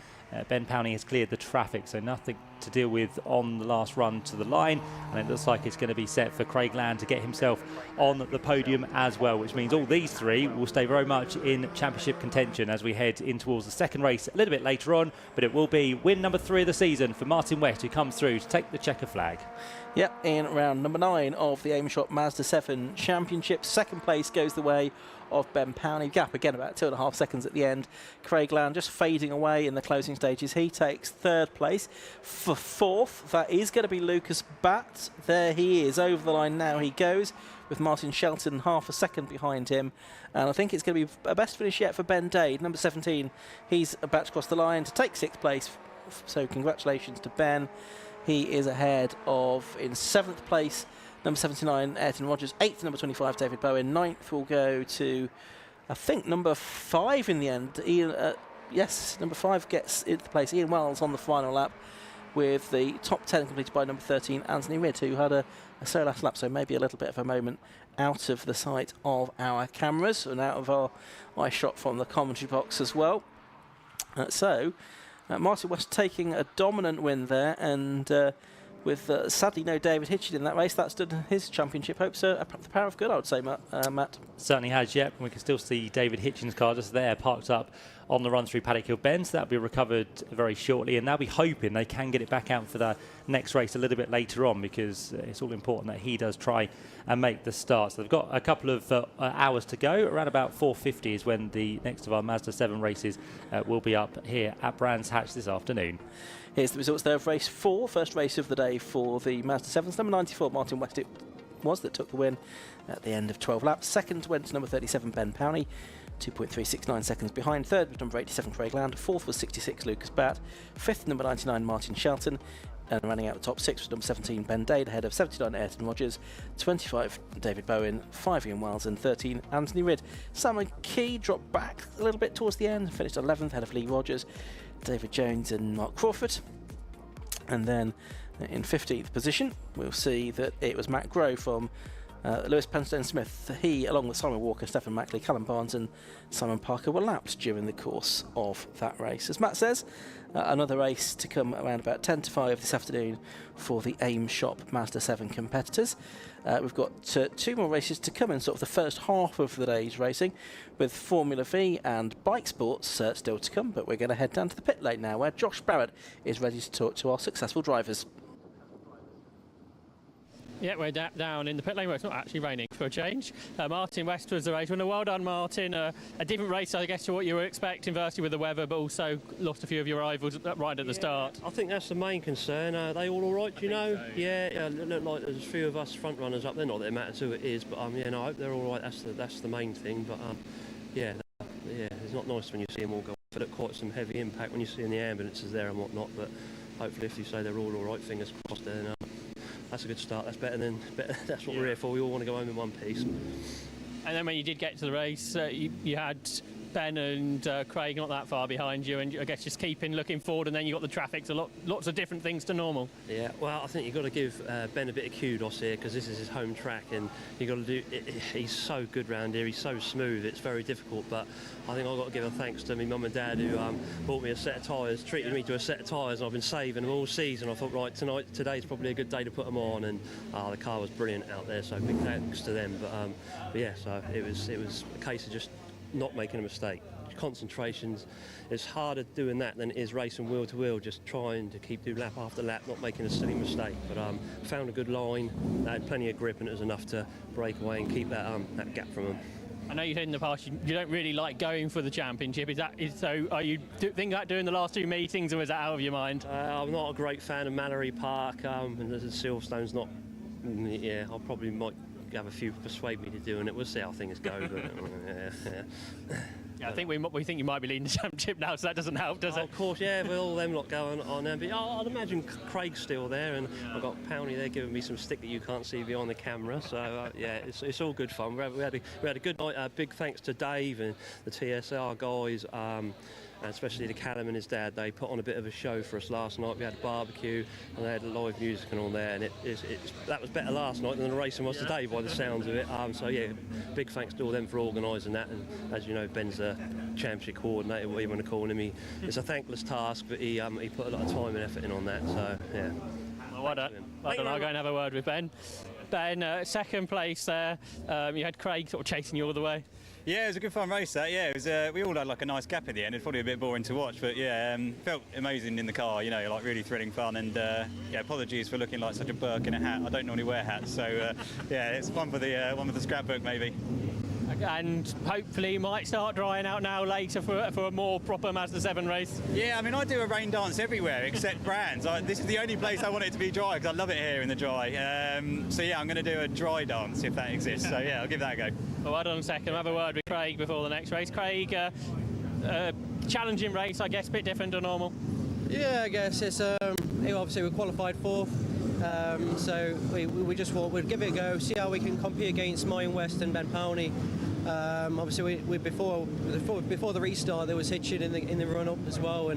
Ben Powney has cleared the traffic, so nothing to deal with on the last run to the line, and it looks like it's going to be set for Craig Land to get himself on the podium as well, which means all these three will stay very much in championship contention as we head in towards the second race a little bit later on. But it will be win number 3 of the season for Martin West, who comes through to take the checker flag. Yep, in round number 9 of the Aim Shop Mazda 7 Championship. Second place goes the way of Ben Powney. Gap again about 2.5 seconds at the end. Craig Land just fading away in the closing stages. He takes third place. For fourth, that is going to be Lucas Batt. There he is, over the line now he goes, with Martin Shelton half a second behind him. And I think it's going to be a best finish yet for Ben Dade, number 17. He's about to cross the line to take sixth place, so congratulations to Ben. He is ahead of, in 7th place, number 79, Ayrton Rogers. 8th, number 25, David Bowen. 9th will go to, I think, number 5 in the end. Ian, yes, number 5 gets into the place. Ian Wells on the final lap, with the top 10 completed by number 13, Anthony Ridd, who had a solo last lap, so maybe a little bit of a moment out of the sight of our cameras and out of our eye shot from the commentary box as well. Martin West taking a dominant win there, and with sadly no David Hitchin in that race, that's done his championship hopes the power of good, I would say, Matt. Certainly has, yep. And we can still see David Hitchin's car just there, parked up on the run through Paddock Hill Bend. So that'll be recovered very shortly, and they'll be hoping they can get it back out for the next race a little bit later on, because it's all important that he does try and make the start. So they've got a couple of hours to go. Around about 4:50 is when the next of our Mazda 7 races will be up here at Brands Hatch this afternoon. Here's the results there of race 4, first race of the day for the Mazda 7s. Number 94, Martin West, it was that took the win at the end of 12 laps. Second went to number 37, Ben Powney, 2.369 seconds behind. Third was number 87, Craig Land. Fourth was 66, Lucas Batt. Fifth, number 99, Martin Shelton. And running out the top 6 was number 17, Ben Dade, ahead of 79, Ayrton Rogers, 25, David Bowen, 5, Ian Wells, and 13, Anthony Ridd. Simon Key dropped back a little bit towards the end, finished 11th, ahead of Lee Rogers, David Jones and Mark Crawford. And then in 15th position, we'll see that it was Matt Grove from Lewis Penstone Smith. He, along with Simon Walker, Stephen Mackley, Callum Barnes and Simon Parker, were lapped during the course of that race. As Matt says, another race to come around about 10 to 5 this afternoon for the Aim Shop Mazda 7 competitors. We've got 2 more races to come in sort of the first half of the day's racing, with Formula V and bike sports still to come, but we're going to head down to the pit lane now, where Josh Barrett is ready to talk to our successful drivers. Yeah, we're down in the pit lane where it's not actually raining for a change. Martin West was the race winner. Well done, Martin. A different race, I guess, to what you were expecting, firstly with the weather, but also lost a few of your rivals right at the start. I think that's the main concern. Are they all right, do you know? So, yeah, it looked like there's a few of us front runners up there. Not that it matters who it is, but I hope they're all right. That's the main thing. But yeah, it's not nice when you see them all go off. It quite some heavy impact when you see the ambulances there and whatnot. But hopefully, if you say they're all right, fingers crossed, then that's a good start. That's better. That's what we're here for. We all want to go home in one piece. And then when you did get to the race, you had Ben and Craig not that far behind you, and I guess just looking forward, and then you got the traffic, so lots of different things to normal. Yeah, well, I think you've got to give Ben a bit of kudos here, because this is his home track, and you've got to do. He's so good round here. He's so smooth. It's very difficult, but I think I've got to give a thanks to my mum and dad who bought me a set of tyres, treated me to a set of tyres, and I've been saving them all season. I thought, right, today's probably a good day to put them on, and the car was brilliant out there, so big thanks to them. But yeah, so it was a case of just not making a mistake. Concentrations, it's harder doing that than it is racing wheel to wheel, just trying to keep doing lap after lap, not making a silly mistake. But found a good line, they had plenty of grip, and it was enough to break away and keep that gap from them. I know you said in the past you don't really like going for the championship. So? Are you thinking about doing the last 2 meetings, or is that out of your mind? I'm not a great fan of Mallory Park, and the Silverstone's not. Yeah, I probably might have a few persuade me to doing it. We'll see how things go. But, yeah, I think we think you might be leading the championship now, so that doesn't help, does it? Of course, yeah, with all them lot going on. But I'd imagine Craig's still there, and I've got Powney there giving me some stick that you can't see behind the camera. So yeah, it's all good fun. We had a good night. Big thanks to Dave and the TSR guys. And especially to Callum and his dad. They put on a bit of a show for us last night. We had a barbecue and they had live music and all there, and that was better last night than the racing was today by the sounds of it. So yeah, big thanks to all them for organising that. And as you know, Ben's the championship coordinator, what you want to call him. It's a thankless task, but he put a lot of time and effort in on that. So yeah. Well, well done. I'll go and have a word with Ben. Ben, second place there. You had Craig sort of chasing you all the way. Yeah, it was a good fun race that. Yeah, it was. We all had like a nice gap at the end. It's probably a bit boring to watch, but yeah, felt amazing in the car. You know, like really thrilling fun. And yeah, apologies for looking like such a Burke in a hat. I don't normally wear hats, so yeah, it's one for the scrapbook maybe. And hopefully might start drying out now later for a more proper Mazda 7 race. Yeah, I mean, I do a rain dance everywhere except Brands. This is the only place I want it to be dry because I love it here in the dry. So yeah, I'm going to do a dry dance if that exists. So yeah, I'll give that a go. Well, hold on a second. I'll have a word with Craig before the next race. Craig, challenging race, I guess, a bit different to normal. Yeah, I guess it's obviously we qualified fourth. So we just thought we'd give it a go, see how we can compete against Swain West and Ben Powney. Obviously, we before the restart there was hitching in the run up as well.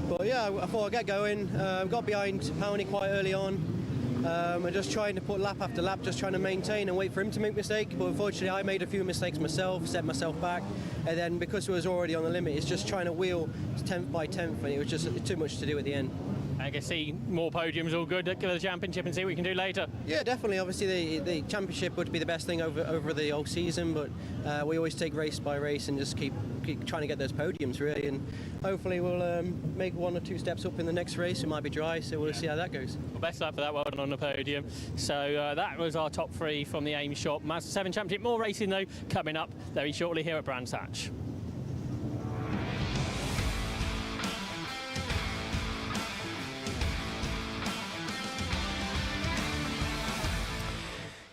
But yeah, I thought I'd get going. Got behind Powney quite early on. And just trying to put lap after lap, just trying to maintain and wait for him to make a mistake. But unfortunately, I made a few mistakes myself, set myself back, and then because it was already on the limit, it's just trying to wheel 10th by 10th, and it was just too much to do at the end. I can see more podiums, all good. Give the championship and see what we can do later. Yeah, definitely. Obviously, the championship would be the best thing over the whole season, but we always take race by race and just keep trying to get those podiums, really. And hopefully, we'll make 1 or 2 steps up in the next race. It might be dry, so we'll see how that goes. Well, best luck for that. Well done on the podium. So that was our top 3 from the AIM shop. Mazda 7 Championship. More racing, though, coming up very shortly here at Brands Hatch.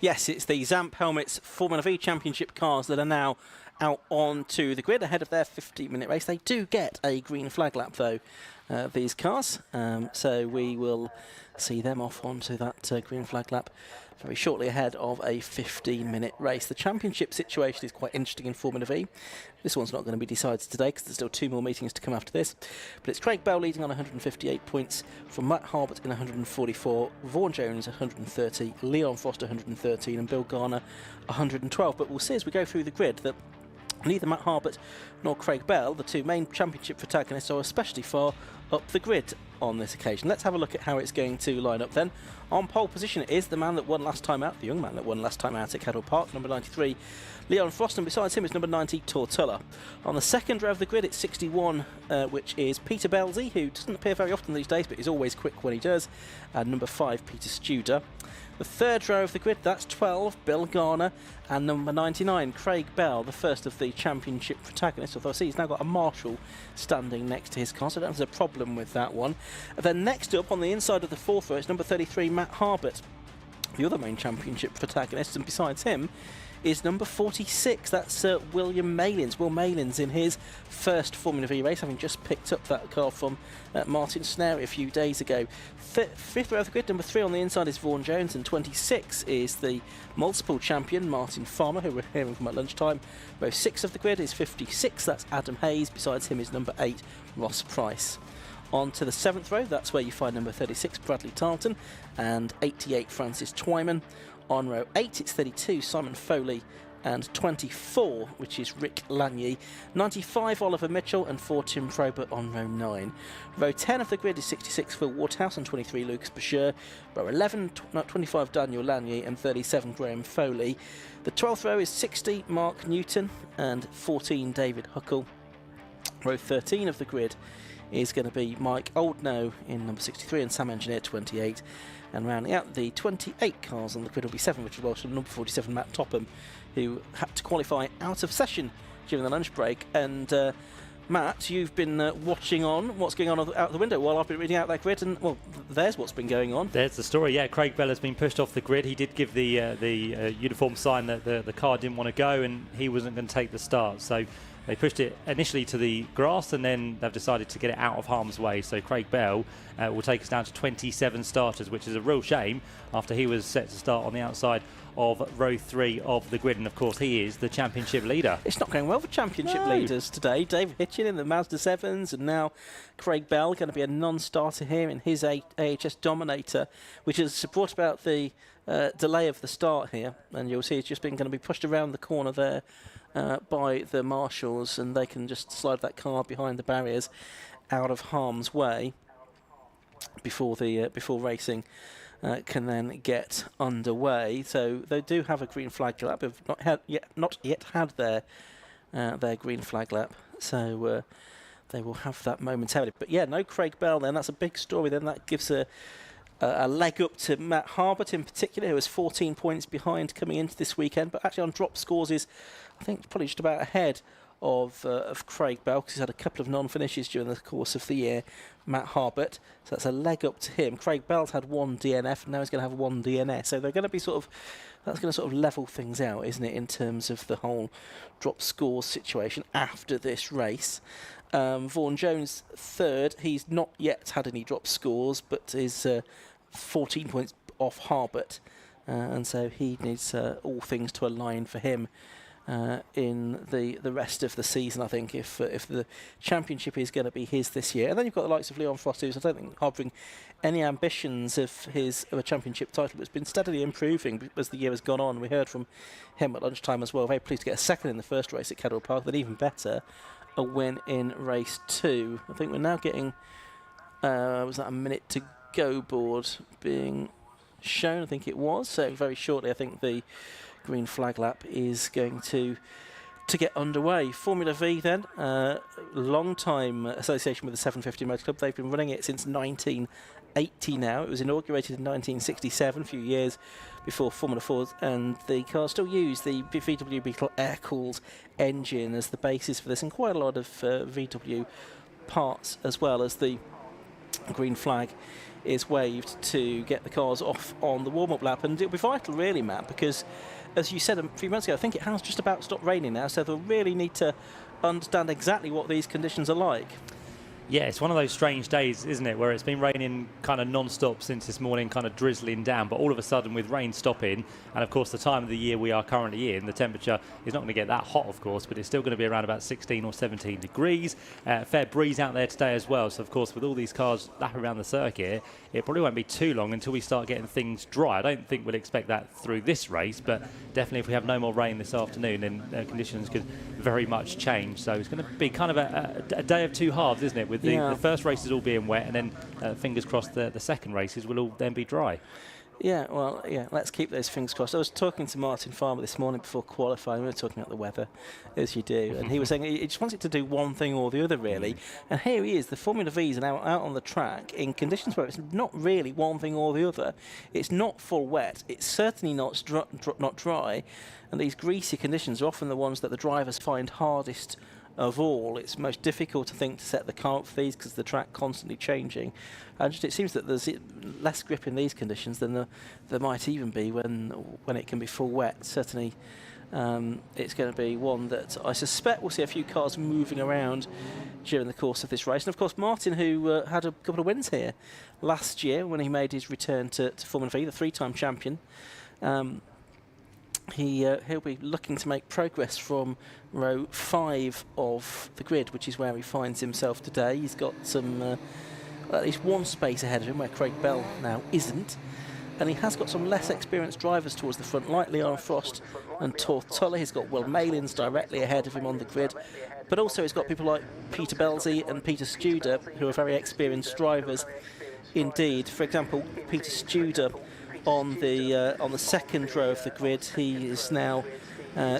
Yes, it's the Zamp Helmets Formula V Championship cars that are now out onto the grid ahead of their 15-minute race. They do get a green flag lap, though, these cars. So we will see them off onto that green flag lap very shortly ahead of a 15-minute race. The championship situation is quite interesting in Formula V. This one's not going to be decided today because there's still 2 more meetings to come after this. But it's Craig Bell leading on 158 points from Matt Harbert in 144, Vaughan Jones 130, Leon Frost 113 and Bill Garner 112. But we'll see as we go through the grid that neither Matt Harbert nor Craig Bell, the 2 main championship protagonists, are especially far up the grid on this occasion. Let's have a look at how it's going to line up then. On pole position is the man that won last time out, the young man that won last time out at Cadwell Park, number 93, Leon Frost, and beside him is number 90, Tortulla. On the second row of the grid, it's 61, which is Peter Belzy, who doesn't appear very often these days, but is always quick when he does, and number 5, Peter Studer. The third row of the grid, that's 12, Bill Garner, and number 99, Craig Bell, the first of the championship protagonists. Although I see he's now got a marshal standing next to his car, so I don't think there's a problem with that one. And then next up on the inside of the fourth row, it's number 33, Matt Harbert, the other main championship protagonist, and besides him is number 46. That's William Malins. Will Malins in his first Formula V race, having just picked up that car from Martin Snare a few days ago. Fifth row of the grid, number 3 on the inside is Vaughan Jones, and 26 is the multiple champion Martin Farmer, who we're hearing from at lunchtime. Row 6 of the grid is 56. That's Adam Hayes. Besides him is number 8, Ross Price. On to the 7th row, that's where you find number 36, Bradley Tarleton, and 88, Francis Twyman. On row 8, it's 32, Simon Foley, and 24, which is Rick Lanier. 95, Oliver Mitchell, and 4, Tim Probert on row 9. Row 10 of the grid is 66, Phil Waterhouse, and 23, Lucas Bashir. Row 11, 25, Daniel Lanier, and 37, Graham Foley. The 12th row is 60, Mark Newton, and 14, David Huckle. Row 13 of the grid is going to be Mike Oldknow in number 63 and Sam Engineer 28. And rounding out the 28 cars on the grid will be 7 Richard Walsh and number 47 Matt Topham, who had to qualify out of session during the lunch break. And Matt, you've been watching on what's going on out the window while I've been reading out that grid, and well, there's what's been going on. There's the story. Yeah, Craig Bell has been pushed off the grid. He did give the uniform sign that the car didn't want to go and he wasn't going to take the start. So they pushed it initially to the grass, and then they've decided to get it out of harm's way. So Craig Bell will take us down to 27 starters, which is a real shame after he was set to start on the outside of row 3 of the grid. And of course, he is the championship leader. It's not going well for championship leaders today. David Hitchin in the Mazda 7s, and now Craig Bell going to be a non-starter here in his AHS Dominator, which is brought about the delay of the start here. And you'll see it's just been going to be pushed around the corner there by the marshals, and they can just slide that car behind the barriers out of harm's way before racing can then get underway. So they do have a green flag lap. They've not yet had their green flag lap, so they will have that momentarily. But yeah, no Craig Bell then. That's a big story then. That gives a leg up to Matt Harbert in particular, who was 14 points behind coming into this weekend, but actually on drop scores is, I think, probably just about ahead of Craig Bell, because he's had a couple of non-finishes during the course of the year, Matt Harbert. So that's a leg up to him. Craig Bell's had 1 DNF, and now he's going to have 1 DNS. So they're going to be that's going to sort of level things out, isn't it, in terms of the whole drop scores situation after this race. Vaughan Jones third. He's not yet had any drop scores, but is 14 points off Harbert, and so he needs all things to align for him in the rest of the season, I think, if the championship is going to be his this year. And then you've got the likes of Leon Frost, who's, I don't think, harbouring any ambitions of a championship title, but it's been steadily improving as the year has gone on. We heard from him at lunchtime as well. Very pleased to get a second in the first race at Cadwell Park, but even better, a win in race 2. I think we're now getting was that a minute to go board being shown? I think it was. So very shortly, I think the green flag lap is going to get underway. Formula V then, long time association with the 750 Motor Club. They've been running it since 1980 now. It was inaugurated in 1967, a few years before Formula 4, and the cars still use the VW Beetle air-cooled engine as the basis for this, and quite a lot of VW parts, as well as the green flag is waved to get the cars off on the warm-up lap. And it'll be vital, really, Matt, because as you said a few months ago, I think it has just about stopped raining now, so they'll really need to understand exactly what these conditions are like. Yeah, it's one of those strange days, isn't it, where it's been raining kind of non-stop since this morning, kind of drizzling down, but all of a sudden with rain stopping, and of course the time of the year we are currently in, the temperature is not going to get that hot, of course, but it's still going to be around about 16 or 17 degrees. Fair breeze out there today as well, so of course with all these cars lapping around the circuit, it probably won't be too long until we start getting things dry. I don't think we'll expect that through this race, but definitely if we have no more rain this afternoon, then conditions could very much change. So it's going to be kind of a day of two halves, isn't it, with the first races all being wet, and then fingers crossed the second races will all then be dry. Yeah, well, yeah, let's keep those fingers crossed. I was talking to Martin Farmer this morning before qualifying. We were talking about the weather, as you do, and he was saying he just wants it to do one thing or the other, really. And here he is, the Formula V's are now out on the track in conditions where it's not really one thing or the other. It's not full wet. It's certainly not dry. And these greasy conditions are often the ones that the drivers find hardest of all. It's most difficult, I think, to set the car up for these because the track constantly changing. And just, it seems that there's less grip in these conditions than there might even be when it can be full wet. Certainly It's going to be one that I suspect we'll see a few cars moving around during the course of this race. And of course, Martin, who had a couple of wins here last year when he made his return to Formula V, the 3-time champion. He'll be looking to make progress from row 5 of the grid, which is where he finds himself today. He's got some at least one space ahead of him where Craig Bell now isn't. And he has got some less experienced drivers towards the front, like Leon Frost and Tortola. He's got Will Malins directly ahead of him on the grid. But also he's got people like Peter Belzy and Peter Studer, who are very experienced drivers indeed. For example, Peter Studer on the second row of the grid. He is now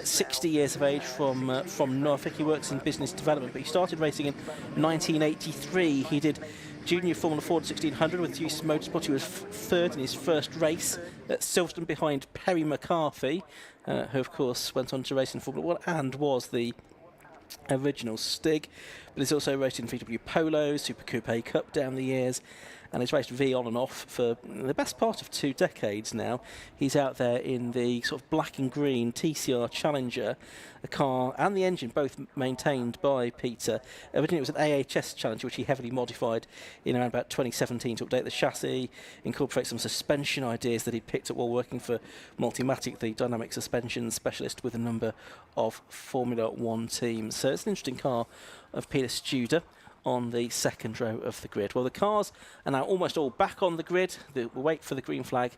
60 years of age from Norfolk. He works in business development, but he started racing in 1983. He did Junior Formula Ford 1600 with UC Motorsport. He was third in his first race at Silverstone behind Perry McCarthy, who of course went on to race in Formula 1 and was the original Stig. But he's also raced in VW Polo, Super Coupe Cup down the years, and he's raced V on and off for the best part of 2 decades now. He's out there in the sort of black and green TCR Challenger, a car and the engine both maintained by Peter. Originally it was an AHS Challenger, which he heavily modified in around about 2017 to update the chassis, incorporate some suspension ideas that he'd picked up while working for Multimatic, the dynamic suspension specialist with a number of Formula 1 teams. So it's an interesting car of Peter Studer on the second row of the grid. Well, the cars are now almost all back on the grid. We'll wait for the green flag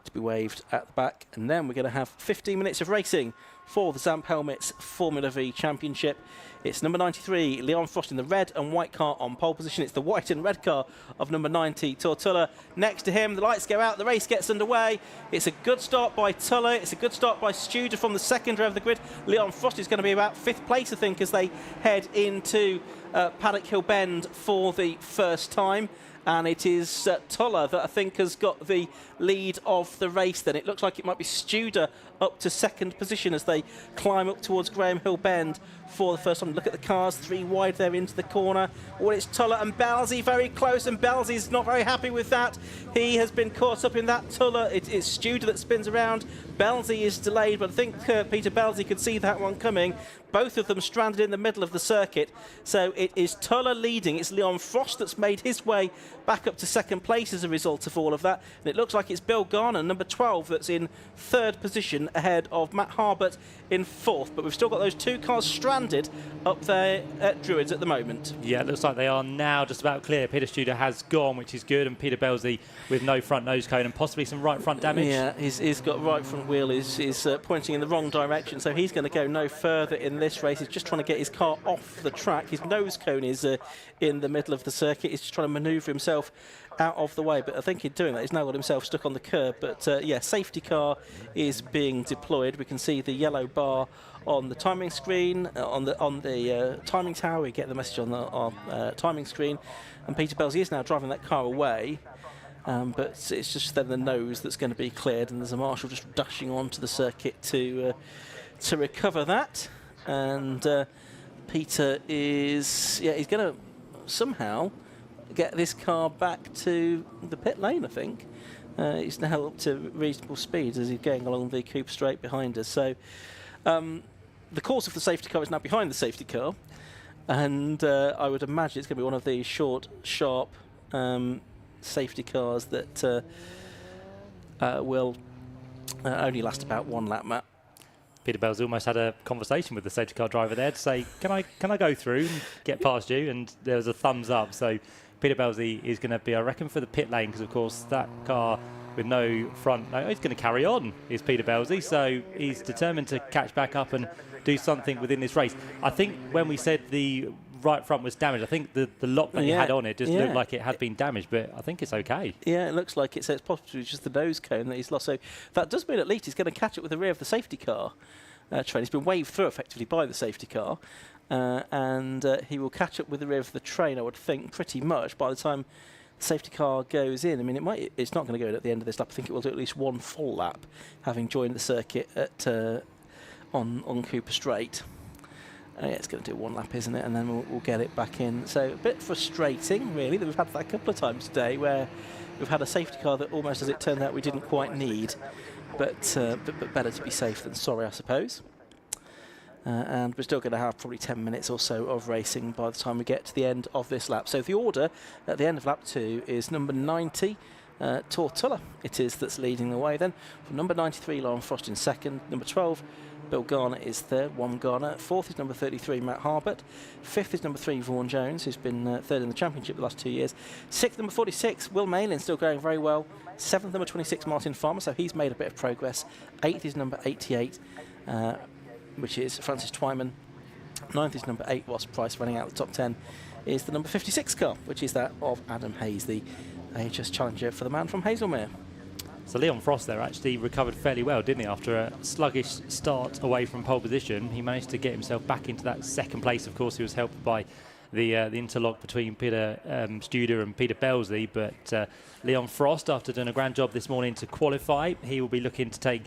to be waved at the back, and then we're going to have 15 minutes of racing for the Zamp Helmets Formula V Championship. It's number 93, Leon Frost, in the red and white car on pole position. It's the white and red car of number 90, Tortola, next to him. The lights go out, the race gets underway. It's a good start by Tuller. It's a good start by Studer from the second row of the grid. Leon Frost is going to be about 5th place, I think, as they head into Paddock Hill Bend for the first time. And it is Tuller that I think has got the lead of the race then. It looks like it might be Studer up to second position as they climb up towards Graham Hill Bend for the first time. Look at the cars, 3 wide there into the corner. Well, it's Tuller and Belzy very close, and Belzy's not very happy with that. He has been caught up in that. Tuller, it's Studer that spins around. Belzy is delayed, but I think Peter Belzy could see that one coming. Both of them stranded in the middle of the circuit. So it is Tuller leading. It's Leon Frost that's made his way back up to second place as a result of all of that. And it looks like it's Bill Garner, number 12, that's in third position ahead of Matt Harbert in 4th. But we've still got those 2 cars stranded up there at Druids at the moment. Yeah, it looks like they are now just about clear. Peter Studer has gone, which is good, and Peter Belzy with no front nose cone and possibly some right front damage. Yeah, he's got right front wheel is pointing in the wrong direction, so he's going to go no further in this race. He's just trying to get his car off the track. His nose cone is in the middle of the circuit. He's just trying to manoeuvre himself out of the way, but I think in doing that he's now got himself stuck on the curb. But yeah, safety car is being deployed. We can see the yellow bar on the timing screen, on the timing tower. We get the message on the timing screen, and Peter Belzy is now driving that car away. But it's just then the nose that's going to be cleared, and there's a marshal just dashing onto the circuit to recover that. And Peter is, he's going to somehow get this car back to the pit lane, I think. He's now up to reasonable speed as he's going along the coupe straight behind us. So the course of the safety car is now behind the safety car, and I would imagine it's going to be one of these short, sharp safety cars that will only last about 1 lap, Matt. Peter Belzy almost had a conversation with the safety car driver there to say, can I go through and get past you? And there was a thumbs up. So Peter Belzy is going to be, I reckon, for the pit lane, because of course that car with no front, he's going to carry on, is Peter Belzy. So he's determined to catch back up and do something within this race. I think when we said the right front was damaged, I think the lock that he had on it just looked like it had been damaged, but I think it's okay. Yeah, it looks like it. So it's possibly just the nose cone that he's lost. So that does mean at least he's going to catch up with the rear of the safety car train. He's been waved through effectively by the safety car, and he will catch up with the rear of the train, I would think, pretty much by the time the safety car goes in. I mean, it's not going to go in at the end of this lap. I think it will do at least 1 full lap, having joined the circuit at on Cooper Straight. Yeah, it's going to do 1 lap, isn't it? And then we'll get it back in. So a bit frustrating, really, that we've had that a couple of times today, where we've had a safety car that almost, as it turned out, we didn't quite need. But better to be safe than sorry, I suppose. and we're still going to have probably 10 minutes or so of racing by the time we get to the end of this lap. So the order at the end of lap 2 is number 90, Tortulla. It is that's leading the way then. From number 93, Lauren Frost in second. Number 12, Bill Garner is third, one Garner. Fourth is number 33, Matt Harbert. Fifth is number 3, Vaughan Jones, who's been third in the championship the last 2 years. Sixth, number 46, Will Malin, still going very well. Seventh, number 26, Martin Farmer, so he's made a bit of progress. Eighth is number 88, which is Francis Twyman. Ninth is number 8, Ross Price. Running out the top 10 is the number 56 car, which is that of Adam Hayes, the AHS challenger for the man from Hazelmere. So Leon Frost there actually recovered fairly well, didn't he? After a sluggish start away from pole position, he managed to get himself back into that second place. Of course, he was helped by the interlock between Peter Studer and Peter Belsley, but Leon Frost, after doing a grand job this morning to qualify, he will be looking to take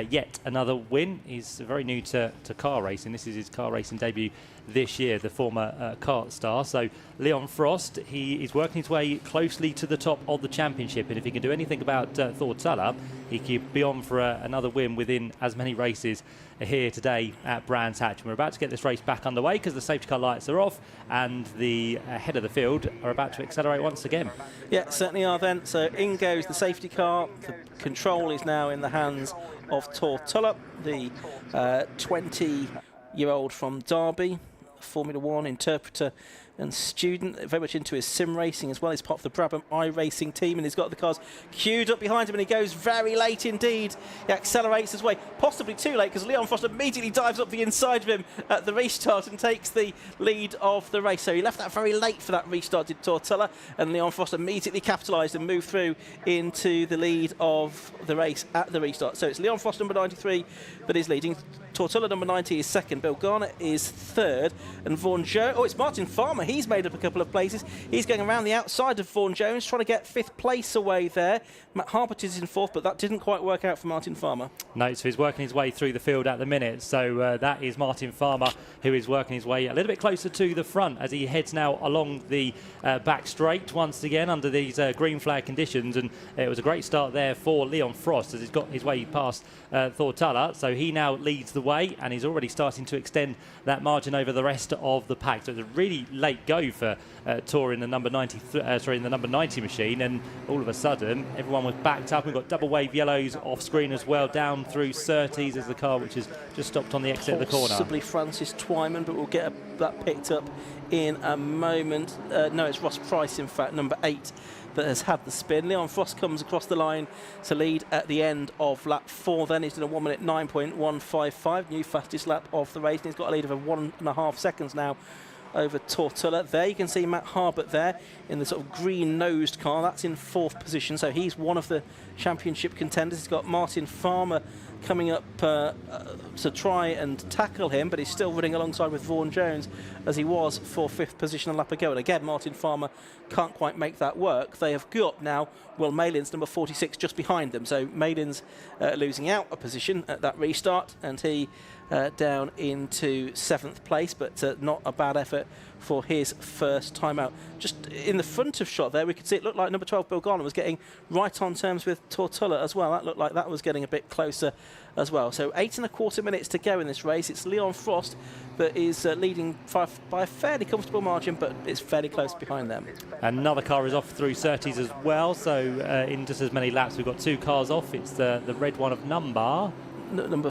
yet another win. He's very new to car racing. This is his car racing debut this year, the former kart star. So Leon Frost, he is working his way closely to the top of the championship, and if he can do anything about Tortulla, he could be on for another win within as many races here today at Brands Hatch. And we're about to get this race back underway because the safety car lights are off and the head of the field are about to accelerate once again. Yeah, certainly are then. So in goes the safety car. The control is now in the hands of Tortulla, the 20-year-old from Derby, Formula 1 interpreter and student, very much into his sim racing as well. He's part of the Brabham iRacing team, and he's got the cars queued up behind him, and he goes very late indeed. He accelerates his way, possibly too late, because Leon Frost immediately dives up the inside of him at the restart and takes the lead of the race. So he left that very late for that restart, did Tortulla, and Leon Frost immediately capitalised and moved through into the lead of the race at the restart. So it's Leon Frost, number 93, that is leading. Tortulla, number 90, is second. Bill Garner is third. And Vaughan Jones... Oh, it's Martin Farmer. He's made up a couple of places. He's going around the outside of Vaughan Jones, trying to get fifth place away there. Matt Harbert is in fourth, but that didn't quite work out for Martin Farmer. No, so he's working his way through the field at the minute. So that is Martin Farmer, who is working his way a little bit closer to the front as he heads now along the back straight once again under these green flag conditions. And it was a great start there for Leon Frost as he's got his way past Tortulla. So he now leads the way, and he's already starting to extend that margin over the rest of the pack. So it's a really late go for Tor in the number 90 machine, and all of a sudden everyone was backed up. We've got double wave yellows off screen as well, down through Surtees as the car which has just stopped on the exit of the corner. Possibly Francis Twyman, but we'll get that picked up in a moment. No, it's Ross Price, in fact, number 8, that has had the spin. Leon Frost comes across the line to lead at the end of lap 4 then. He's done a 1 minute 9.155, new fastest lap of the race, and he's got a lead of 1.5 seconds now over Tortulla. There you can see Matt Harbert there in the sort of green-nosed car. That's in 4th position, so he's one of the championship contenders. He's got Martin Farmer coming up to try and tackle him, but he's still running alongside with Vaughan Jones as he was for 5th position a lap ago. And again, Martin Farmer can't quite make that work. They have got now Will Malin's number 46 just behind them. So Malin's losing out a position at that restart, and he down into 7th place, but not a bad effort for his first time out. Just in the front of shot there, we could see it looked like number 12, Bill Garner, was getting right on terms with Tortulla as well. That looked like that was getting a bit closer as well. So 8.25 minutes to go in this race. It's Leon Frost that is leading by a fairly comfortable margin, but it's fairly close behind them. Another car is off through Surtees as well, so in just as many laps we've got 2 cars off. It's the red one of number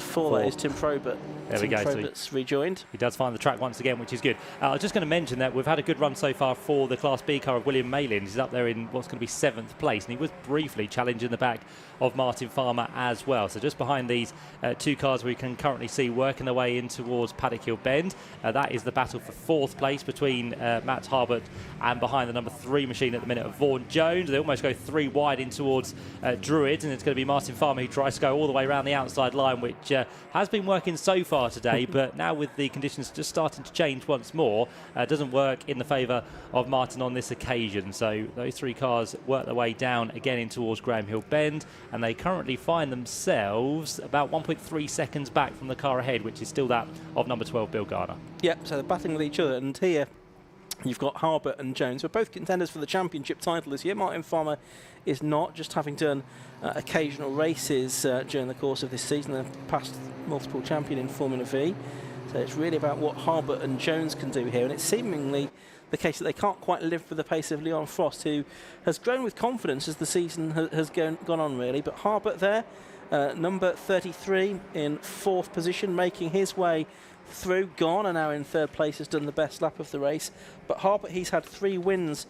4. That is Tim Probert. There we go. Probert's rejoined. He does find the track once again, which is good. I was just going to mention that we've had a good run so far for the Class B car of William Malin. He's up there in what's going to be 7th place, and he was briefly challenging the back of Martin Farmer as well. So just behind these 2 cars we can currently see working their way in towards Paddock Hill Bend. That is the battle for 4th place between Matt Harbert and behind the number 3 machine at the minute of Vaughan Jones. They almost go 3 wide in towards Druids, and it's going to be Martin Farmer who tries to go all the way around the outside line, which has been working so far today, but now with the conditions just starting to change once more, doesn't work in the favour of Martin on this occasion. So those 3 cars work their way down again in towards Graham Hill Bend, and they currently find themselves about 1.3 seconds back from the car ahead, which is still that of number 12, Bill Garner. Yep, so they're battling with each other, and here you've got Harbert and Jones, who are both contenders for the championship title this year. Martin Farmer is not, just having done occasional races during the course of this season, the past multiple champion in Formula V. So it's really about what Harbert and Jones can do here, and it's seemingly the case that they can't quite live with the pace of Leon Frost, who has grown with confidence as the season has gone on, really. But Harbert there, number 33 in 4th position, making his way through. Garner now in 3rd place, has done the best lap of the race. But Harbert, he's had 3 wins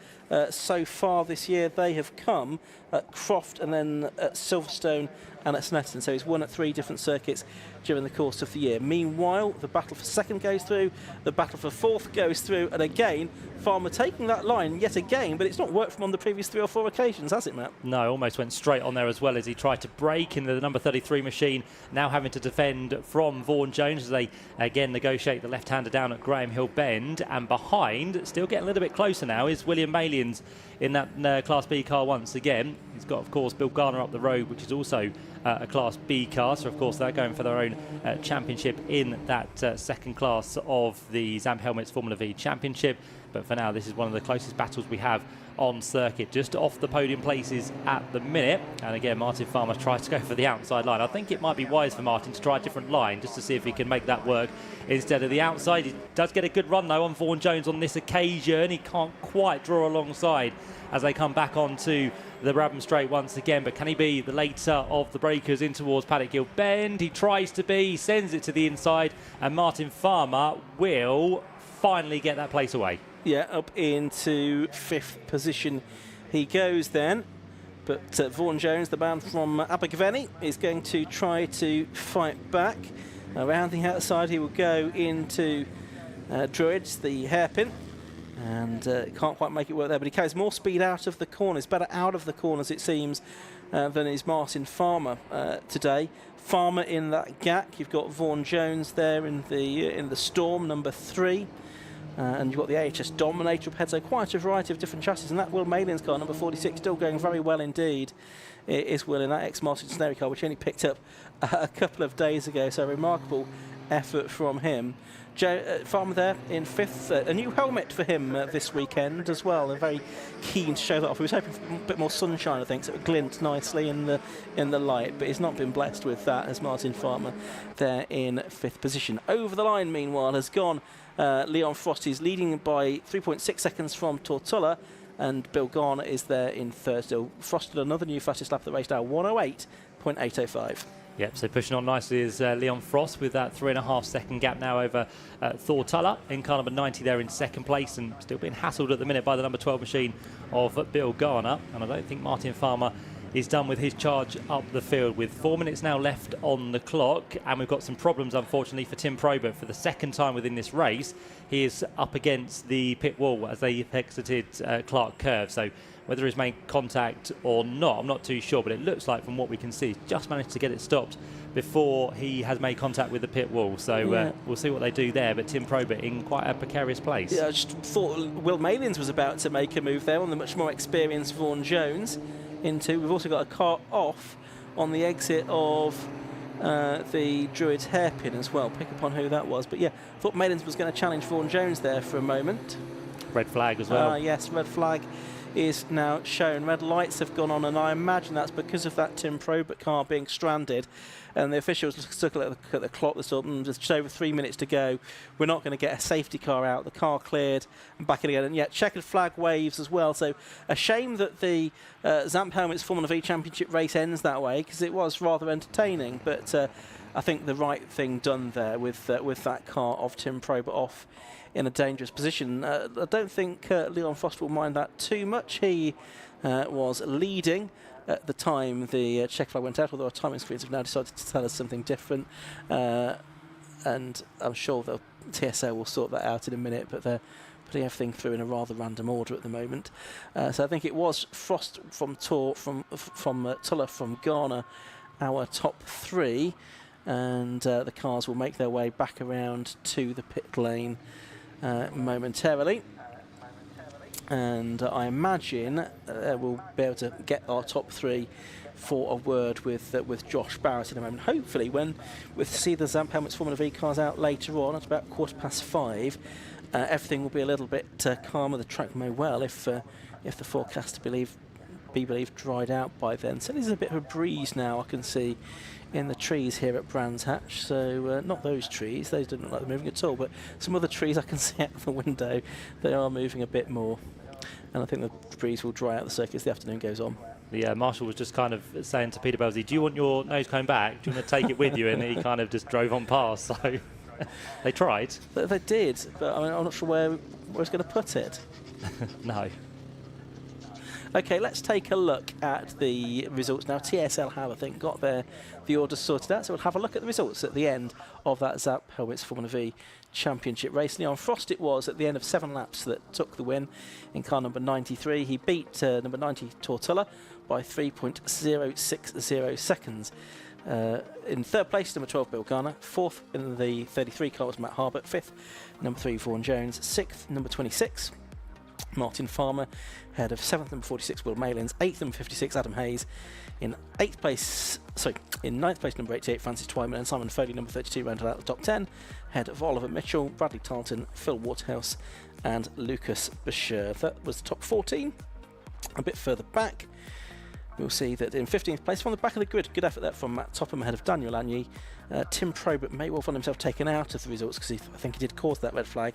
so far this year. They have come at Croft and then at Silverstone and at Snetterton. So he's won at 3 different circuits during the course of the year. Meanwhile, the battle for 2nd goes through, the battle for 4th goes through, and again, Farmer taking that line yet again, but it's not worked from on the previous 3 or 4 occasions, has it, Matt? No, almost went straight on there as well as he tried to break into the number 33 machine, now having to defend from Vaughan Jones as they again negotiate the left-hander down at Graham Hill Bend. And behind, still getting a little bit closer now, is William Malians in that Class B car once again. He's got, of course, Bill Garner up the road, which is also a Class B car. So, of course, they're going for their own championship in that 2nd class of the Zamp Helmets Formula V Championship. But for now, this is one of the closest battles we have on circuit, just off the podium places at the minute. And again, Martin Farmer tries to go for the outside line. I think it might be wise for Martin to try a different line just to see if he can make that work instead of the outside. He does get a good run though on Vaughan Jones on this occasion. He can't quite draw alongside as they come back onto the Brabham Straight once again. But can he be the later of the breakers in towards Paddock Hill Bend? He tries to be, he sends it to the inside, and Martin Farmer will finally get that place away. Yeah, up into 5th position he goes then. But Vaughan Jones, the man from Abergavenny, is going to try to fight back. Around the outside, he will go into Druids, the hairpin, and can't quite make it work there. But he carries more speed out of the corners, better out of the corners, it seems, than is Martin Farmer today. Farmer in that gap. You've got Vaughan Jones there in the Storm, number 3. And you've got the AHS Dominator up ahead, so quite a variety of different chassis. And that Will Malian's car, number 46, still going very well indeed. It is Will in that ex-Martin Snery car, which he only picked up a couple of days ago. So a remarkable effort from him. Farmer there in 5th. A new helmet for him this weekend as well. They're very keen to show that off. He was hoping for a bit more sunshine, I think, so it would glint nicely in the light. But he's not been blessed with that as Martin Farmer there in 5th position. Over the line, meanwhile, has gone Leon Frost. Is leading by 3.6 seconds from Tortola, and Bill Garner is there in 3rd still. Frost did another new fastest lap of the race now, 108.805. Yep, so pushing on nicely is Leon Frost with that 3.5 second gap now over Tortola in car number 90 there in 2nd place, and still being hassled at the minute by the number 12 machine of Bill Garner. And I don't think Martin Farmer is done with his charge up the field with 4 minutes now left on the clock. And we've got some problems, unfortunately, for Tim Probert for the 2nd time within this race. He is up against the pit wall as they exited Clark Curve. So whether he's made contact or not, I'm not too sure, but it looks like from what we can see, he's just managed to get it stopped before he has made contact with the pit wall. So we'll see what they do there, but Tim Probert in quite a precarious place. Yeah, I just thought Will Malians was about to make a move there on the much more experienced Vaughan Jones into. We've also got a car off on the exit of the Druids hairpin as well. Pick up on who that was. But yeah, I thought Malians was going to challenge Vaughan Jones there for a moment. Red flag as well. Yes, red flag is now shown. Red lights have gone on, and I imagine that's because of that Tim Probert car being stranded. And the officials took a look at the clock. They said, there's just over 3 minutes to go. We're not going to get a safety car out. The car cleared and back in again. And yet, checkered flag waves as well. So a shame that the Zamp Helmets Formula V Championship race ends that way, because it was rather entertaining. But I think the right thing done there with that car of Tim Probert off in a dangerous position. I don't think Leon Frost will mind that too much. He was leading at the time the check flag went out, although our timing screens have now decided to tell us something different. And I'm sure the TSO will sort that out in a minute, but they're putting everything through in a rather random order at the moment. So I think it was Frost from Tuller from Garner, our top 3. And the cars will make their way back around to the pit lane momentarily. And I imagine we'll be able to get our top 3 for a word with Josh Barrett in a moment. Hopefully, when we see the Zamp Helmets Formula V cars out later on at about 5:15, everything will be a little bit calmer. The track may well, if the forecast to believe be believed dried out by then. So there's a bit of a breeze now I can see in the trees here at Brands Hatch. So not those trees, those don't look like they're moving at all, but some other trees I can see out the window, they are moving a bit more. And I think the breeze will dry out the circuit as the afternoon goes on. Yeah, Marshall was just kind of saying to Peter Belzy, do you want your nose cone back? Do you want to take it with you? And he kind of just drove on past. So they tried. They did, but I mean, I'm not sure where he's going to put it. No. Okay, let's take a look at the results now. TSL have, I think, got the orders sorted out, so we'll have a look at the results at the end of that Zap Helmets Formula V Championship race. Leon Frost it was at the end of 7 laps that took the win in car number 93. He beat number 90 Tortilla by 3.060 seconds. In third place, number 12 Bill Garner. Fourth in the 33 car was Matt Harbert. Fifth, number 3 Vaughan Jones. Sixth, number 26 Martin Farmer, ahead of 7th number 46 Will Malins, 8th number 56 Adam Hayes, in 9th place number 88 Francis Twyman, and Simon Foley number 32 rounded out the top 10, ahead of Oliver Mitchell, Bradley Tarleton, Phil Waterhouse and Lucas Bashir. That was the top 14. A bit further back we'll see that in 15th place from the back of the grid, good effort there from Matt Topham ahead of Daniel Agnew. Tim Probert may well find himself taken out of the results because I think he did cause that red flag.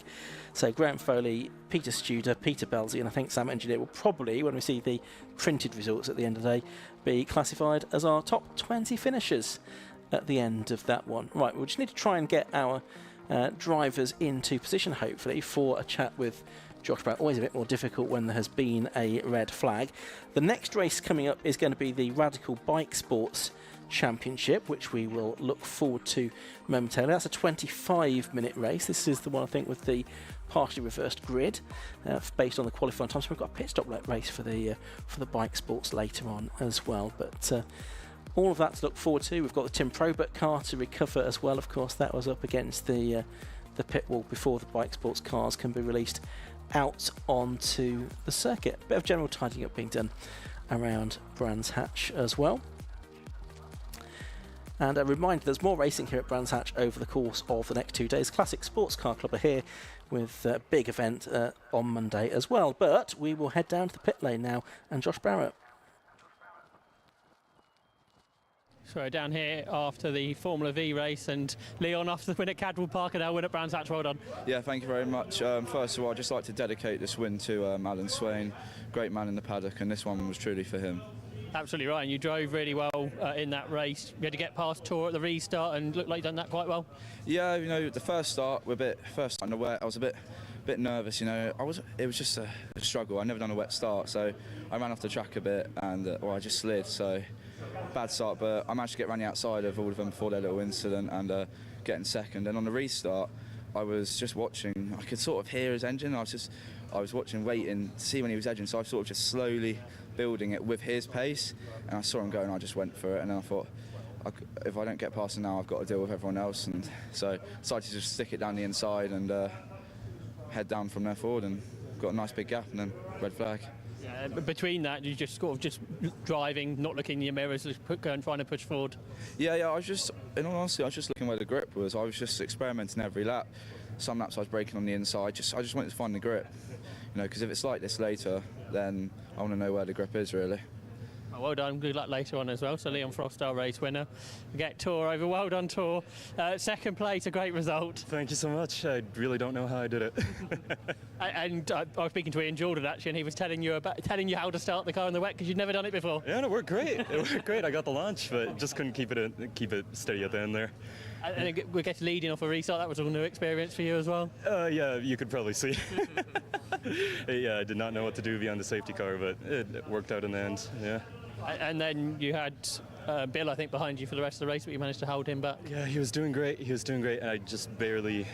So Graham Foley, Peter Studer, Peter Belzy and I think Sam Engineer will probably, when we see the printed results at the end of the day, be classified as our top 20 finishers at the end of that one. Right, we'll just need to try and get our drivers into position hopefully for a chat with Josh Brown. Always a bit more difficult when there has been a red flag. The next race coming up is going to be the Radical Bike Sports Championship, which we will look forward to momentarily. That's a 25-minute race. This is the one I think with the partially reversed grid based on the qualifying time. So we've got a pit stop race for the bike sports later on as well. But all of that to look forward to. We've got the Tim Probert car to recover as well. Of course, that was up against the pit wall before the bike sports cars can be released out onto the circuit. A bit of general tidying up being done around Brands Hatch as well. And a reminder, there's more racing here at Brands Hatch over the course of the next 2 days. Classic Sports Car Club are here with a big event on Monday as well. But we will head down to the pit lane now and Josh Barrett. So down here after the Formula V race, and Leon after the win at Cadwell Park and our win at Brands Hatch. Well done. Yeah, thank you very much. First of all, I'd just like to dedicate this win to Alan Swain, great man in the paddock, and this one was truly for him. Absolutely right, and you drove really well in that race. You had to get past Tor at the restart and looked like you'd done that quite well. Yeah, you know, the first start, first on the wet, I was a bit nervous, you know. It was just a struggle. I'd never done a wet start, so I ran off the track a bit and I just slid, so bad start, but I managed to get around the outside of all of them before their little incident and getting second. And on the restart, I was just watching. I could sort of hear his engine. I was watching, waiting to see when he was edging. So I was sort of just slowly building it with his pace. And I saw him go, and I just went for it. And then I thought, if I don't get past him now, I've got to deal with everyone else. And so I decided to just stick it down the inside and head down from there forward, and got a nice big gap, and then red flag. Yeah, between that, you just sort of just driving, not looking in your mirrors, just going trying to push forward. Yeah, I was just, in all honesty, I was just looking where the grip was. I was just experimenting every lap. Some laps I was braking on the inside. I just wanted to find the grip, you know, because if it's like this later, then I want to know where the grip is really. Well done, good luck later on as well. So Leon Frost, our race winner. We get Tor over, well done Tor. Second place, a great result. Thank you so much. I really don't know how I did it. And I was speaking to Ian Jordan actually, and he was telling you how to start the car in the wet because you'd never done it before. Yeah, and it worked great. It worked great. I got the launch, but just couldn't keep it steady at the end there. And we get leading off a restart. That was all new experience for you as well. Yeah, you could probably see. Yeah, I did not know what to do beyond the safety car, but it worked out in the end. Yeah. And then you had Bill, I think, behind you for the rest of the race, but you managed to hold him back. Yeah, he was doing great. And I just barely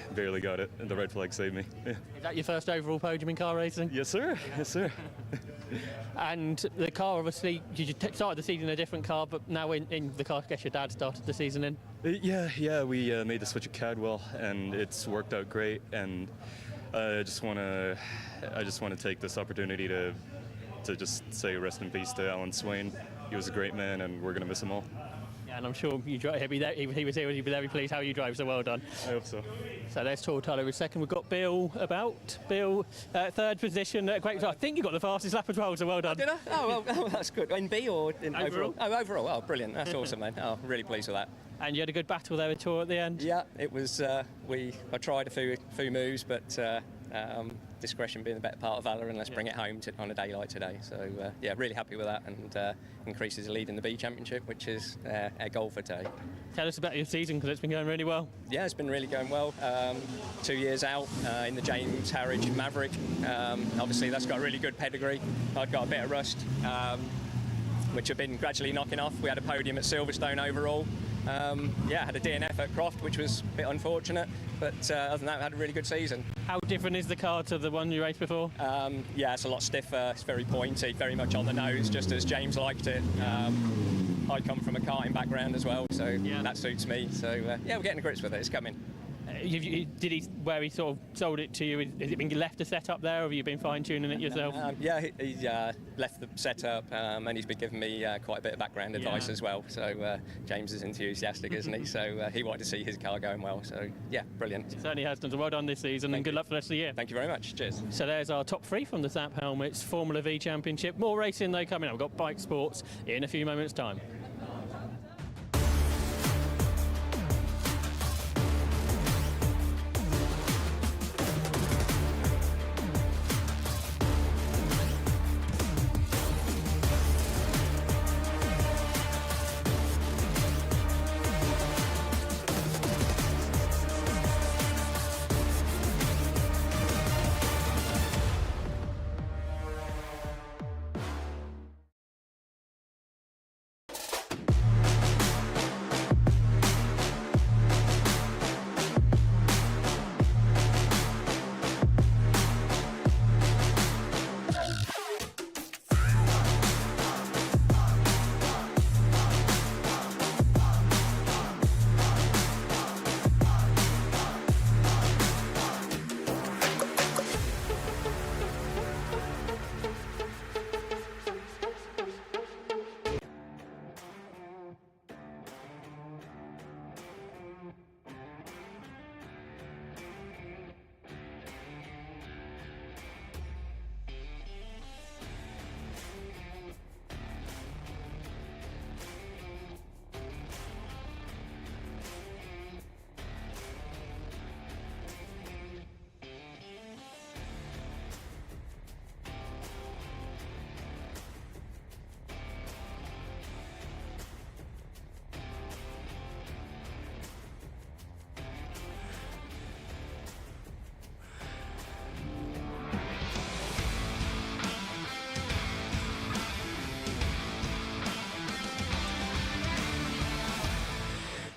got it. And the red flag saved me. Yeah. Is that your first overall podium in car racing? Yes, sir. Yes, sir. And the car, obviously, you started the season in a different car, but now in the car, I guess your dad started the season in. Yeah, we made the switch at Cadwell, and it's worked out great. And I just want to take this opportunity to just say rest in peace to Alan Swain. He was a great man, and we're going to miss him all. Yeah, and I'm sure you drive. If he was here, he'd be very pleased how you drive. So well done. I hope so. So there's Tyler in second. We've got Bill third position. Great. I think you got the fastest lap as well. So well done. Did I? Oh, well, that's good. In B or in Overall? Oh, overall. Oh, brilliant. That's awesome, then. Oh, really pleased with that. And you had a good battle there with Tor at the end. Yeah, it was. I tried a few moves, but discretion being the better part of valour, and let's bring it home on a day like today. So yeah, really happy with that, and increases the lead in the B Championship, which is our goal for today. Tell us about your season, because it's been going really well. Yeah, it's been really going well. 2 years out in the James Harridge Maverick. Obviously, that's got a really good pedigree. I've got a bit of rust, which I've been gradually knocking off. We had a podium at Silverstone overall. Yeah, had a DNF at Croft, which was a bit unfortunate, but other than that, I had a really good season. How different is the car to the one you raced before? Yeah, it's a lot stiffer, it's very pointy, very much on the nose, just as James liked it. I come from a karting background as well, so that suits me. So yeah, we're getting to grips with it, it's coming. Did he, where he sort of sold it to you, has it been left to set up there, or have you been fine-tuning it yourself? Yeah, he left the setup, and he's been giving me quite a bit of background advice as well. So James is enthusiastic, isn't he? So he wanted to see his car going well. So yeah, brilliant. He certainly has done. So well done this season, and good luck for the rest of the year. Thank you very much. Cheers. So there's our top three from the Zap Helmets Formula V Championship. More racing though coming up. We've got bike sports in a few moments' time.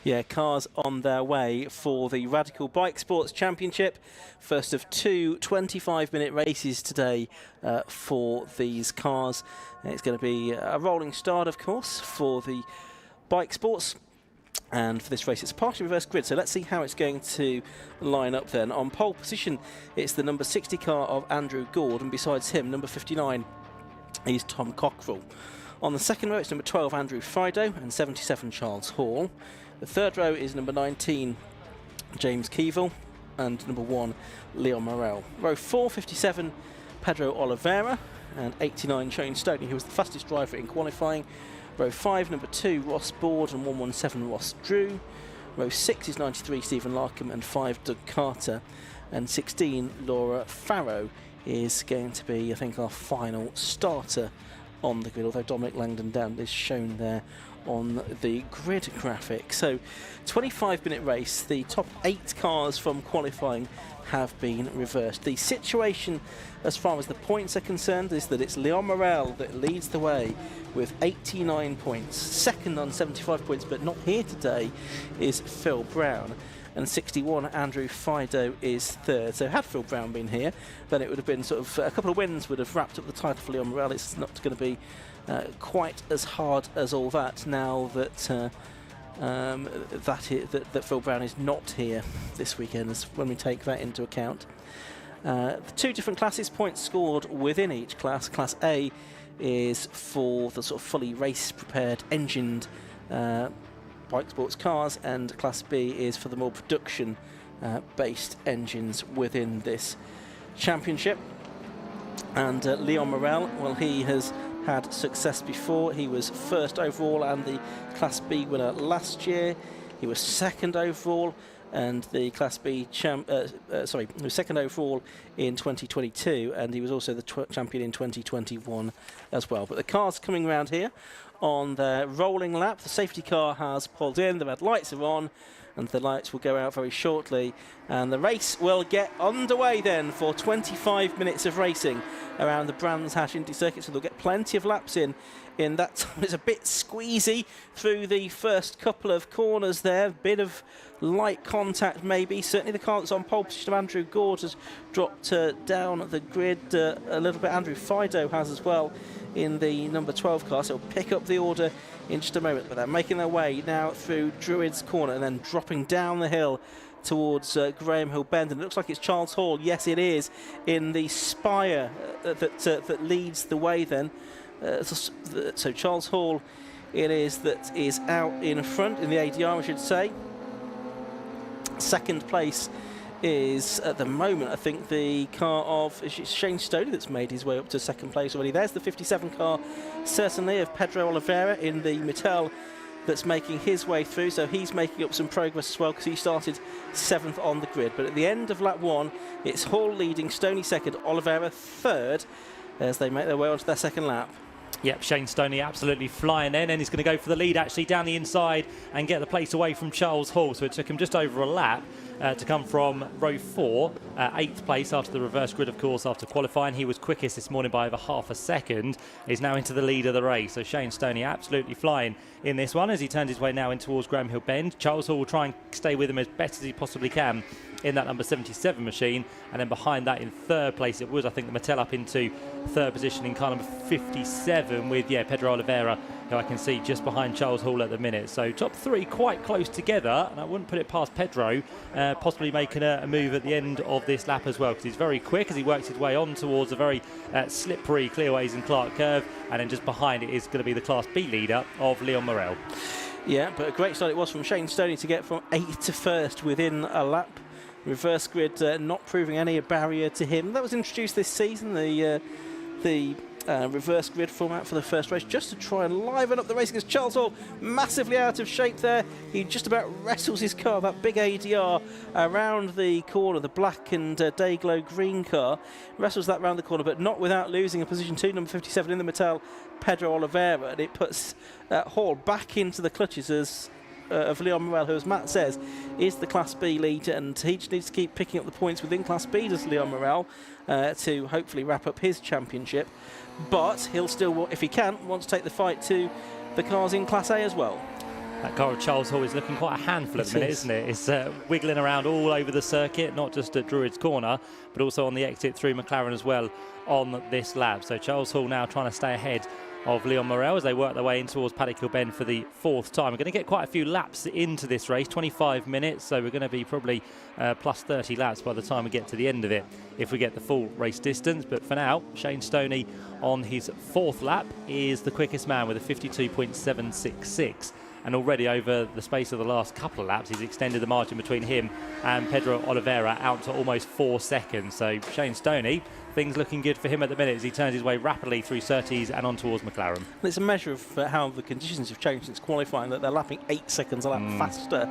Yeah, cars on their way for the Radical Bike Sports Championship. First of two 25-minute races today for these cars. It's going to be a rolling start, of course, for the bike sports. And for this race, it's a partially reversed grid, so let's see how it's going to line up then. On pole position, it's the number 60 car of Andrew Gould, and besides him, number 59 is Tom Cockrell. On the second row, it's number 12, Andrew Fido, and 77, Charles Hall. The third row is number 19, James Keevil, and number 1, Leon Morel. Row 4, 57, Pedro Oliveira, and 89, Shane Stoney, who was the fastest driver in qualifying. Row 5, number 2, Ross Board, and 117, Ross Drew. Row 6 is 93, Stephen Larkham, and 5, Doug Carter. And 16, Laura Farrow, is going to be, I think, our final starter on the grid, although Dominic Langdon down is shown there on the grid graphic. So 25-minute race, the top 8 cars from qualifying have been reversed. The situation as far as the points are concerned is that it's Leon Morel that leads the way with 89 points. Second on 75 points, but not here today, is Phil Brown. And 61, Andrew Fido is third. So had Phil Brown been here, then it would have been sort of a couple of wins would have wrapped up the title for Leon Morel. It's not going to be quite as hard as all that now that that Phil Brown is not here this weekend, when we take that into account. The two different classes, points scored within each class. Class A is for the sort of fully race-prepared, engined bike sports cars, and Class B is for the more production-based engines within this championship. And Leon Morel, well, he has had success before. He was first overall and the Class B winner last year. He was second overall and the Class B he was second overall in 2022, and he was also the champion in 2021 as well. But the cars coming around here on their rolling lap. The safety car has pulled in, the red lights are on, and the lights will go out very shortly, and the race will get underway then for 25 minutes of racing around the Brands Hatch Indy circuit, so they'll get plenty of laps in that time. It's a bit squeezy through the first couple of corners there, a bit of light contact maybe. Certainly the car that's on pole position of Andrew Gord has dropped down the grid a little bit. Andrew Fido has as well in the number 12 car, so he'll pick up the order in just a moment. But they're making their way now through Druids Corner and then dropping down the hill towards Graham Hill Bend, and it looks like it's Charles Hall. Yes, it is, in the spire that leads the way then. So Charles Hall it is that is out in front in the ADR, I should say. Second place is at the moment, I think, the car of Shane Stoney that's made his way up to second place already. There's the 57 car, certainly, of Pedro Oliveira in the Mattel that's making his way through, so he's making up some progress as well because he started 7th on the grid. But at the end of lap 1, it's Hall leading, Stoney second, Oliveira third as they make their way onto their second lap. Yep, Shane Stoney absolutely flying in, and he's going to go for the lead actually down the inside and get the place away from Charles Hall. So it took him just over a lap to come from row 4, 8th place after the reverse grid, of course, after qualifying. He was quickest this morning by over half a second. He's now into the lead of the race. So Shane Stoney absolutely flying in this one as he turns his way now in towards Graham Hill Bend. Charles Hall will try and stay with him as best as he possibly can in that number 77 machine, and then behind that in third place it was, I think, the Mattel up into third position in car number 57 with Pedro Oliveira, who I can see just behind Charles Hall at the minute. So top 3 quite close together, and I wouldn't put it past Pedro possibly making a move at the end of this lap as well, because he's very quick as he works his way on towards a very slippery Clearways and Clark curve, and then just behind it is going to be the Class B leader of Leon Morel. Yeah, but a great start it was from Shane Stoney to get from 8th to 1st within a lap. Reverse grid not proving any barrier to him. That was introduced this season, the reverse grid format for the first race, just to try and liven up the race, because Charles Hall massively out of shape there. He just about wrestles his car, that big ADR, around the corner, the black and Dayglow green car. Wrestles that round the corner, but not without losing a position to number 57 in the Mattel, Pedro Oliveira, and it puts Hall back into the clutches of Leon Morel, who, as Matt says, is the Class B leader, and he just needs to keep picking up the points within Class B, does Leon Morel, to hopefully wrap up his championship. But he'll still, if he can, want to take the fight to the cars in Class A as well. That car of Charles Hall is looking quite a handful at the minute, isn't it? It's wiggling around all over the circuit, not just at Druids Corner, but also on the exit through McLaren as well on this lap. So Charles Hall now trying to stay ahead of Leon Morel as they work their way in towards Paddock Hill Bend for the 4th time. We're going to get quite a few laps into this race, 25 minutes, so we're going to be probably plus 30 laps by the time we get to the end of it if we get the full race distance. But for now, Shane Stoney on his 4th lap is the quickest man with a 52.766. And already over the space of the last couple of laps, he's extended the margin between him and Pedro Oliveira out to almost 4 seconds. So Shane Stoney, things looking good for him at the minute as he turns his way rapidly through Surtees and on towards McLaren. And it's a measure of how the conditions have changed since qualifying, that they're lapping 8 seconds a lap faster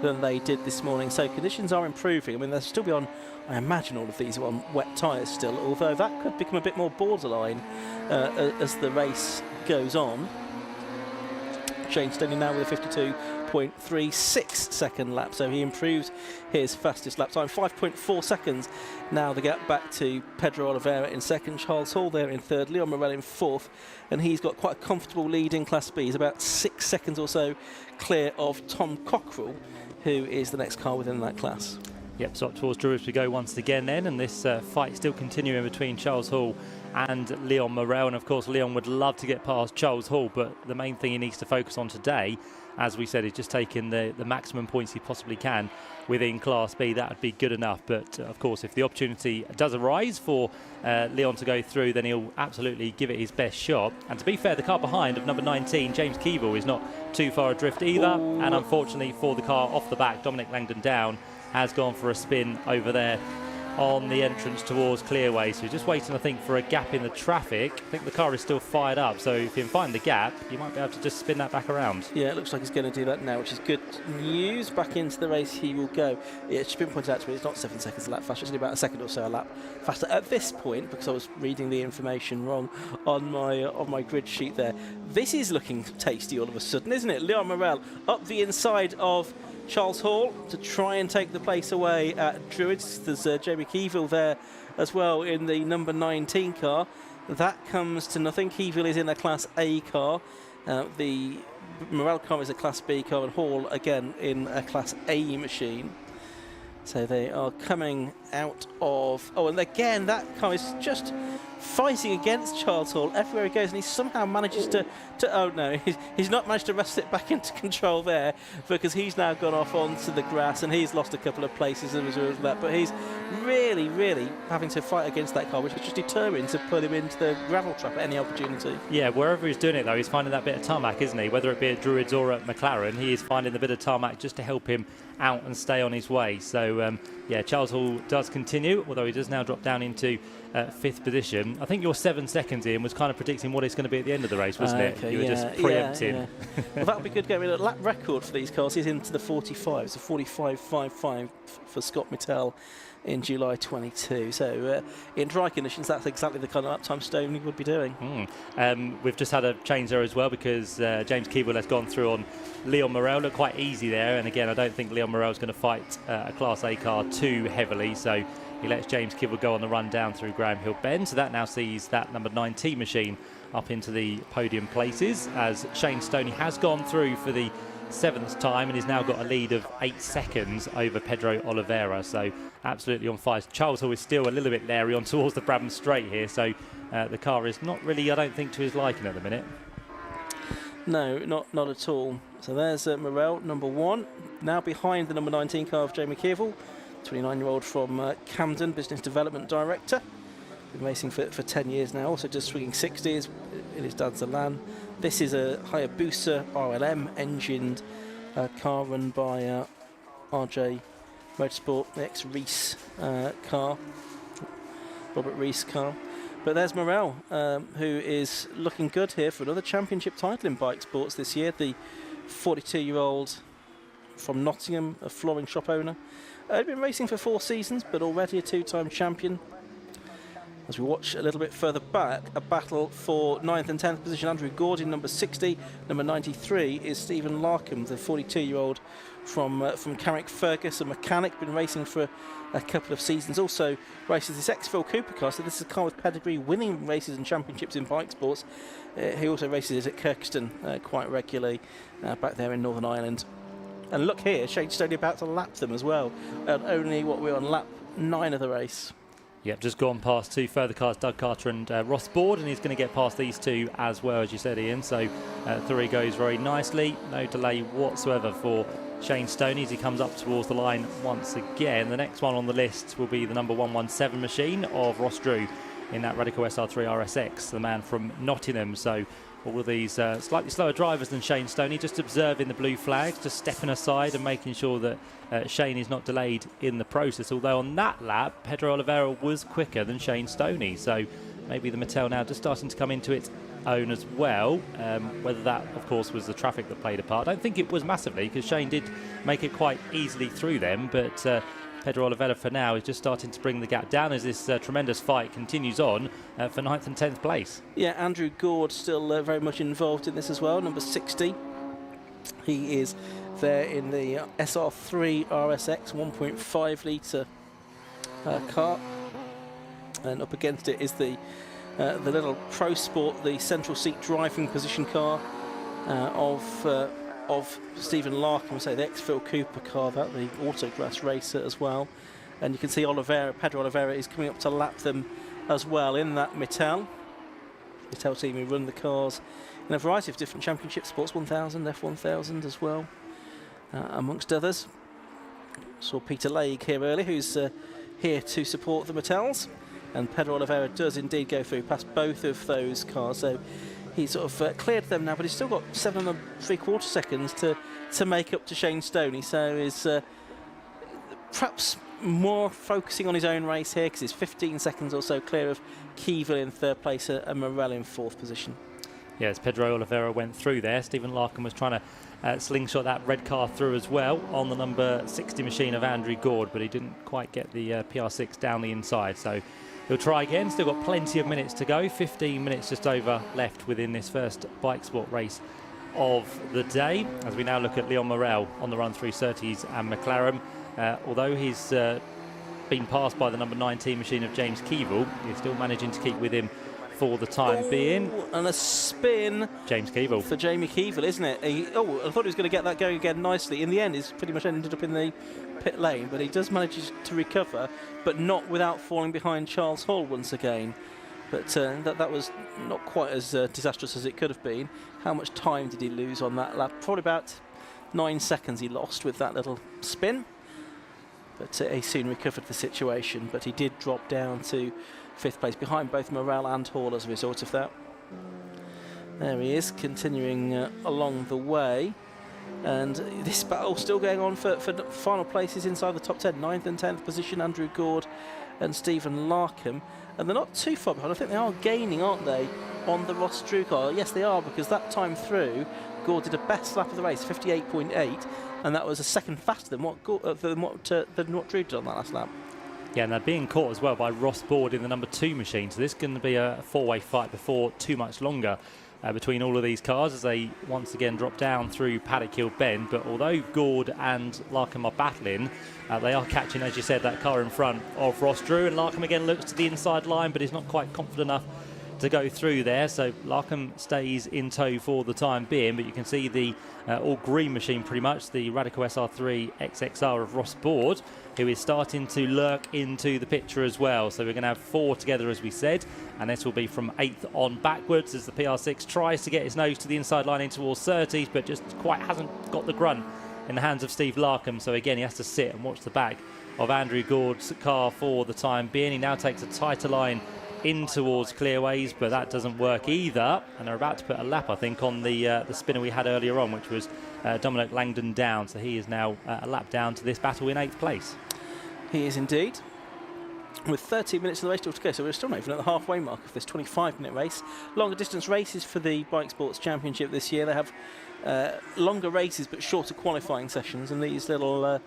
than they did this morning. So conditions are improving. I mean, they'll still be on, I imagine all of these are on wet tyres still, although that could become a bit more borderline as the race goes on. Shane Stoney now with a 52.36 second lap, so he improves his fastest lap time, 5.4 seconds. Now the gap back to Pedro Oliveira in second, Charles Hall there in third, Leon Morel in 4th, and he's got quite a comfortable lead in Class B. He's about 6 seconds or so clear of Tom Cockrell, who is the next car within that class. Yep, so up towards Drew as we go once again then, and this fight still continuing between Charles Hall and Leon Morel. And of course, Leon would love to get past Charles Hall, but the main thing he needs to focus on today, as we said, is just taking the maximum points he possibly can within Class B. That would be good enough. But of course, if the opportunity does arise for Leon to go through, then he'll absolutely give it his best shot. And to be fair, the car behind of number 19, James Keevil, is not too far adrift either. Ooh. And unfortunately for the car off the back, Dominic Langdon Down has gone for a spin over there on the entrance towards Clearway. So just waiting, I think, for a gap in the traffic. I think the car is still fired up, so if you can find the gap, you might be able to just spin that back around. Yeah, it looks like he's going to do that now, which is good news. Back into the race he will go. Yeah, it should be pointed out to me, it's not 7 seconds a lap faster, it's only about a second or so a lap faster at this point, because I was reading the information wrong on my grid sheet there. This is looking tasty all of a sudden, isn't it? Leon Morel up the inside of Charles Hall to try and take the place away at Druids. There's Jamie Keevil there as well in the number 19 car. That comes to nothing. Keevil is in a Class A car. The Morel car is a Class B car, and Hall again in a Class A machine. So they are coming out of... Oh, and again, that car is just fighting against Charles Hall everywhere he goes, and he somehow manages to oh no, he's not managed to wrest it back into control there, because he's now gone off onto the grass and he's lost a couple of places as a result of that. But he's really, really having to fight against that car, which is just determined to put him into the gravel trap at any opportunity. Yeah, wherever he's doing it though, he's finding that bit of tarmac, isn't he? Whether it be at Druids or at McLaren, he is finding the bit of tarmac just to help him out and stay on his way. So yeah, Charles Hall does continue, although he does now drop down into 5th position. I think your 7 seconds, Ian, was kind of predicting what it's going to to be at the end of the race, wasn't it? You were just preempting. Yeah. Well, that'll be good going. The lap record for these cars is into the 45. It's a 45.55 for Scott Mittel in July 22. So in dry conditions, that's exactly the kind of lap time Stoney would be doing. We've just had a change there as well, because James Keevil has gone through on Leon Morel. Looked quite easy there, and again, I don't think Leon Morel is going to fight a Class A car too heavily, so he lets James Keevil go on the run down through Graham Hill Bend. So that now sees that number 19 machine up into the podium places, as Shane Stoney has gone through for the 7th time and he's now got a lead of 8 seconds over Pedro Oliveira. So absolutely on fire. Charles Hall is still a little bit leery on towards the Brabham Straight here, so the car is not really, I don't think, to his liking at the minute. No, not at all. So there's Morel, number 1, now behind the number 19 car of Jamie Keevil, 29-year-old from Camden, Business Development Director. Been racing for 10 years now, also just swinging 60s in his dad's Elan. This is a Hayabusa RLM engined car run by RJ Motorsport, the ex-Reese car, Robert Reese car. But there's Morel, who is looking good here for another championship title in bike sports this year. The 42-year-old from Nottingham, a flooring shop owner. He'd been racing for 4 seasons, but already a 2-time champion. As we watch a little bit further back, a battle for 9th and 10th position. Andrew Gordon, number 60. Number 93 is Stephen Larkham, the 42-year-old from Carrickfergus, a mechanic, been racing for a couple of seasons. Also races this ex-Phil Cooper car, so this is a car with pedigree, winning races and championships in bike sports. He also races at Kirkstone quite regularly back there in Northern Ireland. And look here, Shane Stoney about to lap them as well. Only, we're on lap 9 of the race. Yep, just gone past 2 further cars, Doug Carter and Ross Board, and he's going to get past these 2 as well, as you said, Ian. So through he goes very nicely. No delay whatsoever for Shane Stoney as he comes up towards the line once again. The next one on the list will be the number 117 machine of Ross Drew in that Radical SR3 RSX, the man from Nottingham. So all of these slightly slower drivers than Shane Stoney, just observing the blue flags, just stepping aside and making sure that Shane is not delayed in the process. Although on that lap, Pedro Oliveira was quicker than Shane Stoney. So maybe the Mattel now just starting to come into its own as well. Whether that, of course, was the traffic that played a part. I don't think it was massively, because Shane did make it quite easily through them. But Pedro Oliveira for now is just starting to bring the gap down as this tremendous fight continues on for 9th and 10th place. Yeah, Andrew Gord still very much involved in this as well, number 60. He is there in the SR3 RSX 1.5 litre car, and up against it is the little Pro Sport, the central seat driving position car of of Stephen Larkham, say the ex-Phil Cooper car, that the Autograss racer as well. And you can see Pedro Oliveira is coming up to lap them as well in that Mittel team who run the cars in a variety of different championships, Sports 1000, F1000 as well, amongst others. Saw Peter Laig here earlier, who's here to support the Mittels, and Pedro Oliveira does indeed go through past both of those cars, so he's sort of cleared them now, but he's still got 7 3/4 seconds to make up to Shane Stoney, so is perhaps more focusing on his own race here, because he's 15 seconds or so clear of Keevil in 3rd place and Morel in 4th position. Yes, Pedro Oliveira went through there. Stephen Larkham was trying to slingshot that red car through as well on the number 60 machine of Andrew Gord, but he didn't quite get the PR6 down the inside, so he'll try again. Still got plenty of minutes to go, 15 minutes just over left within this first bike sport race of the day, as we now look at Leon Morel on the run through Surtees and McLaren. Although he's been passed by the number 19 machine of James Keevil, he's still managing to keep with him for the time being. And a spin James Keevil for Jamie Keevil, isn't it? I thought he was going to get that going again nicely. In the end, he's pretty much ended up in the pit lane, but he does manage to recover, but not without falling behind Charles Hall once again. But that was not quite as disastrous as it could have been. How much time did he lose on that lap? Probably about 9 seconds he lost with that little spin. But he soon recovered the situation, but he did drop down to 5th place behind both Morel and Hall as a result of that. There he is, continuing along the way, and this battle still going on for final places inside the top 10. 9th and 10th position, Andrew Gord and Stephen Larkham, and they're not too far behind. I think they are gaining, aren't they, on the Ross Drew car? Yes, they are, because that time through, Gord did a best lap of the race, 58.8, and that was a second faster than what Drew did on that last lap. Yeah, and they're being caught as well by Ross Board in the number 2 machine, so this is going to be a 4-way fight before too much longer between all of these cars as they once again drop down through Paddock Hill Bend. But although Gord and Larkham are battling, they are catching, as you said, that car in front of Ross Drew, and Larkham again looks to the inside line, but he's not quite confident enough to go through there, so Larkham stays in tow for the time being. But you can see the all green machine, pretty much the Radical SR3 XXR of Ross Board, who is starting to lurk into the picture as well. So we're going to have 4 together, as we said, and this will be from 8th on backwards as the PR6 tries to get his nose to the inside line in towards Surtees, but just quite hasn't got the grunt in the hands of Steve Larkham. So again, he has to sit and watch the back of Andrew Gord's car for the time being. He now takes a tighter line in towards Clearways, but that doesn't work either, and they're about to put a lap, I think, on the spinner we had earlier on, which was Dominic Langdon down, so he is now a lap down to this battle in 8th place. He is indeed, with 30 minutes of the race still to go, so we're still not even at the halfway mark of this 25-minute race. Longer distance races for the Bike Sports Championship this year. They have longer races but shorter qualifying sessions, and these little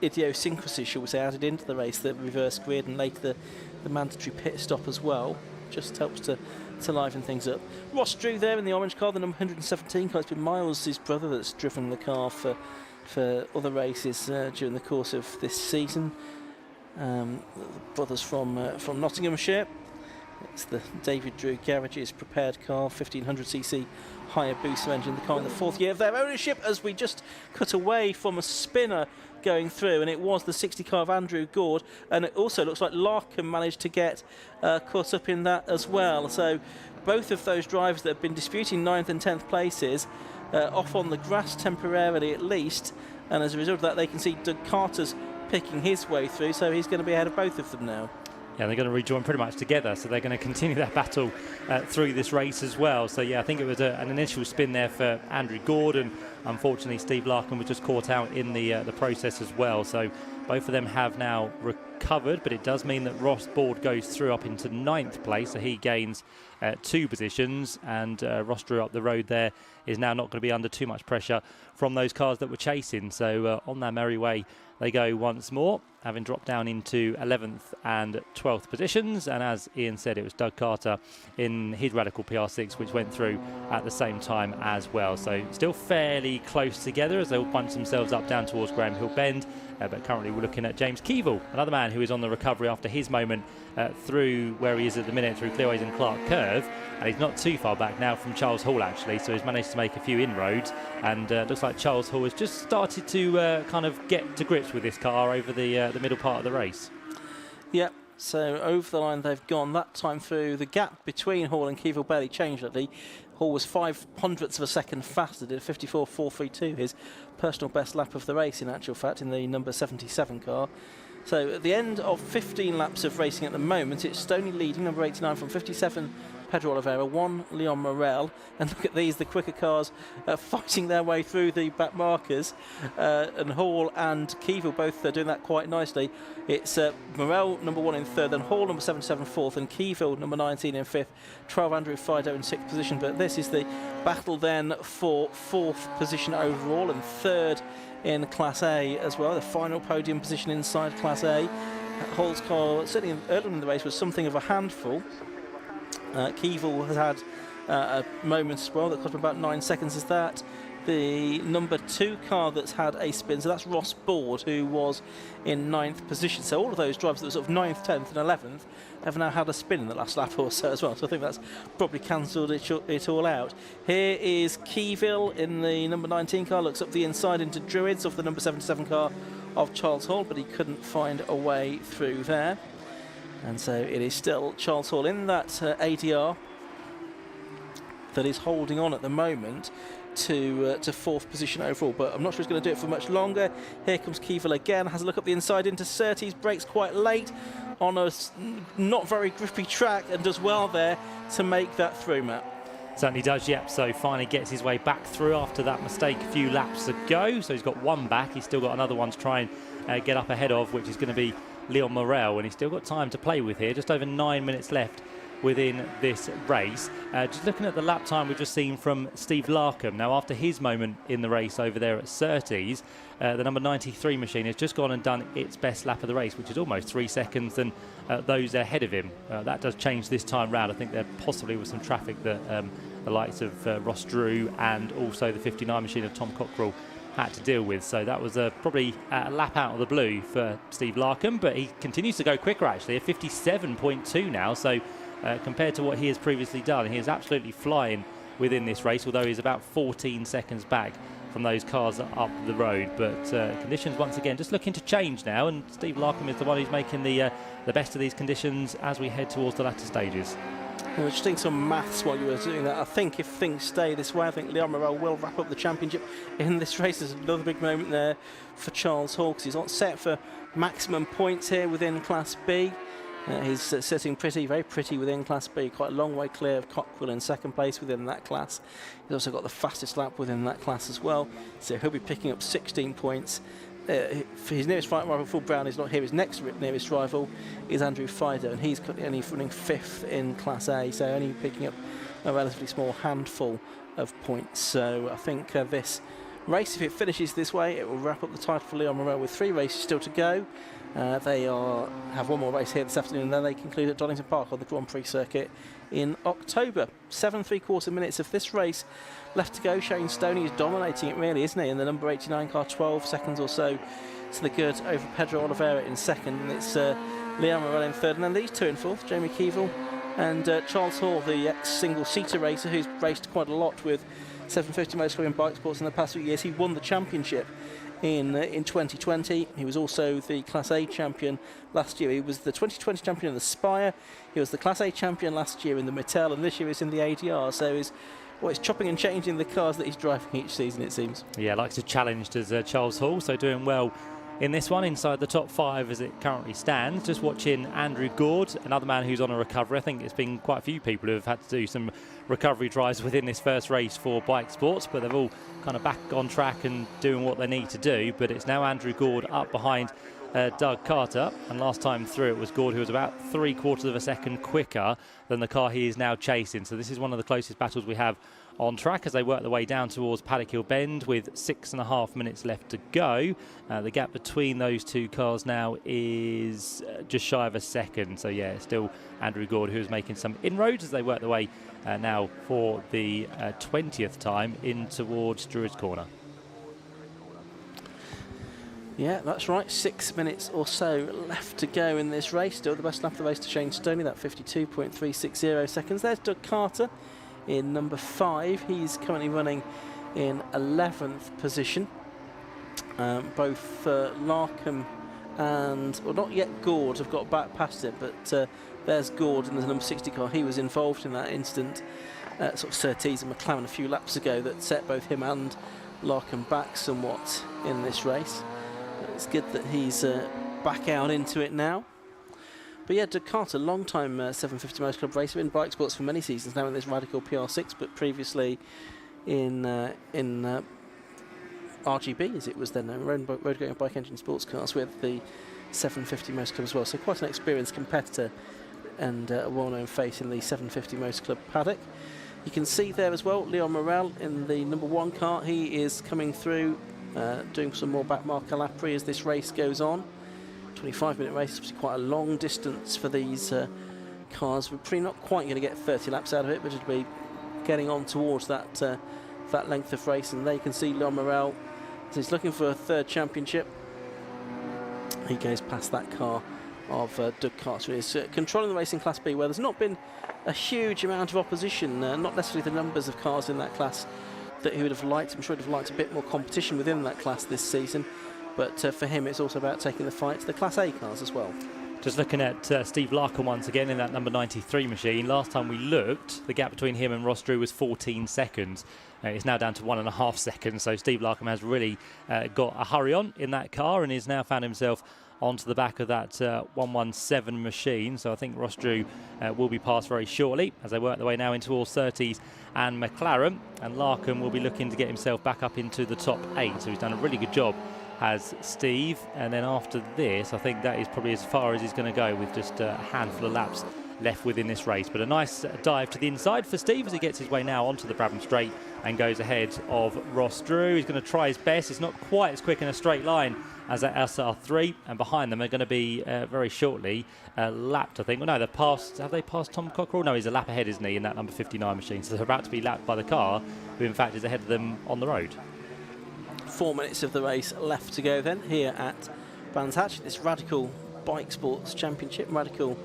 idiosyncrasies, shall we say, added into the race, the reverse grid and later the mandatory pit stop as well, just helps to liven things up. Ross Drew there in the orange car, the number 117 car. It's been Miles, his brother, that's driven the car for other races during the course of this season. The brothers from Nottinghamshire. It's the David Drew Garage's prepared car, 1500cc Hayabusa engine, the car in the 4th year of their ownership, as we just cut away from a spinner going through, and it was the 60 car of Andrew Gord, and it also looks like Larkham managed to get caught up in that as well. So both of those drivers that have been disputing 9th and 10th places off on the grass temporarily at least, and as a result of that they can see Doug Carter's picking his way through, so he's going to be ahead of both of them now. Yeah, they're going to rejoin pretty much together, so they're going to continue that battle through this race as well. So yeah, I think it was an initial spin there for Andrew Gord, and unfortunately Steve Larkham was just caught out in the process as well. So both of them have now recovered, but it does mean that Ross Board goes through up into 9th place, so he gains 2 positions, and Ross Drew up the road there is now not going to be under too much pressure from those cars that were chasing. So on their merry way, they go once more, having dropped down into 11th and 12th positions. And as Ian said, it was Doug Carter in his Radical PR6 which went through at the same time as well. So still fairly close together as they all bunch themselves up down towards Graham Hill Bend. But currently we're looking at James Keevil, another man who is on the recovery after his moment through where he is at the minute, through Clearways and Clark Curve. And he's not too far back now from Charles Hall, actually, so he's managed to make a few inroads. And looks like Charles Hall has just started to kind of get to grips with this car over the middle part of the race. Yep. So over the line they've gone. That time through, the gap between Hall and Keevil barely changed lately. Hall was 0.05 of a second faster, did 54.432, his personal best lap of the race in actual fact, in the number 77 car. So at the end of 15 laps of racing at the moment, it's Stoney leading, number 89 from 57, Pedro Oliveira, 1, Leon Morel. And look at these, the quicker cars fighting their way through the back markers. And Hall and Keevil both doing that quite nicely. It's Morel, number 1 in 3rd, then Hall, number 77, 4th, and Keevil, number 19 in 5th, 12 Andrew Fido in 6th position. But this is the battle then for 4th position overall and 3rd in Class A as well, the final podium position inside Class A. Hall's car, certainly early in the race, was something of a handful. Keevil has had a moment as well that cost him about 9 seconds as that. The number 2 car that's had a spin, so that's Ross Board, who was in 9th position. So all of those drivers that were sort of 9th, 10th and 11th have now had a spin in the last lap or so as well. So I think that's probably cancelled it all out. Here is Keevil in the number 19 car, looks up the inside into Druids off the number 77 car of Charles Hall, but he couldn't find a way through there. And so it is still Charles Hall in that ADR that is holding on at the moment to 4th position overall, but I'm not sure he's going to do it for much longer. Here comes Keevil again, has a look up the inside into Surtees, brakes quite late on a not very grippy track and does well there to make that through, Matt. Certainly does, yep. So finally gets his way back through after that mistake a few laps ago. So he's got one back. He's still got another one to try and get up ahead of, which is going to be Leon Morel, and he's still got time to play with here. Just over 9 minutes left within this race. Just looking at the lap time we've just seen from Steve Larkham. Now, after his moment in the race over there at Surtees, the number 93 machine has just gone and done its best lap of the race, which is almost 3 seconds than those ahead of him. That does change this time round. I think there possibly was some traffic that the likes of Ross Drew and also the 59 machine of Tom Cockrell had to deal with. So that was probably a lap out of the blue for Steve Larkham, but he continues to go quicker actually, at 57.2 now. So compared to what he has previously done, he is absolutely flying within this race, although he's about 14 seconds back from those cars up the road. But conditions once again just looking to change now, and Steve Larkham is the one who's making the best of these conditions as we head towards the latter stages. I was just doing some maths while you were doing that. I think if things stay this way, I think Leon Morel will wrap up the championship in this race. There's another big moment there for Charles Hall, because he's not set for maximum points here within Class B. He's sitting very pretty within Class B, quite a long way clear of Cockrell in second place within that class. He's also got the fastest lap within that class as well, so he'll be picking up 16 points. For his nearest rival, Phil Brown, is not here. His next nearest rival is Andrew Fido, and he's only running 5th in Class A, so only picking up a relatively small handful of points. So I think this race, if it finishes this way, it will wrap up the title for Leon Morel with 3 races still to go. They have one more race here this afternoon, and then they conclude at Donington Park on the Grand Prix circuit in October. 7 3/4 minutes of this race left to go. Shane Stoney is dominating it really, isn't he? In the number 89 car, 12 seconds or so to the good over Pedro Oliveira in second, and it's Leon Morel in third, and then these two in fourth, Jamie Keevil and Charles Hall, the ex-single-seater racer who's raced quite a lot with 750 Motor Club in bike sports in the past few years. He won the championship in 2020. He was also the Class A champion last year. He was the 2020 champion in the Spire. He was the Class A champion last year in the Mattel, and this year he's in the ADR. So he's chopping and changing the cars that he's driving each season, it seems. Yeah, likes to challenge as Charles Hall, so doing well in this one, inside the top 5 as it currently stands. Just watching Andrew Gord, another man who's on a recovery. I think it's been quite a few people who have had to do some recovery drives within this first race for bike sports, but they've all kind of back on track and doing what they need to do. But it's now Andrew Gord up behind Doug Carter, and last time through it was Gord, who was about 3/4 of a second quicker than the car he is now chasing. So this is one of the closest battles we have on track as they work their way down towards Paddock Hill Bend with 6.5 minutes left to go. The gap between those two cars now is just shy of a second. So yeah, still Andrew Gord who is making some inroads as they work their way now for the 20th time in towards Druids Corner. Yeah, that's right. 6 minutes or so left to go in this race. Still the best lap of the race to Shane Stoney, that 52.360 seconds. There's Doug Carter in number 5. He's currently running in 11th position. Both Larkham and, well, not yet Gord have got back past it, but there's Gord in the number 60 car. He was involved in that incident, sort of Surtees and McLaren a few laps ago, that set both him and Larkham back somewhat in this race. It's good that he's back out into it now. But yeah, Doug Carter, long-time 750 Motor Club racer in bike sports for many seasons now in this Radical PR6, but previously in RGB, as it was then, Road Going Bike Engine Sports Cars with the 750 Motor Club as well. So quite an experienced competitor and a well-known face in the 750 Motor Club paddock. You can see there as well, Leon Morel in the number 1 car. He is coming through, doing some more back marker lappery as this race goes on. 25-minute race, obviously quite a long distance for these cars. We're probably not quite going to get 30 laps out of it, but it'll be getting on towards that that length of race. And there you can see Leon Morel, as he's looking for a 3rd championship. He goes past that car of Doug Carter. He's controlling the race in Class B, where there's not been a huge amount of opposition, not necessarily the numbers of cars in that class that he would have liked. I'm sure he'd have liked a bit more competition within that class this season. But for him, it's also about taking the fight to the Class A cars as well. Just looking at Steve Larkham once again in that number 93 machine. Last time we looked, the gap between him and Ross Drew was 14 seconds. It's now down to 1.5 seconds. So Steve Larkham has really got a hurry on in that car and has now found himself onto the back of that 117 machine. So I think Ross Drew will be passed very shortly as they work their way now into all 30s and McLaren. And Larkham will be looking to get himself back up into the top 8. So he's done a really good job, has Steve. And then after this, I think that is probably as far as he's going to go, with just a handful of laps left within this race. But a nice dive to the inside for Steve as he gets his way now onto the Brabham Straight and goes ahead of Ross Drew. He's going to try his best. It's not quite as quick in a straight line as that SR3, and behind them are going to be very shortly lapped, I think. Well, no, they've passed. Have they passed Tom Cockerell? No, he's a lap ahead, isn't he, in that number 59 machine? So they're about to be lapped by the car, who in fact is ahead of them on the road. 4 minutes of the race left to go then here at Brands Hatch. This Radical Bike Sports Championship. Radical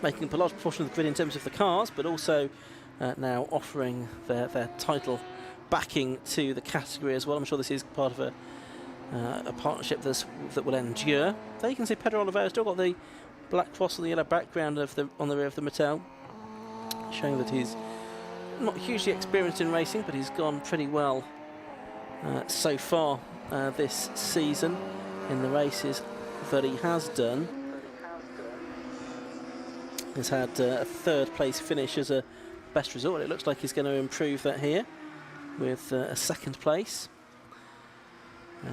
making up a large proportion of the grid in terms of the cars, but also now offering their title backing to the category as well. I'm sure this is part of a partnership that will endure. There you can see Pedro Oliveira still got the black cross on the yellow background on the rear of the Mattel, showing that he's not hugely experienced in racing, but he's gone pretty well so far this season in the races that he has done. He's had a 3rd place finish as a best result. It looks like he's going to improve that here with a 2nd place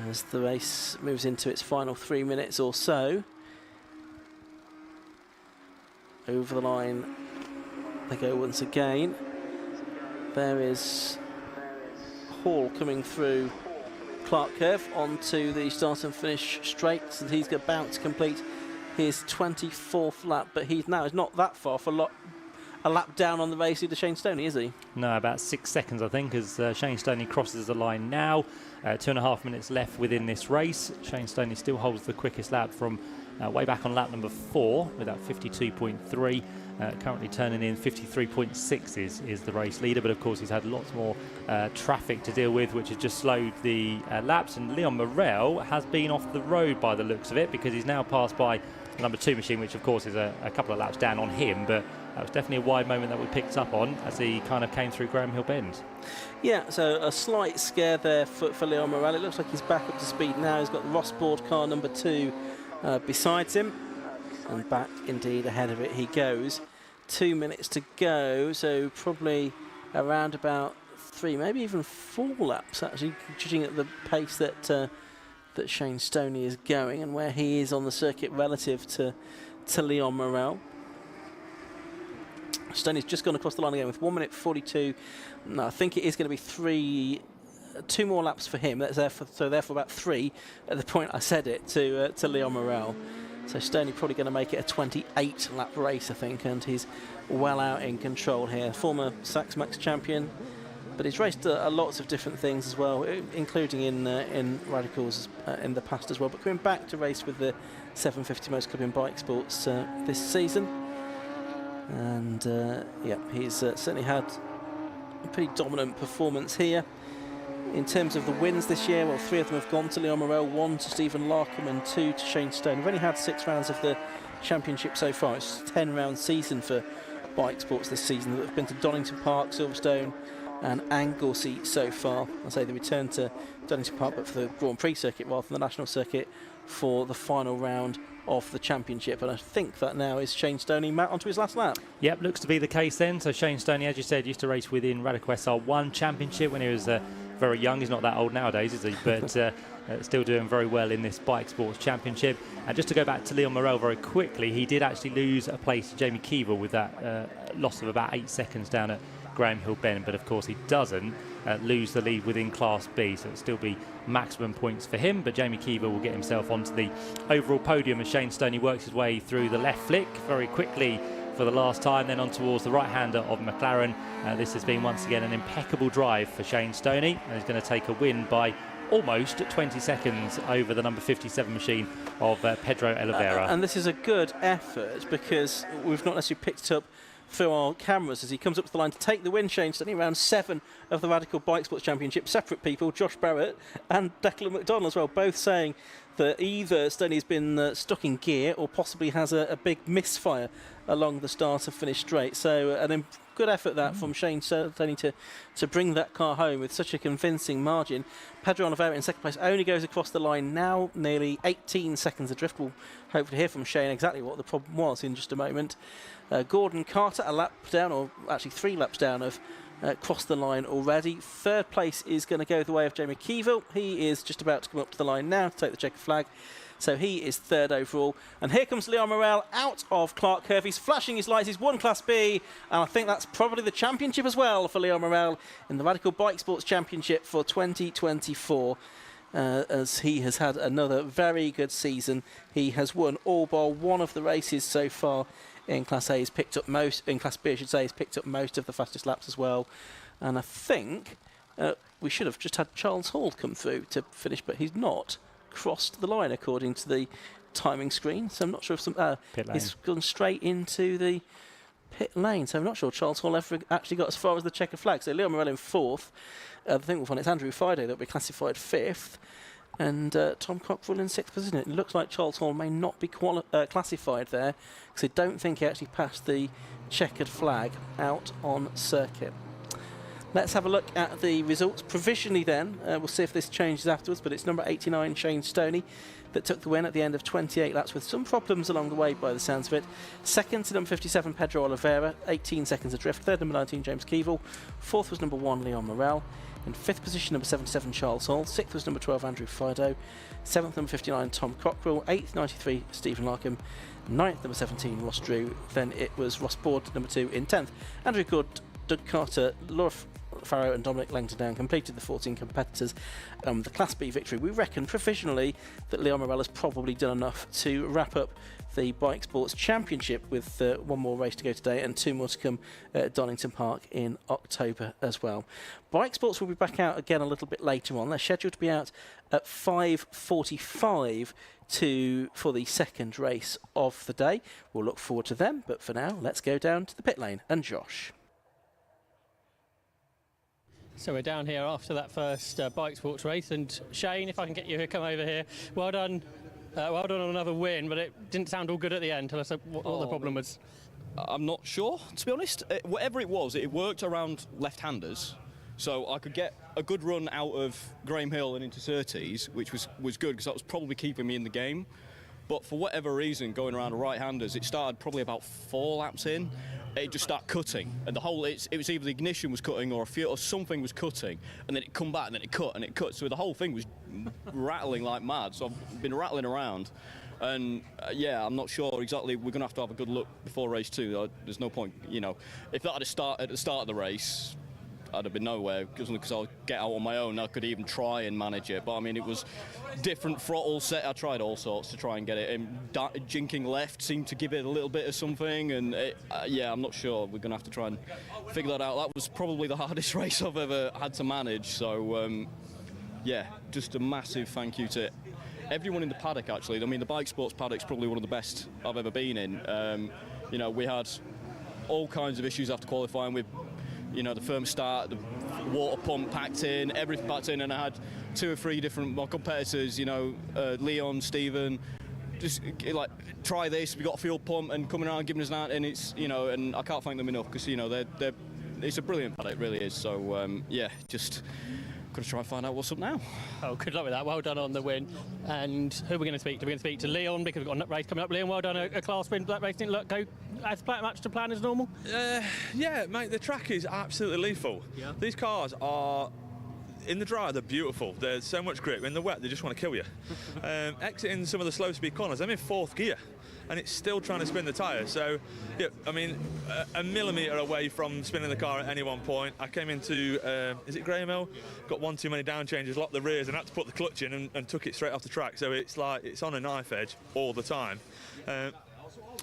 as the race moves into its final 3 minutes or so. Over the line they go once again. There is Hall coming through Clark Curve onto the start and finish straight, so he's about to complete his 24th lap, but he now is not that far for a lap down on the race to Shane Stoney, is he? No, about 6 seconds, I think, as Shane Stoney crosses the line now. 2.5 minutes left within this race. Shane Stoney still holds the quickest lap from way back on lap number 4 with that 52.3. Currently turning in 53.6 is the race leader, but of course he's had lots more traffic to deal with, which has just slowed the laps. And Leon Morel has been off the road by the looks of it, because he's now passed by the number 2 machine, which of course is a couple of laps down on him, but that was definitely a wide moment that we picked up on as he kind of came through Graham Hill Bend. Yeah, so a slight scare there for Leon Morel. It looks like he's back up to speed now. He's got the Ross Board car number 2 besides him, and back indeed ahead of it he goes. 2 minutes to go, so probably around about 3, maybe even 4 laps actually, judging at the pace that that Shane Stoney is going and where he is on the circuit relative to Leon Morel. Stoney's just gone across the line again with 1 minute 42. No, I think it is going to be 2 more laps for him. That's therefore about 3 at the point I said it to Leon Morel. So Stoney probably going to make it a 28 lap race, I think, and he's well out in control here. Former Sax Max champion, but he's raced lots of different things as well, including in Radicals in the past as well. But coming back to race with the 750 Most Club in Bike Sports this season. And yeah, he's certainly had a pretty dominant performance here. In terms of the wins this year, well, 3 of them have gone to Leon Morel, 1 to Stephen Larkham and 2 to Shane Stone. We've only had 6 rounds of the championship so far. It's a 10-round season for Bike Sports this season. They've been to Donington Park, Silverstone and Anglesey so far. I say they returned to Donington Park, but for the Grand Prix circuit rather than the national circuit for the final round of the championship. And I think that now is Shane Stoney. Matt, onto his last lap. Yep, looks to be the case then. So Shane Stoney, as you said, used to race within Radical SR1 Championship when he was very young. He's not that old nowadays, is he? But still doing very well in this Bike Sports Championship. And just to go back to Leon Morel very quickly, he did actually lose a place to Jamie Keevil with that loss of about 8 seconds down at Graham Hill Bend. But of course he doesn't lose the lead within Class B, so it'll still be maximum points for him. But Jamie Keevil will get himself onto the overall podium as Shane Stoney works his way through the left flick very quickly for the last time, then on towards the right-hander of McLaren. This has been once again an impeccable drive for Shane Stoney, and he's going to take a win by almost 20 seconds over the number 57 machine of Pedro Oliveira. And this is a good effort because we've not necessarily picked up through our cameras as he comes up to the line to take the win. Shane Stoney, round 7 of the Radical Bike Sports Championship. Separate people, Josh Barrett and Declan McDonald as well, both saying that either Stoney's been stuck in gear or possibly has a big misfire along the start and finish straight. So an good effort that from Shane Stoney to bring that car home with such a convincing margin. Pedro Oliveira in second place only goes across the line now, nearly 18 seconds adrift. We'll hopefully hear from Shane exactly what the problem was in just a moment. Gordon Carter a lap down, or actually 3 laps down of crossed the line already. Third place is going to go the way of Jamie Keevil. He is just about to come up to the line now to take the checkered flag. So he is 3rd overall. And here comes Leon Morel out of Clark Curve. He's flashing his lights. He's won Class B. And I think that's probably the championship as well for Leon Morel in the Radical Bike Sports Championship for 2024. As he has had another very good season. He has won all bar one of the races so far. In Class A, he's picked up most. In Class B, I should say, he's picked up most of the fastest laps as well. And I think we should have just had Charles Hall come through to finish, but he's not crossed the line according to the timing screen. So I'm not sure if he's gone straight into the pit lane. So I'm not sure Charles Hall ever actually got as far as the checkered flag. So Leon Morel in 4th. I think we'll find it's Andrew Fido that will be classified 5th. And Tom Cockrell in 6th position. It looks like Charles Hall may not be classified there because I don't think he actually passed the checkered flag out on circuit. Let's have a look at the results. Provisionally then, we'll see if this changes afterwards, but it's number 89, Shane Stoney, that took the win at the end of 28 laps with some problems along the way by the sounds of it. Second to number 57, Pedro Oliveira, 18 seconds adrift. Third, number 19, James Keevil. Fourth was number 1, Leon Morel. In 5th position, number 77, Charles Hall. 6th was number 12, Andrew Fido. 7th, number 59, Tom Cockrell. 8th, 93, Stephen Larkham. 9th, number 17, Ross Drew. Then it was Ross Board, number 2 in 10th. Andrew Good, Doug Carter, Laura Farrow and Dominic Langton completed the 14 competitors. The Class B victory. We reckon provisionally that Leon Morel has probably done enough to wrap up the Bike Sports Championship with 1 more race to go today and 2 more to come at Donington Park in October as well. Bike Sports will be back out again a little bit later on. They're scheduled to be out at 5:45 for the second race of the day. We'll look forward to them, but for now, let's go down to the pit lane and Josh. So we're down here after that first Bike Sports race, and Shane, if I can get you to come over here, well done. Well done on another win, but it didn't sound all good at the end. Tell us what the problem was. I'm not sure, to be honest. Whatever it was, it worked around left-handers, so I could get a good run out of Graham Hill and into Surtees, which was good because that was probably keeping me in the game. But for whatever reason, going around right-handers, it started probably about 4 laps in, it just started cutting, and it was either the ignition was cutting or a fuel or something was cutting, and then it come back and then it cut and it cut. So the whole thing was rattling like mad. So I've been rattling around, and yeah, I'm not sure exactly. We're going to have a good look before race 2. There's no point, if that had started at the start of the race, I'd have been nowhere, because I'll get out on my own. I could even try and manage it, but I mean, it was different throttle set. I tried all sorts to try and get it, and jinking left seemed to give it a little bit of something, and yeah, I'm not sure. We're going to have to try and figure that out. That was probably the hardest race I've ever had to manage, so yeah, just a massive thank you to everyone in the paddock, actually. I mean, the bike sports paddock's probably one of the best I've ever been in. We had all kinds of issues after qualifying with the firm start, the water pump packed in, everything packed in, and I had 2 or 3 different competitors, Leon, Stephen, just like, try this, we got a fuel pump, and coming around giving us that, and it's, and I can't thank them enough, because, it's a brilliant paddock, it really is. So, yeah, just got to try and find out what's up now. Oh, good luck with that. Well done on the win. And who are we going to speak to? We're going to speak to Leon, because we've got a race coming up. Leon, well done, a class win. That race didn't go as much to plan as normal? Yeah, mate, the track is absolutely lethal. Yeah. These cars are, in the dry, they're beautiful. There's so much grip. In the wet, they just want to kill you. Exiting some of the slow speed corners, I'm in 4th gear, and it's still trying to spin the tyre. So, yeah, I mean, a millimetre away from spinning the car at any one point. I came into, is it Graham Hill? Got one too many down changes, locked the rears, and had to put the clutch in and took it straight off the track. So it's like, it's on a knife edge all the time.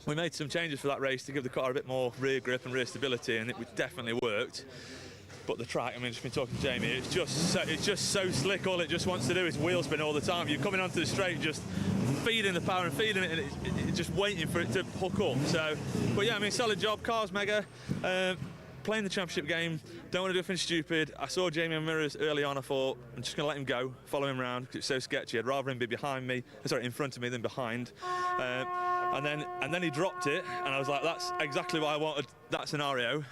We made some changes for that race to give the car a bit more rear grip and rear stability, and it definitely worked. But the track, I mean, just been talking to Jamie, it's just so slick. All it just wants to do is wheel spin all the time. You're coming onto the straight, just feeding the power and feeding it, and it's just waiting for it to hook up. So, but yeah, I mean, solid job. Car's mega. Playing the championship game, don't want to do anything stupid. I saw Jamie on mirrors early on. I thought, I'm just going to let him go, follow him around, because it's so sketchy. I'd rather him be in front of me than behind. And then he dropped it, and I was like, that's exactly what I wanted, that scenario.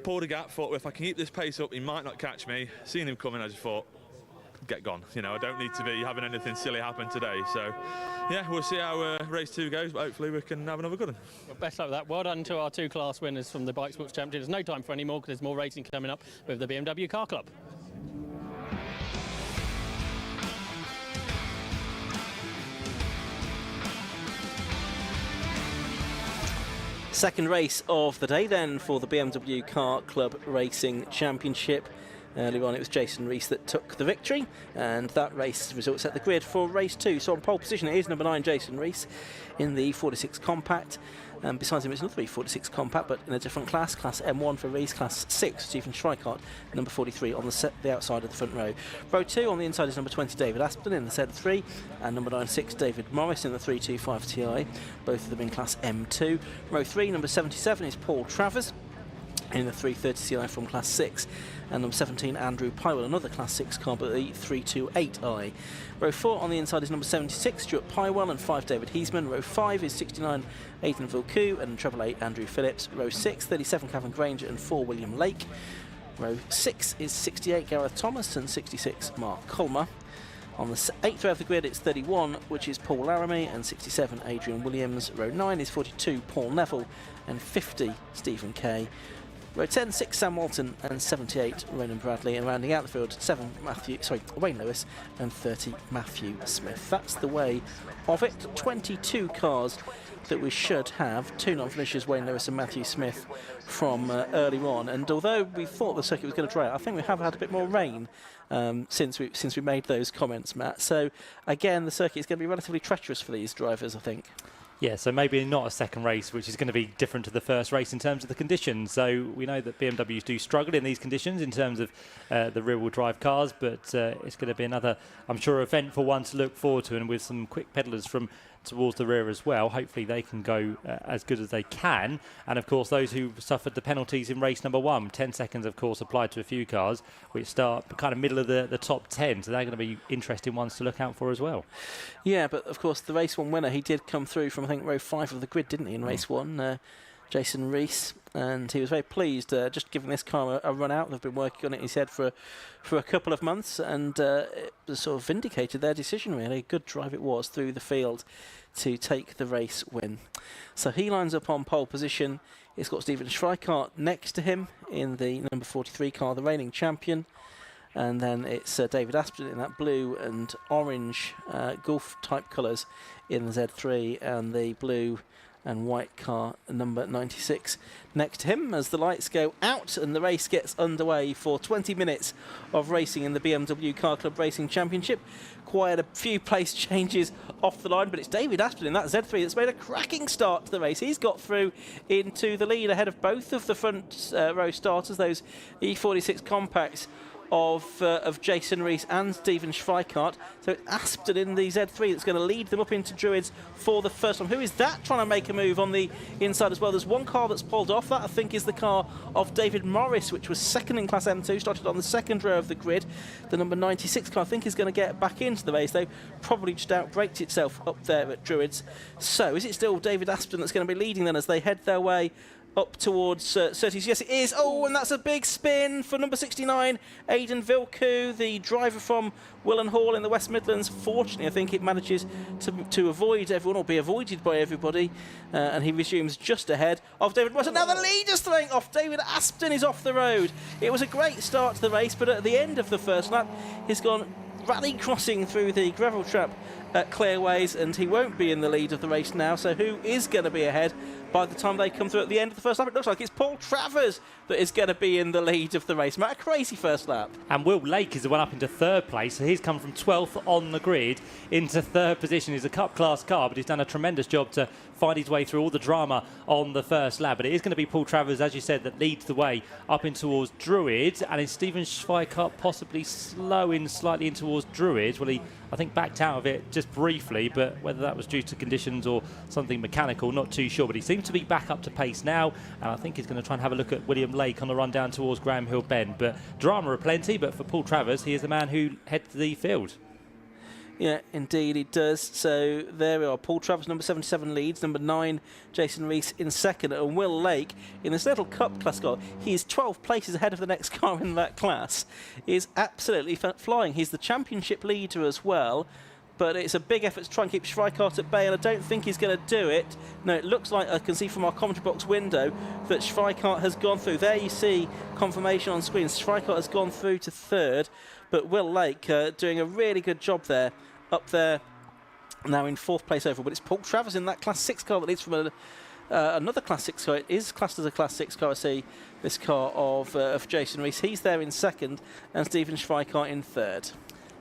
Pulled a gap, thought, well, if I can keep this pace up, he might not catch me. Seeing him coming, I just thought, get gone. I don't need to be having anything silly happen today. So, yeah, we'll see how race 2 goes, but hopefully we can have another good one. Well, best luck with that. Well done to our 2 class winners from the Bike Sports Championship. There's no time for any more, because there's more racing coming up with the BMW Car Club. Second race of the day then for the BMW Car Club Racing Championship. Earlier on it was Jason Rees that took the victory, and that race results at the grid for race 2. So on pole position it is number 9 Jason Rees in the 46 Compact. Besides him it's another 46 Compact, but in a different class M1 for Rees, class 6 Stephen Schreikart, number 43 on the outside of the front row. Row 2 on the inside is number 20 David Aspden in the Z3, and number 96 David Morris in the 325 Ti, both of them in class M2. Row 3 number 77 is Paul Travers in the 330 Ci from class 6, and number 17 Andrew Pywell, another class 6 car, but the 328i. Row 4 on the inside is number 76 Stuart Pywell and 5 David Heisman. Row 5 is 69 Ethan Vilcou and 888 Andrew Phillips. Row 6 37 Kevin Granger and 4 William Lake. Row 6 is 68 Gareth Thomas and 66 Mark Colmer. On the 8th row of the grid it's 31, which is Paul Laramie, and 67 Adrian Williams. Row 9 is 42 Paul Neville and 50 Stephen Kay. Row 10, 6 Sam Walton and 78 Ronan Bradley, and rounding out the field 7 Wayne Lewis and 30 Matthew Smith. That's the way of it. 22 cars that we should have. 2 non-finishers, Wayne Lewis and Matthew Smith, from earlier on. And although we thought the circuit was going to dry out, I think we have had a bit more rain since we made those comments, Matt. So again, the circuit is going to be relatively treacherous for these drivers, I think. Yeah, so maybe not a second race, which is going to be different to the first race in terms of the conditions. So we know that BMWs do struggle in these conditions in terms of the rear-wheel drive cars, but it's going to be another, I'm sure, eventful one to look forward to, and with some quick pedallers from towards the rear as well. Hopefully they can go as good as they can. And of course, those who suffered the penalties in race number 1, 10 seconds, of course, applied to a few cars, which start kind of middle of the top 10. So they're going to be interesting ones to look out for as well. Yeah, but of course, the race 1 winner, he did come through from, I think, row 5 of the grid, didn't he, in race 1? Jason Rees, and he was very pleased just giving this car a run out. They've been working on it, he said, for a couple of months, and it sort of vindicated their decision, really. Good drive it was through the field to take the race win. So he lines up on pole position. It's got Stephen Schweikart next to him in the number 43 car, the reigning champion. And then it's David Aspden in that blue and orange Gulf type colours in the Z3, and the blue and white car number 96 next to him as the lights go out and the race gets underway for 20 minutes of racing in the BMW Car Club Racing Championship. Quite a few place changes off the line, but it's David Aspden in that Z3 that's made a cracking start to the race. He's got through into the lead ahead of both of the front row starters, those E46 compacts of Jason Rees and Stephen Schweikart. So it's Aspden in the Z3 that's going to lead them up into Druids for the first time. Who is that trying to make a move on the inside as well? There's one car that's pulled off. That, I think, is the car of David Morris, which was second in Class M2, started on the second row of the grid. The number 96 car, I think, is going to get back into the race. They've probably just outbraked itself up there at Druids. So is it still David Aspden that's going to be leading then as they head their way up towards Surtees? Yes, it is. Oh, and that's a big spin for number 69, Aidan Vilku, the driver from Willen Hall in the West Midlands. Fortunately, I think it manages to avoid everyone, or be avoided by everybody, and he resumes just ahead of David Morris. Now the leader's throwing off. David Aspden is off the road. It was a great start to the race, but at the end of the first lap, he's gone rally crossing through the gravel trap at Clearways, and he won't be in the lead of the race now. So who is going to be ahead by the time they come through at the end of the first lap? It looks like it's Paul Travers that is going to be in the lead of the race. Matt, a crazy first lap. And Will Lake is the one up into third place, so he's come from 12th on the grid into third position. He's a Cup class car, but he's done a tremendous job to find his way through all the drama on the first lap. But it is going to be Paul Travers, as you said, that leads the way up in towards Druids, and it's Stephen Schweikart possibly slowing slightly in towards Druids. Well, he, I think, backed out of it just briefly, but whether that was due to conditions or something mechanical, not too sure. But he seems to be back up to pace now, and I think he's going to try and have a look at William Lake on the run down towards Graham Hill Bend. But drama aplenty, but for Paul Travers, he is the man who heads the field. Yeah, indeed he does. So there we are. Paul Travers, number 77, leads. Number 9, Jason Rees in second. And Will Lake, in this little Cup class car, he is 12 places ahead of the next car in that class. He is absolutely flying. He's the championship leader as well. But it's a big effort to try and keep Schweikart at bay, and I don't think he's going to do it. No, it looks like I can see from our commentary box window that Schweikart has gone through. There you see confirmation on screen. Schweikart has gone through to third, but Will Lake doing a really good job there, up there now in fourth place overall. But it's Paul Travers in that Class 6 car that leads from another Class 6 car. It is classed as a Class 6 car. I see this car of Jason Rees. He's there in second, and Stephen Schweikart in third.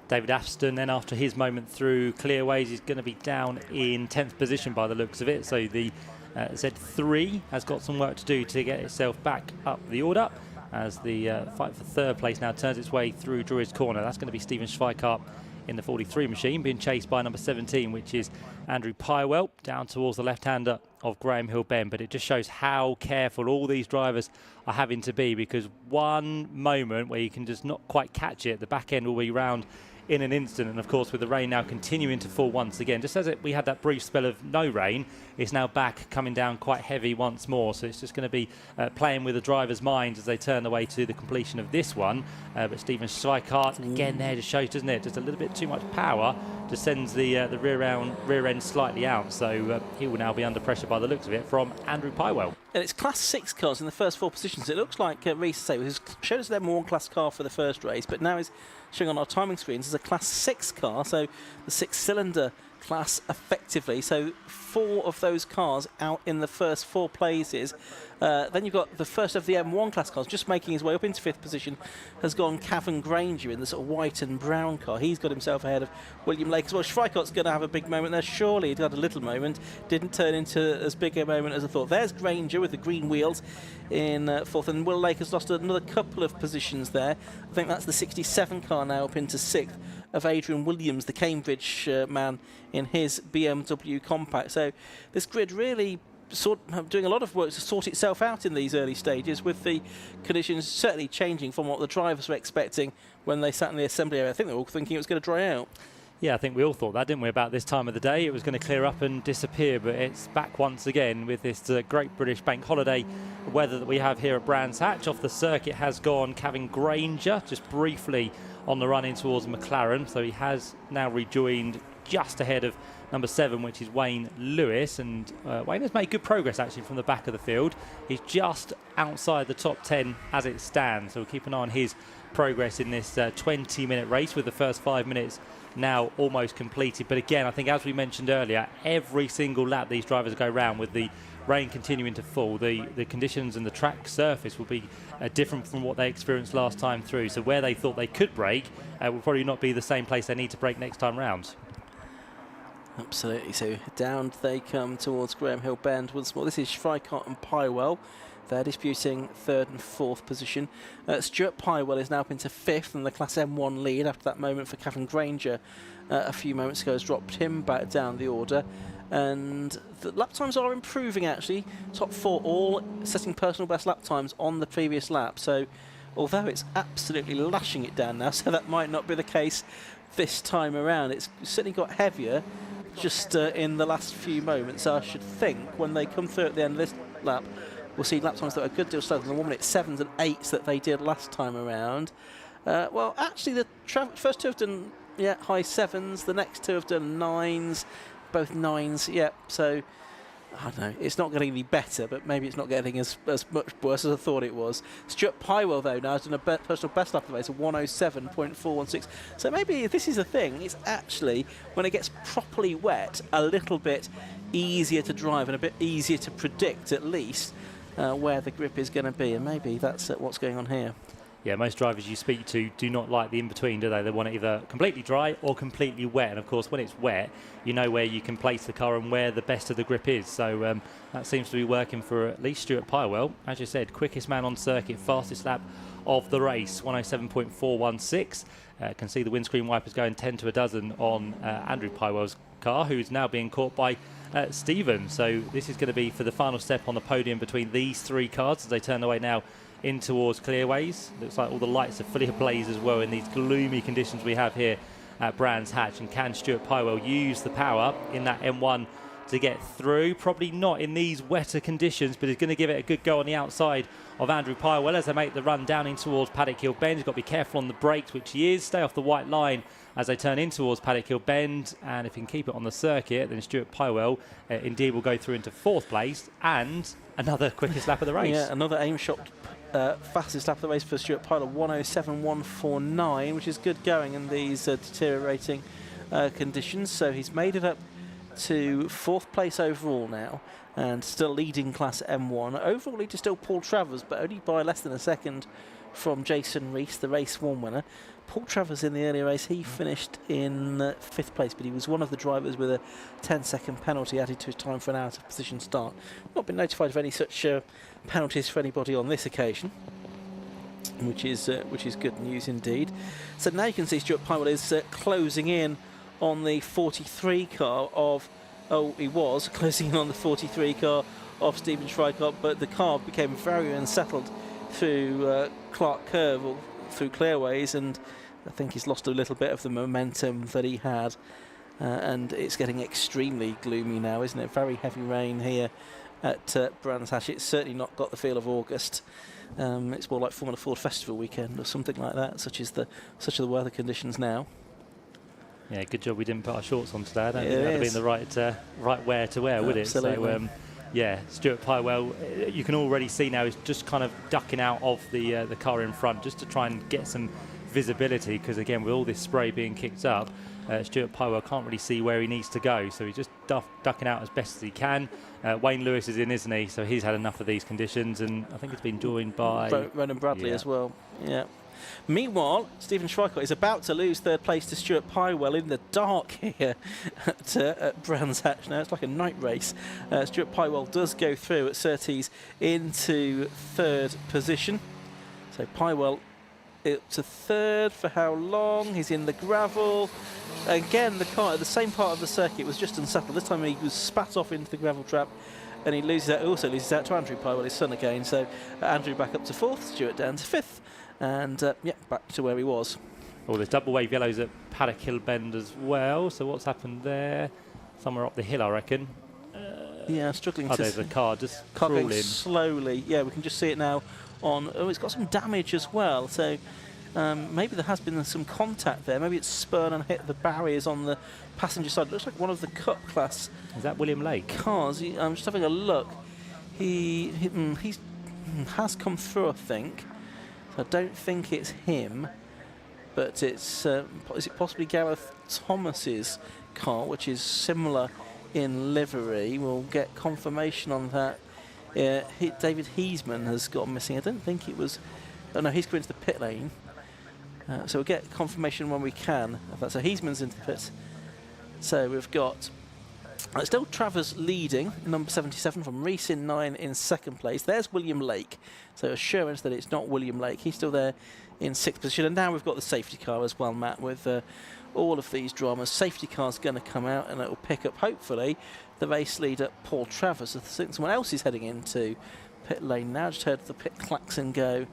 David Aspden, then after his moment through Clearways, is going to be down in 10th position by the looks of it. So the Z3 has got some work to do to get itself back up the order as the fight for third place now turns its way through Druids Corner. That's going to be Stephen Schweikart in the 43 machine, being chased by number 17, which is Andrew Pywell, down towards the left-hander of Graham Hill Bend. But it just shows how careful all these drivers are having to be, because one moment where you can just not quite catch it, the back end will be round in an instant. And of course, with the rain now continuing to fall once again, just as we had that brief spell of no rain, it's now back coming down quite heavy once more. So it's just going to be playing with the driver's minds as they turn their way to the completion of this one. But Stephen Schweikart, again, there just shows, doesn't it, just a little bit too much power, just sends the rear end slightly out. So he will now be under pressure by the looks of it from Andrew Pywell. And it's Class 6 cars in the first 4 positions. It looks like Rees said, it showed us their more class car for the first race, but now is showing on our timing screens as a Class 6 car, so the 6-cylinder class effectively. So 4 of those cars out in the first 4 places. Then you've got the first of the M1 class cars just making his way up into 5th position, has gone Cavan Granger in the sort of white and brown car. He's got himself ahead of William Lake as well. Schweikart's going to have a big moment there. Surely he'd had a little moment, didn't turn into as big a moment as I thought. There's Granger with the green wheels in 4th, and Will Lake has lost another couple of positions there. I think that's the 67 car now up into 6th of Adrian Williams, the Cambridge man in his BMW compact. So this grid really doing a lot of work to sort itself out in these early stages, with the conditions certainly changing from what the drivers were expecting when they sat in the assembly area. I think they were all thinking it was going to dry out. Yeah, I think we all thought that, didn't we, about this time of the day? It was going to clear up and disappear, but it's back once again with this great British bank holiday weather that we have here at Brands Hatch. Off the circuit has gone Kevin Granger, just briefly on the run in towards McLaren, so he has now rejoined just ahead of number 7, which is Wayne Lewis, and Wayne has made good progress actually from the back of the field. He's just outside the top 10 as it stands, so we'll keep an eye on his progress in this 20-minute race, with the first 5 minutes now almost completed. But again, I think as we mentioned earlier, every single lap these drivers go round, with the rain continuing to fall, the conditions and the track surface will be different from what they experienced last time through, so where they thought they could brake will probably not be the same place they need to brake next time round. Absolutely. So down they come towards Graham Hill Bend once more. This is Schweikart and Pywell. They're disputing 3rd and 4th position. Stuart Pywell is now up into 5th, and the Class M1 lead after that moment for Kevin Granger a few moments ago has dropped him back down the order. And the lap times are improving actually. Top 4 all setting personal best lap times on the previous lap. So although it's absolutely lashing it down now, so that might not be the case this time around. It's certainly got heavier just in the last few moments. I should think when they come through at the end of this lap, we'll see lap times that are a good deal slower than the 1 minute 7s and 8s that they did last time around. Well, actually, the first 2 have done high 7s. The next 2 have done 9s, both 9s. Yeah, so I don't know. It's not getting any better, but maybe it's not getting as much worse as I thought it was. Stuart Pywell, though, now has done a personal best lap of the race of 107.416. So maybe this is the thing. It's actually, when it gets properly wet, a little bit easier to drive and a bit easier to predict, at least, where the grip is going to be, and maybe that's what's going on here. Yeah, most drivers you speak to do not like the in-between, do they? They want it either completely dry or completely wet, and of course when it's wet you know where you can place the car and where the best of the grip is, so that seems to be working for at least Stuart Pywell. As you said, quickest man on circuit, fastest lap of the race, 107.416. Can see the windscreen wipers going 10 to a dozen on Andrew Pywell's car, who's now being caught by Stephen. So this is going to be for the final step on the podium between these 3 cars as they turn away now in towards Clearways. Looks like all the lights are fully ablaze as well in these gloomy conditions we have here at Brands Hatch. And can Stuart Pywell use the power in that M1 to get through? Probably not in these wetter conditions, but he's going to give it a good go on the outside of Andrew Pywell as they make the run down in towards Paddock Hill Bend. He's got to be careful on the brakes, which he is. Stay off the white line as they turn in towards Paddock Hill Bend, and if he can keep it on the circuit, then Stuart Pywell indeed will go through into 4th place and another quickest lap of the race. Yeah, another aim shot fastest lap of the race for Stuart Pywell, 107.149, which is good going in these deteriorating conditions. So he's made it up to 4th place overall now, and still leading Class M1. Overall lead is still Paul Travers, but only by less than a second from Jason Rees, the race 1 winner. Paul Travers in the earlier race, he finished in 5th place, but he was one of the drivers with a 10-second penalty added to his time for an out of position start. Not been notified of any such penalties for anybody on this occasion, which is good news indeed. So now you can see Stuart Pywell is closing in on the 43 car of, he was closing in on the 43 car of Stephen Schweikart, but the car became very unsettled through Clark Curve, or through Clearways, and I think he's lost a little bit of the momentum that he had, and it's getting extremely gloomy now, isn't it? Very heavy rain here at Brands Hatch. It's certainly not got the feel of August. It's more like Formula Ford Festival weekend or something like that, such are the weather conditions now. Yeah, good job we didn't put our shorts on today. I don't think that would have been the right wear to wear, would it? So, yeah, Stuart Pywell, you can already see now he's just kind of ducking out of the car in front just to try and get some visibility, because again, with all this spray being kicked up, Stuart Pywell can't really see where he needs to go, so he's just ducking out as best as he can. Wayne Lewis is in, isn't he? So he's had enough of these conditions, and I think he's been joined by Ronan Bradley as well. Yeah. Meanwhile, Stephen Schweikart is about to lose 3rd place to Stuart Pywell in the dark here at Brands Hatch. Now it's like a night race. Stuart Pywell does go through at Surtees into 3rd position. So Pywell up to 3rd for how long? He's in the gravel. Again, the car at the same part of the circuit was just unsettled. This time he was spat off into the gravel trap, and he also loses out to Andrew Pywell, his son, again. So Andrew back up to 4th, Stuart down to 5th. And back to where he was. Oh, there's double wave yellows at Paddock Hill Bend as well. So what's happened there? Somewhere up the hill, I reckon. Yeah, struggling to... there's a car just car going crawling. slowly. Yeah, we can just see it now on... Oh, it's got some damage as well. So maybe there has been some contact there. Maybe it's spun and hit the barriers on the passenger side. It looks like one of the Cup class... Is that William Lake? Cars. I'm just having a look. He has come through, I think. I don't think it's him. But it's... is it possibly Gareth Thomas's car, which is similar in livery? We'll get confirmation on that. David Heisman has gone missing. I don't think it was... Oh no, he's going into the pit lane. So we'll get confirmation when we can of that. So Heisman's into the pits. So we've got... still Travers leading, number 77 from Reese in 9 in second place. There's William Lake. So assurance that it's not William Lake. He's still there in 6th position. And now we've got the safety car as well, Matt, with all of these dramas. Safety car's going to come out and it will pick up, hopefully, the race leader, Paul Travers. I think someone else is heading into pit lane now. Just heard the pit klaxon go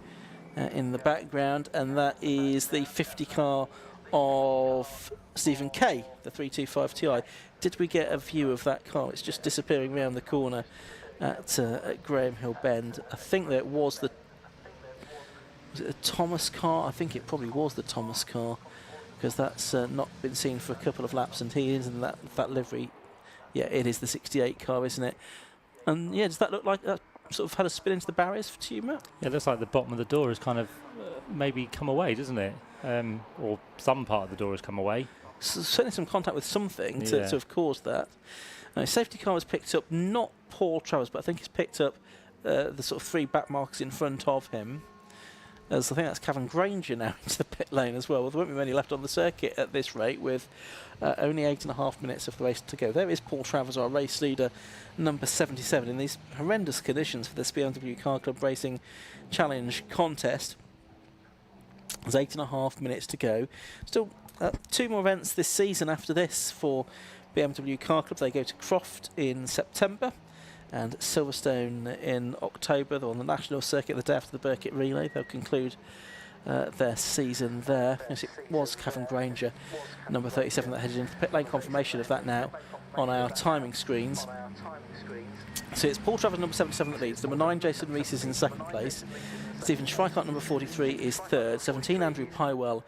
in the background, and that is the 50 car of Stephen Kay, the 325 Ti. Did we get a view of that car? It's just disappearing around the corner at Graham Hill Bend. I think that was the Thomas car? I think it probably was the Thomas car, because that's not been seen for a couple of laps, and he is in that livery. Yeah, it is the 68 car, isn't it? And yeah, does that look like that sort of had a spin into the barriers to you, Matt? Yeah, it looks like the bottom of the door has kind of maybe come away, doesn't it? Or some part of the door has come away. So certainly some contact with something to have caused that. Safety car was picked up, not Paul Travers, but I think he's picked up the sort of 3 back marks in front of him. As I think that's Cavan Granger now into the pit lane as well. There won't be many left on the circuit at this rate, with only 8.5 minutes of the race to go. There is Paul Travers, our race leader, number 77, in these horrendous conditions for this BMW Car Club Racing Challenge contest. There's 8.5 minutes to go. Still 2 more events this season after this for BMW Car Club. They go to Croft in September and Silverstone in October. They're on the national circuit the day after the Burkitt Relay. They'll conclude their season there. Yes, it was Cavan Granger, number 37, that headed into the pit lane. Confirmation of that now on our timing screens. So it's Paul Travers, number 77, that leads. Number 9, Jason Reese, is in second place. Stephen Schweikart, number 43, is third. 17, Andrew Pywell,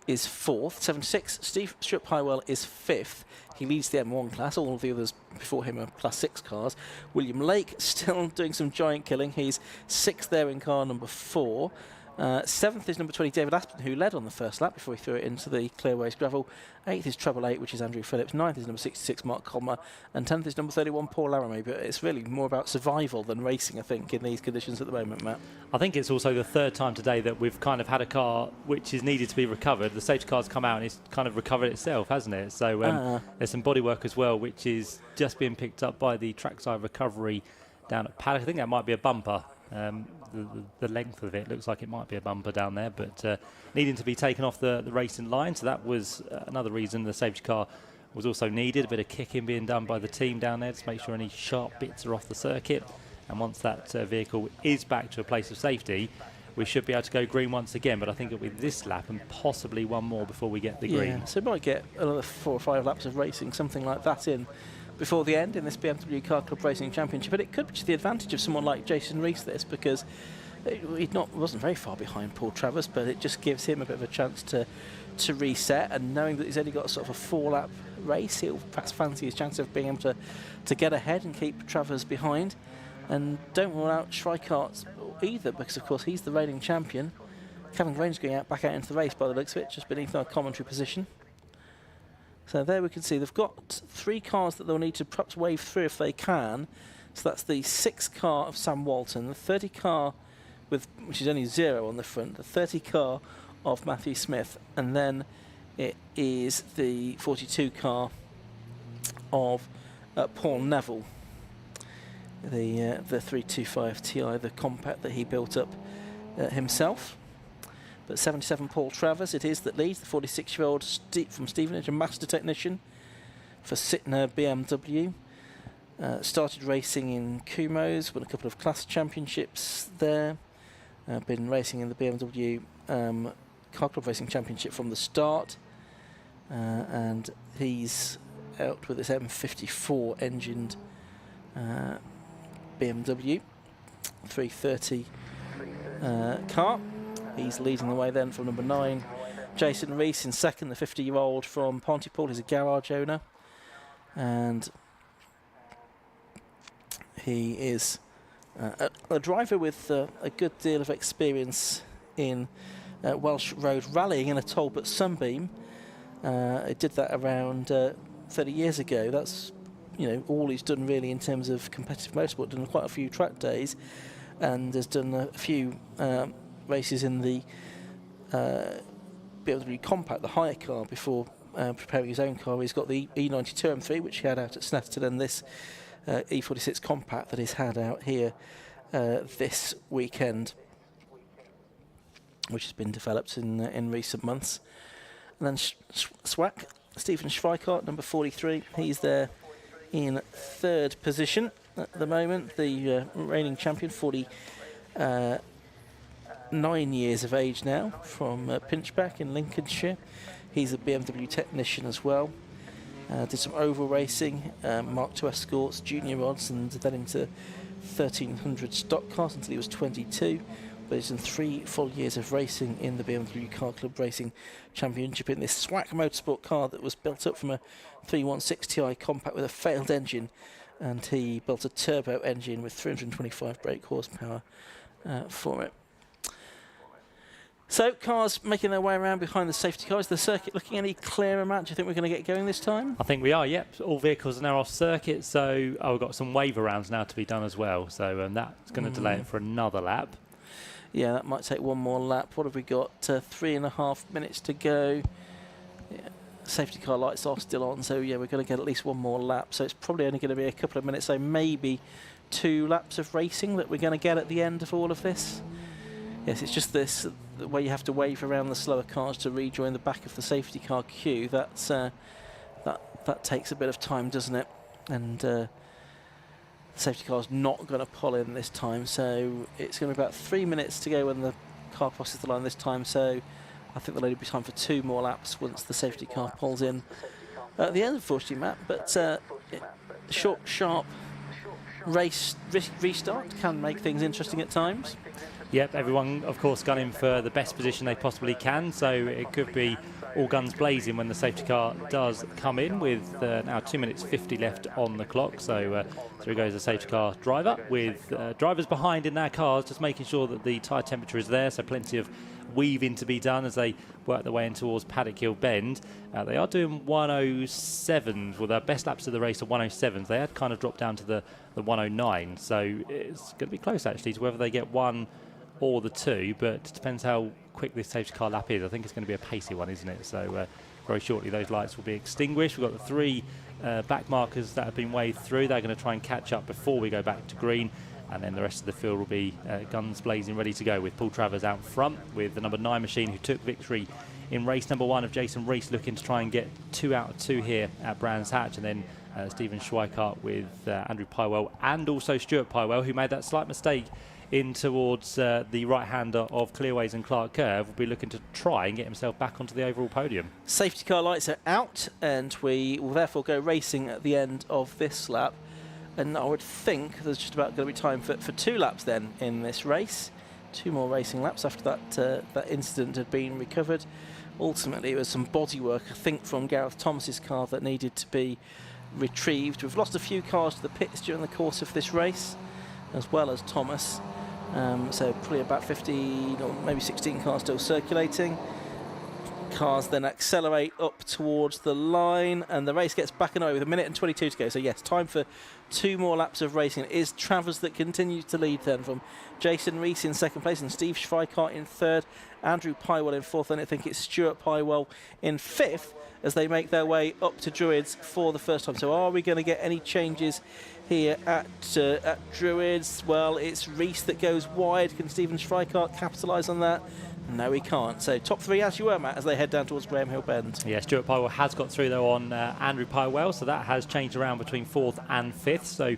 is fourth. 76, Stuart Pywell, is fifth. He leads the M1 class. All of the others before him are class 6 cars. William Lake still doing some giant killing. He's sixth there in car number 4. 7th is number 20, David Aspen, who led on the first lap before he threw it into the Clearways gravel. 8th is Treble 8, which is Andrew Phillips. 9th is number 66, Mark Colmer. And 10th is number 31, Paul Laramie. But it's really more about survival than racing, I think, in these conditions at the moment, Matt. I think it's also the third time today that we've kind of had a car which is needed to be recovered. The safety car's come out and it's kind of recovered itself, hasn't it? So there's some bodywork as well, which is just being picked up by the trackside recovery down at Paddock. I think that might be a bumper. The length of it looks like it might be a bumper down there, but needing to be taken off the racing line. So that was another reason the safety car was also needed. A bit of kicking being done by the team down there to make sure any sharp bits are off the circuit. And once that vehicle is back to a place of safety, we should be able to go green once again. But I think it'll be this lap and possibly one more before we get the green. So we might get another 4 or 5 laps of racing, something like that, in before the end in this BMW Car Club Racing Championship. But it could be to the advantage of someone like Jason Reese, this, because he wasn't very far behind Paul Travers, but it just gives him a bit of a chance to reset. And knowing that he's only got sort of a 4-lap race, he'll perhaps fancy his chance of being able to get ahead and keep Travers behind. And don't rule out Schweikart either, because of course he's the reigning champion. Cavan Granger's going back out into the race by the looks of it, just beneath our commentary position. So there we can see they've got 3 cars that they'll need to perhaps wave through if they can. So that's the 6 car of Sam Walton, the 30 car which is only 0 on the front, the 30 car of Matthew Smith, and then it is the 42 car of Paul Neville, the 325 Ti, the compact that he built up himself. But 77, Paul Travers, it is that leads, the 46-year-old from Stevenage, a master technician for Sytner BMW. Started racing in Kumho's, won a couple of class championships there. Been racing in the BMW Car Club Racing Championship from the start, and he's out with his M54 engined BMW 330 car. He's leading the way then from number 9. Jason Rees in second, the 50-year-old from Pontypool. He's a garage owner, and he is a driver with a good deal of experience in Welsh road rallying in a Talbot Sunbeam. He did that around 30 years ago. That's, you know, all he's done really in terms of competitive motorsport. Done quite a few track days, and has done a few races in the BMW Compact, the hire car, before preparing his own car. He's got the E92 M3, which he had out at Snetterton, and this E46 Compact that he's had out here this weekend, which has been developed in recent months. And then SWAC, Stephen Schweikart, number 43. He's there in third position at the moment. The reigning champion, 49 years of age now, from Pinchback in Lincolnshire. He's a BMW technician as well. Did some oval racing, Mark II Escorts, junior rods, and then into 1300 stock cars until he was 22. But he's done 3 full years of racing in the BMW Car Club Racing Championship in this SWAC Motorsport car that was built up from a 316 Ti Compact with a failed engine, and he built a turbo engine with 325 brake horsepower for it. So, cars making their way around behind the safety cars. The circuit looking any clearer, Matt? Do you think we're going to get going this time? I think we are, yep. All vehicles are now off circuit, so we've got some waiver rounds now to be done as well. So that's going to delay it for another lap. Yeah, that might take one more lap. What have we got? 3.5 minutes to go. Yeah. Safety car lights are still on, so yeah, we're going to get at least one more lap. So it's probably only going to be a couple of minutes, so maybe 2 laps of racing that we're going to get at the end of all of this. Yes, it's just this where you have to wave around the slower cars to rejoin the back of the safety car queue. That's that takes a bit of time, doesn't it? And the safety car's not going to pull in this time, so it's going to be about 3 minutes to go when the car crosses the line this time. So I think there'll only be time for 2 more laps once the safety car pulls in at the end, unfortunately, Matt. But short, sharp race restart can make things interesting at times. Yep, everyone, of course, gunning for the best position they possibly can, so it could be all guns blazing when the safety car does come in, with now 2 minutes 50 left on the clock. So through goes the safety car driver, with drivers behind in their cars, just making sure that the tyre temperature is there, so plenty of weaving to be done as they work their way in towards Paddock Hill Bend. They are doing 107s, well, their best laps of the race are 107s. They had kind of dropped down to the 109, so it's going to be close actually to whether they get 1 or the 2, but it depends how quick this safety car lap is. I think it's going to be a pacey one, isn't it? So very shortly those lights will be extinguished. We've got the 3 back markers that have been waved through. They're going to try and catch up before we go back to green, and then the rest of the field will be guns blazing, ready to go, with Paul Travers out front with the number 9 machine, who took victory in race number 1 of Jason Rees, looking to try and get 2 out of 2 here at Brands Hatch, and then Stephen Schweikart with Andrew Pywell, and also Stuart Pywell, who made that slight mistake in towards the right-hander of Clearways and Clark Curve, will be looking to try and get himself back onto the overall podium. Safety car lights are out, and we will therefore go racing at the end of this lap. And I would think there's just about going to be time for 2 laps then in this race. 2 more racing laps after that incident had been recovered. Ultimately, it was some bodywork, I think, from Gareth Thomas's car that needed to be retrieved. We've lost a few cars to the pits during the course of this race, as well as Thomas. So probably about 15 or maybe 16 cars still circulating. Cars then accelerate up towards the line, and the race gets back and away with 1 minute and 22 to go. So yes, time for 2 more laps of racing. It is Travers that continues to lead then, from Jason Rees in second place and Steve Schweikart in third, Andrew Pywell in fourth, and I think it's Stuart Pywell in fifth as they make their way up to Druids for the first time. So are we going to get any changes here at Druids? Well, it's Rees that goes wide. Can Stephen Schweikart capitalise on that? No, he can't. So top three as you were, Matt, as they head down towards Graham Hill Bend. Yeah, Stuart Pywell has got through though on Andrew Pywell, so that has changed around between 4th and 5th. So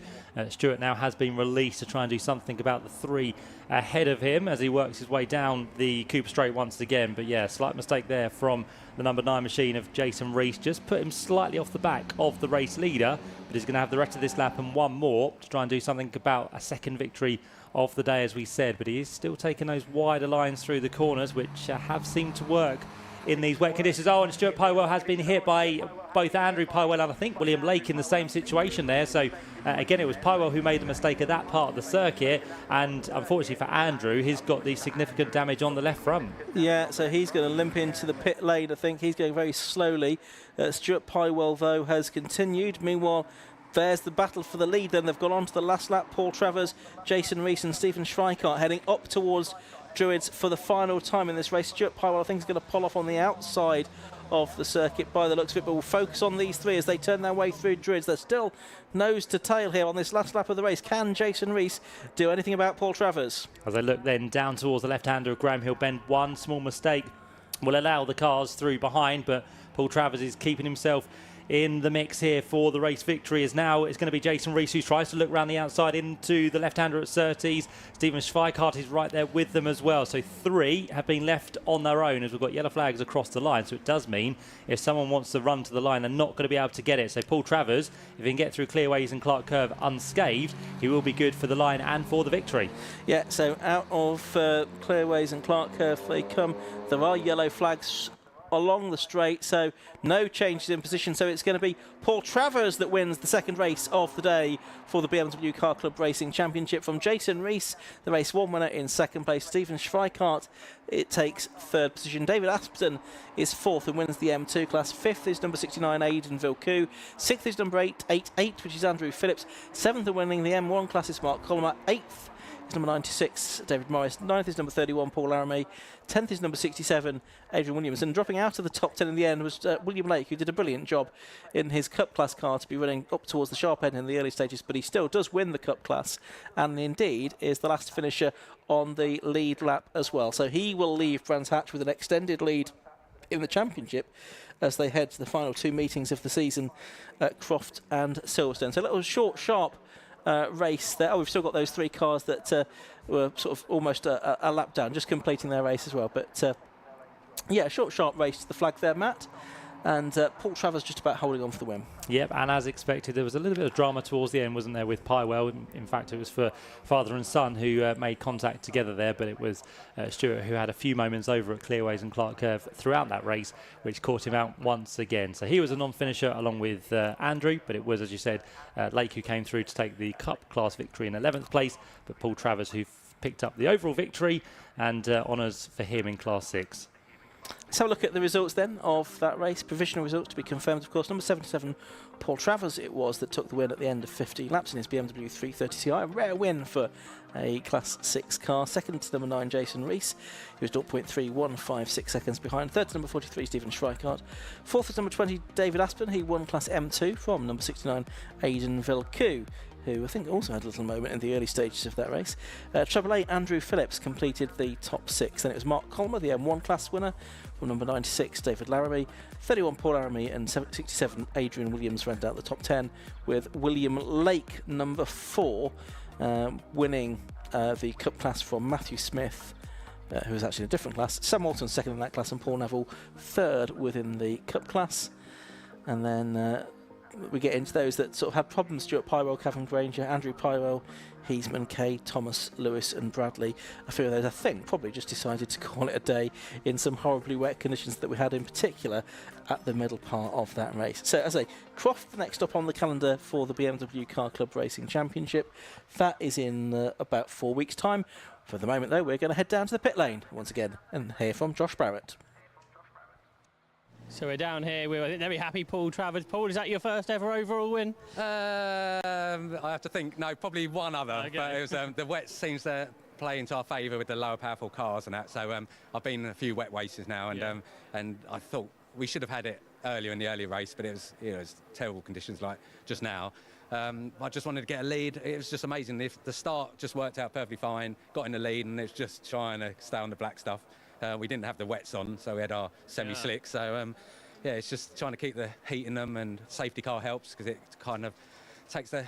Stuart now has been released to try and do something about the 3 ahead of him as he works his way down the Cooper Straight once again. But yeah, slight mistake there from the number 9 machine of Jason Rees. Just put him slightly off the back of the race leader, but he's going to have the rest of this lap and one more to try and do something about a second victory of the day, as we said. But he is still taking those wider lines through the corners, which have seemed to work in these wet conditions. Oh, and Stuart Pywell has been hit by both Andrew Pywell and I think William Lake in the same situation there. So again, it was Pywell who made the mistake at that part of the circuit, and unfortunately for Andrew, he's got the significant damage on the left front. Yeah, so he's going to limp into the pit lane. I think he's going very slowly. Stuart Pywell, though, has continued. Meanwhile, there's the battle for the lead. Then they've gone on to the last lap. Paul Travers, Jason Rees and Stephen Schweikart heading up towards Druids for the final time in this race. Stuart Pywell, I think, is going to pull off on the outside of the circuit by the looks of it, but we'll focus on these 3 as they turn their way through Druids. They're still nose to tail here on this last lap of the race. Can Jason Rees do anything about Paul Travers? As they look then down towards the left-hander of Graham Hill Bend, one small mistake will allow the cars through behind, but Paul Travers is keeping himself in the mix here for the race victory. Is now it's going to be Jason Rees who tries to look round the outside into the left-hander at Surtees. Stephen Schweikart is right there with them as well. So 3 have been left on their own as we've got yellow flags across the line. So it does mean if someone wants to run to the line, they're not going to be able to get it. So Paul Travers, if he can get through Clearways and Clark Curve unscathed, he will be good for the line and for the victory. Yeah, so out of Clearways and Clark Curve they come. There are yellow flags along the straight, so no changes in position. So it's going to be Paul Travers that wins the second race of the day for the BMW Car Club Racing Championship. From Jason Rees, the race 1 winner, in second place. Stephen Schweikart, it takes 3rd position. David Aspden is 4th and wins the M2 class. 5th is number 69 Aidan Vilku. 6th is number 888, which is Andrew Phillips. 7th and winning the M1 class is Mark Colmer. 8th is number 96 David Morris. 9th is number 31 Paul Laramie. 10th is number 67 Adrian Williams. And dropping out of the top 10 in the end was William Lake, who did a brilliant job in his Cup class car to be running up towards the sharp end in the early stages, but he still does win the Cup class and indeed is the last finisher on the lead lap as well. So he will leave Brands Hatch with an extended lead in the championship as they head to the final 2 meetings of the season at Croft and Silverstone. So a little short, sharp race there. Oh, we've still got those 3 cars that were sort of almost a lap down, just completing their race as well. But yeah, short, sharp race to the flag there, Matt. And Paul Travers just about holding on for the win. Yep, and as expected, there was a little bit of drama towards the end, wasn't there, with Pywell? In fact, it was for father and son who made contact together there, but it was Stuart who had a few moments over at Clearways and Clark Curve throughout that race, which caught him out once again. So he was a non-finisher along with Andrew, but it was, as you said, Lake who came through to take the Cup class victory in 11th place, but Paul Travers who picked up the overall victory and honours for him in Class 6. Let's have a look at the results then of that race. Provisional results to be confirmed, of course. Number 77, Paul Travers, it was that took the win at the end of 50 laps in his BMW 330Ci. A rare win for a Class 6 car. Second to number 9, Jason Rees, who was 0.3156 seconds behind. Third to number 43, Stephen Schweikart. Fourth is number 20, David Aspden, who won Class M2 from number 69, Aidan Vilku, who I think also had a little moment in the early stages of that race. Treble 8, Andrew Phillips completed the top 6. Then it was Mark Colmer, the M1 class winner, from number 96, David Laramie. 31, Paul Laramie, and 67, Adrian Williams rounded out the top 10, with William Lake, number 4, winning the Cup class from Matthew Smith, who was actually in a different class. Sam Walton second in that class, and Paul Neville third within the Cup class. And then we get into those that sort of had problems: Stuart Pywell, Kevin Granger, Andrew Pywell, Heisman, Kay, Thomas, Lewis and Bradley. A few of those, I think, probably just decided to call it a day in some horribly wet conditions that we had, in particular at the middle part of that race. So, as I say, Croft next up on the calendar for the BMW Car Club Racing Championship. That is in about 4 weeks' time. For the moment, though, we're going to head down to the pit lane once again and hear from Josh Barrett. So we're down here. We're very happy, Paul Travers. Paul, is that your first ever overall win? I have to think. No, probably one other. Okay. But it was the wet seems to play into our favour with the lower powerful cars and that. So I've been in a few wet races now, and and I thought we should have had it earlier in the early race, but it was terrible conditions like just now. I just wanted to get a lead. It was just amazing. The start just worked out perfectly fine. Got in the lead, and it's just trying to stay on the black stuff. We didn't have the wets on, so we had our semi-slicks. So yeah, it's just trying to keep the heat in them, and safety car helps because it kind of takes the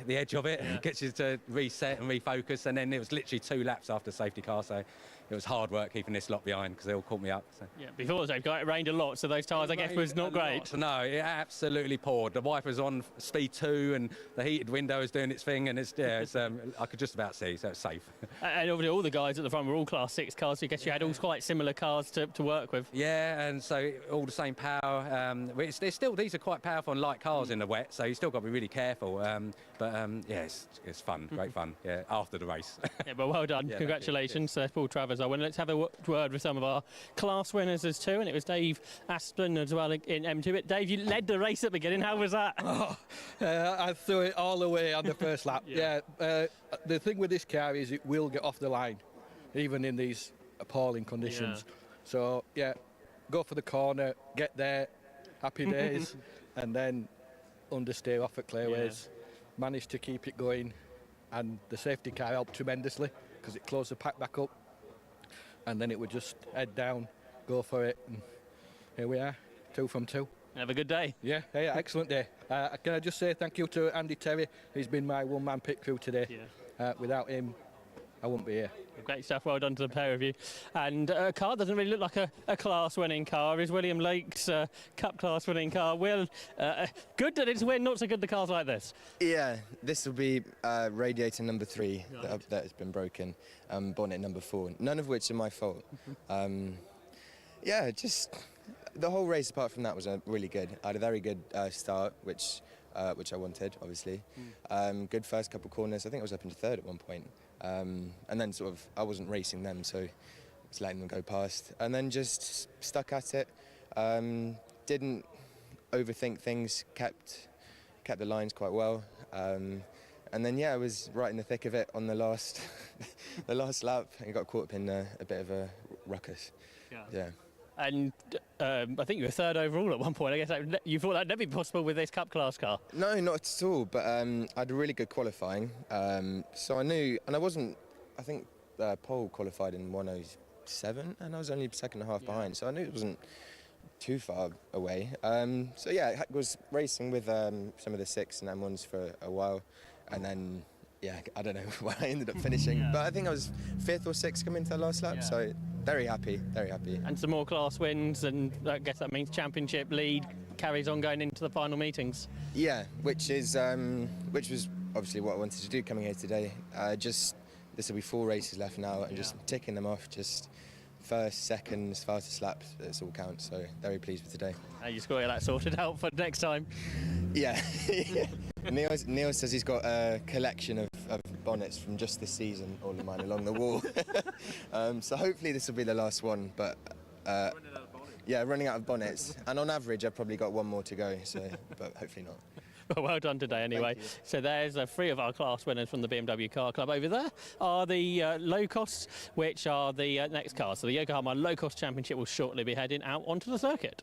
edge of it, gets you to reset and refocus. And then it was literally 2 laps after safety car, so it was hard work keeping this lot behind because they all caught me up. So. Yeah, before it rained a lot, so those tyres, I guess, was not great. No, it absolutely poured. The wipers on speed 2, and the heated window is doing its thing, and I could just about see, so it's safe. And obviously all the guys at the front were all Class 6 cars, so I guess you had all quite similar cars to work with. Yeah, and so all the same power. These are quite powerful and light cars in the wet, so you still got to be really careful. Yeah, it's fun, great fun. Yeah, after the race. Yeah, but well done. Congratulations, Paul Travers. Let's have a word with some of our class winners as too, and it was Dave Asplin as well in M2. But Dave, you led the race at the beginning. How was that? I threw it all the way on the first lap. The thing with this car is it will get off the line, even in these appalling conditions. So yeah, go for the corner, get there, happy days, and then understeer off at clearways. Managed to keep it going, and the safety car helped tremendously because it closed the pack back up, and then it would just head down, go for it, and here we are, 2 from 2. Have a good day. Yeah, excellent day. Can I just say thank you to Andy Terry? He's been my one-man pit crew today. Without him, I wouldn't be here. Great stuff, well done to the pair of you. And a car doesn't really look like a class-winning car. Is William Lake's Cup class-winning car. Will, good that it's win, not so good the cars like this. Yeah, this will be radiator number 3 that has been broken, bonnet number 4, none of which are my fault. Yeah, just the whole race apart from that was really good. I had a very good start, which I wanted, obviously. Good first couple corners. I think I was up into 3rd at one point. And then sort of I wasn't racing them, so I was letting them go past. And then just stuck at it. Didn't overthink things, kept the lines quite well. And then I was right in the thick of it on the last the last lap and got caught up in a bit of a ruckus. Yeah. And I think you were 3rd overall at one point. I guess you thought that'd never be possible with this Cup class car. No, not at all. But I had a really good qualifying, so I knew, and I wasn't. I think Pole qualified in 1:07, and I was only 2.5 behind, so I knew it wasn't too far away. So I was racing with some of the 6 and M1s for a while, and then I don't know where I ended up finishing, but I think I was 5th or 6th coming to the last lap. So. Very happy, very happy. And some more class wins, and I guess that means championship lead carries on going into the final meetings. Yeah, which was obviously what I wanted to do coming here today. This will be 4 races left now, and just ticking them off. Just first, seconds, fastest laps. It's all counts. So very pleased with today. You just got to get that sorted out for next time. Yeah. Neil says he's got a collection of bonnets from just this season, all of mine along the wall. So hopefully this will be the last one, but running out of bonnets. And on average, I've probably got 1 more to go, so but hopefully not. Well done today anyway. So there's 3 of our class winners from the BMW Car Club. Over there are the Locosts, which are the next cars. So the Yokohama Locost Championship will shortly be heading out onto the circuit.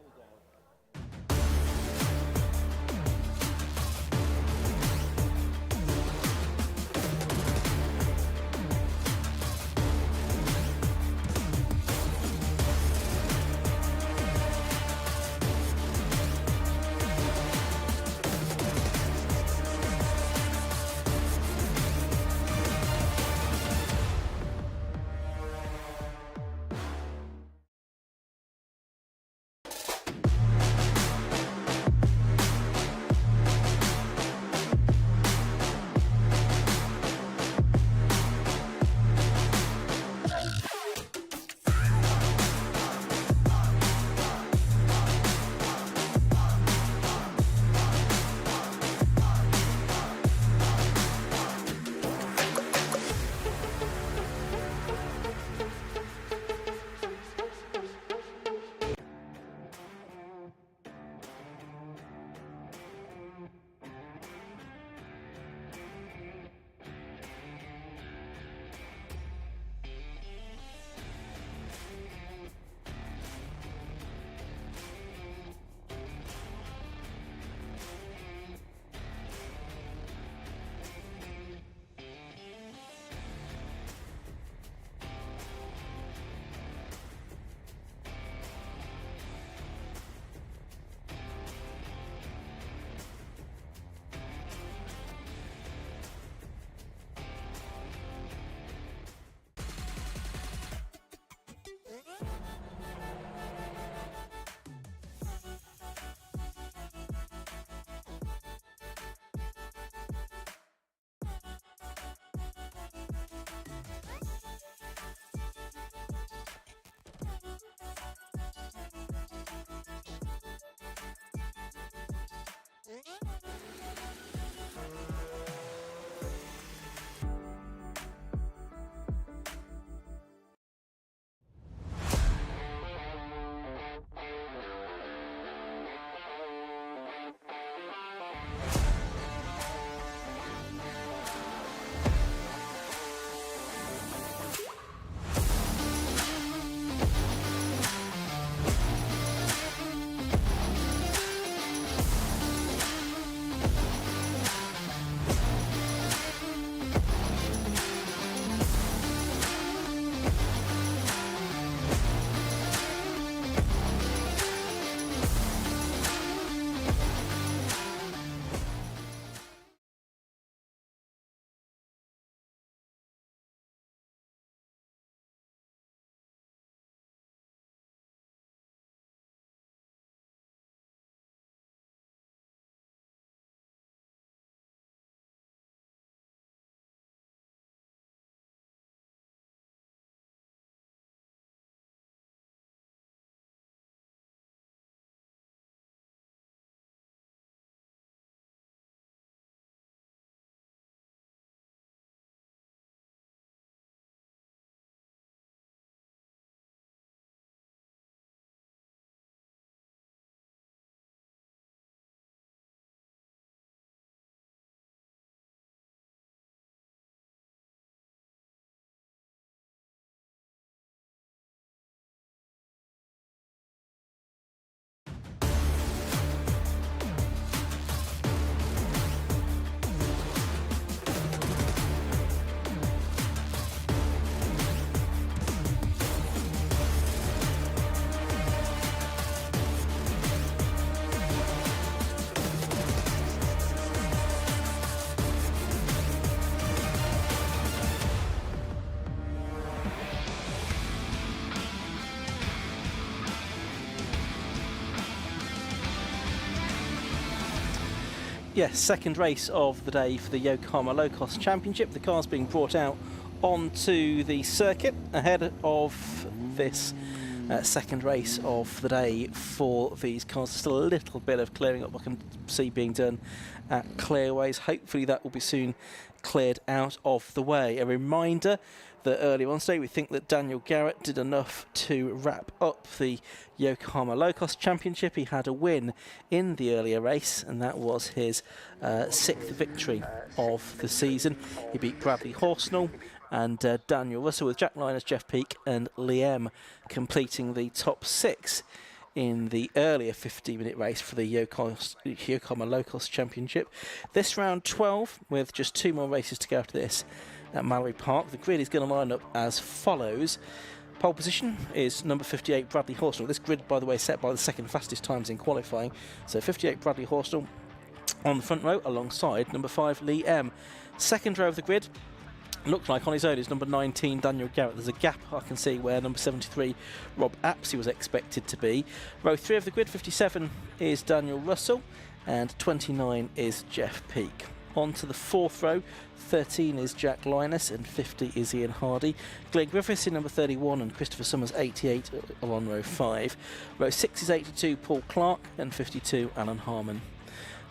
Yes, second race of the day for the Yokohama Locost Championship. The car's being brought out onto the circuit ahead of this second race of the day for these cars. Still a little bit of clearing up I can see being done at clearways. Hopefully that will be soon cleared out of the way. A reminder that earlier on today we think that Daniel Garrett did enough to wrap up the Yokohama Locost Championship. He had a win in the earlier race, and that was his 6th victory of the season. He beat Bradley Horsnell and Daniel Russell, with Jack Linus, Jeff Peake and Liam completing the top 6 in the earlier 50-minute race for the Yokohama Locost Championship. This round 12, with just 2 more races to go after this at Mallory Park. The grid is going to line up as follows. Pole position is number 58, Bradley Horsnell. This grid, by the way, set by the second fastest times in qualifying. So 58, Bradley Horsnell on the front row alongside number 5, Lee M. Second row of the grid, looks like on his own, is number 19, Daniel Garrett. There's a gap I can see where number 73, Rob Apsey, was expected to be. Row 3 of the grid, 57 is Daniel Russell and 29 is Jeff Peake. On to the 4th row, 13 is Jack Linus and 50 is Ian Hardy. Glenn Griffiths in number 31 and Christopher Summers 88 are on row 5. Row 6 is 82 Paul Clark and 52 Alan Harmon.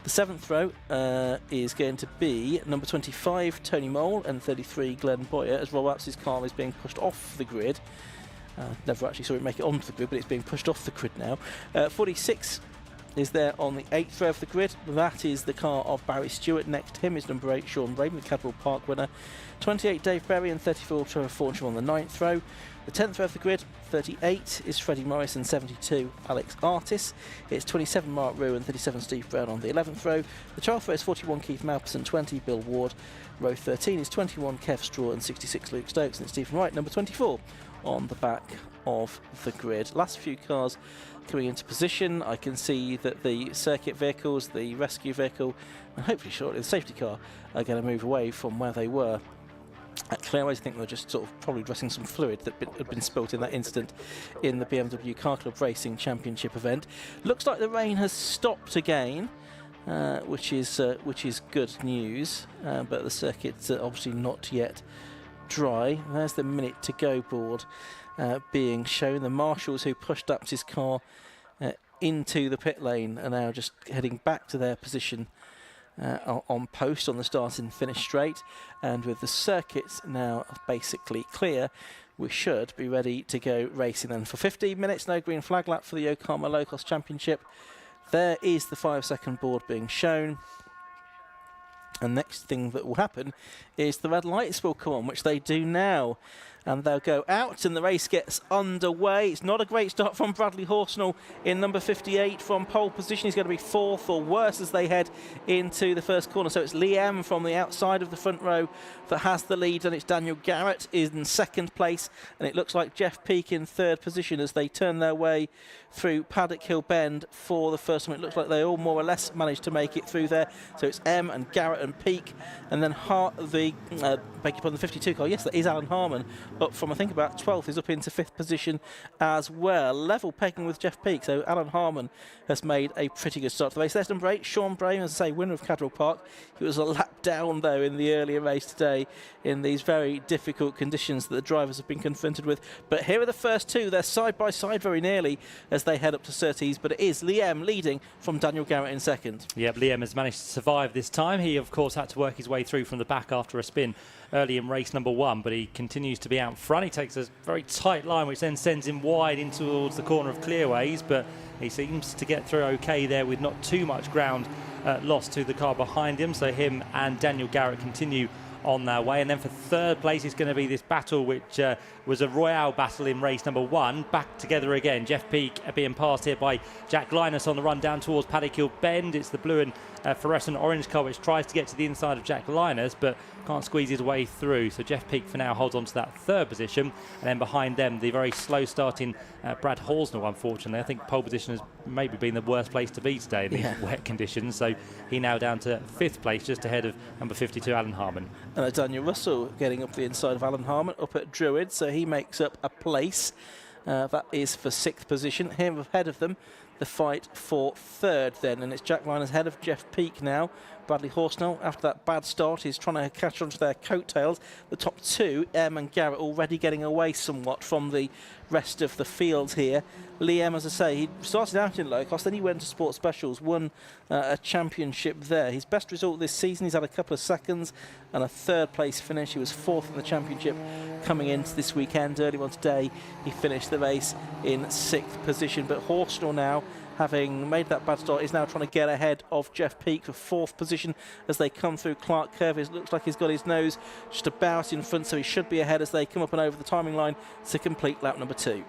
The 7th row is going to be number 25 Tony Mole and 33 Glenn Boyer, as Rob Apsey's car is being pushed off the grid. Never actually saw it make it onto the grid, but it's being pushed off the grid now. 46 is there on the 8th row of the grid. That is the car of Barry Stewart. Next to him is number 8 Sean Braden, the Cadwell Park winner. 28 Dave Berry and 34 Trevor Fortune on the 9th row. The 10th row of the grid, 38 is Freddie Morris and 72 Alex Artis. It's 27 Mark Rue and 37 Steve Brown on the 11th row. The 12th row is 41 Keith Malpass and 20 Bill Ward. Row 13 is 21 Kev Straw and 66 Luke Stokes, and it's Stephen Wright, number 24, on the back of the grid. Last few cars coming into position. I can see that the circuit vehicles, the rescue vehicle, and hopefully shortly the safety car are going to move away from where they were at clearways. I think they're just sort of probably dressing some fluid that had been spilt in that incident in the BMW Car Club Racing Championship event. Looks like the rain has stopped again, which is good news, but the circuit's obviously not yet dry. There's the minute to go board being shown. The marshals who pushed up his car into the pit lane are now just heading back to their position on post on the start and finish straight, and with the circuits now basically clear, we should be ready to go racing then. For 15 minutes, no green flag lap for the Yokohama Locost Championship. There is the 5-second board being shown. And next thing that will happen is the red lights will come on, which they do now. And they'll go out and the race gets underway. It's not a great start from Bradley Horsnell in number 58 from pole position. He's going to be 4th or worse as they head into the first corner. So it's Liam from the outside of the front row that has the lead, and it's Daniel Garrett in 2nd place. And it looks like Jeff Peake in 3rd position as they turn their way through Paddock Hill Bend for the first time. It looks like they all more or less managed to make it through there. So it's M and Garrett and Peake, and then the 52 car. Yes, that is Alan Harmon, up from I think about 12th, is up into 5th position as well. Level pegging with Jeff Peake, so Alan Harmon has made a pretty good start to the race. There's number 8, Sean Brain, as I say, winner of Cadwell Park. He was a lap down though in the earlier race today in these very difficult conditions that the drivers have been confronted with. But here are the first two. They're side by side very nearly as they head up to Surtees, but it is Liam leading from Daniel Garrett in 2nd. Yep, Liam has managed to survive this time. He, of course, had to work his way through from the back after a spin early in race number 1, but he continues to be out front. He takes a very tight line, which then sends him wide in towards the corner of Clearways, but he seems to get through okay there with not too much ground lost to the car behind him. So him and Daniel Garrett continue on their way. And then for 3rd place is going to be this battle, which was a Royale battle in race number 1. Back together again. Jeff Peake being passed here by Jack Linus on the run down towards Paddock Hill Bend. It's the blue and fluorescent orange car which tries to get to the inside of Jack Linus, but can't squeeze his way through. So Jeff Peake for now holds on to that 3rd position, and then behind them the very slow starting Brad Horsnell. Unfortunately, I think pole position has maybe been the worst place to be today in these wet conditions, so he now down to 5th place, just ahead of number 52 Alan Harmon. Daniel Russell getting up the inside of Alan Harmon up at Druid, so he makes up a place. That is for 6th position. Here ahead of them, the fight for 3rd then, and it's Jack Linus ahead of Jeff Peake now Bradley Horsnell, after that bad start, is trying to catch onto their coattails. The top two, Em and Garrett, already getting away somewhat from the rest of the field here. Liam, as I say, he started out in Locost, then he went to Sports Specials, won a championship there. His best result this season, he's had a couple of seconds and a third place finish. He was fourth in the championship coming into this weekend. Earlier on today, he finished the race in 6th position. But Horsnell now, having made that bad start, is now trying to get ahead of Jeff Peake for 4th position as they come through Clark Curve. It looks like he's got his nose just about in front, so he should be ahead as they come up and over the timing line to complete lap number 2.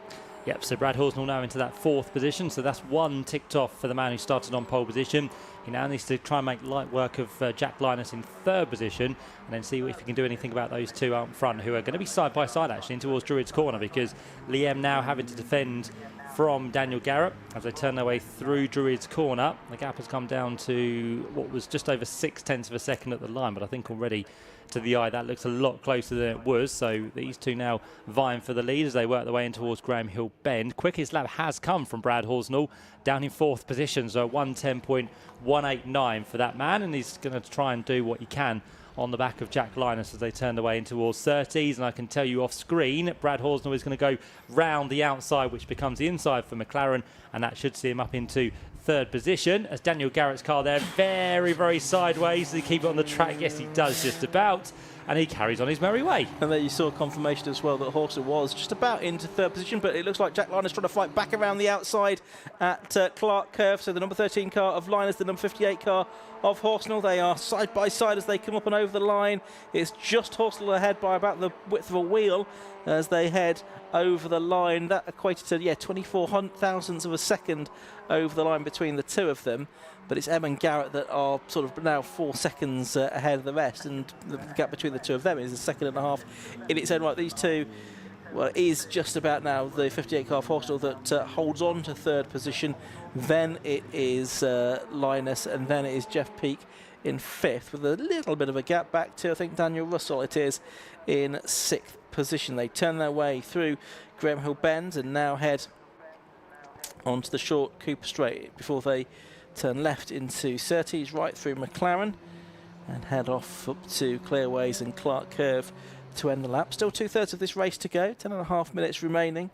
Yep, so Brad Horsnell now into that 4th position, so that's one ticked off for the man who started on pole position. He now needs to try and make light work of Jack Linus in 3rd position, and then see if he can do anything about those two out in front, who are going to be side by side actually in towards Druid's Corner, because Liam now having to defend from Daniel Garrett as they turn their way through Druid's Corner. The gap has come down to what was just over 0.6 of a second at the line, but I think already to the eye that looks a lot closer than it was. So these two now vying for the lead as they work their way in towards Graham Hill Bend. Quickest lap has come from Brad Horsnell, down in 4th position, so 1:10.189 for that man, and he's going to try and do what he can on the back of Jack Linus as they turn their way in towards 30s. And I can tell you off screen, Brad Horsnell is going to go round the outside, which becomes the inside for McLaren, and that should see him up into 3rd position as Daniel Garrett's car there very, very sideways. Does he keep it on the track? Yes, he does, just about. And he carries on his merry way. And there you saw confirmation as well that Horsnell was just about into 3rd position, but it looks like Jack Linus trying to fight back around the outside at Clark Curve. So the number 13 car of Linus, the number 58 car of Horsnell, they are side by side as they come up and over the line. It's just Horsnell ahead by about the width of a wheel as they head over the line. That equated to 24 thousandths of a second over the line between the two of them. But it's Em and Garrett that are sort of now 4 seconds ahead of the rest, and the gap between the two of them is a second and a half in its own right. These two, well, it is just about now the 58 car of Horsnell that holds on to 3rd position. Then it is Linus, and then it is Jeff Peake in 5th, with a little bit of a gap back to, I think, Daniel Russell it is, in 6th position. They turn their way through Graham Hill Bend and now head onto the short Cooper Straight before they turn left into Surtees, right through McLaren, and head off up to Clearways and Clark Curve to end the lap. Still 2/3 of this race to go, 10.5 minutes remaining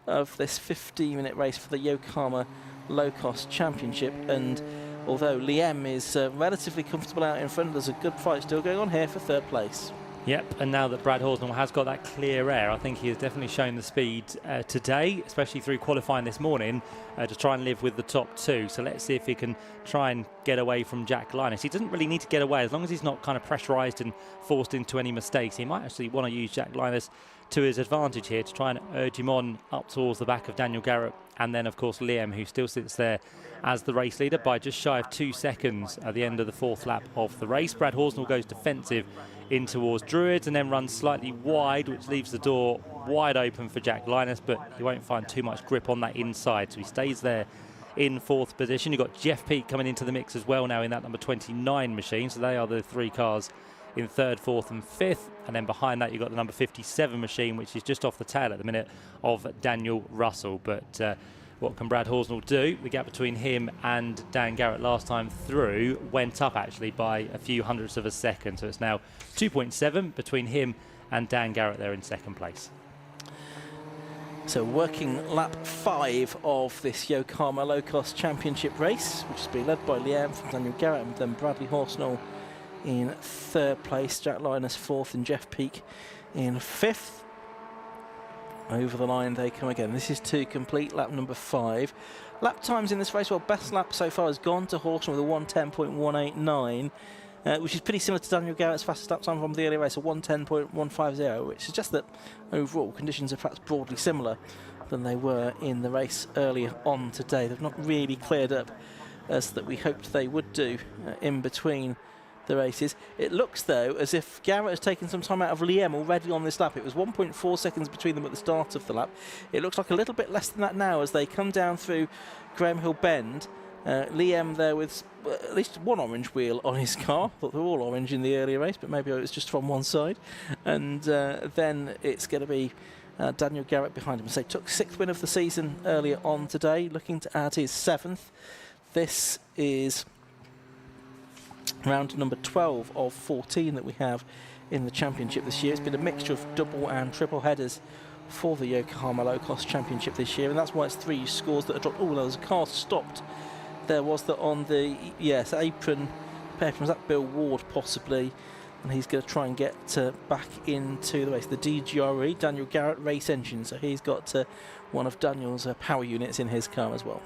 of this 15-minute race for the Yokohama Low-Cost Championship. And although Liam is relatively comfortable out in front, there's a good fight still going on here for 3rd place. Yep, and now that Brad Horsnell has got that clear air, I think he has definitely shown the speed today, especially through qualifying this morning, to try and live with the top two. So let's see if he can try and get away from Jack Linus. He doesn't really need to get away, as long as he's not kind of pressurised and forced into any mistakes. He might actually want to use Jack Linus to his advantage here to try and urge him on up towards the back of Daniel Garrett, and then of course Liam, who still sits there as the race leader by just shy of 2 seconds at the end of the 4th lap of the race. Brad Horsnell goes defensive in towards Druids and then runs slightly wide, which leaves the door wide open for Jack Linus, but he won't find too much grip on that inside, so he stays there in 4th position. You've got Jeff Peake coming into the mix as well now in that number 29 machine, so they are the 3 cars in 3rd, 4th and 5th, and then behind that you've got the number 57 machine, which is just off the tail at the minute of Daniel Russell. But what can Brad Horsnell do? The gap between him and Dan Garrett last time through went up actually by a few hundredths of a second, so it's now 2.7 between him and Dan Garrett there in 2nd place. So working lap 5 of this Yokohama Low-Cost Championship race, which has been led by Liam from Daniel Garrett, and then Bradley Horsnell in 3rd place, Jack Linus 4th, and Jeff Peake in 5th. Over the line they come again. This is to complete lap number 5. Lap times in this race, well, best lap so far has gone to Horsnell with a 1:10.189, which is pretty similar to Daniel Garrett's fastest lap time from the earlier race, a 1:10.150, which suggests that overall conditions are perhaps broadly similar than they were in the race earlier on today. They've not really cleared up as that we hoped they would do in between the races. It looks though as if Garrett has taken some time out of Liam already on this lap. It was 1.4 seconds between them at the start of the lap. It looks like a little bit less than that now as they come down through Graham Hill Bend. Liam there with at least one orange wheel on his car. Thought they were all orange in the earlier race, but maybe it was just from one side. And then it's going to be Daniel Garrett behind him. So he took 6th win of the season earlier on today, looking to add his 7th. This is round number 12 of 14 that we have in the championship this year. It's been a mixture of double and triple headers for the Yokohama Locost Championship this year, and that's why it's 3 scores that are dropped. Oh, there was a car stopped. There was that on the apron. Was that Bill Ward possibly? And he's going to try and get back into the race. The DGRE, Daniel Garrett race engine. So he's got one of Daniel's power units in his car as well.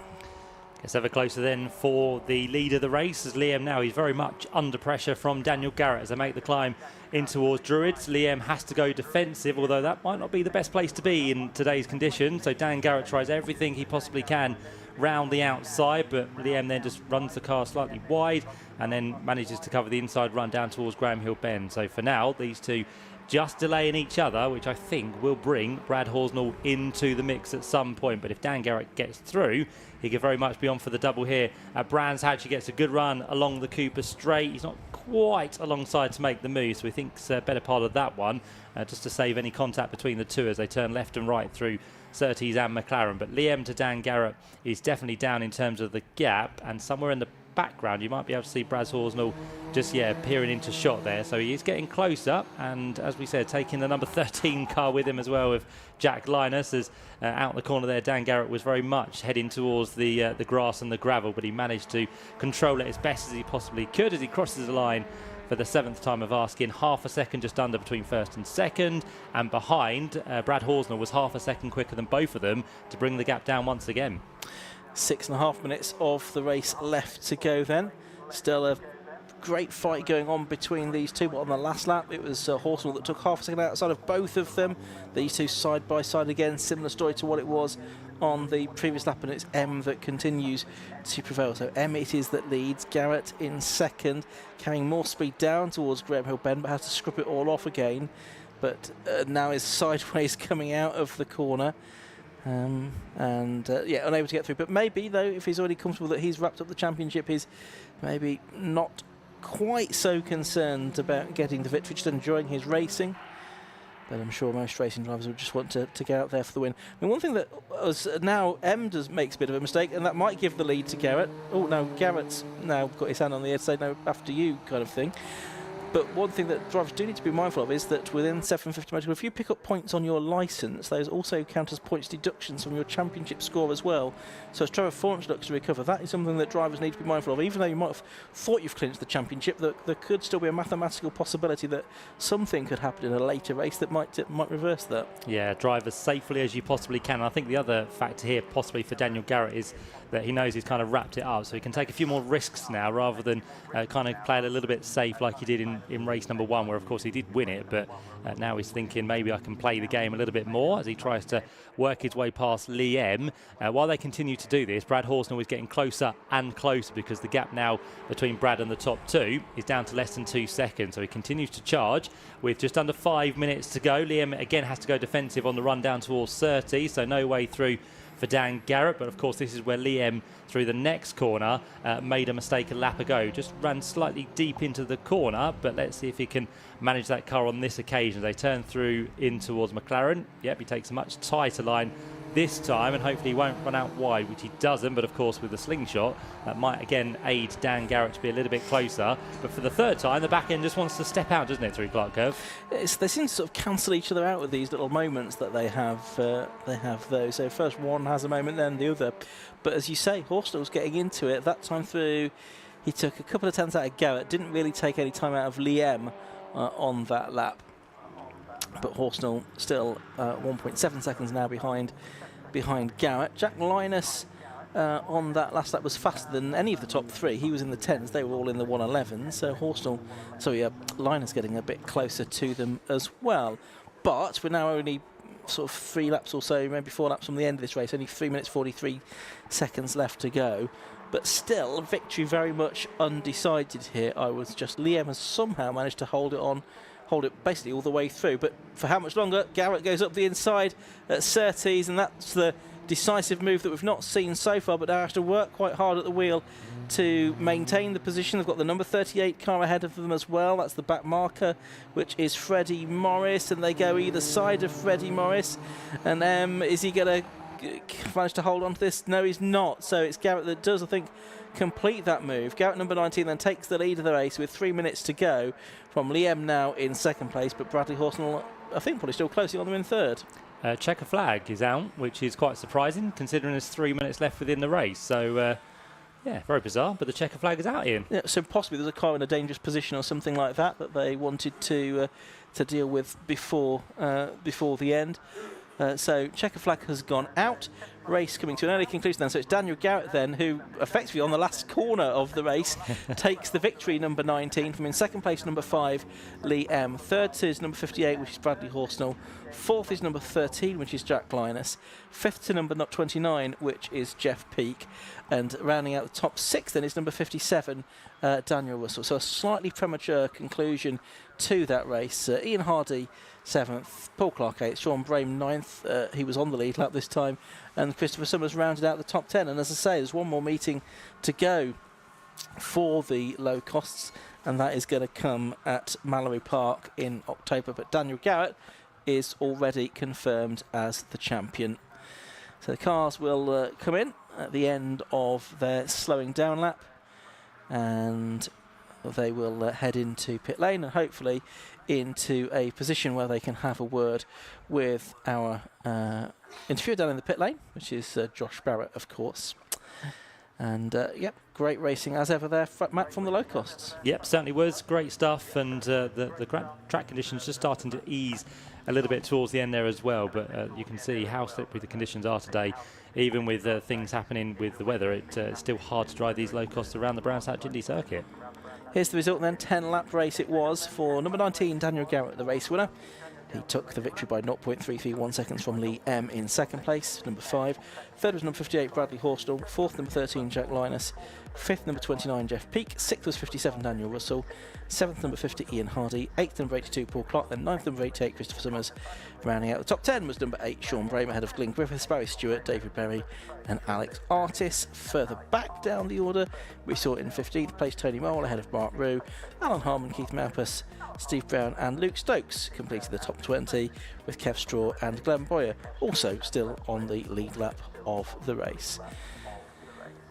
Gets ever closer then for the lead of the race as Liam now, he's very much under pressure from Daniel Garrett as they make the climb in towards Druids. Liam has to go defensive, although that might not be the best place to be in today's conditions. So Dan Garrett tries everything he possibly can round the outside, but Liam then just runs the car slightly wide and then manages to cover the inside run down towards Graham Hill Bend. So for now, these two just delaying each other, which I think will bring Brad Horsnell into the mix at some point. But if Dan Garrett gets through, he could very much be on for the double here at Brands Hatch. He gets a good run along the Cooper straight. He's not quite alongside to make the move, so he thinks a better part of that one, just to save any contact between the two as they turn left and right through Surtees and McLaren. But Liam to Dan Garrett is definitely down in terms of the gap, and somewhere in the background you might be able to see Brad Horsnell just peering into shot there. So he is getting closer, and as we said, taking the number 13 car with him as well with Jack Linus. As out in the corner there, Dan Garrett was very much heading towards the grass and the gravel, but he managed to control it as best as he possibly could as he crosses the line for the 7th time of asking. Half a second just under between first and second, and behind Brad Horsnell was half a second quicker than both of them to bring the gap down once again. 6.5 minutes of the race left to go then. Still a great fight going on between these two, but on the last lap it was Horsnell that took half a second outside of both of them. These two side by side again, similar story to what it was on the previous lap, and it's M that continues to prevail. So M it is that leads. Garrett in second, carrying more speed down towards Graham Hill Bend, but has to scrub it all off again. But now is sideways coming out of the corner. Unable to get through. But maybe, though, if he's already comfortable that he's wrapped up the championship, he's maybe not quite so concerned about getting the victory, just enjoying his racing. But I'm sure most racing drivers would just want to get out there for the win. I mean, one thing that was now M makes a bit of a mistake, and that might give the lead to Garrett. Oh, no, Garrett's now got his hand on the air to say, no, after you kind of thing. But one thing that drivers do need to be mindful of is that within 750 motor, if you pick up points on your licence, those also count as points deductions from your championship score as well. So as Trevor Thornton looks to recover, that is something that drivers need to be mindful of. Even though you might have thought you've clinched the championship, there could still be a mathematical possibility that something could happen in a later race that might reverse that. Yeah, drive as safely as you possibly can. And I think the other factor here, possibly for Daniel Garrett, is that he knows he's kind of wrapped it up, so he can take a few more risks now rather than kind of play it a little bit safe like he did in race number 1, where of course he did win it, but now he's thinking maybe I can play the game a little bit more as he tries to work his way past Liam. While they continue to do this, Brad Horsnell is getting closer and closer, because the gap now between Brad and the top two is down to less than 2 seconds, so he continues to charge with just under 5 minutes to go. Liam again has to go defensive on the run down towards Surtees, so no way through for Dan Garrett. But of course this is where Liam, through the next corner, made a mistake a lap ago. Just ran slightly deep into the corner, but let's see if he can manage that car on this occasion. They turn through in towards McLaren. Yep, he takes a much tighter line this time, and hopefully he won't run out wide, which he doesn't. But of course with the slingshot, that might again aid Dan Garrett to be a little bit closer. But for the third time, the back end just wants to step out, doesn't it, through Clark Curve? They seem to sort of cancel each other out with these little moments that they have though. So first one has a moment, then the other. But as you say, Horsnell's getting into it. That time through, he took a couple of tenths out of Garrett, didn't really take any time out of Liam on that lap. But Horsnell still 1.7 seconds now behind Garrett. Jack Linus on that last lap was faster than any of the top three. He was in the 10s, they were all in the 111s. So Linus getting a bit closer to them as well. But we're now only sort of 3 laps or so, maybe 4 laps from the end of this race. Only 3 minutes 43 seconds left to go. But still, victory very much undecided here. Liam has somehow managed to hold it basically all the way through. But for how much longer? Garrett goes up the inside at Surtees, and that's the decisive move that we've not seen so far, but they have to work quite hard at the wheel to maintain the position. They've got the number 38 car ahead of them as well. That's the back marker, which is Freddie Morris, and they go either side of Freddie Morris. And is he going to manage to hold on to this? No, he's not. So it's Garrett that does, I think, complete that move. Garrett, number 19, then takes the lead of the race with 3 minutes to go from Liam now in second place, but Bradley Horsnell, I think, probably still closely on them in third. Checker flag is out, which is quite surprising considering there's 3 minutes left within the race. So, yeah, very bizarre, but the checker flag is out, Ian. Yeah, so possibly there's a car in a dangerous position or something like that they wanted to deal with before the end. So checker flag has gone out. Race coming to an early conclusion then. So it's Daniel Garrett then, who effectively on the last corner of the race takes the victory, number 19. From in second place, number 5, Lee M. Third is number 58, which is Bradley Horsnell. Fourth is number 13, which is Jack Linus. Fifth to number 29, which is Jeff Peake. And rounding out the top 6 then is number 57, Daniel Russell. So a slightly premature conclusion to that race. Ian Hardy 7th, Paul Clark 8th, Sean Brame 9th, he was on the lead lap this time, and Christopher Summers rounded out the top 10. And as I say, there's one more meeting to go for the low costs, and that is going to come at Mallory Park in October. But Daniel Garrett is already confirmed as the champion. So the cars will come in at the end of their slowing down lap, and they will head into pit lane and hopefully into a position where they can have a word with our interviewer down in the pit lane, which is Josh Barrett, of course. And yep, great racing as ever there, Matt, from the low costs. Yep, certainly was great stuff, and the track conditions just starting to ease a little bit towards the end there as well. But you can see how slippery the conditions are today. Even with things happening with the weather, it's still hard to drive these low costs around the Brands Hatch Indy circuit. Here's the result then. 10-lap race it was for number 19, Daniel Garrett, the race winner. He took the victory by 0.331 seconds from Lee M in second place, number 5. Third was number 58, Bradley Horsnell. Fourth, number 13, Jack Linus. Fifth, number 29, Jeff Peake. Sixth was 57, Daniel Russell. Seventh, number 50, Ian Hardy. Eighth, number 82, Paul Clark. Then ninth, number 88, Christopher Summers. Rounding out the top 10 was number 8, Sean Brame, ahead of Glyn Griffiths, Barry Stewart, David Berry and Alex Artis. Further back down the order, we saw in 15th place Tony Mole ahead of Mark Rue, Alan Harmon, Keith Malpas, Steve Brown and Luke Stokes completed the top 20, with Kev Straw and Glenn Boyer also still on the lead lap of the race.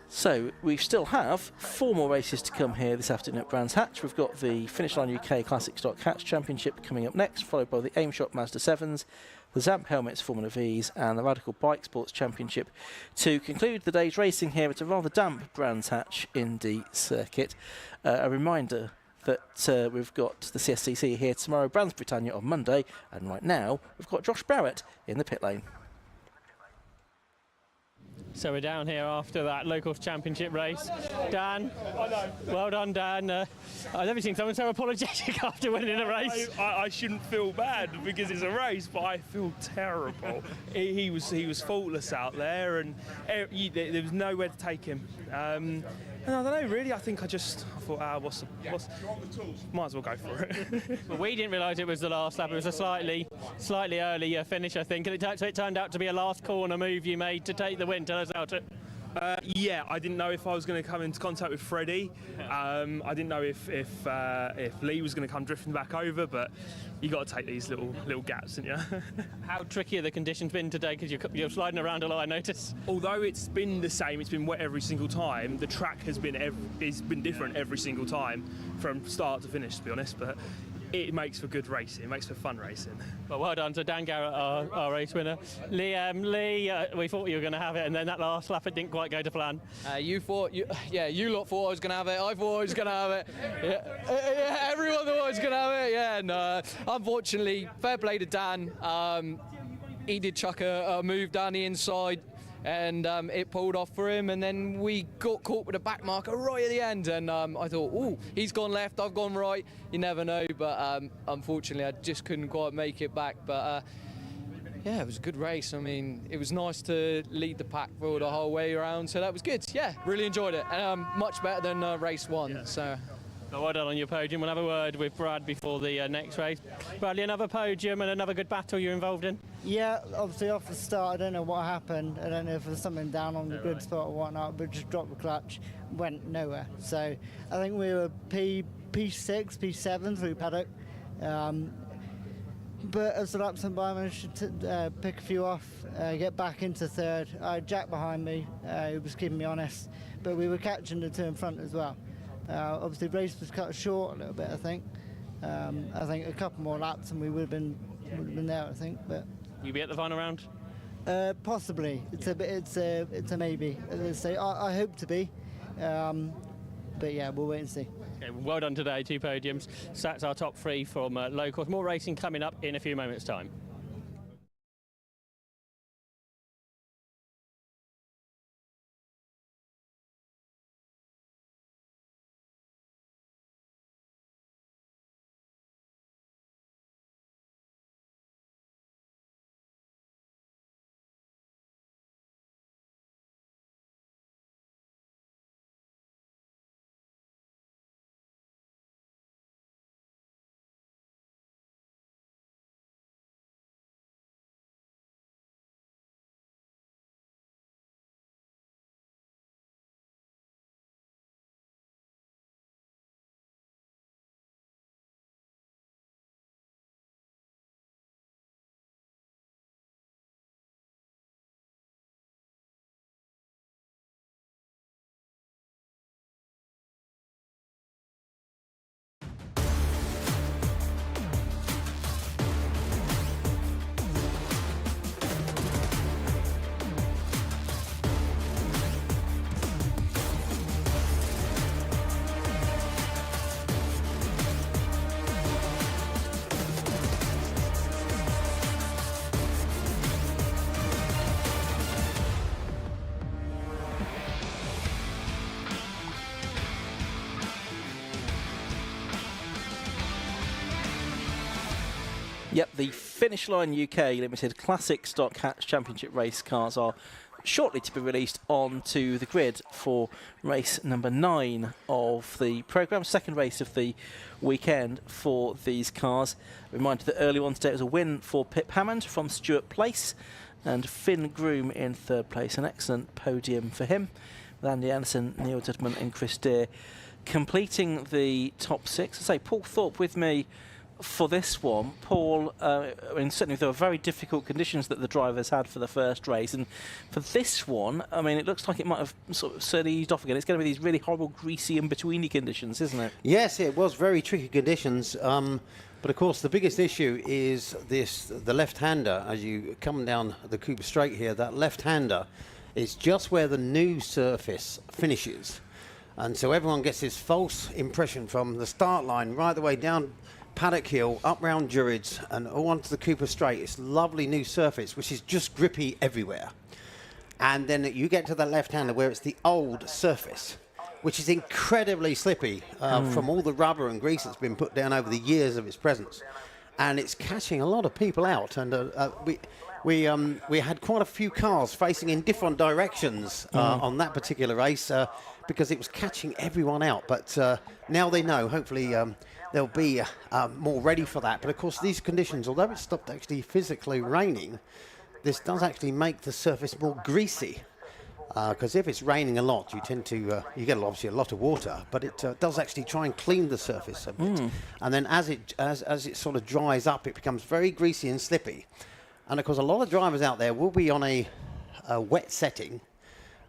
So we still have 4 more races to come here this afternoon at Brands Hatch. We've got the Finish Line UK Classic Stock Hatch Championship coming up next, followed by the Aim Shop Mazda 7s, the Zamp Helmets Formula Vs and the Radical Bike Sports Championship to conclude the day's racing here at a rather damp Brands Hatch Indy circuit. A reminder that we've got the CSCC here tomorrow, Brands Britannia on Monday, and right now we've got Josh Barrett in the pit lane. So we're down here after that Locost Championship race. Dan, well done, Dan. I've never seen someone so apologetic after winning a race. I shouldn't feel bad because it's a race, but I feel terrible. he was faultless out there, and there was nowhere to take him. And I don't know, really. I thought, might as well go for it. Well, we didn't realise it was the last lap. It was a slightly early finish, I think, and it turned out to be a last corner move you made to take the win. Tell us about it. Yeah, I didn't know if I was going to come into contact with Freddie. I didn't know if Lee was going to come drifting back over, but you got to take these little gaps, haven't you? How tricky have the conditions been today? Because you're sliding around a lot, I notice. Although it's been the same, it's been wet every single time. The track has been different every single time from start to finish, to be honest. But it makes for good racing. It makes for fun racing. Well done to Dan Garrett, our race winner. Lee, we thought you were going to have it, and then that last lap, it didn't quite go to plan. You lot thought I was going to have it. I thought I was going to have it. Yeah, everyone thought I was going to have it. Yeah, no. Unfortunately, fair play to Dan. He did chuck a move down the inside, and it pulled off for him, and then we got caught with a back marker right at the end, and I thought, oh, he's gone left, I've gone right, you never know, but unfortunately I just couldn't quite make it back. But yeah, it was a good race. I mean, it was nice to lead the pack for the whole way around, so that was good. Yeah, really enjoyed it, and much better than race 1. Yeah. So. Well done on your podium. We'll have a word with Brad before the next race. Bradley, another podium and another good battle you're involved in? Yeah, obviously off the start, I don't know what happened. I don't know if there was something down on the grid spot or whatnot, but just dropped the clutch, went nowhere. So I think we were P6, P7 through paddock. but as the laps went by, I managed to pick a few off, get back into third. I had Jack behind me, who was keeping me honest, but we were catching the two in front as well. Obviously, the race was cut short a little bit, I think. I think a couple more laps and we would have been there, I think. But will you be at the final round? Possibly. It's a maybe. Let's say I hope to be, but yeah, we'll wait and see. Okay, well done today, 2 podiums. So that's our top 3 from Locost. More racing coming up in a few moments' time. Yep, the Finish Line UK Limited Classic Stock Hatch Championship race cars are shortly to be released onto the grid for race number 9 of the programme, second race of the weekend for these cars. Reminder that early on today it was a win for Pip Hammond from Stuart Place and Finn Groom in third place, an excellent podium for him, with Andy Anderson, Neil Dudman and Chris Deere completing the top 6. I say Paul Thorpe with me for this one. Paul, I mean, certainly there were very difficult conditions that the drivers had for the first race, and for this one, I mean, it looks like it might have sort of certainly eased off again. It's going to be these really horrible, greasy, in-betweeny conditions, isn't it? Yes, it was very tricky conditions, but of course the biggest issue is the left-hander. As you come down the Cooper Straight here, that left-hander is just where the new surface finishes, and so everyone gets this false impression from the start line right the way down Paddock Hill, up round Druids and all onto the Cooper Straight. It's lovely new surface, which is just grippy everywhere. And then you get to the left-hander where it's the old surface, which is incredibly slippy from all the rubber and grease that's been put down over the years of its presence. And it's catching a lot of people out. And we had quite a few cars facing in different directions on that particular race because it was catching everyone out. But now they know, hopefully, they'll be more ready for that. But of course, these conditions, although it stopped actually physically raining, this does actually make the surface more greasy. Because if it's raining a lot, you tend to, you get obviously a lot of water, but it does actually try and clean the surface a bit. And then as it sort of dries up, it becomes very greasy and slippy. And of course, a lot of drivers out there will be on a wet setting,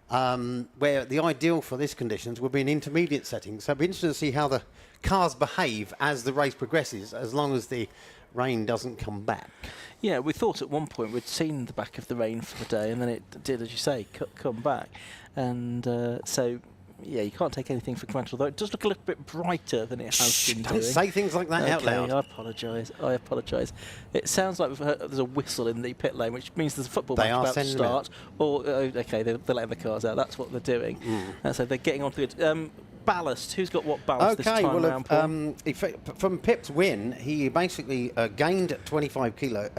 where the ideal for this conditions would be an intermediate setting. So it'll be interesting to see how the cars behave as the race progresses, as long as the rain doesn't come back. Yeah, we thought at one point we'd seen the back of the rain for the day, and then it did, as you say, come back. And so, yeah, you can't take anything for granted, although it does look a little bit brighter than it has been doing. Don't say things like that out loud. I apologise. It sounds like there's a whistle in the pit lane, which means there's a football match about to start. Or, okay, they're letting the cars out. That's what they're doing. So they're getting on to the ballast. Who's got what ballast this time around, Paul? From Pip's win, he basically gained 25 kilo.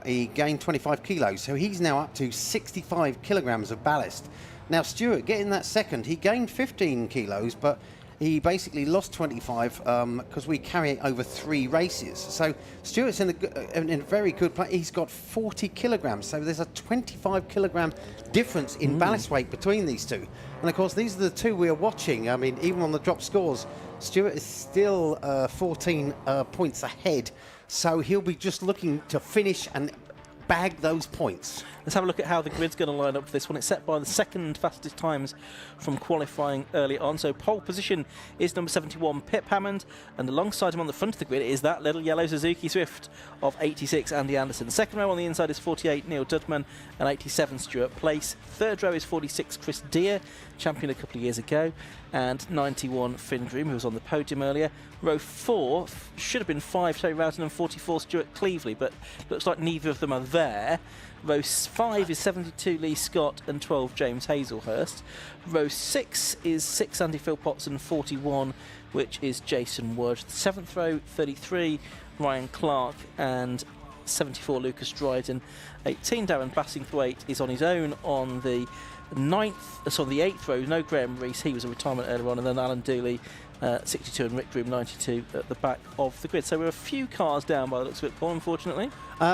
He gained 25 kilos, so he's now up to 65 kilograms of ballast. Now, Stuart, getting that second, he gained 15 kilos, but he basically lost 25 because we carry it over 3 races. So Stuart's in a very good place. He's got 40 kilograms, so there's a 25 kilogram difference in ballast weight between these two. And of course, these are the two we are watching. I mean, even on the drop scores, Stuart is still 14 points ahead, so he'll be just looking to finish and bag those points. Let's have a look at how the grid's going to line up for this one. It's set by the second fastest times from qualifying early on. So pole position is number 71, Pip Hammond, and alongside him on the front of the grid is that little yellow Suzuki Swift of 86, Andy Anderson. Second row on the inside is 48, Neil Dudman, and 87, Stuart Place. Third row is 46, Chris Deere, champion a couple of years ago, and 91, Finn Groom, who was on the podium earlier. Row 4 should have been 5, Terry Roughton, and 44, Stuart Cleveley, but looks like neither of them are there. Row 5 is 72, Lee Scott, and 12, James Hazelhurst. Row 6 is 6, Andy Philpotts, and 41, which is Jason Wood. 7th row, 33, Ryan Clark, and 74, Lucas Dryden. 18, Darren Bassingthwaite is on his own on the 8th row. No Graham Rees, he was a retirement earlier on, and then Alan Dooley, 62, and Rick Groom, 92 at the back of the grid. So we're a few cars down by the looks of it, Paul, unfortunately.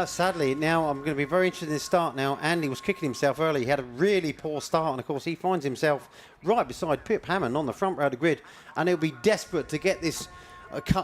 Sadly, now I'm going to be very interested in this start now. Andy was kicking himself early. He had a really poor start, and of course he finds himself right beside Pip Hammond on the front row of the grid, and he'll be desperate to get this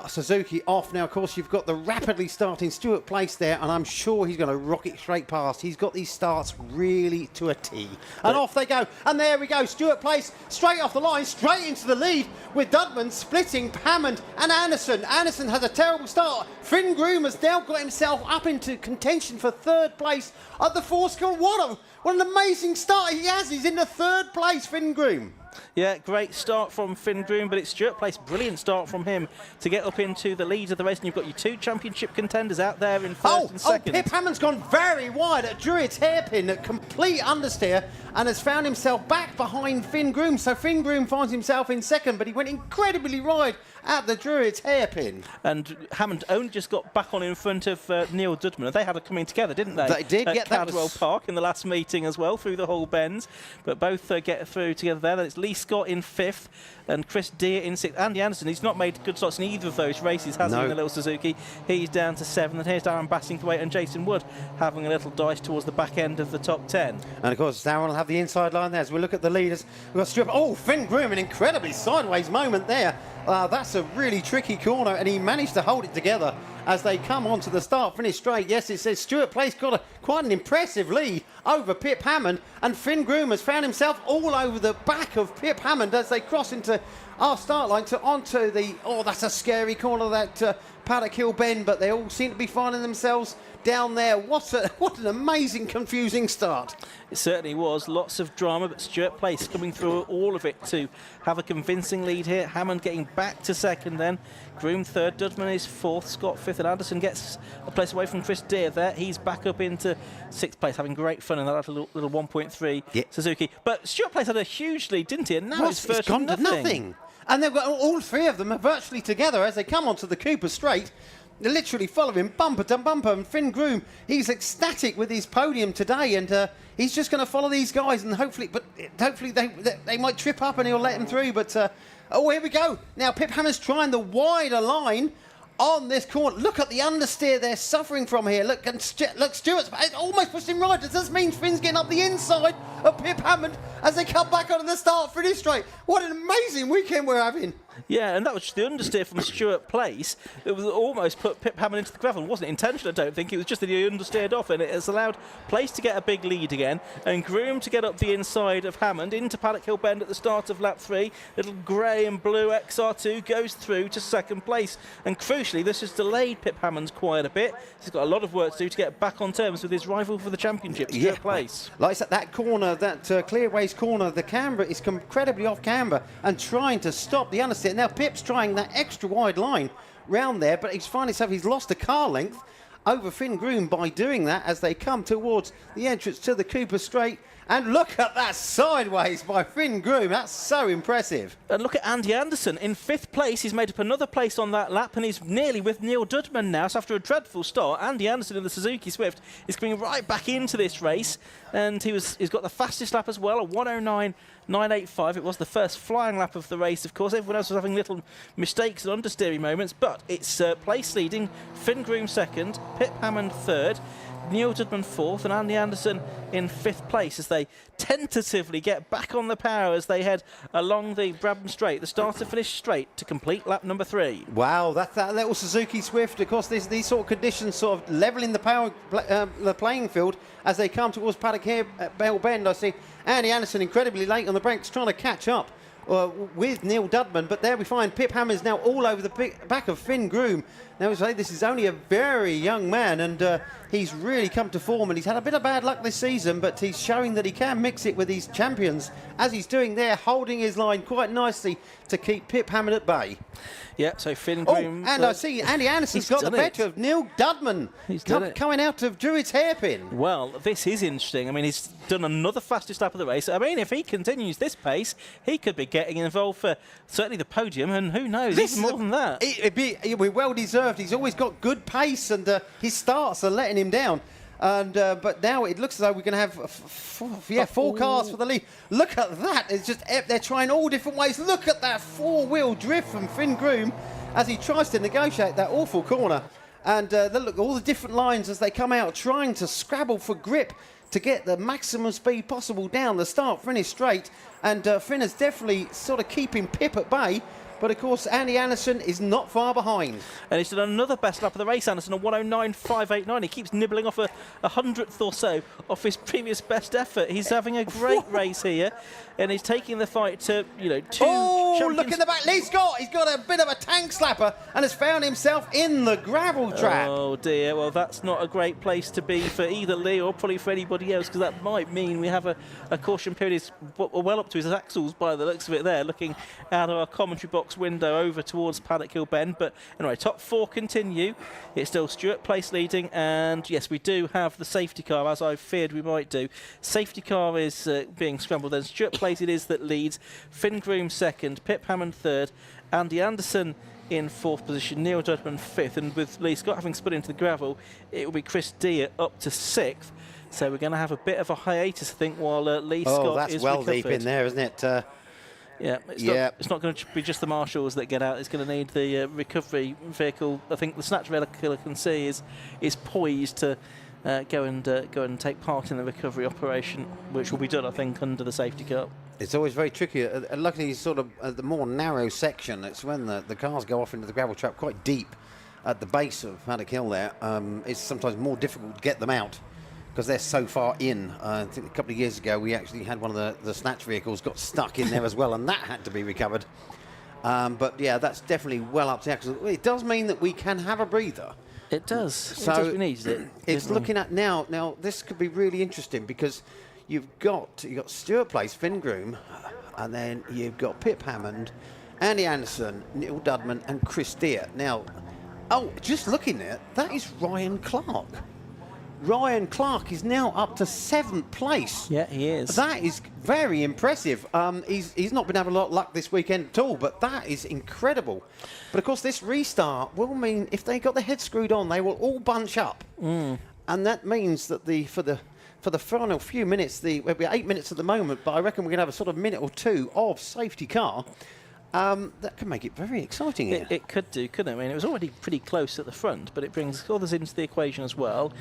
Suzuki off. Now, of course, you've got the rapidly starting Stuart Place there, and I'm sure he's going to rock it straight past. He's got these starts really to a T. And off they go. And there we go. Stuart Place straight off the line, straight into the lead, with Dudman splitting Hammond and Anderson. Anderson has a terrible start. Finn Groom has now got himself up into contention for 3rd place at the Forskel. What an amazing start he has. He's in the 3rd place, Finn Groom. Yeah, great start from Finn Groom, but it's Stuart Place. Brilliant start from him to get up into the lead of the race. And you've got your 2 championship contenders out there in first and second. Pip Hammond's gone very wide at Druid's hairpin, at complete understeer, and has found himself back behind Finn Groom. So Finn Groom finds himself in second, but he went incredibly wide at the Druid's hairpin. And Hammond only just got back on in front of Neil Dudman. They had a coming together, didn't they? They did, at Cadwell Park in the last meeting as well, through the whole bends. But both get through together there. Then it's Lee Scott in 5th and Chris Deere in 6th. Andy Anderson, he's not made good starts in either of those races, has he, in the little Suzuki? He's down to 7th. And here's Darren Bassingthwaite and Jason Wood having a little dice towards the back end of the top 10. And of course, Darren will have the inside line there as we look at the leaders. We've got Stuart. Oh, Finn Groom, an incredibly sideways moment there. That's a really tricky corner, and he managed to hold it together as they come onto the start-finish straight. Yes, it says Stuart Place got quite an impressive lead over Pip Hammond, and Finn Groom has found himself all over the back of Pip Hammond as they cross into our start line onto the... Oh, that's a scary corner, that Paddock Hill bend, but they all seem to be finding themselves down there. What an amazing, confusing start. It certainly was. Lots of drama, but Stuart Place coming through all of it to have a convincing lead here. Hammond getting back to second then. Groom 3rd, Dudman is 4th, Scott 5th, and Anderson gets a place away from Chris Deere there. He's back up into 6th place, having great fun in that little 1.3 Suzuki. But Stuart Place had a huge lead, didn't he? And now it's virtually gone to nothing. And they've got all 3 of them are virtually together as they come onto the Cooper Straight. They literally follow him bumper to bumper, and Finn Groom, he's ecstatic with his podium today, and he's just going to follow these guys, and hopefully they might trip up and he'll let them through. But oh, here we go. Now Pip Hammond's trying the wider line on this corner. Look at the understeer they're suffering from here. Look, and Stuart's almost pushed him right. Does this mean Finn's getting up the inside of Pip Hammond as they come back onto the start-finish straight? What an amazing weekend we're having. Yeah, and that was the understeer from Stuart Place. It was almost put Pip Hammond into the gravel. It wasn't intentional, I don't think. It was just that he understeered off, and it has allowed Place to get a big lead again, and Groom to get up the inside of Hammond into Paddock Hill Bend at the start of lap 3. Little grey and blue XR2 goes through to 2nd place, and crucially, this has delayed Pip Hammond quite a bit. He's got a lot of work to do to get back on terms with his rival for the championship, Stuart Place. Like I said, that corner, that Clearways corner, the camber is incredibly off camber and trying to stop the understeer. Now Pip's trying that extra wide line round there, but he's finding himself, he's lost a car length, over Finn Groom by doing that as they come towards the entrance to the Cooper Straight. And look at that sideways by Finn Groom. That's so impressive. And look at Andy Anderson in 5th place. He's made up another place on that lap, and he's nearly with Neil Dudman now. So after a dreadful start, Andy Anderson in the Suzuki Swift is coming right back into this race. And he's got the fastest lap as well, a 109.985. It was the first flying lap of the race, of course. Everyone else was having little mistakes and understeering moments. But it's place leading, Finn Groom 2nd, Pip Hammond 3rd. Neil Dudman 4th and Andy Anderson in 5th place as they tentatively get back on the power as they head along the Brabham Straight, the start to finish straight to complete lap number 3. Wow, that's that little Suzuki Swift. Of course, these sort of conditions sort of levelling the playing field as they come towards Paddock here at Bell Bend. I see Andy Anderson incredibly late on the brakes trying to catch up with Neil Dudman, but there we find Pip Hammond's now all over the back of Finn Groom. Now, this is only a very young man, and he's really come to form, and he's had a bit of bad luck this season, but he's showing that he can mix it with these champions, as he's doing there, holding his line quite nicely to keep Pip Hammond at bay. Yeah, so Finn Groom... and I see Andy Anderson's got the better of Neil Dudman. He's coming out of Druids Hairpin. Well, this is interesting. I mean, he's done another fastest lap of the race. I mean, if he continues this pace, he could be getting involved for certainly the podium, and who knows, even more than that. It'd be well deserved. He's always got good pace, and his starts are letting him down. And but now it looks as though we're going to have four cars for the lead. Look at that! It's just they're trying all different ways. Look at that four-wheel drift from Finn Groom as he tries to negotiate that awful corner. And look, all the different lines as they come out, trying to scrabble for grip to get the maximum speed possible down the start-finish straight. And Finn is definitely sort of keeping Pip at bay. But, of course, Andy Anderson is not far behind. And he's done another best lap of the race, Anderson, a 109.589. He keeps nibbling off a hundredth or so off his previous best effort. He's having a great race here, and he's taking the fight to, two champions. Look in the back. He's got a bit of a tank slapper and has found himself in the gravel trap. Oh, dear. Well, that's not a great place to be for either Lee or probably for anybody else, because that might mean we have a caution period. He's well up to his axles by the looks of it there, looking out of our commentary box window over towards Paddock Hill Bend. But anyway, top 4 continue. It's still Stuart place leading, and yes, we do have the safety car, as I feared we might do. Safety car is being scrambled, then Stuart place it is that leads, Finn Groom 2nd, Pip Hammond 3rd, Andy Anderson in 4th position, Neil Dudman 5th, and with Lee Scott having split into the gravel, it will be Chris Deere up to 6th. So we're going to have a bit of a hiatus, I think, while Lee Scott is recovered. Oh, that's well deep in there, isn't it? Yeah, it's not going to be just the marshals that get out. It's going to need the recovery vehicle. I think the snatch vehicle I can see is poised to go and take part in the recovery operation, which will be done, I think, under the safety car. It's always very tricky. Luckily, sort of the more narrow section, it's when the cars go off into the gravel trap quite deep at the base of Paddock Hill there. It's sometimes more difficult to get them out because they're so far in. I think a couple of years ago we actually had one of the snatch vehicles got stuck in there as well, and that had to be recovered. But yeah, that's definitely well up to the axle. It does mean that we can have a breather. It does. So it does. We need it. It's looking at now. Now this could be really interesting because you've got Stuart Place, Finn Groom, and then you've got Pip Hammond, Andy Anderson, Neil Dudman, and Chris Deere. Now, just looking there, that is Ryan Clark. Ryan Clark is now up to 7th place. Yeah, he is. That is very impressive. He's not been having a lot of luck this weekend at all, but that is incredible. But of course, this restart will mean if they got their head screwed on, they will all bunch up, and that means that for the final few minutes, we'll be 8 minutes at the moment, but I reckon we're going to have a sort of minute or two of safety car. That can make it very exciting here. It could do, couldn't it? I mean, it was already pretty close at the front, but it brings others into the equation as well.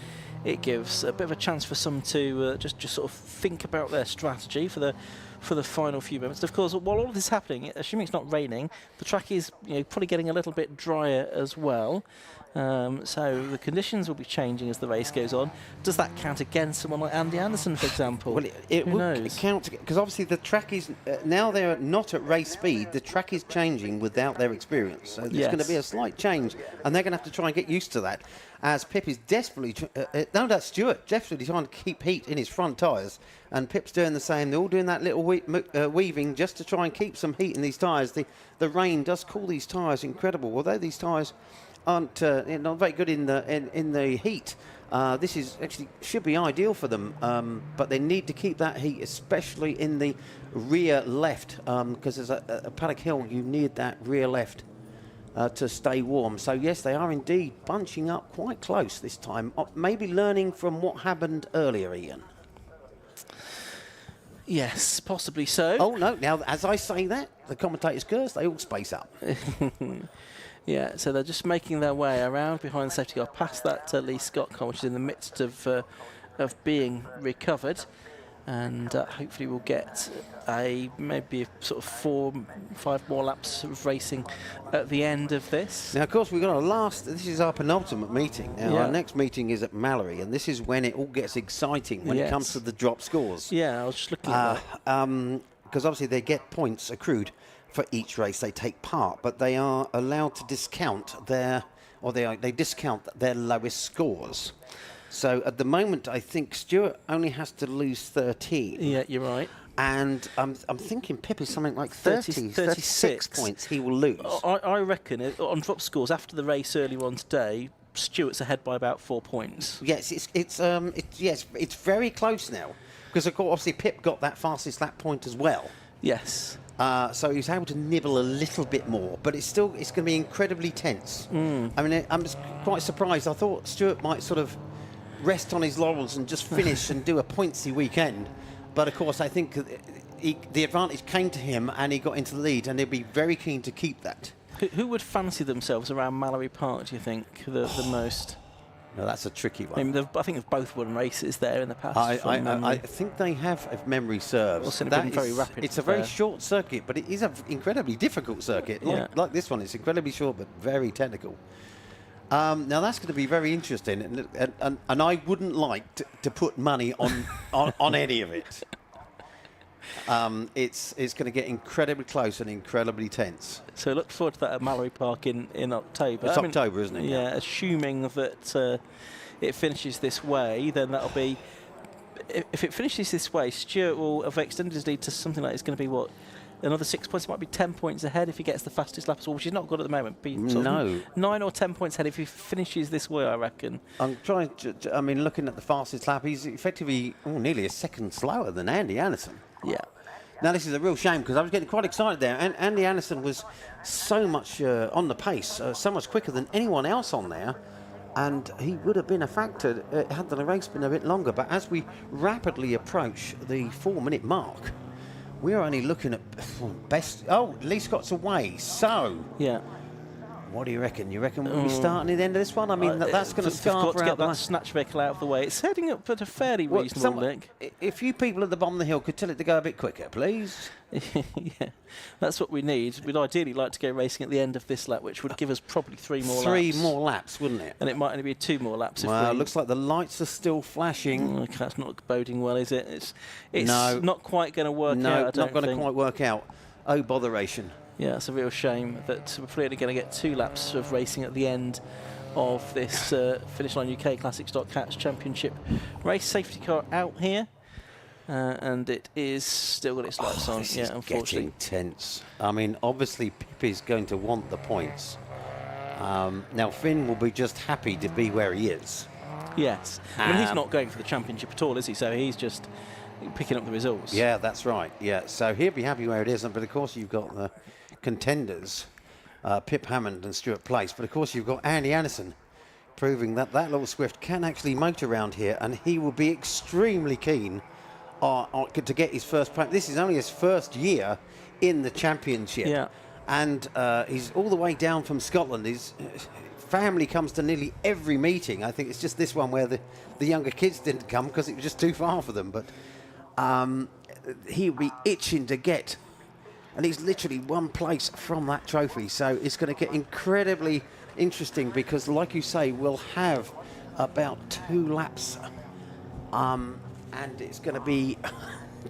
It gives a bit of a chance for some to just sort of think about their strategy for the final few moments. Of course, while all of this is happening, assuming it's not raining, the track is probably getting a little bit drier as well. So the conditions will be changing as the race goes on. Does that count against someone like Andy Anderson, for example? Well, it will count, because obviously the track is now they're not at race speed. The track is changing without their experience, so there's going to be a slight change, and they're going to have to try and get used to that. As Pip is desperately, that's Stuart, desperately trying to keep heat in his front tyres, and Pip's doing the same. They're all doing that little weaving just to try and keep some heat in these tyres. The rain does cool these tyres incredible, although these tyres aren't not very good in the heat. This is actually should be ideal for them, but they need to keep that heat, especially in the rear left, because as a paddock hill, you need that rear left to stay warm. So yes, they are indeed bunching up quite close this time, maybe learning from what happened earlier, Ian. Yes, possibly so. Oh no, now as I say that, the commentators curse, they all space up. Yeah, so they're just making their way around behind the safety car, past that Lee Scott car, which is in the midst of being recovered, and hopefully we'll get maybe a sort of 4-5 more laps of racing at the end of this. Now, of course, we've got this is our penultimate meeting. Now, Yeah. our next meeting is at Mallory, and this is when it all gets exciting, when it comes to the drop scores. Yeah, I was just looking at that. Because obviously they get points accrued for each race they take part, but they are allowed to discount they discount their lowest scores. So at the moment, I think Stuart only has to lose 13. Yeah, you're right. And I'm thinking Pip is something like 36 points he will lose. I reckon on drop scores after the race earlier on today, Stuart's ahead by about 4 points. Yes, it's very close now, because of course obviously Pip got that fastest lap point as well. Yes. So he's able to nibble a little bit more, but it's going to be incredibly tense. I mean, I'm just quite surprised. I thought Stuart might sort of rest on his laurels and just finish and do a pointsy weekend. But of course, I think the advantage came to him and he got into the lead, and he'll be very keen to keep that. Who would fancy themselves around Mallory Park, do you think, the most? No, that's a tricky one. I mean, I think they've both won races there in the past. I think they have, if memory serves. Also, been very rapid. It's a very short circuit, but it is an incredibly difficult circuit. Like this one, it's incredibly short, but very technical. Now, that's going to be very interesting, and I wouldn't like to put money on any of it. It's going to get incredibly close and incredibly tense. So look forward to that at Mallory Park in October. It's October, isn't it? Yeah, assuming that it finishes this way, then that'll be... If it finishes this way, Stuart will have extended his lead to something like, it's going to be, what, another 6 points? It might be 10 points ahead if he gets the fastest lap, which is not good at the moment. No. 9 or 10 points ahead if he finishes this way, I reckon. I'm trying to... I mean, looking at the fastest lap, he's effectively nearly a second slower than Andy Anderson. Yeah. Now, this is a real shame, because I was getting quite excited there. And Andy Anderson was so much on the pace, so much quicker than anyone else on there. And he would have been a factor had the race been a bit longer. But as we rapidly approach the 4-minute mark, we're only looking at best... Oh, Lee Scott's away, so... Yeah. What do you reckon? You reckon we'll be starting at the end of this one? I mean, that's going to scarf to get that snatch vehicle out of the way. It's heading up at a fairly reasonable lick. If you people at the bottom of the hill could tell it to go a bit quicker, please. Yeah, that's what we need. We'd ideally like to go racing at the end of this lap, which would give us probably 3 more laps. 3 more laps, wouldn't it? And it might only be 2 more laps. Well, it looks like the lights are still flashing. Okay, that's not boding well, is it? It's not quite going to work out. No, not going to quite work out. Oh, botheration. Yeah, it's a real shame that we're probably going to get 2 laps of racing at the end of this Finish Line UK Classics.Cats Championship race. Safety car out here, and it is still got its lights on. This yeah, is unfortunately. getting tense. I mean, obviously Pip is going to want the points. Now Finn will be just happy to be where he is. Yes, I mean he's not going for the championship at all, is he? So he's just picking up the results. Yeah, that's right. Yeah, so he'll be happy where it is. But of course, you've got the contenders, Pip Hammond and Stuart Place. But of course, you've got Andy Anderson proving that little Swift can actually motor around here, and he will be extremely keen to get his first practice. This is only his first year in the championship. Yeah. And he's all the way down from Scotland. His family comes to nearly every meeting. I think it's just this one where the younger kids didn't come because it was just too far for them. But he'll be itching to get, and he's literally 1 place from that trophy. So it's going to get incredibly interesting because, like you say, we'll have about 2 laps. And it's going to be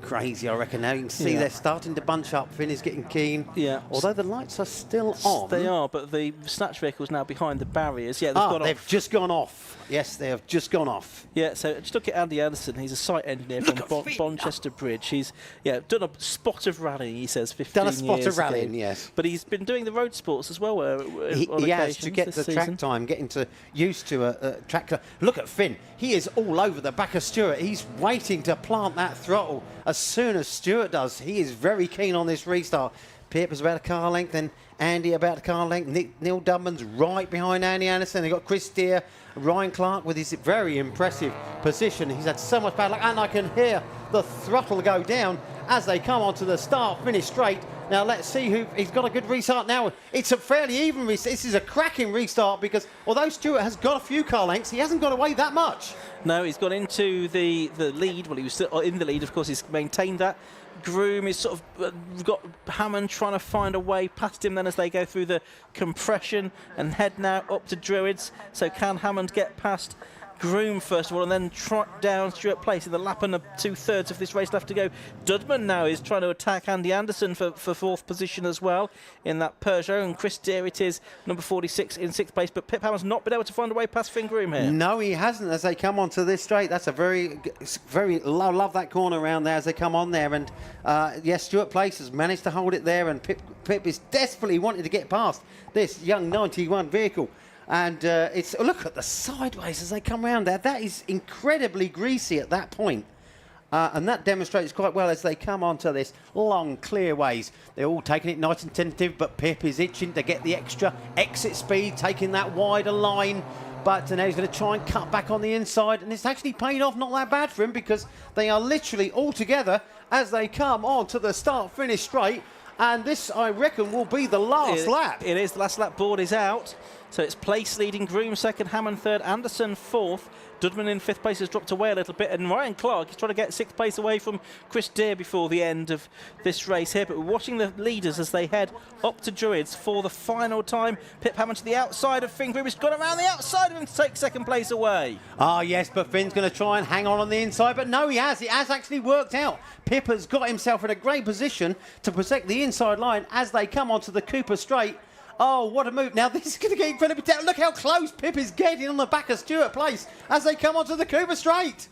crazy, I reckon. Now you can see they're starting to bunch up. Finn is getting keen. Yeah. Although the lights are still on. They are, but the snatch vehicle's now behind the barriers. Yeah, they've just gone off. Yes, they have just gone off. Yeah, so just look at Andy Anderson. He's a site engineer from Bonchester Bridge. He's done a spot of rallying, he says, 15 years Done a spot of ago. rallying, yes. But he's been doing the road sports as well. He has, to get the track time, getting used to a track. Look at Finn. He is all over the back of Stewart. He's waiting to plant that throttle as soon as Stewart does. He is very keen on this restart. Pip is about a car length, and Andy about a car length. Neil Dubman's right behind Andy Anderson. They've got Chris Steer, Ryan Clark with his very impressive position. He's had so much bad luck, and I can hear the throttle go down as they come onto the start-finish straight. Now let's see who. He's got a good restart now. It's a fairly even restart. This is a cracking restart because although Stewart has got a few car lengths, he hasn't got away that much. No, he's gone into the lead. Well, he was still in the lead, of course. He's maintained that. Groom is sort of got Hammond trying to find a way past him then as they go through the compression and head now up to Druids. So can Hammond get past Groom first of all and then trot down Stuart Place in the lap and 2/3 of this race left to go? Dudman now is trying to attack Andy Anderson for 4th position as well in that Peugeot, and Chris Deere it is, number 46 in 6th place, but Pip Hammond's not been able to find a way past Finn Groom here. No, he hasn't as they come onto this straight. That's a very love that corner around there as they come on there, and yes, Stuart Place has managed to hold it there, and Pip is desperately wanting to get past this young 91 vehicle. And look at the sideways as they come around there. That is incredibly greasy at that point. And that demonstrates quite well as they come onto this long, clear ways. They're all taking it nice and tentative, but Pip is itching to get the extra exit speed, taking that wider line. But now he's going to try and cut back on the inside, and it's actually paying off not that bad for him because they are literally all together as they come on to the start-finish straight. And this, I reckon, will be the last lap. It is. The last lap board is out. So it's Place leading, Groom second, Hammond third, Anderson fourth. Dudman in 5th place has dropped away a little bit, and Ryan Clark is trying to get 6th place away from Chris Deere before the end of this race here. But we're watching the leaders as they head up to Druids for the final time. Pip Hammond to the outside of Finn Groom. He's gone around the outside of him to take 2nd place away. Ah, yes, but Finn's going to try and hang on the inside. But no, he has. It has actually worked out. Pip has got himself in a great position to protect the inside line as they come onto the Cooper Straight. Oh, what a move. Now, this is going to get incredibly down. Look how close Pip is getting on the back of Stuart Place as they come onto the Cooper Straight.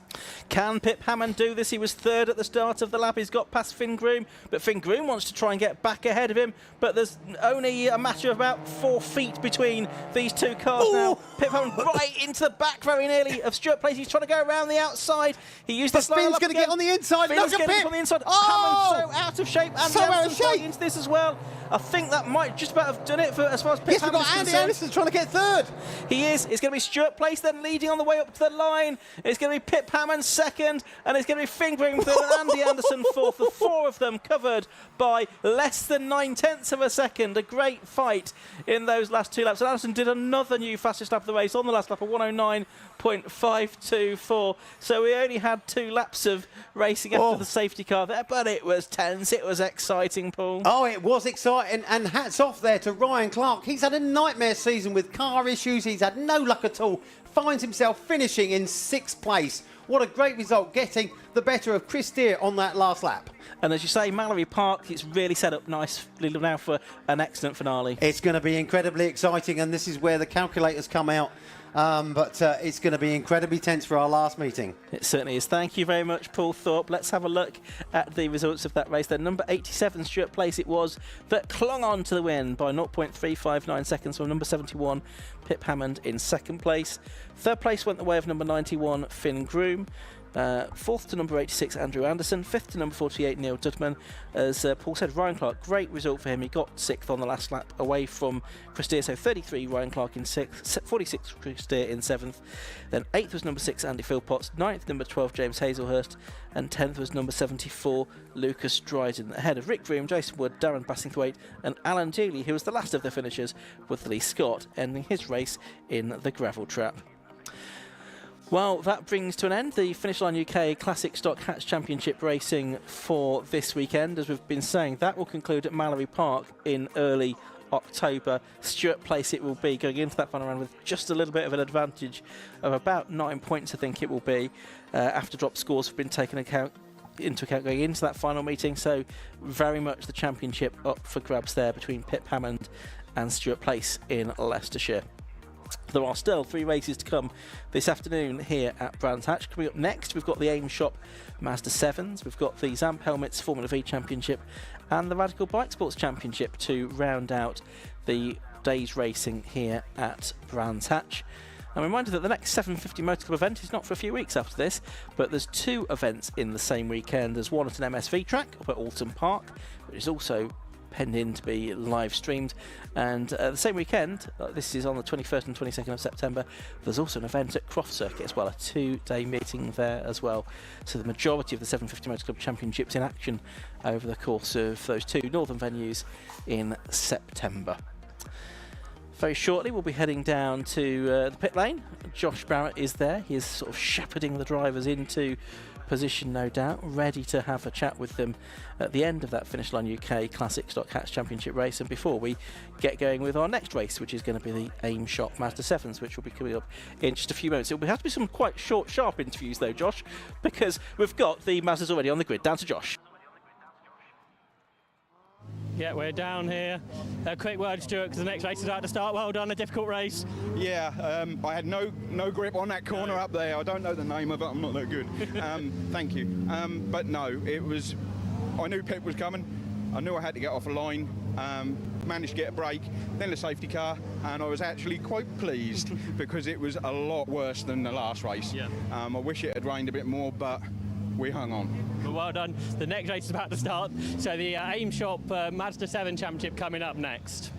Can Pip Hammond do this? He was 3rd at the start of the lap. He's got past Finn Groom, but Finn Groom wants to try and get back ahead of him. But there's only a matter of about 4 feet between these two cars now. Pip Hammond right into the back very nearly of Stuart Place. He's trying to go around the outside. He used this line. Finn's going to get on the inside. Finn's Look at getting Pip. on the inside. Oh! Hammond so out of shape. And So out of shape. into this as well. I think that might just about have done it for as far as Pip Hammond is concerned. Andy Anderson trying to get 3rd. He is. It's going to be Stuart Place then leading on the way up to the line. It's going to be Pip Hammond 2nd, and it's going to be Finn Groom 3rd and Andy Anderson 4th. The 4 of them covered by less than 9/10 of a second. A great fight in those last 2 laps. And Anderson did another new fastest lap of the race on the last lap of 109.524. So we only had 2 laps of racing after the safety car there, but it was tense. It was exciting, Paul. Oh, it was exciting, and hats off there to Ryan Clark. He's had a nightmare season with car issues. He's had no luck at all. Finds himself finishing in 6th place. What a great result, getting the better of Chris Deere on that last lap. And as you say, Mallory Park, it's really set up nicely now for an excellent finale. It's going to be incredibly exciting, and this is where the calculators come out. But it's going to be incredibly tense for our last meeting. It certainly is. Thank you very much, Paul Thorpe. Let's have a look at the results of that race. Then number 87, Stuart Place, it was that clung on to the win by 0.359 seconds from number 71, Pip Hammond in 2nd place. 3rd place went the way of number 91, Finn Groom. 4th to number 86, Andrew Anderson. 5th to number 48, Neil Dudman. As Paul said, Ryan Clark, great result for him. He got 6th on the last lap away from Chris Deere. So 33, Ryan Clark in 6th. 46, Chris Deere in 7th. Then 8th was number 6, Andy Philpotts. 9th, number 12, James Hazelhurst. And 10th was number 74, Lucas Dryden. Ahead of Rick Groom, Jason Wood, Darren Bassingthwaite and Alan Dealey, who was the last of the finishers, with Lee Scott ending his race in the gravel trap. Well, that brings to an end the Finish Line UK Classic Stock Hatch Championship racing for this weekend. As we've been saying, that will conclude at Mallory Park in early October. Stuart Place it will be, going into that final round with just a little bit of an advantage of about 9 points, I think it will be, after drop scores have been taken into account going into that final meeting. So very much the championship up for grabs there between Pip Hammond and Stuart Place in Leicestershire. There are still 3 races to come this afternoon here at Brands Hatch. Coming up next, we've got the Aim Shop Mazda 7s, we've got the Zamp Helmets Formula V Championship and the Radical Bike Sports Championship to round out the day's racing here at Brands Hatch. I'm reminded that the next 750 Motor Club event is not for a few weeks after this, but there's 2 events in the same weekend. There's one at an MSV track up at Alton Park, which is also penned in to be live streamed, and the same weekend, this is on the 21st and 22nd of September, there's also an event at Croft Circuit as well, a 2-day meeting there as well. So the majority of the 750 Motor Club Championships in action over the course of those 2 northern venues in September. Very shortly we'll be heading down to the pit lane. Josh Barrett is there. He is sort of shepherding the drivers into position, no doubt, ready to have a chat with them at the end of that Finish Line UK Classic Stock Hatch Championship race, and before we get going with our next race, which is going to be the Aim Shop Mazda 7s, which will be coming up in just a few moments. It will have to be some quite short, sharp interviews though, Josh, because we've got the Mazdas already on the grid. Down to Josh. Yeah, we're down here. A quick word, Stuart, because the next race is about to start. Well done, a difficult race. Yeah, I had no grip on that corner up there. I don't know the name of it. I'm not that good. Thank you. But no, it was. I knew Pip was coming. I knew I had to get off a line. Managed to get a break, then the safety car, and I was actually quite pleased because it was a lot worse than the last race. Yeah. I wish it had rained a bit more, but we hung on. Well done. The next race is about to start. So the Aim Shop Mazda 7 Championship coming up next.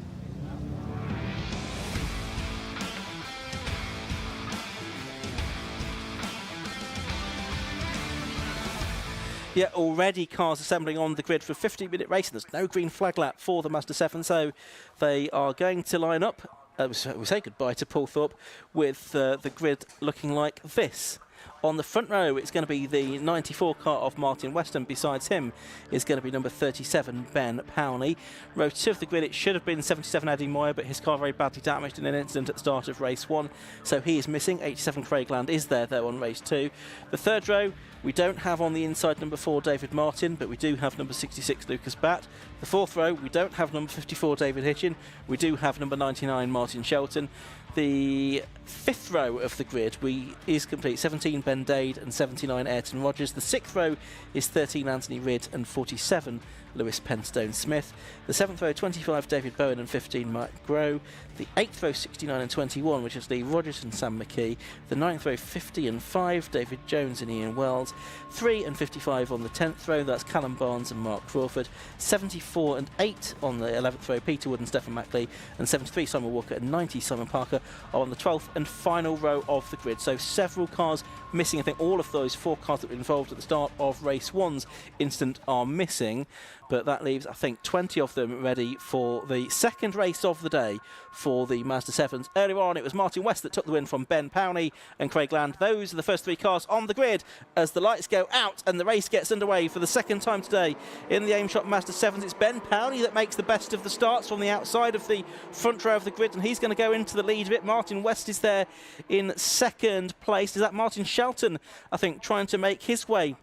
Yeah, already cars assembling on the grid for a 15-minute race, and there's no green flag lap for the Mazda 7, so they are going to line up. We say goodbye to Paul Thorpe with the grid looking like this. On the front row, it's going to be the 94 car of Martin Weston. Besides him is going to be number 37, Ben Powney. Row 2 of the grid, it should have been 77, Eddie Moyer, but his car very badly damaged in an incident at the start of race 1, so he is missing. 87, Craig Land is there, though, on race 2. The third row, we don't have on the inside number 4, David Martin, but we do have number 66, Lucas Batt. The fourth row, we don't have number 54, David Hitchin. We do have number 99, Martin Shelton. The fifth row of the grid is complete. 17, Ben Dade, and 79, Ayrton Rogers. The sixth row is 13, Anthony Ridd, and 47, Lewis Penstone Smith. The seventh row, 25, David Bowen, and 15, Mike Groh. The eighth row, 69 and 21, which is Lee Rogers and Sam McKee. The ninth row, 50 and 5, David Jones and Ian Wells. 3 and 55 on the 10th row, that's Callum Barnes and Mark Crawford. 74 and 8 on the 11th row, Peter Wood and Stephen Mackley. And 73, Simon Walker, and 90, Simon Parker, are on the 12th and final row of the grid. So several cars missing. I think all of those 4 cars that were involved at the start of race 1's incident are missing. But that leaves, I think, 20 of them ready for the second race of the day for the Mazda 7s. Earlier on, it was Martin West that took the win from Ben Powney and Craig Land. Those are the first 3 cars on the grid as the lights go out and the race gets underway for the second time today in the Aim Shop Mazda 7s. It's Ben Powney that makes the best of the starts from the outside of the front row of the grid, and he's going to go into the lead of it. Martin West is there in second place. Is that Martin Shelton, I think, trying to make his way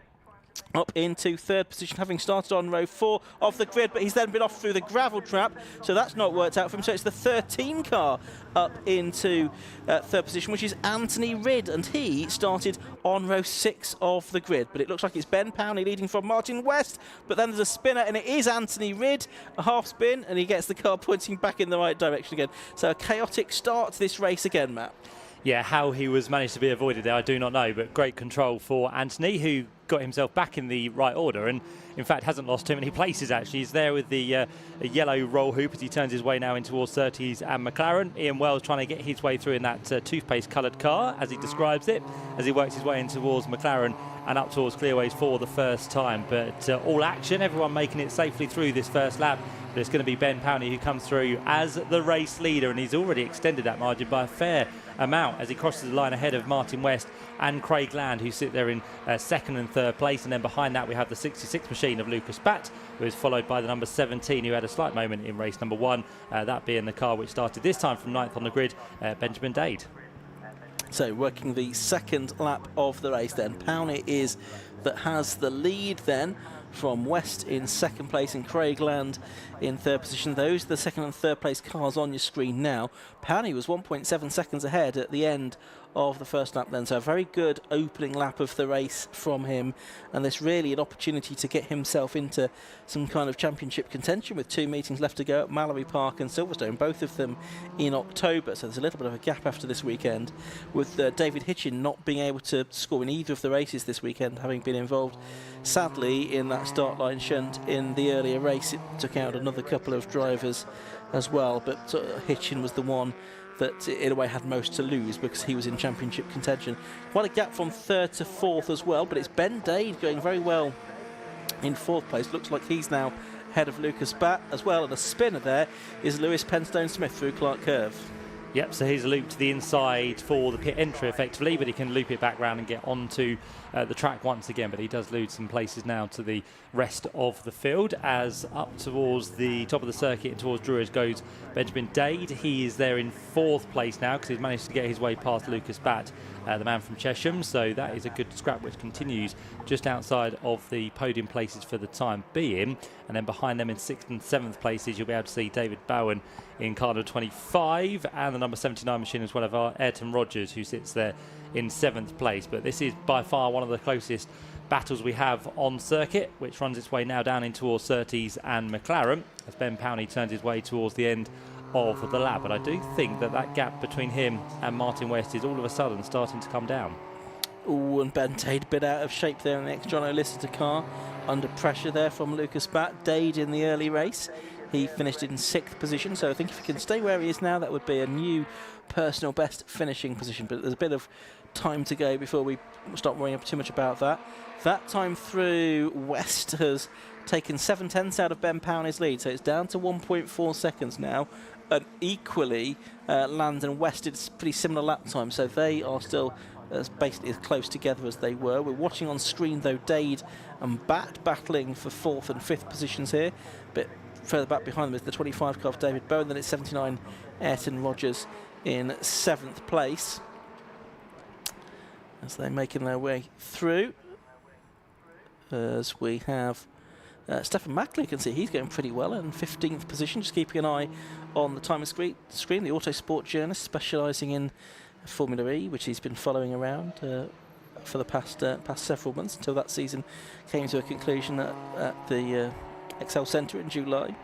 up into third position, having started on row 4 of the grid, but he's then been off through the gravel trap, so that's not worked out for him. So it's the 13 car up into third position, which is Anthony Ridd, and he started on row 6 of the grid. But it looks like it's Ben Powney leading from Martin West, but then there's a spinner, and it is Anthony Ridd, a half spin, and he gets the car pointing back in the right direction again. So a chaotic start to this race again, Matt. Yeah, how he was managed to be avoided there, I do not know, but great control for Anthony, who got himself back in the right order and, in fact, hasn't lost too many places, actually. He's there with the yellow roll hoop as he turns his way now in towards 30s and McLaren. Ian Wells trying to get his way through in that toothpaste-coloured car, as he describes it, as he works his way in towards McLaren and up towards clearways for the first time. But all action, everyone making it safely through this first lap. But it's going to be Ben Powney who comes through as the race leader, and he's already extended that margin by a fair amount as he crosses the line ahead of Martin West and Craig Land, who sit there in second and third place. And then behind that we have the 66 machine of Lucas Batt, who is followed by the number 17, who had a slight moment in race number 1, that being the car which started this time from 9th on the grid, Benjamin Dade. So working the second lap of the race then, Powney is that has the lead then from West in second place and Craig Land in third position. Those are the second and third place cars on your screen now. Powney was 1.7 seconds ahead at the end of the first lap then, so a very good opening lap of the race from him, and this really an opportunity to get himself into some kind of championship contention with 2 meetings left to go at Mallory Park and Silverstone, both of them in October, so there's a little bit of a gap after this weekend, with David Hitchin not being able to score in either of the races this weekend, having been involved sadly in that start line shunt in the earlier race. It took out another couple of drivers as well, but Hitchin was the one that in a way had most to lose because he was in championship contention. Quite a gap from third to fourth as well, but it's Ben Dade going very well in fourth place. Looks like he's now ahead of Lucas Batt as well, and a spinner there is Lewis Penstone Smith through Clark Curve. Yep, so he's looped to the inside for the pit entry effectively, but he can loop it back round and get onto the track once again, but he does lose some places now to the rest of the field. As up towards the top of the circuit and towards Druridge goes Benjamin Dade. He is there in fourth place now because he's managed to get his way past Lucas Batt, the man from Chesham, so that is a good scrap which continues just outside of the podium places for the time being. And then behind them in 6th and 7th places you'll be able to see David Bowen in car number 25 and the number 79 machine as well of our Ayrton Rogers, who sits there in 7th place. But this is by far one of the closest battles we have on circuit, which runs its way now down in towards Surtees and McLaren as Ben Powney turns his way towards the end of the lap. But I do think that that gap between him and Martin West is all of a sudden starting to come down. Ooh, and Ben Dade a bit out of shape there in the ex-John O'Lister car, under pressure there from Lucas Batt. Dade in the early race, he finished in 6th position, so I think if he can stay where he is now, that would be a new personal best finishing position, but there's a bit of time to go before we start worrying too much about that. That time through West has taken 7/10 out of Ben Powney's lead, so it's down to 1.4 seconds now, and equally Land and West did pretty similar lap time, so they are still basically as close together as they were. We're watching on screen though Dade and Batt battling for 4th and 5th positions here, but further back behind them is the 25 car of David Bowen, then it's 79 Ayrton Rogers in 7th place as they're making their way through. As we have Stefan Mackley, you can see he's going pretty well in 15th position, just keeping an eye on the time screen, the Autosport journalist specialising in Formula E, which he's been following around for the past several months until that season came to a conclusion at the Excel Centre in July.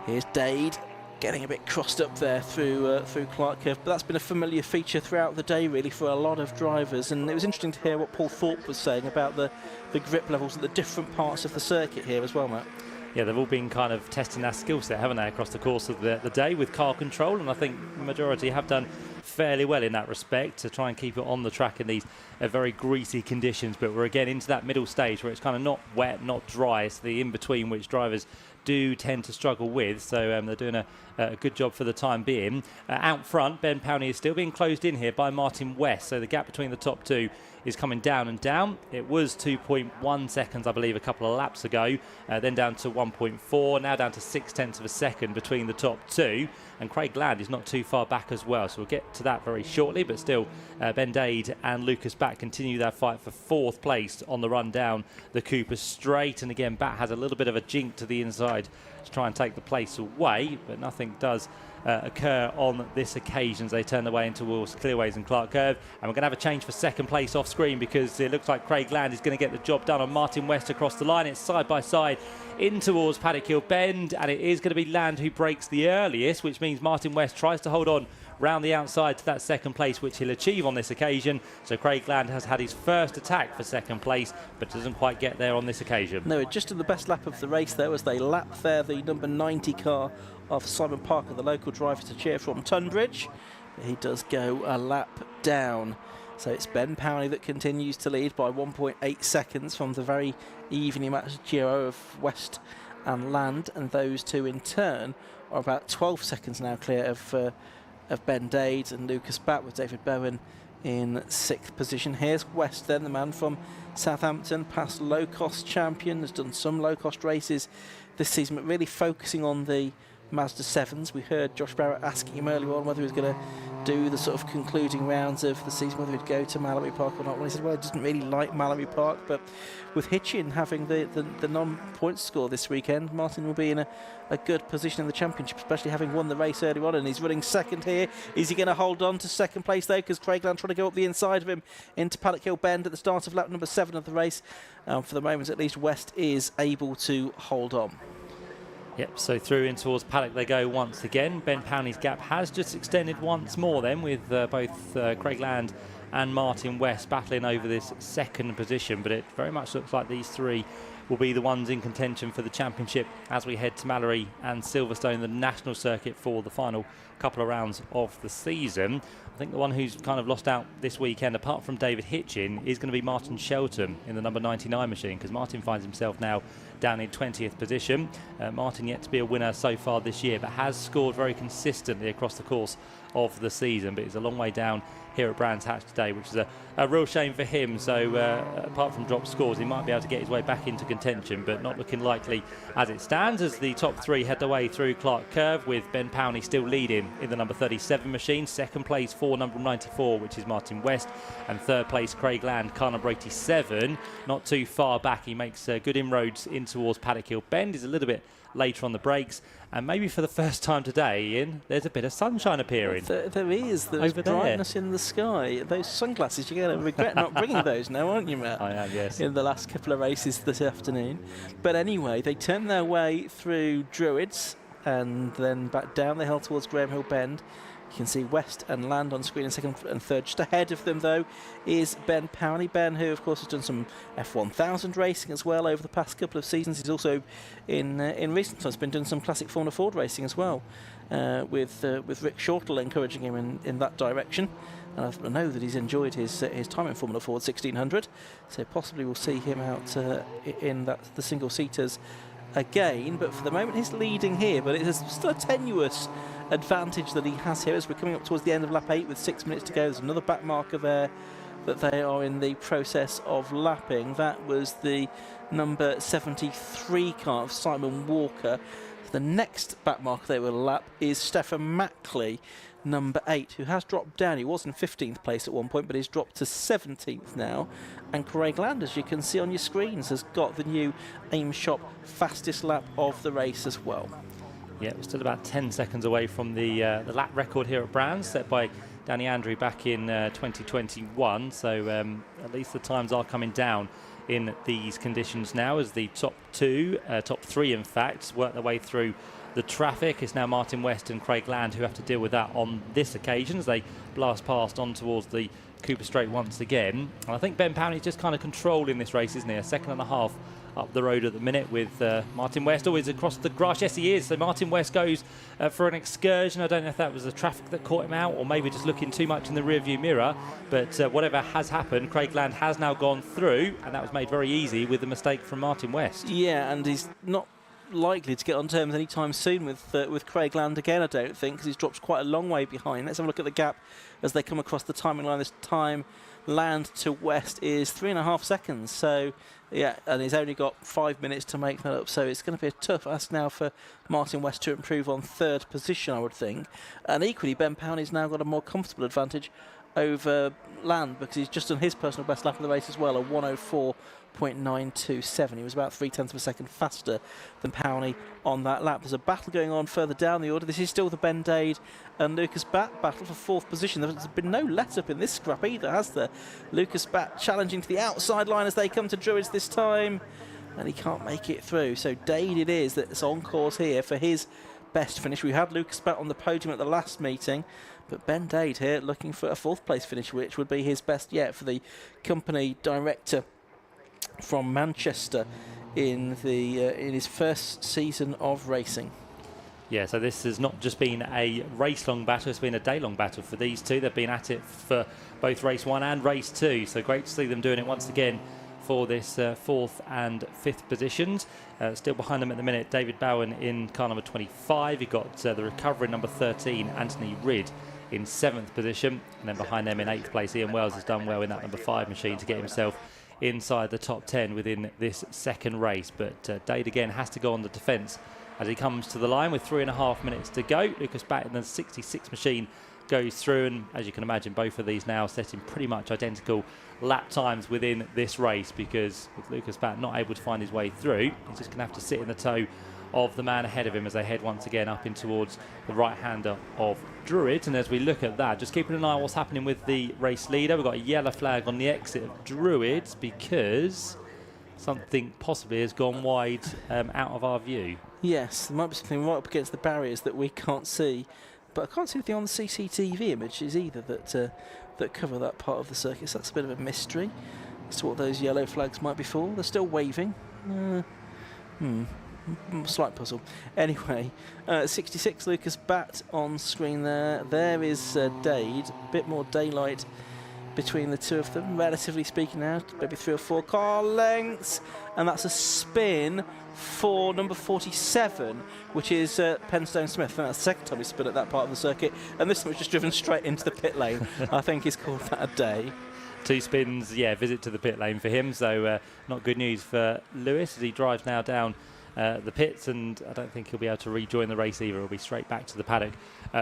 Here's Dade getting a bit crossed up there through Clark Curve, but that's been a familiar feature throughout the day really for a lot of drivers, and it was interesting to hear what Paul Thorpe was saying about the grip levels at the different parts of the circuit here as well, Matt. Yeah, they've all been kind of testing their skill set, haven't they, across the course of the day with car control, and I think the majority have done fairly well in that respect to try and keep it on the track in these very greasy conditions. But we're again into that middle stage where it's kind of not wet, not dry, so the in-between which drivers do tend to struggle with, so they're doing a good job for the time being. Out front, Ben Powney is still being closed in here by Martin West, so the gap between the top two is coming down and down. It was 2.1 seconds, I believe, a couple of laps ago, then down to 1.4, now down to 0.6 of a second between the top two, and Craig Land is not too far back as well, so we'll get to that very shortly, but still Ben Dade and Lucas Batt continue their fight for 4th place on the run down the Cooper Straight, and again Batt has a little bit of a jink to the inside to try and take the place away, but nothing does occur on this occasion as they turn their way into towards Clearways and Clark Curve. And we're going to have a change for second place off screen because it looks like Craig Land is going to get the job done on Martin West across the line. It's side by side in towards Paddock Hill Bend, and it is going to be Land who breaks the earliest, which means Martin West tries to hold on round the outside to that second place, which he'll achieve on this occasion. So Craig Land has had his first attack for second place, but doesn't quite get there on this occasion. No, just in the best lap of the race there as they lap there the number 90 car of Simon Parker, the local driver to cheer from Tunbridge. He does go a lap down. So it's Ben Powney that continues to lead by 1.8 seconds from the very evenly matched duo of West and Land, and those two in turn are about 12 seconds now clear of Ben Dade and Lucas Batt, with David Bowen in 6th position. Here's West then, the man from Southampton, past low-cost champion, has done some low-cost races this season, but really focusing on the Mazda 7s. We heard Josh Barrett asking him earlier on whether he was going to do the sort of concluding rounds of the season, whether he'd go to Mallory Park or not. Well, he said, well, he doesn't really like Mallory Park, but with Hitchin having the non-point score this weekend, Martin will be in a good position in the championship, especially having won the race earlier on, and he's running second here. Is he going to hold on to second place, though, because Craig Land trying to go up the inside of him into Paddock Hill Bend at the start of lap number 7 of the race. For the moment, at least, West is able to hold on. Yep, so through in towards Paddock they go once again. Ben Powney's gap has just extended once more then, with both Craig Land and Martin West battling over this second position, but it very much looks like these three will be the ones in contention for the championship as we head to Mallory and Silverstone, the national circuit, for the final couple of rounds of the season. I think the one who's kind of lost out this weekend, apart from David Hitchin, is going to be Martin Shelton in the number 99 machine, because Martin finds himself now down in 20th position. Martin yet to be a winner so far this year, but has scored very consistently across the course of the season, but he's a long way down here at Brands Hatch today, which is a real shame for him. So apart from dropped scores, he might be able to get his way back into contention, but not looking likely as it stands, as the top three head their way through Clark Curve, with Ben Powney still leading in the number 37 machine. Second place for number 94, which is Martin West, and third place Craig Land, car number 87. Not too far back, he makes good inroads in towards Paddock Hill Bend. He's a little bit later on the brakes, and maybe for the first time today, Ian, there's a bit of sunshine appearing. There is. There's brightness in the sky. Those sunglasses, you're going to regret not bringing those now, aren't you, Matt? I am, yes. In the last couple of races this afternoon. But anyway, they turn their way through Druids and then back down the hill towards Graham Hill Bend. You can see West and Land on screen in second and third. Just ahead of them, though, is Ben Powney. Ben, who, of course, has done some F1000 racing as well over the past couple of seasons. He's also, in recent times, been doing some classic Formula Ford racing as well, with Rick Shortall encouraging him in that direction. And I know that he's enjoyed his time in Formula Ford 1600, so possibly we'll see him out in the single-seaters again. But for the moment, he's leading here, but it is still a tenuous advantage that he has here as we're coming up towards the end of lap 8 with 6 minutes to go. There's another back marker there that they are in the process of lapping. That was the number 73 car of Simon Walker. The next back marker they will lap is Stefan Mackley, number 8, who has dropped down. He was in 15th place at one point, but he's dropped to 17th now. And Craig Land, as you can see on your screens, has got the new Aim Shop fastest lap of the race as well. Yeah, we're still about 10 seconds away from the lap record here at Brands, set by Danny Andrew back in 2021. So at least the times are coming down in these conditions now, as the top three in fact, work their way through the traffic. It's now Martin West and Craig Land who have to deal with that on this occasion, as they blast past on towards the Cooper Straight once again. And I think Ben Powney's just kind of controlling this race, isn't he? A second and a half up the road at the minute, with Martin West always across the grass. Yes, he is. So Martin West goes for an excursion. I don't know if that was the traffic that caught him out, or maybe just looking too much in the rearview mirror. But whatever has happened, Craig Land has now gone through, and that was made very easy with the mistake from Martin West. Yeah, and he's not likely to get on terms anytime soon with Craig Land again, I don't think, because he's dropped quite a long way behind. Let's have a look at the gap as they come across the timing line. This time, Land to West is 3.5 seconds. So, yeah, and he's only got 5 minutes to make that up. So it's going to be a tough ask now for Martin West to improve on third position, I would think. And equally, Ben Powney's now got a more comfortable advantage over Land, because he's just done his personal best lap of the race as well, a 1:04.927. He was about 0.3 of a second faster than Powney on that lap. There's a battle going on further down the order. This is still the Ben Dade and Lucas Batt battle for fourth position. There's been no let-up in this scrap either, has there? Lucas Batt challenging to the outside line as they come to Druids this time, and he can't make it through. So Dade it is that's on course here for his best finish. We had Lucas Batt on the podium at the last meeting, but Ben Dade here looking for a fourth place finish, which would be his best yet for the company director from Manchester in his first season of racing. Yeah, so this has not just been a race-long battle, it's been a day-long battle for these two. They've been at it for both race 1 and race 2, so great to see them doing it once again for this fourth and fifth positions. Still behind them at the minute, David Bowen in car number 25. He got the recovering number 13, Anthony Ridd, in 7th position. And then behind them in 8th place, Ian Wells has done well in that number 5 machine to get himself inside the top 10 within this second race. But Dade again has to go on the defence as he comes to the line with 3.5 minutes to go. Locost back in the 66 machine goes through, and as you can imagine, both of these now setting pretty much identical lap times within this race, because with Locost back not able to find his way through, he's just going to have to sit in the toe of the man ahead of him as they head once again up in towards the right-hander of Druids. And as we look at that, just keeping an eye on what's happening with the race leader, we've got a yellow flag on the exit of Druids because something possibly has gone wide out of our view. Yes, there might be something right up against the barriers that we can't see, but I can't see anything on the CCTV images either that cover that part of the circuit, so that's a bit of a mystery as to what those yellow flags might be for. They're still waving. Slight puzzle. Anyway, 66 Locost Batt on screen there. There is Dade. A bit more daylight between the two of them, relatively speaking now. Maybe 3 or 4 car lengths. And that's a spin for number 47, which is Penstone Smith. I think that's the second time he's spun at that part of the circuit. And this time it's just driven straight into the pit lane. I think he's called that a day. 2 spins, visit to the pit lane for him. So not good news for Lewis as he drives now down the pits, and I don't think he'll be able to rejoin the race either. He'll be straight back to the paddock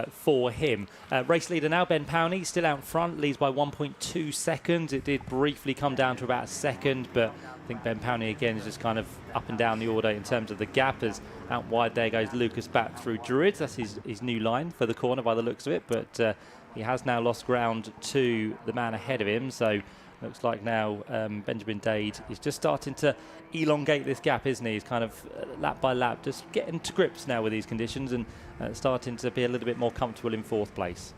for him. Race leader now, Ben Powney, still out front, leads by 1.2 seconds. It did briefly come down to about a second, but I think Ben Powney again is just kind of up and down the order in terms of the gap, as out wide there goes Locost back through Druids. That's his new line for the corner by the looks of it, but he has now lost ground to the man ahead of him, so looks like now Benjamin Dade is just starting to elongate this gap, isn't he? He's kind of lap by lap just getting to grips now with these conditions and starting to be a little bit more comfortable in 4th place.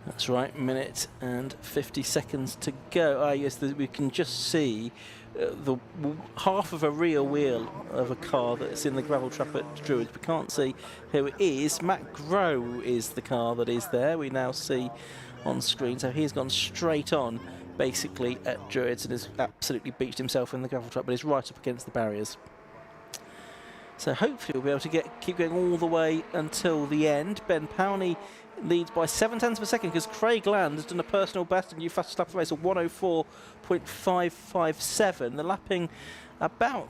That's right, minute and 50 seconds to go. Yes, we can just see the half of a rear wheel of a car that's in the gravel trap at Druids. We can't see who it is. Matt Grow is the car that is there. We now see on screen, so he's gone straight on basically at Druids and has absolutely beached himself in the gravel trap, but he's right up against the barriers. So hopefully we'll be able to keep going all the way until the end. Ben Powney leads by 0.7 of a second because Craig Land has done a personal best and new fastest lap of the race of 104.557. They're lapping about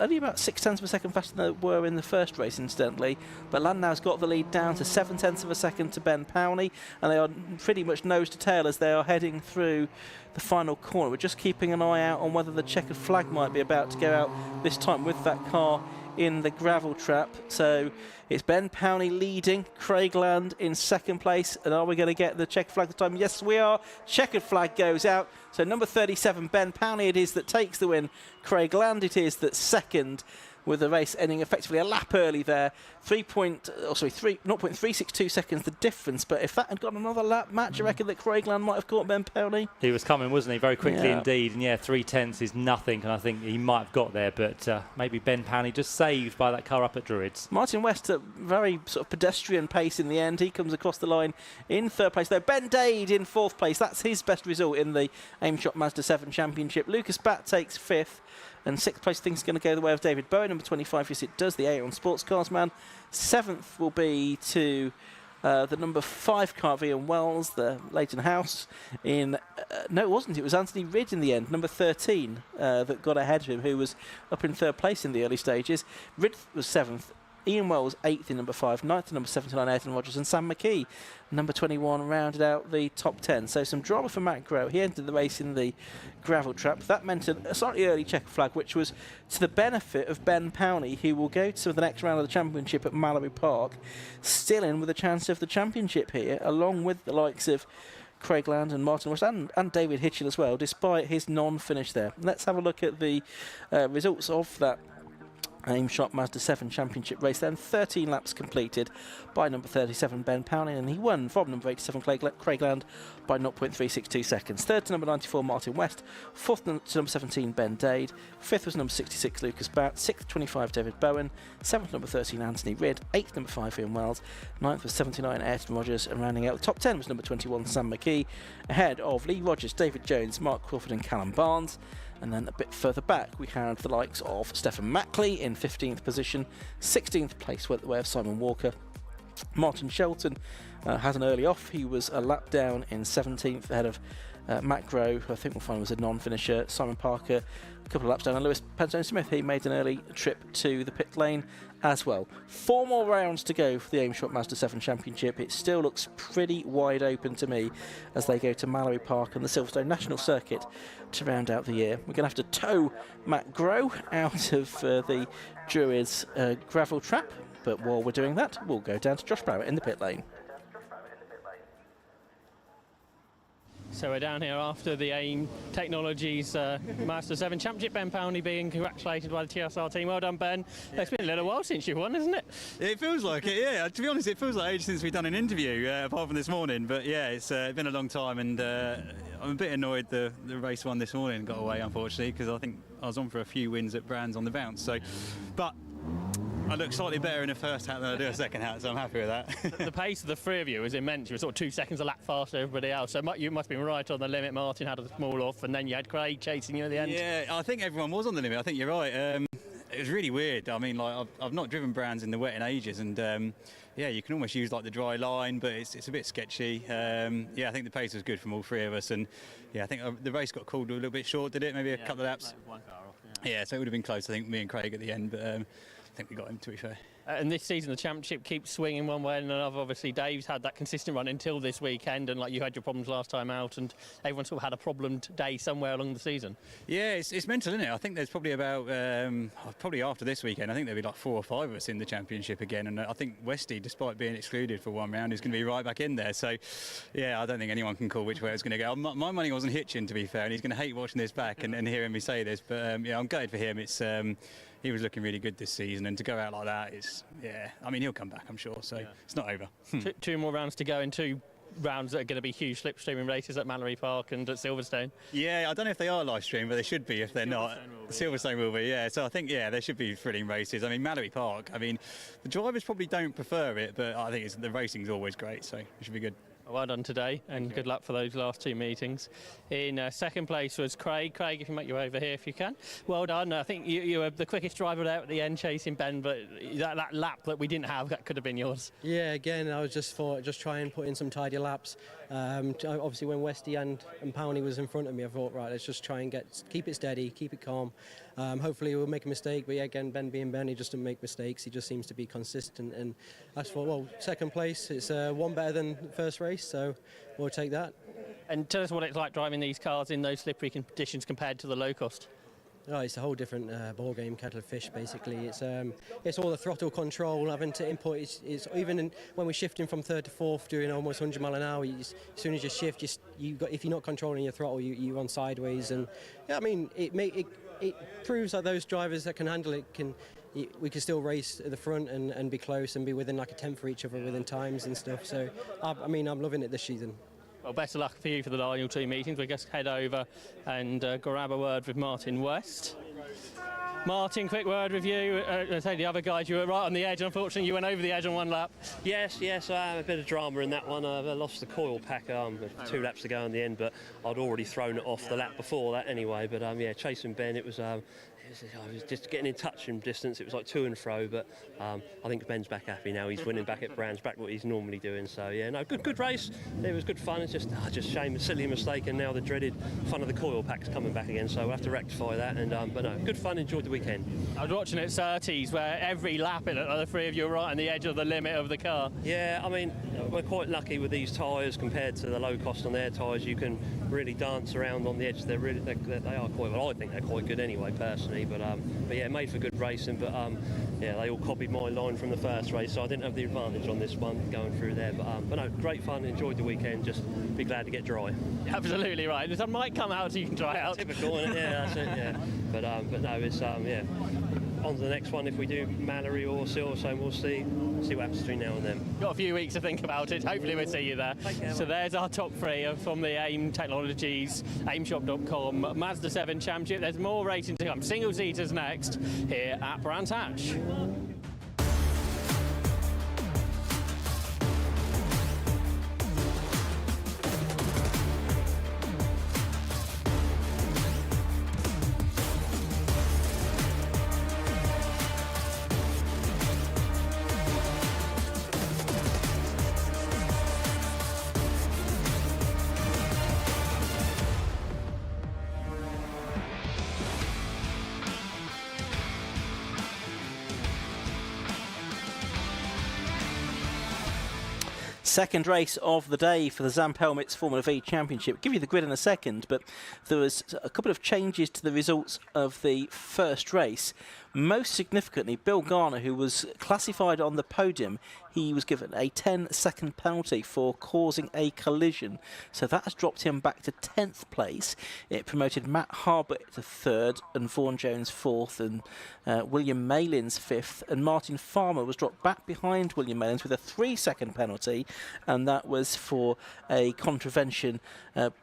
only about 0.6 of a second faster than they were in the first race, incidentally. But Landau's got the lead down to 0.7 of a second to Ben Powney, and they are pretty much nose to tail as they are heading through the final corner. We're just keeping an eye out on whether the checkered flag might be about to go out this time with that car in the gravel trap. So it's Ben Powney leading, Craig Land in 2nd place. And are we going to get the checkered flag this time? Yes, we are. Checkered flag goes out. So number 37, Ben Powney it is that takes the win. Craig Land it is that's 2nd, with the race ending effectively a lap early there. 0.362 seconds the difference. But if that had got another lap match, you reckon that Craig Land might have caught Ben Powney? He was coming, wasn't he? Very quickly indeed. And 0.3 is nothing, and I think he might have got there, but maybe Ben Powney just saved by that car up at Druids. Martin West at very sort of pedestrian pace in the end. He comes across the line in 3rd place there. Ben Dade in 4th place. That's his best result in the Aim Shop Mazda 7 Championship. Locost Batt takes 5th. And 6th place, I think, is going to go the way of David Bowen, number 25. Yes, it does, the Aeon Sports Cars man. 7th will be to the number 5 car of Ian Wells, the Leighton House. No, it wasn't. It was Anthony Ridd in the end, number 13, that got ahead of him, who was up in 3rd place in the early stages. Ridd was 7th. Ian Wells 8th in number 5, 9th in number 79, Ayrton Rogers, and Sam McKee, number 21, rounded out the top 10. So some drama for Matt Grow. He entered the race in the gravel trap. That meant a slightly early checker flag, which was to the benefit of Ben Powney, who will go to the next round of the championship at Mallory Park, still in with a chance of the championship here, along with the likes of Craig Land and Martin West and David Hitchell as well, despite his non-finish there. Let's have a look at the results of that Aim Shop Mazda 7 Championship race then. 13 laps completed by number 37 Ben Powney, and he won from number 87 Craig Land by 0.362 seconds. 3rd to number 94 Martin West, 4th to number 17 Ben Dade, 5th was number 66 Locost Batt, 6th 25 David Bowen, 7th number 13 Anthony Ridd, 8th number 5 Ian Wells, 9th was 79 Ayrton Rogers, and rounding out the top 10 was number 21 Sam McKee, ahead of Lee Rogers, David Jones, Mark Crawford and Callum Barnes. And then a bit further back, we had the likes of Stephen Mackley in 15th position, 16th place went the way of Simon Walker. Martin Shelton had an early off. He was a lap down in 17th ahead of Matt Groh, who I think we'll find was a non-finisher, Simon Parker, a couple of laps down, and Lewis Penstone-Smith, he made an early trip to the pit lane as well. 4 more rounds to go for the Aim Shop Mazda 7 Championship. It still looks pretty wide open to me as they go to Mallory Park and the Silverstone National Circuit to round out the year. We're going to have to tow Matt Groh out of the Druids gravel trap, but while we're doing that, we'll go down to Josh Brower in the pit lane. So we're down here after the AIM Technologies Mazda 7 Championship. Ben Powney being congratulated by the TSR team. Well done, Ben. It's been a little while since you've won, isn't it? It feels like it, yeah. To be honest, it feels like ages since we've done an interview, apart from this morning. But yeah, it's been a long time, and I'm a bit annoyed the race one this morning got away, unfortunately, because I think I was on for a few wins at Brands on the bounce. So, but I look slightly better in the first hat than I do a second hat, so I'm happy with that. The pace of the three of you was immense. You were sort of 2 seconds a lap faster than everybody else. So you must have been right on the limit. Martin had a small off, and then you had Craig chasing you at the end. Yeah, I think everyone was on the limit. I think you're right. It was really weird. I mean, like I've not driven Brands in the wet in ages, and yeah, you can almost use like the dry line, but it's a bit sketchy. Yeah, I think the pace was good from all three of us, and yeah, I think the race got called a little bit short, did it? Maybe a couple of laps. One car off, yeah, so it would have been close. I think me and Craig at the end, but I think we got him, to be fair. And this season, the championship keeps swinging one way and another. Obviously, Dave's had that consistent run until this weekend, and like you had your problems last time out, and everyone sort of had a problem day somewhere along the season. Yeah, it's mental, isn't it? I think there's probably about, probably after this weekend, I think there'll be like 4 or 5 of us in the championship again, and I think Westy, despite being excluded for one round, is going to be right back in there. So, yeah, I don't think anyone can call which way it's going to go. My money wasn't Hitchin, to be fair, and he's going to hate watching this back and hearing me say this, but yeah, I'm gutted for him. It's he was looking really good this season, and to go out like that is, yeah, I mean, he'll come back, I'm sure, so yeah. It's not over. 2 more rounds to go, and 2 rounds that are going to be huge slipstreaming races at Mallory Park and at Silverstone. Yeah, I don't know if they are live streamed, but they should be if they're not. Silverstone will be, yeah. So I think, yeah, there should be thrilling races. I mean, Mallory Park, I mean, the drivers probably don't prefer it, but I think the racing's always great, so it should be good. Well done today, and good luck for those last 2 meetings. In second place was Craig. Craig, if you make your way over here if you can. Well done. I think you were the quickest driver there at the end, chasing Ben, but that lap that we didn't have, that could have been yours. Yeah, again, I was just try and put in some tidy laps. Obviously, when Westy and Powney was in front of me, I thought, right, let's just try and keep it steady, keep it calm. Hopefully we'll make a mistake, but yeah, again, Ben being Ben, he just doesn't make mistakes. He just seems to be consistent, and I thought, well, second place, it's one better than first race, so we'll take that. And tell us what it's like driving these cars in those slippery conditions compared to the Locost. Oh, it's a whole different ball game, kettle of fish. Basically, it's all the throttle control, having to input. It's even when we're shifting from third to fourth, doing almost 100 mile an hour. As soon as you shift, if you're not controlling your throttle, you're on sideways. And yeah, I mean, it proves that those drivers that can handle it we can still race at the front and be close and be within like a tenth for each other within times and stuff. So I mean, I'm loving it this season. Well, best of luck for you for the final 2 meetings. We'll just head over and grab a word with Martin West. Martin, quick word with you. I say the other guys, you were right on the edge. Unfortunately, you went over the edge on one lap. Yes, I had a bit of drama in that one. I lost the coil pack 2 laps to go in the end, but I'd already thrown it off the lap before that anyway. But yeah, chasing Ben, I was just getting in touch from distance. It was like to and fro, but I think Ben's back happy now. He's winning back at Brands, back what he's normally doing. So yeah, no, good race. It was good fun. It's just shame, a silly mistake, and now the dreaded fun of the coil pack's coming back again. So we'll have to rectify that. And but no, good fun. Enjoyed the weekend. I was watching at Surtees where every lap the 3 of you were right on the edge of the limit of the car. Yeah, I mean, we're quite lucky with these tyres compared to the Locost on their tyres. You can really dance around on the edge. They are quite well. I think they're quite good anyway, personally. But yeah, made for good racing. But yeah, they all copied my line from the first race, so I didn't have the advantage on this one going through there. But no, great fun. Enjoyed the weekend. Just be glad to get dry. Absolutely right. The sun might come out so you can dry out. Typical, isn't it? Yeah, that's it. Yeah. But no, it's yeah. On to the next one. If we do Mallory or Silverstone, we'll see what happens between now and then. Got a few weeks to think about it. Hopefully we'll see you there. So there's our top 3 from the AIM Technologies, aimshop.com, Mazda 7 Championship. There's more racing to come. Single seaters next here at Brands Hatch. Second race of the day for the Zamp Helmets Formula V Championship. I'll give you the grid in a second, but there was a couple of changes to the results of the first race. Most significantly, Bill Garner, who was classified on the podium, he was given a 10-second penalty for causing a collision. So that has dropped him back to 10th place. It promoted Matt Harbert to 3rd and Vaughan Jones 4th and William Malins 5th. And Martin Farmer was dropped back behind William Malins with a 3-second penalty. And that was for a contravention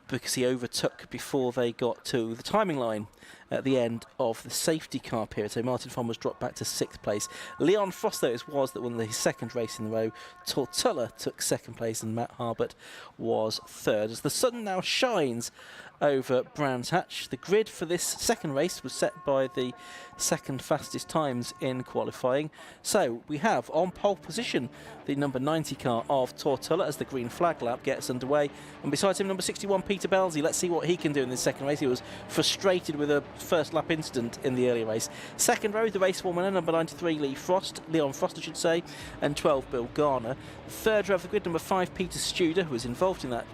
because he overtook before they got to the timing line at the end of the safety car period. So Martin Farmer was dropped back to 6th place. Leon Frost, though, was that won his second race in a row. Tortulla took 2nd place and Matt Harbert was 3rd. As the sun now shines over Brands Hatch, the grid for this second race was set by the second fastest times in qualifying. So we have on pole position the number 90 car of Tortulla as the green flag lap gets underway, and beside him number 61 Peter Belzy. Let's see what he can do in this second race. He was frustrated with a first lap incident in the early race. Second row, the race 1 winner, number 93 Leon Frost I should say, and 12 Bill Garner. Third row of the grid, number 5 Peter Studer, who was involved in that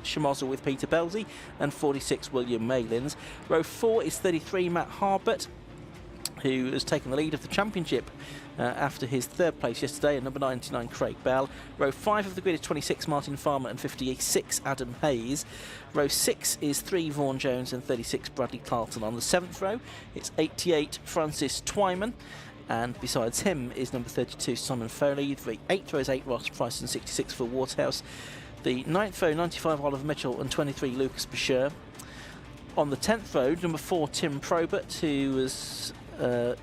schmozzle with Peter Belzy, and 46 William Malins. Row 4 is 33 Matt Harbert, who has taken the lead of the championship after his 3rd place yesterday, and number 99 Craig Bell. Row 5 of the grid is 26 Martin Farmer and 56 Adam Hayes. Row 6 is 3 Vaughan Jones and 36 Bradley Carlton. On the 7th row, it's 88 Francis Twyman, and besides him is number 32 Simon Foley. The 8th row is 8 Ross Price and 66 Phil Waterhouse. The 9th row, 95 Oliver Mitchell and 23 Lucas Bashir. On the 10th row, number 4 Tim Probert, who was a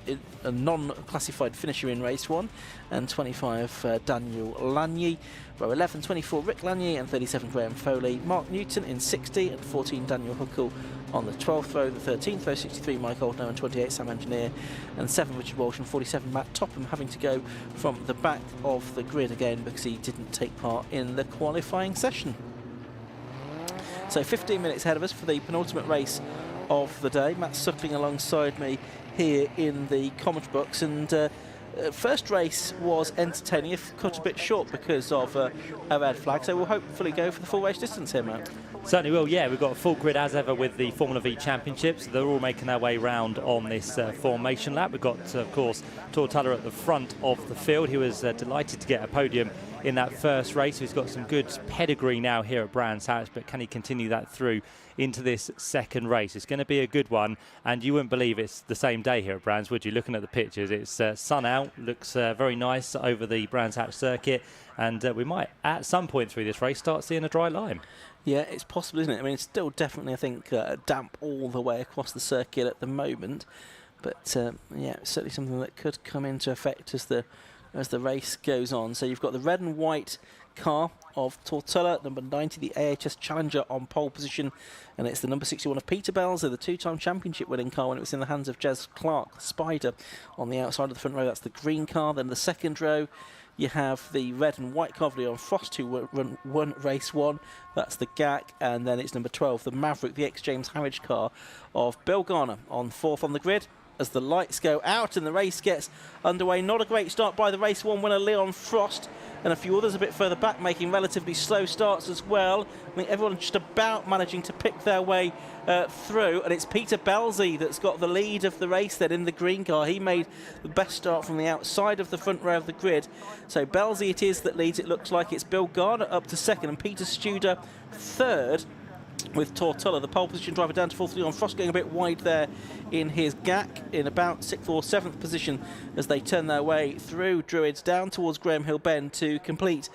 non-classified finisher in race 1, and 25 Daniel Lanier. Row 11, 24 Rick Lanier and 37 Graham Foley. Mark Newton in 60 and 14 Daniel Huckle on the 12th row. The 13th row, 63 Mike Oldknow and 28 Sam Engineer, and 7 Richard Walsh and 47 Matt Topham, having to go from the back of the grid again because he didn't take part in the qualifying session. So 15 minutes ahead of us for the penultimate race of the day. Matt Suckling alongside me here in the commentary box, and first race was entertaining, if cut a bit short because of a red flag, so we'll hopefully go for the full race distance here, Matt. Certainly will, yeah. We've got a full grid as ever with the Formula V Championships. They're all making their way round on this formation lap. We've got, of course, Tortulla at the front of the field. He was delighted to get a podium in that first race. He's got some good pedigree now here at Brands Hatch, but can he continue that through into this second race? It's going to be a good one, and you wouldn't believe it's the same day here at Brands, would you? Looking at the pictures, it's sun out, looks very nice over the Brands Hatch circuit, and we might at some point through this race start seeing a dry line. Yeah, it's possible, isn't it? I mean, it's still definitely, I think, damp all the way across the circuit at the moment, but yeah, it's certainly something that could come into effect as the race goes on. So you've got the red and white car of Tortulla, number 90, the AHS Challenger on pole position, and it's the number 61 of Peter Belzer, the 2-time championship winning car when it was in the hands of Jez Clark, the Spider, on the outside of the front row. That's the green car. Then the second row, you have the red and white car of Leon Frost, who won race 1. That's the GAC. And then it's number 12, the Maverick, the ex-James Harridge car of Bill Garner, on 4th on the grid. As the lights go out and the race gets underway. Not a great start by the race 1 winner Leon Frost, and a few others a bit further back making relatively slow starts as well. I mean, everyone just about managing to pick their way through, and it's Peter Belzy that's got the lead of the race then in the green car. He made the best start from the outside of the front row of the grid. So Belzy it is that leads. It looks like it's Bill Garner up to 2nd and Peter Studer 3rd, with Tortulla, the pole position driver, down to 4th. Leon Frost going a bit wide there in his GAC, in about 6th or 7th position as they turn their way through Druids down towards Graham Hill Bend to complete,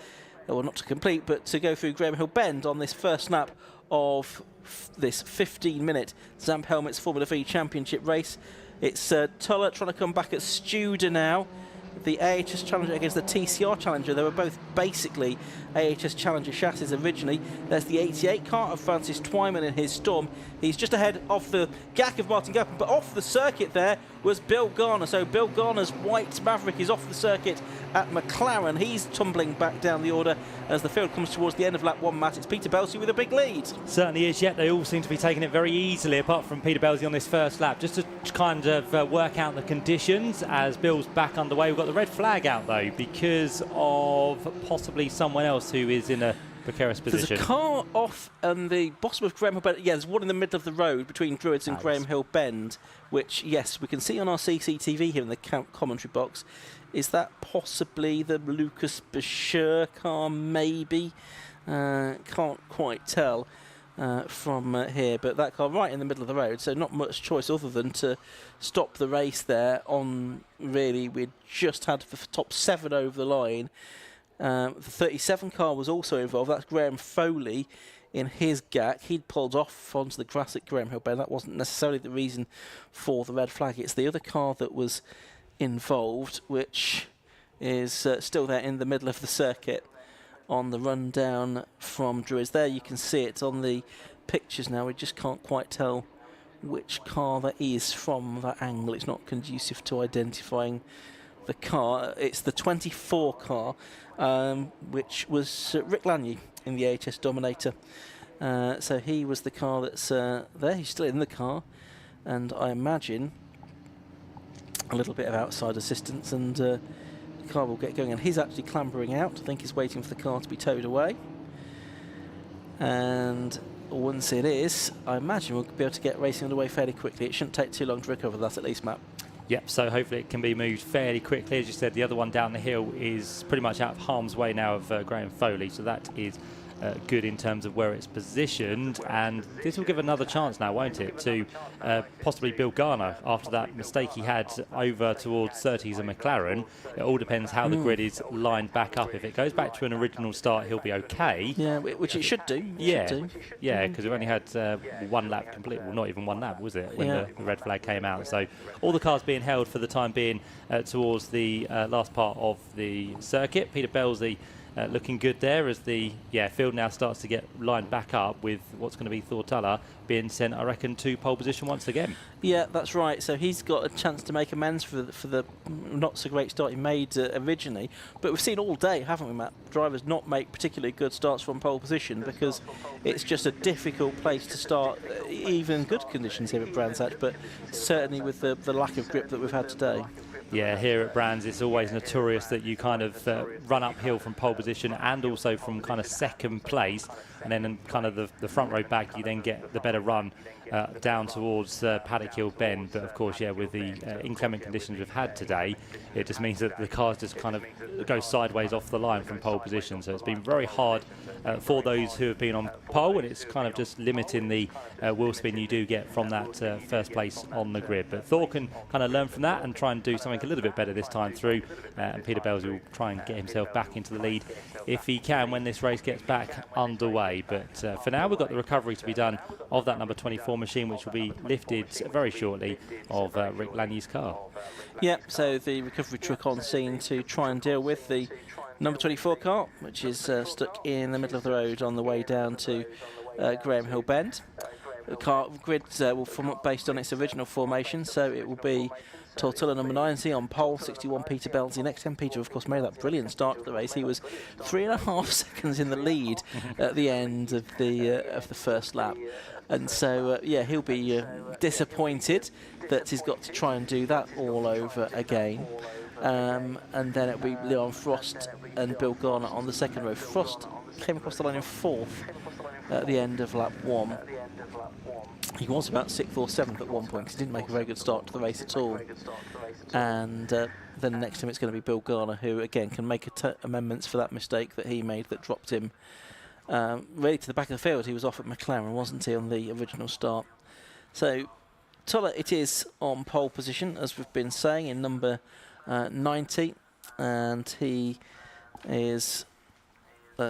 well, not to complete, but to go through Graham Hill Bend on this first lap of this 15-minute Zamp Helmets Formula V Championship race. It's Tuller trying to come back at Studer now. The AHS Challenger against the TCR Challenger. They were both basically AHS Challenger chassis originally. There's the 88 car of Francis Twyman in his Storm. He's just ahead of the GAC of Martin Gappan, but off the circuit there was Bill Garner. So Bill Garner's white Maverick is off the circuit at McLaren. He's tumbling back down the order as the field comes towards the end of lap 1, Matt. It's Peter Belsey with a big lead. Certainly is, yet they all seem to be taking it very easily, apart from Peter Belsey on this first lap, just to kind of work out the conditions as Bill's back underway. We've got the red flag out, though, because of possibly someone else who is in a precarious position. There's a car off on the bottom of Graham Hill Bend. Yeah, there's one in the middle of the road between Druids and Graham Hill Bend, which, yes, we can see on our CCTV here in the commentary box. Is that possibly the Lucas Bashir car, maybe? Can't quite tell from here, but that car right in the middle of the road, so not much choice other than to stop the race there on, really, we'd just had the top 7 over the line. The 37 car was also involved. That's Graham Foley in his GAC. He'd pulled off onto the grass at Graham Hill Bend. That wasn't necessarily the reason for the red flag. It's the other car that was involved, which is still there in the middle of the circuit on the run down from Druids. There you can see it on the pictures now. We just can't quite tell which car that is from that angle. It's not conducive to identifying the car. It's the 24 car, which was Rick Lanier in the AHS Dominator. So he was the car that's there. He's still in the car, and I imagine a little bit of outside assistance, and the car will get going. And he's actually clambering out. I think he's waiting for the car to be towed away. And once it is, I imagine we'll be able to get racing underway fairly quickly. It shouldn't take too long to recover that, at least, Matt. Yep, so hopefully it can be moved fairly quickly. As you said, the other one down the hill is pretty much out of harm's way now of Graham Foley, so that is good in terms of where it's positioned, and this will give another chance now, won't it, to possibly Bill Garner after that mistake he had over towards 30s and McLaren. It all depends how the grid is lined back up. If it goes back to an original start, he'll be okay. Yeah, which it should do. Yeah, because we've only had 1 lap complete. Well, not even 1 lap, was it, when the red flag came out. So all the cars being held for the time being towards the last part of the circuit. Peter Belsey looking good there as the field now starts to get lined back up with what's going to be Thortalla being sent, I reckon, to pole position once again. Yeah, that's right. So he's got a chance to make amends for the not so great start he made originally. But we've seen all day, haven't we, Matt, drivers not make particularly good starts from pole position because it's just a difficult place to start, even in good conditions here at Brands Hatch, but certainly with the lack of grip that we've had today. Yeah, here at Brands, it's always notorious that you kind of run uphill from pole position and also from kind of second place, and then in kind of the front row back, you then get the better run down towards Paddock Hill Bend. But of course, with the inclement conditions we've had today, it just means that the cars just kind of go sideways off the line from pole position. So it's been very hard for those who have been on pole, and it's kind of just limiting the wheel spin you do get from that first place on the grid. But Thor can kind of learn from that and try and do something a little bit better this time through, and Peter Belsey will try and get himself back into the lead if he can when this race gets back underway. But for now, we've got the recovery to be done of that number 24 machine, which will be lifted very shortly of Rick Lanier's car. Yeah, so the recovery truck on scene to try and deal with the number 24 car, which is stuck in the middle of the road on the way down to Graham Hill Bend. The car grid will form up based on its original formation, so it will be Tortilla number 90 on pole, 61 Peter Belsey. Next time, Peter, of course, made that brilliant start to the race. He was 3.5 seconds in the lead at the end of the first lap. And so, he'll be disappointed that he's got to try and do that all over again. And then it'll be Leon Frost and Bill Garner on the second row. Frost came across the line in 4th at the end of lap 1. He was about 6th or 7th at one point because he didn't make a very good start to the race at all. And then next time it's going to be Bill Garner, who again can make amendments for that mistake that he made that dropped him really to the back of the field. He was off at McLaren, wasn't he, on the original start? So Toller it is on pole position, as we've been saying, in number 90, and he is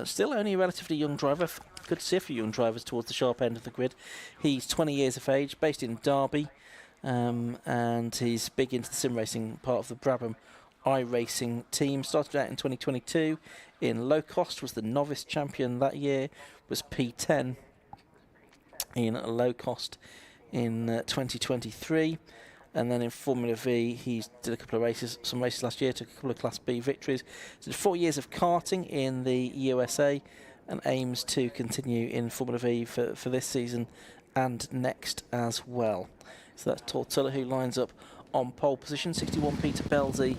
still only a relatively young driver. Good to see a few young drivers towards the sharp end of the grid. He's 20 years of age, based in Derby, and he's big into the sim racing part of the Brabham iRacing team. Started out in 2022 in Locost, was the novice champion that year, was P10 in Locost in 2023. And then in Formula V, he's did a couple of races, some races last year, took a couple of Class B victories. Did 4 years of karting in the USA and aims to continue in Formula V for this season and next as well. So that's Tortilla, who lines up on pole position. 61 Peter Belzy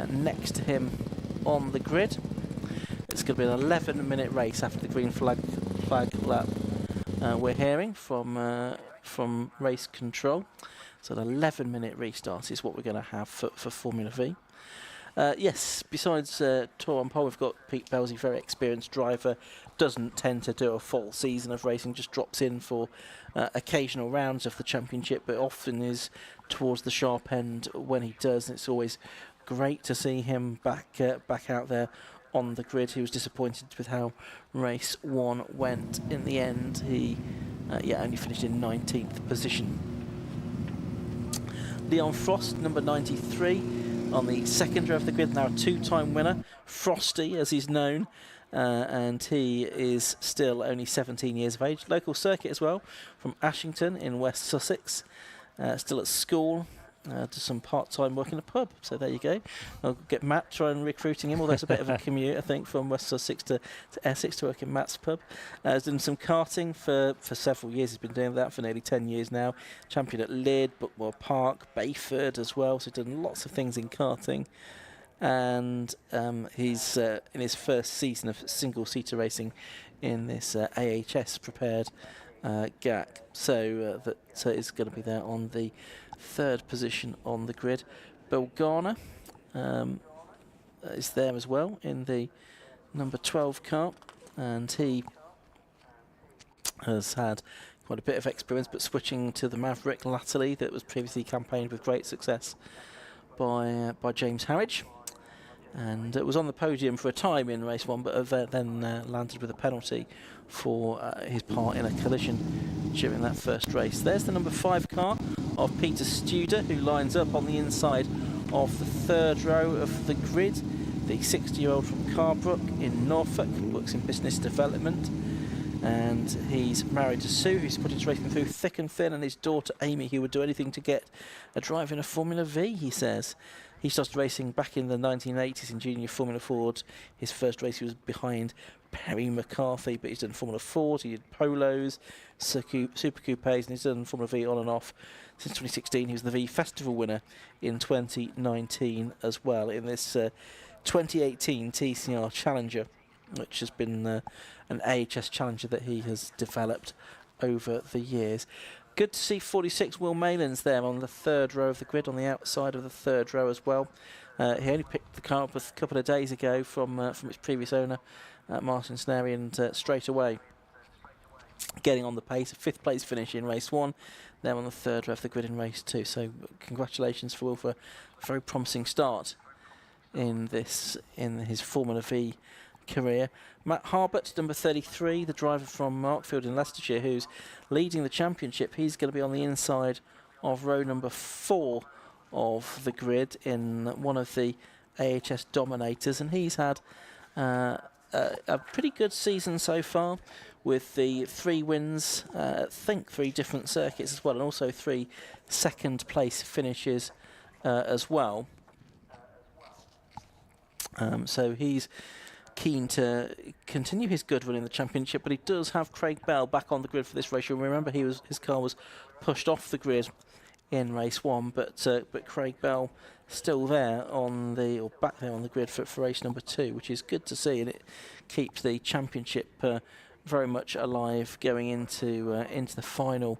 next to him on the grid. It's going to be an 11-minute race after the green flag lap we're hearing from race control. So an 11-minute restart is what we're going to have for Formula V. Yes, besides Tour on pole, we've got Pete Belzy, very experienced driver, doesn't tend to do a full season of racing, just drops in for occasional rounds of the championship, but often is towards the sharp end when he does. And it's always great to see him back out there on the grid. He was disappointed with how race 1 went in the end. He only finished in 19th position. Leon Frost, number 93, on the second row of the grid, now a 2-time winner, Frosty as he's known, and he is still only 17 years of age. Local circuit as well, from Ashington in West Sussex, still at school. Does some part-time work in a pub, so there you go. I'll get Matt trying recruiting him, although it's a bit of a commute, I think, from West Sussex to Essex to work in Matt's pub. He's done some karting for several years. He's been doing that for nearly 10 years now. Champion at Lydd, Buckmore Park, Bayford as well, so he's done lots of things in karting. And he's in his first season of single-seater racing in this AHS prepared GAC. So that is going to be there on the 3rd position on the grid. Bill Garner is there as well in the number 12 car, and he has had quite a bit of experience, but switching to the Maverick latterly, that was previously campaigned with great success by James Harridge, and it was on the podium for a time in race 1, but then landed with a penalty for his part in a collision during that first race. There's the number 5 car of Peter Studer, who lines up on the inside of the 3rd row of the grid. The 60-year-old from Carbrook in Norfolk, works in business development, and he's married to Sue, who's put his racing through thick and thin, and his daughter Amy, who would do anything to get a drive in a Formula V, he says. He started racing back in the 1980s in junior Formula Ford. His first race he was behind Perry McCarthy, but he's done Formula Ford, he did Polos, Super Coupes, and he's done Formula V on and off since 2016. He was the V Festival winner in 2019 as well, in this 2018 TCR Challenger, which has been an AHS Challenger that he has developed over the years. Good to see 46 Will Malins there on the 3rd row of the grid, on the outside of the 3rd row as well. He only picked the car up a couple of days ago from its previous owner, Martin Snary, and straight away getting on the pace. A 5th place finish in race 1, there on the 3rd row of the grid in race 2. So congratulations for Will for a very promising start in his Formula V career. Matt Harbert, number 33, the driver from Markfield in Leicestershire, who's leading the championship. He's going to be on the inside of row number 4 of the grid in one of the AHS Dominators, and he's had a pretty good season so far, with the 3 wins, I think 3 different circuits as well, and also 3 second place finishes as well. So he's keen to continue his good run in the championship, but he does have Craig Bell back on the grid for this race. You'll remember his car was pushed off the grid in race 1, but Craig Bell still there back there on the grid for race number 2, which is good to see, and it keeps the championship very much alive going into the final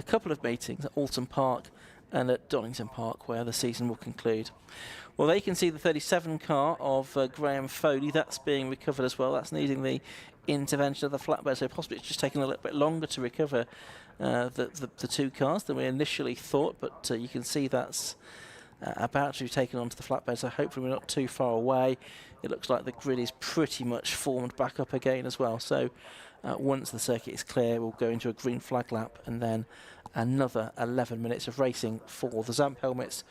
couple of meetings at Alton Park and at Donington Park, where the season will conclude. Well, they can see the 37 car of Graham Foley. That's being recovered as well. That's needing the intervention of the flatbed, so possibly it's just taking a little bit longer to recover the 2 cars than we initially thought, but you can see that's about to be taken onto the flatbed, so hopefully we're not too far away. It looks like the grid is pretty much formed back up again as well, so once the circuit is clear, we'll go into a green flag lap, and then another 11 minutes of racing for the Zamp Helmets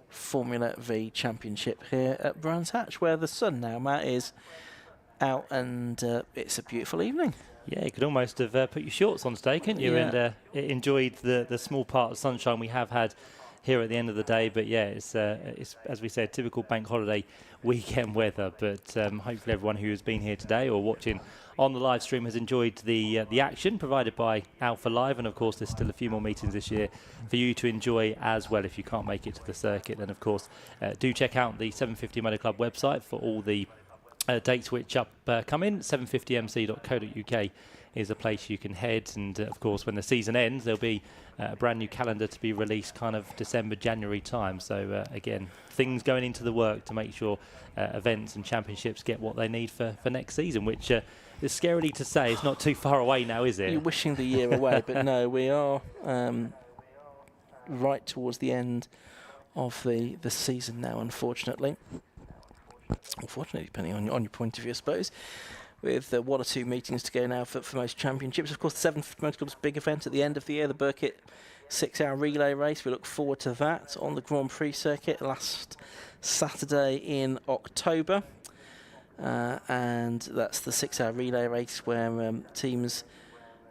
Formula V Championship here at Brands Hatch, where the sun now, Matt, is out, and it's a beautiful evening. Yeah, you could almost have put your shorts on today, couldn't you? Yeah. And enjoyed the small part of sunshine we have had here at the end of the day. But yeah, it's as we said, typical bank holiday weekend weather. But hopefully everyone who has been here today or watching on the live stream has enjoyed the action provided by Alpha Live. And of course, there's still a few more meetings this year for you to enjoy as well. If you can't make it to the circuit, then of course do check out the 750 Motor Club website for all the dates which come in. 750mc.co.uk is a place you can head, and of course when the season ends there'll be a brand new calendar to be released kind of December, January time. So again, things going into the work to make sure events and championships get what they need for next season, which is scarily to say it's not too far away now, is it? You're wishing the year away, but no, we are right towards the end of the season now, unfortunately. Unfortunately, depending on your point of view, I suppose, with 1 or 2 meetings to go now for most championships. Of course, the 7th Motor Club's big event at the end of the year, the Burkitt 6-hour relay race. We look forward to that on the Grand Prix circuit last Saturday in October. And that's the 6-hour relay race where teams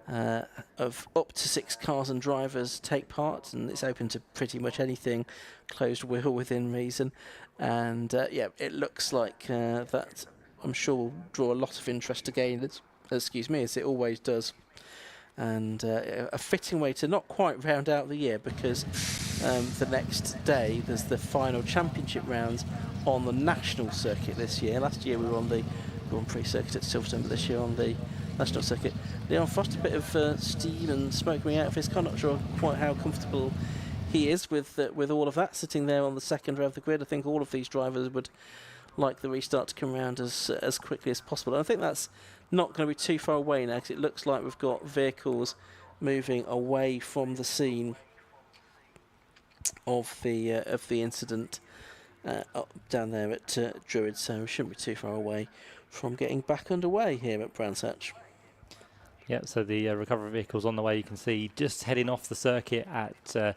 of up to 6 cars and drivers take part, and it's open to pretty much anything closed wheel within reason. And yeah, it looks like that I'm sure will draw a lot of interest again, as it always does. And a fitting way to not quite round out the year, because the next day there's the final championship rounds on the national circuit this year. Last year we were on the Grand Prix circuit at Silverstone, but this year on the national circuit. Leon Frost, a bit of steam and smoke coming out of his car. Not sure quite how comfortable he is with all of that, sitting there on the second row of the grid. I think all of these drivers would like the restart to come around as quickly as possible. And I think that's not going to be too far away now, because it looks like we've got vehicles moving away from the scene of the incident down there at Druid, so we shouldn't be too far away from getting back underway here at Brands Hatch. Yeah, so the recovery vehicle's on the way. You can see just heading off the circuit at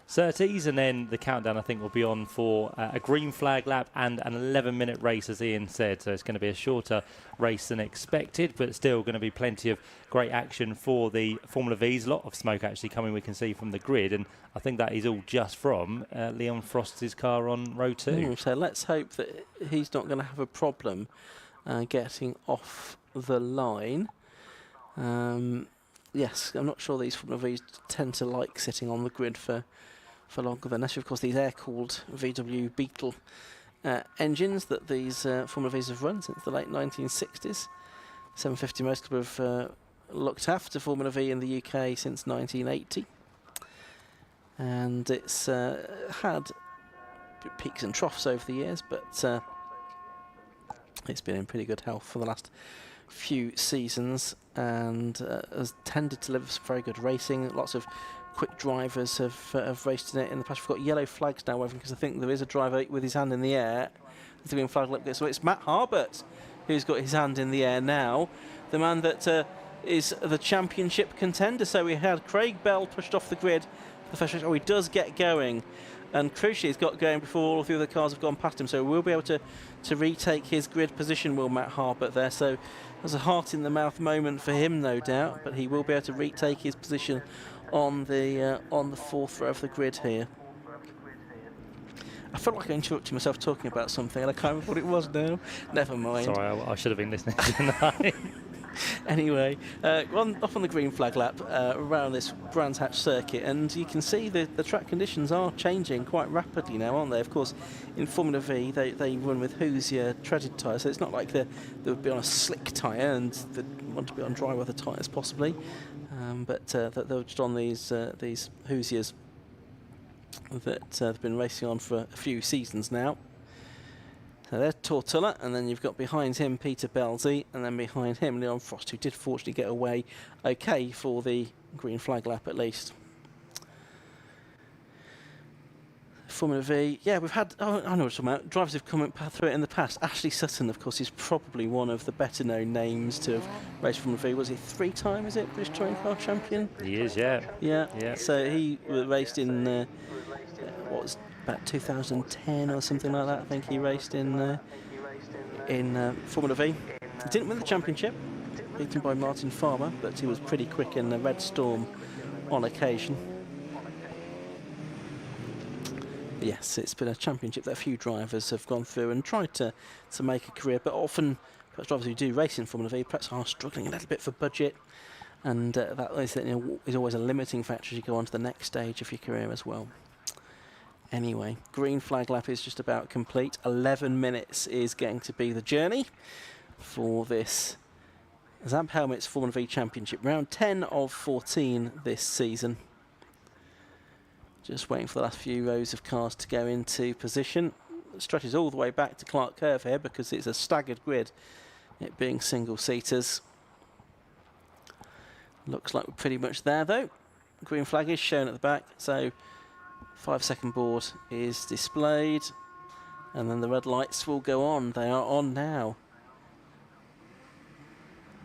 Surtees, and then the countdown I think will be on for a green flag lap and an 11-minute race, as Ian said. So it's going to be a shorter race than expected, but still going to be plenty of great action for the Formula V's. A lot of smoke actually coming, we can see from the grid, and I think that is all just from Leon Frost's car on row 2. So let's hope that he's not going to have a problem getting off the line. Yes, I'm not sure these Formula V's tend to like sitting on the grid for longer than that. Of course, these air-cooled VW Beetle engines that these Formula V's have run since the late 1960s. 750 Motor Club have looked after Formula V in the UK since 1980. And it's had peaks and troughs over the years, but it's been in pretty good health for the last few seasons, and has tended to deliver some very good racing. Lots of quick drivers have raced in it in the past. We've got yellow flags now, because I think there is a driver with his hand in the air. The green flag up there. So it's Matt Harbert who's got his hand in the air now, the man that is the championship contender. So we had Craig Bell pushed off the grid for the first race. Oh, he does get going, and crucially he's got going before all of the other cars have gone past him, so we'll be able to retake his grid position, will Matt Harbert there. So there's a heart in the mouth moment for him, no doubt, but he will be able to retake his position on the 4th row of the grid here. I felt like I interrupted myself talking about something, and I can't remember what it was now. Never mind. Sorry, I should have been listening tonight. Anyway, off on the green flag lap around this Brands Hatch circuit, and you can see the track conditions are changing quite rapidly now, aren't they? Of course, in Formula V, they run with Hoosier treaded tyres, so it's not like they would be on a slick tyre, and they want to be on dry weather tyres possibly, but they're just on these Hoosiers that they've been racing on for a few seasons now. So there's Tortilla, and then you've got behind him Peter Belzy, and then behind him Leon Frost, who did fortunately get away okay for the green flag lap at least. Formula V, yeah, we've had, I know what you're talking about, drivers have come through it in the past. Ashley Sutton, of course, is probably one of the better known names to have raced Formula V. Was he 3-time, is it, British Touring Car Champion? He is, yeah. Yeah. So he raced in, what was about 2010 or something like that. I think he raced in Formula V. He didn't win the championship, beaten by Martin Farmer, but he was pretty quick in the Red Storm on occasion. Yes, it's been a championship that a few drivers have gone through and tried to make a career, but often perhaps drivers who do race in Formula V perhaps are struggling a little bit for budget, and that is always a limiting factor as you go on to the next stage of your career as well. Anyway, green flag lap is just about complete. 11 minutes is going to be the journey for this Zamp Helmets Formula V Championship. Round 10 of 14 this season. Just waiting for the last few rows of cars to go into position. It stretches all the way back to Clark Curve here because it's a staggered grid, it being single-seaters. Looks like we're pretty much there though. Green flag is shown at the back, so 5-second board is displayed, and then the red lights will go on. They are on now.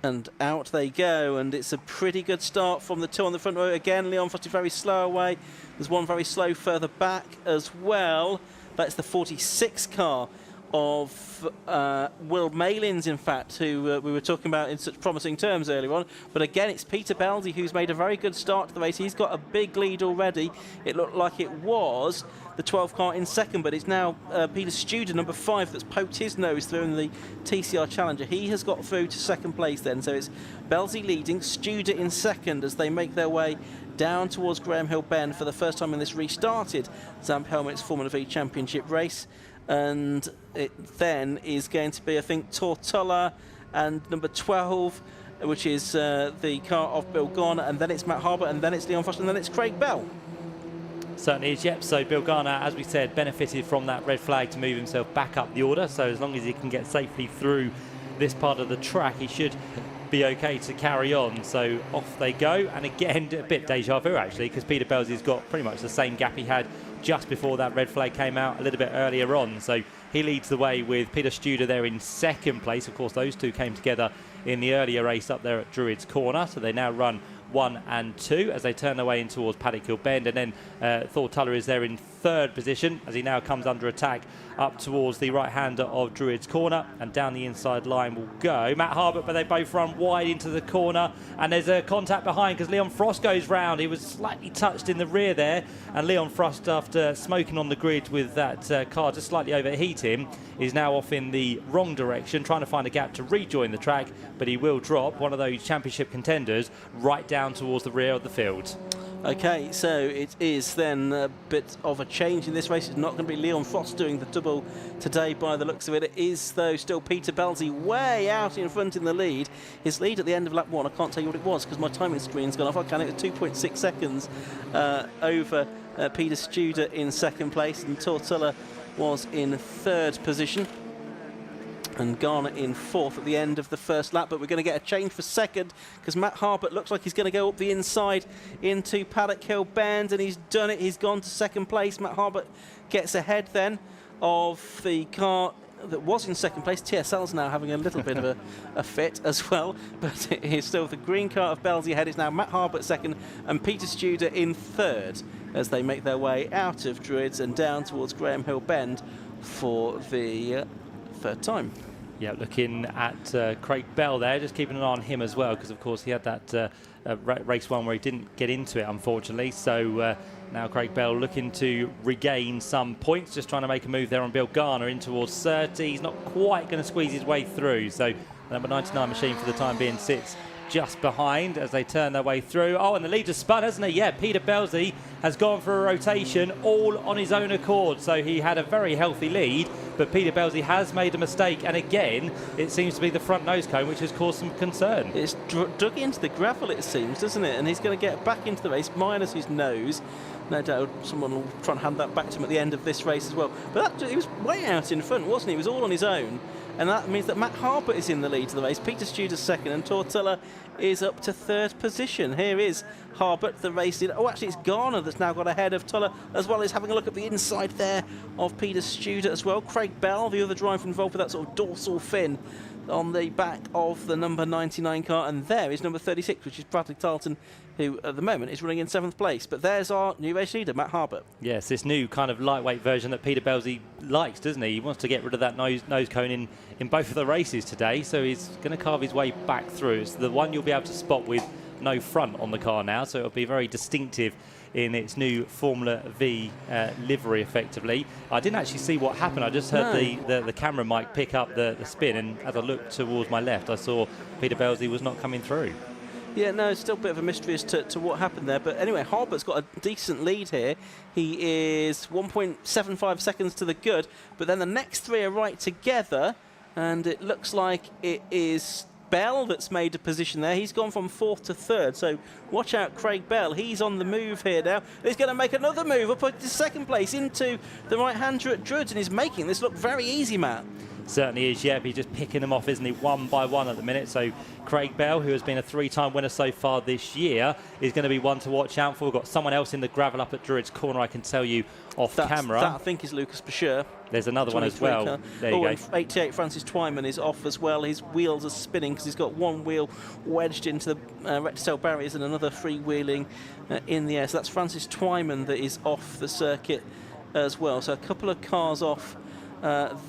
And out they go, and it's a pretty good start from the two on the front row. Again, Leon Frost is very slow away. There's one very slow further back as well. That's the 46 car of Will Malins, in fact, who we were talking about in such promising terms earlier on. But again, it's Peter Belzy who's made a very good start to the race. He's got a big lead already. It looked like it was the 12 car in second, but it's now Peter Studer, number 5, that's poked his nose through in the TCR Challenger. He has got through to second place then, so it's Belzy leading, Studer in second as they make their way down towards Graham Hill Bend for the first time in this restarted Zamp Helmets Formula V Championship race. And it then is going to be, I think, Tortulla and number 12, which is the car of Bill Garner, and then it's Matt Harbour, and then it's Leon Foster, and then it's Craig Bell. Certainly is, yep. So Bill Garner, as we said, benefited from that red flag to move himself back up the order. So as long as he can get safely through this part of the track, he should be okay to carry on. So off they go, and again, a bit deja vu actually, because Peter Belzy's got pretty much the same gap he had just before that red flag came out a little bit earlier on. So he leads the way with Peter Studer there in second place. Of course, those two came together in the earlier race up there at Druids Corner. So they now run 1 and 2 as they turn their way in towards Paddock Hill Bend. And then Thor Tuller is there in third position as he now comes under attack up towards the right-hander of Druids Corner, and down the inside line will go Matt Harbour, but they both run wide into the corner, and there's a contact behind because Leon Frost goes round. He was slightly touched in the rear there, and Leon Frost, after smoking on the grid with that car just slightly overheating, is now off in the wrong direction, trying to find a gap to rejoin the track, but he will drop one of those championship contenders right down towards the rear of the field. Okay, so it is then a bit of a change in this race. It's not going to be Leon Frost doing the double today by the looks of it. It is, though, still Peter Belzy way out in front in the lead. His lead at the end of lap 1, I can't tell you what it was because my timing screen's gone off. I can, it was 2.6 seconds over Peter Studer in second place, and Tortulla was in third position, and Garner in fourth at the end of the first lap. But we're going to get a change for second because Matt Harbour looks like he's going to go up the inside into Paddock Hill Bend, and he's done it. He's gone to second place. Matt Harbour gets ahead then of the car that was in second place. TSL's now having a little bit of a fit as well, but it is still the green car of Belzy ahead. It's now Matt Harbour at second and Peter Studer in third as they make their way out of Druids and down towards Graham Hill Bend for the third time. Yeah, looking at Craig Bell there, just keeping an eye on him as well, because of course he had that race 1 where he didn't get into it, unfortunately. So now Craig Bell looking to regain some points, just trying to make a move there on Bill Garner in towards 30. He's not quite going to squeeze his way through, so the number 99 machine for the time being sits just behind as they turn their way through. Oh, and the leader's spun, hasn't he? Yeah, Peter Belzy has gone for a rotation all on his own accord. So he had a very healthy lead, but Peter Belzy has made a mistake. And again, it seems to be the front nose cone, which has caused some concern. It's dug into the gravel, it seems, doesn't it? And he's going to get back into the race, minus his nose. No doubt someone will try and hand that back to him at the end of this race as well. But he was way out in front, wasn't he? He was all on his own. And that means that Matt Harbour is in the lead of the race. Peter Studer's second, and Tortulla is up to third position. Here is Harbour, the race leader. Oh, actually, it's Garner that's now got ahead of Tuller, as well as having a look at the inside there of Peter Studer as well. Craig Bell, the other driver involved with that sort of dorsal fin on the back of the number 99 car. And there is number 36, which is Bradley Tarleton, who at the moment is running in 7th place. But there's our new race leader, Matt Harbour. Yes, this new kind of lightweight version that Peter Belzy likes, doesn't he? He wants to get rid of that nose cone in both of the races today, so he's going to carve his way back through. It's the one you'll be able to spot with no front on the car now, so it'll be very distinctive in its new Formula V livery, effectively. I didn't actually see what happened. I just heard the camera mic pick up the spin, and as I looked towards my left, I saw Peter Belsley was not coming through. Yeah, no, it's still a bit of a mystery as to what happened there. But anyway, Harbert's got a decent lead here. He is 1.75 seconds to the good. But then the next three are right together. And it looks like it is Bell that's made a position there. He's gone from 4th to 3rd. So watch out, Craig Bell. He's on the move here now. He's going to make another move up to 2nd place into the right-hander at Druids. And he's making this look very easy, Matt. Certainly is, yeah. He's just picking them off, isn't he, one by one at the minute. So Craig Bell, who has been a 3-time winner so far this year, is going to be one to watch out for. We've got someone else in the gravel up at Druids Corner, I can tell you off camera. That, I think, is Lucas Bashir. There's another one as well. Car. There you go. And 88 Francis Twyman is off as well. His wheels are spinning because he's got one wheel wedged into the rectacell barriers and another freewheeling in the air. So that's Francis Twyman that is off the circuit as well. So a couple of cars off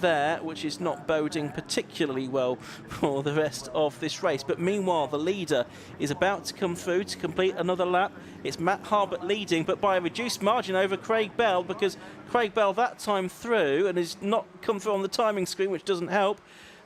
there, which is not boding particularly well for the rest of this race. But meanwhile, the leader is about to come through to complete another lap. It's Matt Harbert leading, but by a reduced margin over Craig Bell, because Craig Bell that time through, and has not come through on the timing screen, which doesn't help,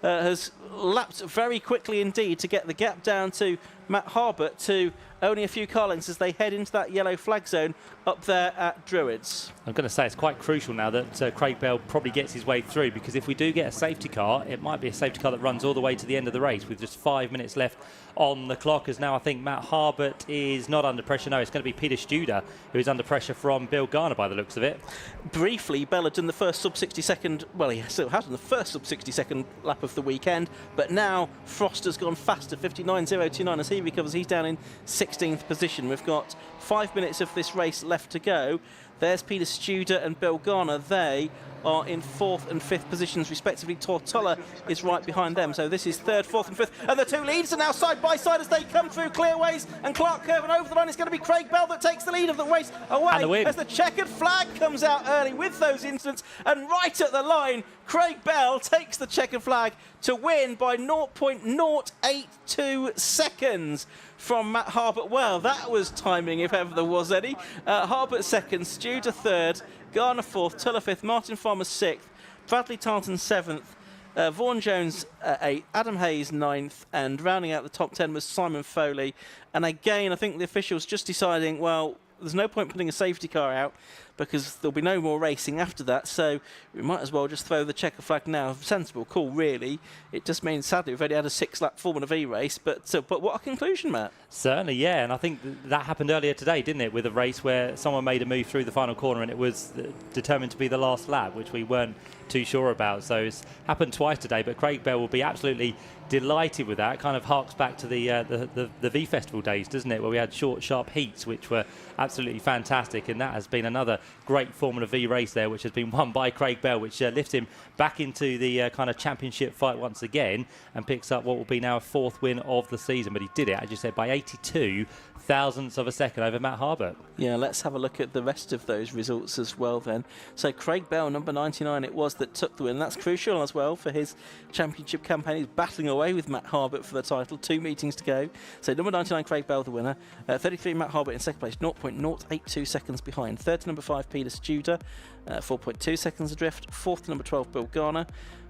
has lapped very quickly indeed to get the gap down to Matt Harbert to only a few car lengths as they head into that yellow flag zone up there at Druids. I'm going to say it's quite crucial now that Craig Bell probably gets his way through, because if we do get a safety car, it might be a safety car that runs all the way to the end of the race with just 5 minutes left on the clock, as now I think Matt Harbert is not under pressure. No, it's going to be Peter Studer who is under pressure from Bill Garner by the looks of it. Briefly, Bell had done the first sub-60 second, well, he still has done the first sub-60 second lap of the weekend, but now Froster's gone faster, 59.029 as he recovers. He's down in 16th position. We've got 5 minutes of this race left to go. There's Peter Studer and Bill Garner. They are in 4th and 5th positions respectively. Tortola is right behind them. So this is 3rd, 4th and 5th. And the two leaders are now side by side as they come through Clearways and Clark Curve, and over the line it's going to be Craig Bell that takes the lead of the race away as the checkered flag comes out early with those incidents. And right at the line, Craig Bell takes the checkered flag to win by 0.082 seconds from Matt Harbert. Well, that was timing if ever there was any. Harbert 2nd, Studer 3rd, Garner 4th, Tuller 5th, Martin Farmer 6th, Bradley Tarleton 7th, Vaughan Jones 8th, Adam Hayes 9th, and rounding out the top 10 was Simon Foley. And again, I think the officials just deciding, well, there's no point putting a safety car out because there'll be no more racing after that, so we might as well just throw the checker flag now. Sensible call, really. It just means, sadly, we've only had a 6-lap Formula V race, but what a conclusion, Matt. Certainly, yeah, and I think that happened earlier today, didn't it, with a race where someone made a move through the final corner and it was determined to be the last lap, which we weren't too sure about. So it's happened twice today, but Craig Bell will be absolutely delighted with that. It kind of harks back to the V Festival days, doesn't it, where we had short, sharp heats, which were absolutely fantastic, and that has been another great Formula V race there, which has been won by Craig Bell, which lifts him back into the kind of championship fight once again and picks up what will be now a 4th win of the season. But he did it, as you said, by 82 thousandths of a second over Matt Harbert. Yeah, let's have a look at the rest of those results as well then. So Craig Bell, number 99, it was that took the win. That's crucial as well for his championship campaign. He's battling away with Matt Harbert for the title. 2 meetings to go. So number 99, Craig Bell, the winner. 33, Matt Harbert in 2nd place, 0.082 seconds behind. 3rd to number 5, Peter Studer, 4.2 seconds adrift. 4th to number 12, Bill Garner,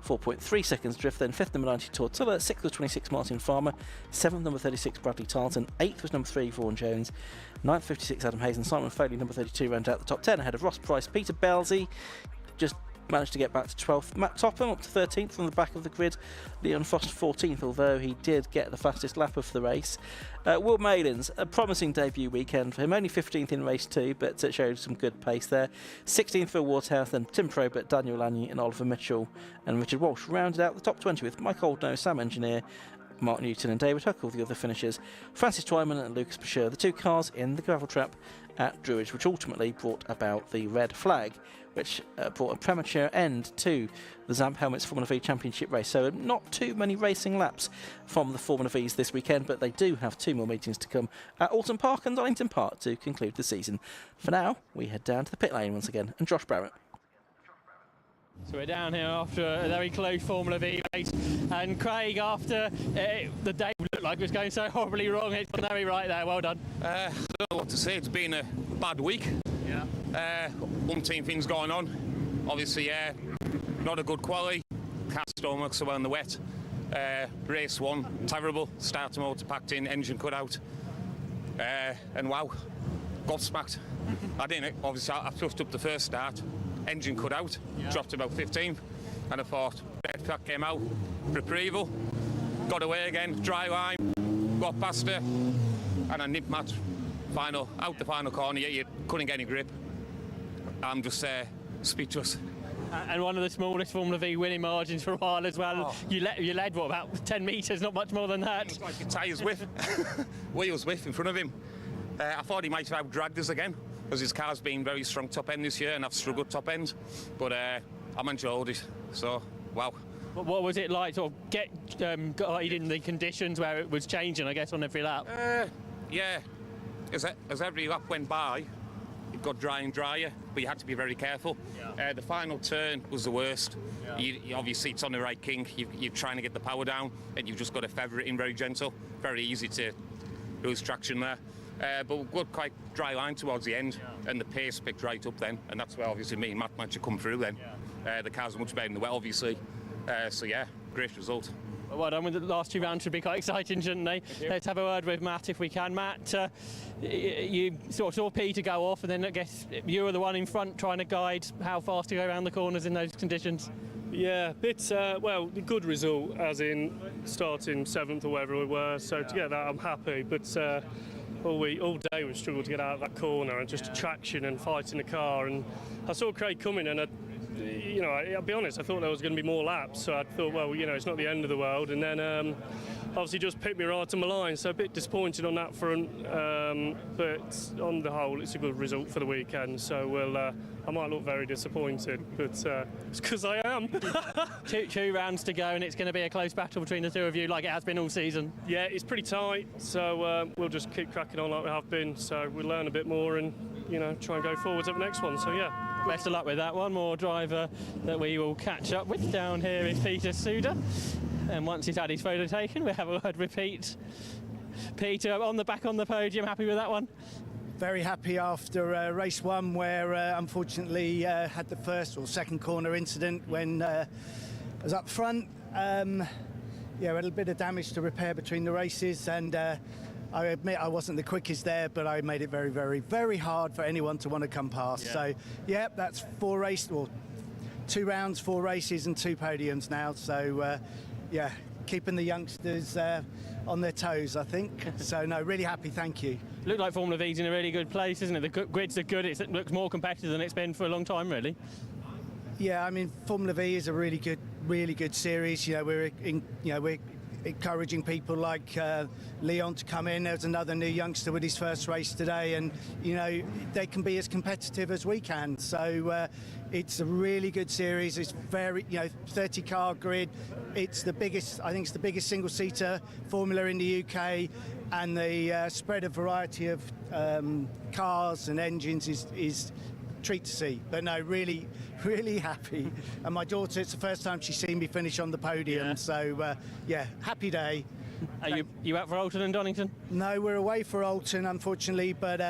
4.3 seconds drift. Then 5th number 90, Tortilla. 6th was 26, Martin Farmer. 7th number 36, Bradley Tarleton. 8th was number 3, Vaughan Jones. 9th 56, Adam Hayes, and Simon Foley, number 32, round out the top 10 ahead of Ross Price. Peter Belsley just managed to get back to 12th. Matt Topham up to 13th from the back of the grid. Leon Frost 14th, although he did get the fastest lap of the race. Will Malins, a promising debut weekend for him, only 15th in race 2, but it showed some good pace there. 16th for Waterhouse, then Tim Probert, Daniel Lanny and Oliver Mitchell, and Richard Walsh rounded out the top 20 with Mike Oldknow, Sam Engineer, Mark Newton and David Huckle, the other finishers. Francis Twyman and Lucas Bashir, the 2 cars in the gravel trap at Druids, which ultimately brought about the red flag, which brought a premature end to the Zamp Helmets Formula V Championship race. So not too many racing laps from the Formula Vs this weekend, but they do have 2 more meetings to come at Alton Park and Donington Park to conclude the season. For now, we head down to the pit lane once again, and Josh Barrett. So we're down here after a very close Formula V race, and Craig, after the day looked like it was going so horribly wrong, it's gone very right there. Well done. I don't know what to say. It's been a bad week. Yeah. Umpteen things going on. Obviously, not a good quality. Cast don't work so well in the wet. Race 1, terrible. Starter motor packed in, engine cut out. And wow, gobsmacked. I didn't. Obviously, I pushed up the first start. Engine cut out, dropped about 15th, and I thought, red flag came out, retrieval, got away again, dry line, got past her, and I nipped match, out the final corner, you couldn't get any grip. I'm just speechless. And one of the smallest Formula V winning margins for a while as well. Oh. You led, what, about 10 metres, not much more than that? It was like your tyres whiff, wheels whiff in front of him. I thought he might have outdragged us again, because his car's been very strong top end this year and I've struggled top end, but I enjoyed it, so wow. What was it like to sort of get guided in the conditions where it was changing, I guess, on every lap? Yeah, as every lap went by, it got drier and drier, but you had to be very careful. Yeah. The final turn was the worst. Yeah. You obviously, it's on the right kink, you're trying to get the power down, and you've just got to feather it in very gentle. Very easy to lose traction there. But we've got quite dry line towards the end, and the pace picked right up then, and that's where obviously me and Matt managed to come through then. The car's much better in the wet, obviously. So yeah, great result. Well done. With the last 2 rounds should be quite exciting, shouldn't they? Let's have a word with Matt if we can. Matt, you sort of saw Peter go off, and then I guess you were the one in front trying to guide how fast to go around the corners in those conditions. Yeah, well, good result, as in starting 7th or wherever we were. So to get that, I'm happy. But all day we struggled to get out of that corner, and just traction and fighting the car. And I saw Craig coming, and I'll be honest, I thought there was going to be more laps. So I thought, well, it's not the end of the world. And then obviously just picked me right on my line, so a bit disappointed on that front. But on the whole, it's a good result for the weekend. So I might look very disappointed, but it's because I am. two rounds to go, and it's going to be a close battle between the two of you, like it has been all season. Yeah, it's pretty tight, so we'll just keep cracking on like we have been. So we'll learn a bit more and try and go forwards at the next one. So yeah. Best of luck with that. One more driver that we will catch up with down here is Peter Suda. And once he's had his photo taken, we'll have a word with Pete. Peter, on the podium, happy with that one? Very happy after race 1, where unfortunately had the first or second corner incident when I was up front. We had a bit of damage to repair between the races, and I admit I wasn't the quickest there, but I made it very, very, very hard for anyone to want to come past. Yeah. So, yeah, that's 2 rounds, 4 races and 2 podiums now. So, yeah, keeping the youngsters on their toes, I think. So, no, really happy, thank you. Looked like Formula V's in a really good place, isn't it? The grids are good. It looks more competitive than it's been for a long time, really. Yeah, I mean, Formula V is a really good series. We're encouraging people like Leon to come in. There's another new youngster with his first race today, and they can be as competitive as we can. So it's a really good series. It's very 30 car grid. It's the biggest, I think it's the biggest single-seater formula in the UK, and the spread of variety of cars and engines is treat to see. But no, really happy. And my daughter, it's the first time she's seen me finish on the podium. Yeah. So yeah, happy day. Are you out for Alton and Donington? No, we're away for Alton, unfortunately, but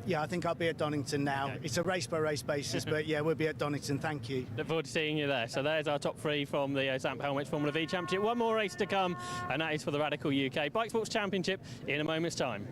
yeah, I think I'll be at Donington now. Okay. It's a race-by-race basis, but yeah, we'll be at Donington, thank you. Look forward to seeing you there. So there's our top 3 from the Zamp Helmets Formula V Championship. One more race to come, and that is for the Radical UK Bike Sports Championship in a moment's time.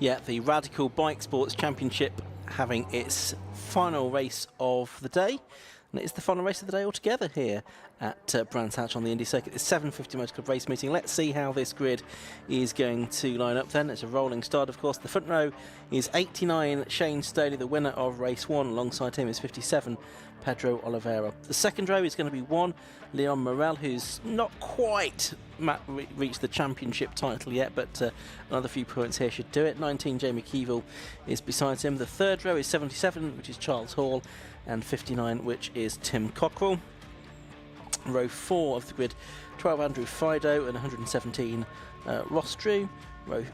Yeah, the Radical Bike Sports Championship having its final race of the day. And it's the final race of the day altogether here at Brands Hatch on the Indy circuit. It's 7:50 Motor Club race meeting. Let's see how this grid is going to line up then. It's a rolling start, of course. The front row is 89 Shane Stoney, the winner of race 1. Alongside him is 57 Pedro Oliveira. The second row is going to be 1 Leon Morel, who's not quite reached the championship title yet, but another few points here should do it. 19 Jamie Keevil is beside him. The third row is 77, which is Charles Hall, and 59, which is Tim Cockrell. Row 4 of the grid, 12 Andrew Fido and 117 Ross Drew. Row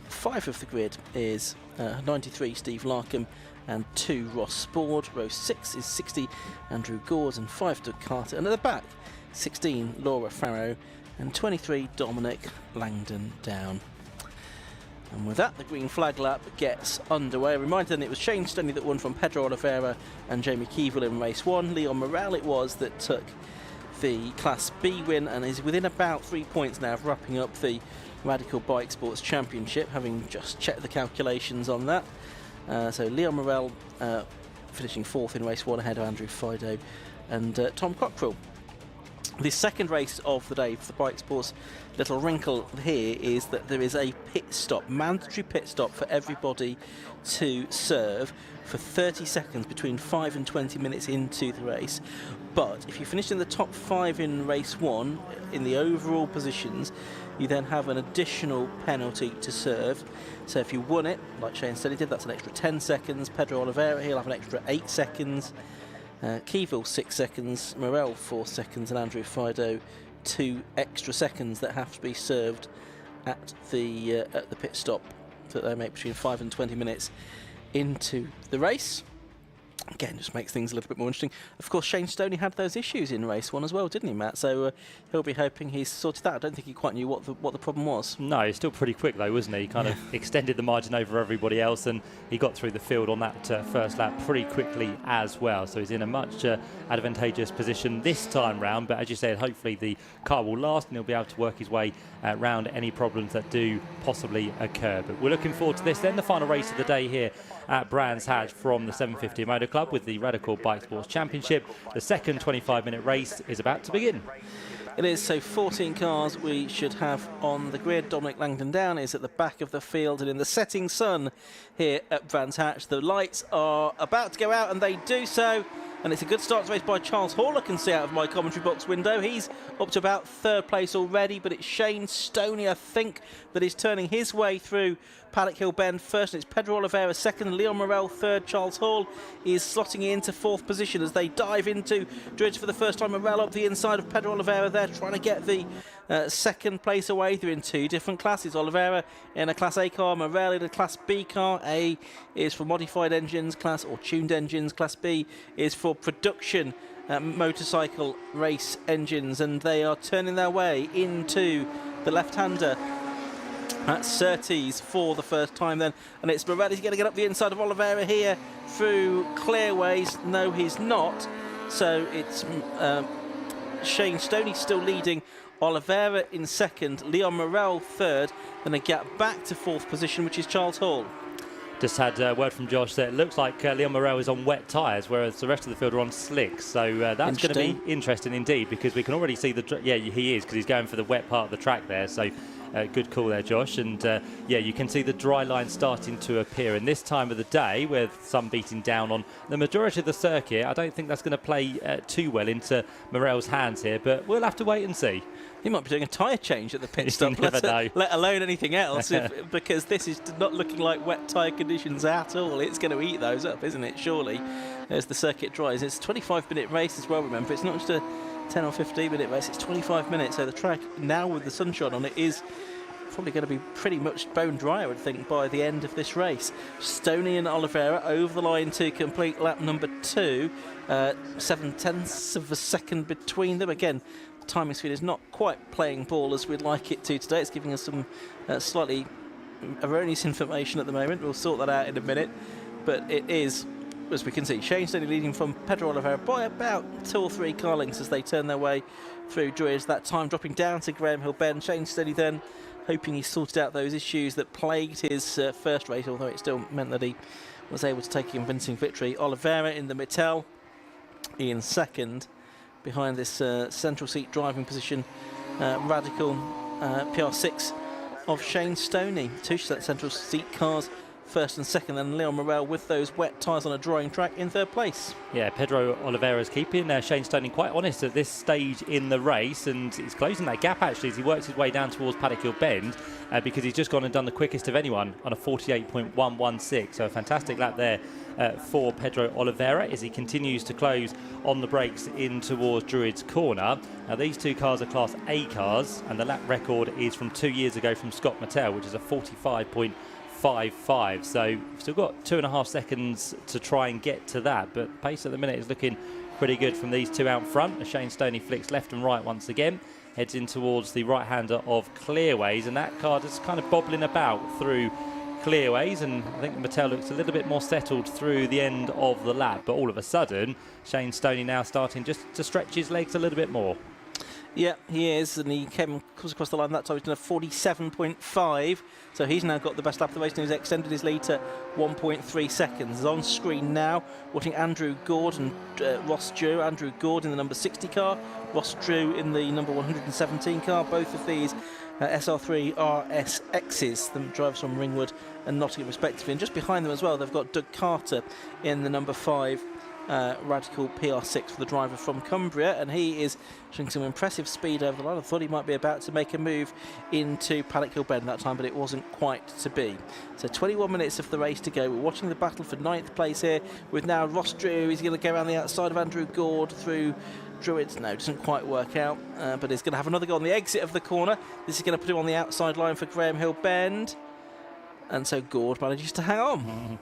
5 of the grid is 93 Steve Larkham and 2 Ross Spord. Row 6 is 60 Andrew Gores and 5 Doug Carter. And at the back, 16 Laura Farrow and 23 Dominic Langdon Down. And with that, the green flag lap gets underway. A reminder then, it was Shane Stoney that won from Pedro Oliveira and Jamie Keevil in race 1. Leon Morel it was that took the Class B win and is within about 3 points now of wrapping up the Radical Bike Sports Championship, having just checked the calculations on that. So Leon Morel finishing 4th in race 1 ahead of Andrew Fido and Tom Cockrell. The second race of the day for the bike sports, little wrinkle here is that there is a pit stop, mandatory pit stop for everybody to serve for 30 seconds between 5 and 20 minutes into the race. But if you finish in the top 5 in race 1 in the overall positions, you then have an additional penalty to serve. So if you won it, like Shane Stoney did, that's an extra 10 seconds. Pedro Oliveira, he'll have an extra 8 seconds. Keevil 6 seconds, Morel 4 seconds, and Andrew Fido 2 extra seconds that have to be served at the pit stop that they make between 5 and 20 minutes into the race. Again, just makes things a little bit more interesting. Of course, Shane Stoney had those issues in race 1 as well, didn't he, Matt? So he'll be hoping he's sorted that. I don't think he quite knew what the problem was. No, he's still pretty quick though, wasn't he? He kind of extended the margin over everybody else, and he got through the field on that first lap pretty quickly as well. So he's in a much advantageous position this time round. But as you said, hopefully the car will last and he'll be able to work his way around any problems that do possibly occur. But we're looking forward to this then, the final race of the day here at Brands Hatch from the 750 Motor Club with the Radical Bike Sports Championship. The second 25-minute race is about to begin. It is, so 14 cars we should have on the grid. Dominic Langdon Down is at the back of the field, and in the setting sun here at Brands Hatch, the lights are about to go out, and they do so. And it's a good start to the race by Charles Hall, I can see out of my commentary box window. He's up to about 3rd place already, but it's Shane Stoney, I think, that is turning his way through Paddock Hill Bend first, and it's Pedro Oliveira 2nd, Leon Morel 3rd, Charles Hall is slotting into 4th position as they dive into Druids for the first time. Morel up the inside of Pedro Oliveira there, trying to get the 2nd place away. They're in 2 different classes. Oliveira in a Class A car, Morel in a Class B car. A is for modified engines, or tuned engines. Class B is for production motorcycle race engines, and they are turning their way into the left-hander at Surtees for the first time then, and it's Morelli's going to get up the inside of Oliveira here through Clearways. No, he's not. So it's Shane Stoney still leading, Oliveira in 2nd, Leon Morel 3rd, and a gap back to 4th position, which is Charles Hall. Just had word from Josh that it looks like Leon Morel is on wet tyres, whereas the rest of the field are on slicks. So that's going to be interesting indeed, because we can already see he is, because he's going for the wet part of the track there. So good call there, Josh. And you can see the dry line starting to appear. And this time of the day, with sun beating down on the majority of the circuit, I don't think that's going to play too well into Morel's hands here, but we'll have to wait and see. He might be doing a tyre change at the pit stop, let alone anything else, because this is not looking like wet tyre conditions at all. It's going to eat those up, isn't it, surely, as the circuit dries. It's a 25-minute race as well, remember. It's not just a 10 or 15-minute race, it's 25 minutes. So the track, now with the sunshine on it, is probably going to be pretty much bone dry, I would think, by the end of this race. Stoney and Oliveira over the line to complete lap number 2. 7/10 of a second between them. Again, timing speed is not quite playing ball as we'd like it to today. It's giving us some slightly erroneous information at the moment. We'll sort that out in a minute. But it is, as we can see, Shane Stoney leading from Pedro Oliveira by about 2 or 3 car lengths as they turn their way through Druids. That time dropping down to Graham Hill Bend. Shane Stoney then hoping he sorted out those issues that plagued his first race, although it still meant that he was able to take a convincing victory. Oliveira in the Mittel in second, behind this central seat driving position. Radical PR6 of Shane Stoney. Two central seat cars, first and second, and Leon Morel with those wet tyres on a drying track in third place. Yeah, Pedro Oliveira's keeping Shane Stoney quite honest at this stage in the race, and he's closing that gap actually as he works his way down towards Paddock Hill Bend, because he's just gone and done the quickest of anyone on a 48.116. So a fantastic lap there for Pedro Oliveira as he continues to close on the brakes in towards Druids Corner. Now these two cars are Class A cars, and the lap record is from 2 years ago from Scott Mattel, which is a 45.55. So still got 2.5 seconds to try and get to that, but pace at the minute is looking pretty good from these two out front. As Shane Stoney flicks left and right once again, heads in towards the right-hander of Clearways, and that car just kind of bobbling about through Clearways, and I think Mattel looks a little bit more settled through the end of the lap, but all of a sudden Shane Stoney now starting just to stretch his legs a little bit more. Yeah, he is, and he comes across the line that time. He's done a 47.5, so he's now got the best lap of the race, and he's extended his lead to 1.3 seconds. On screen now, watching Andrew Gord and Ross Drew. Andrew Gord in the number 60 car, Ross Drew in the number 117 car. Both of these SR3 RSXs, the drivers from Ringwood and Nottingham respectively. And just behind them as well, they've got Doug Carter in the number 5 Radical PR6 for the driver from Cumbria, and he is showing some impressive speed over the line. I thought he might be about to make a move into Paddock Hill Bend that time, but it wasn't quite to be. So 21 minutes of the race to go. We're watching the battle for 9th place here with now Ross Drew. He's going to go around the outside of Andrew Gord through Druids. No, doesn't quite work out, but he's going to have another go on the exit of the corner. This is going to put him on the outside line for Graham Hill Bend, and so Gord manages to hang on.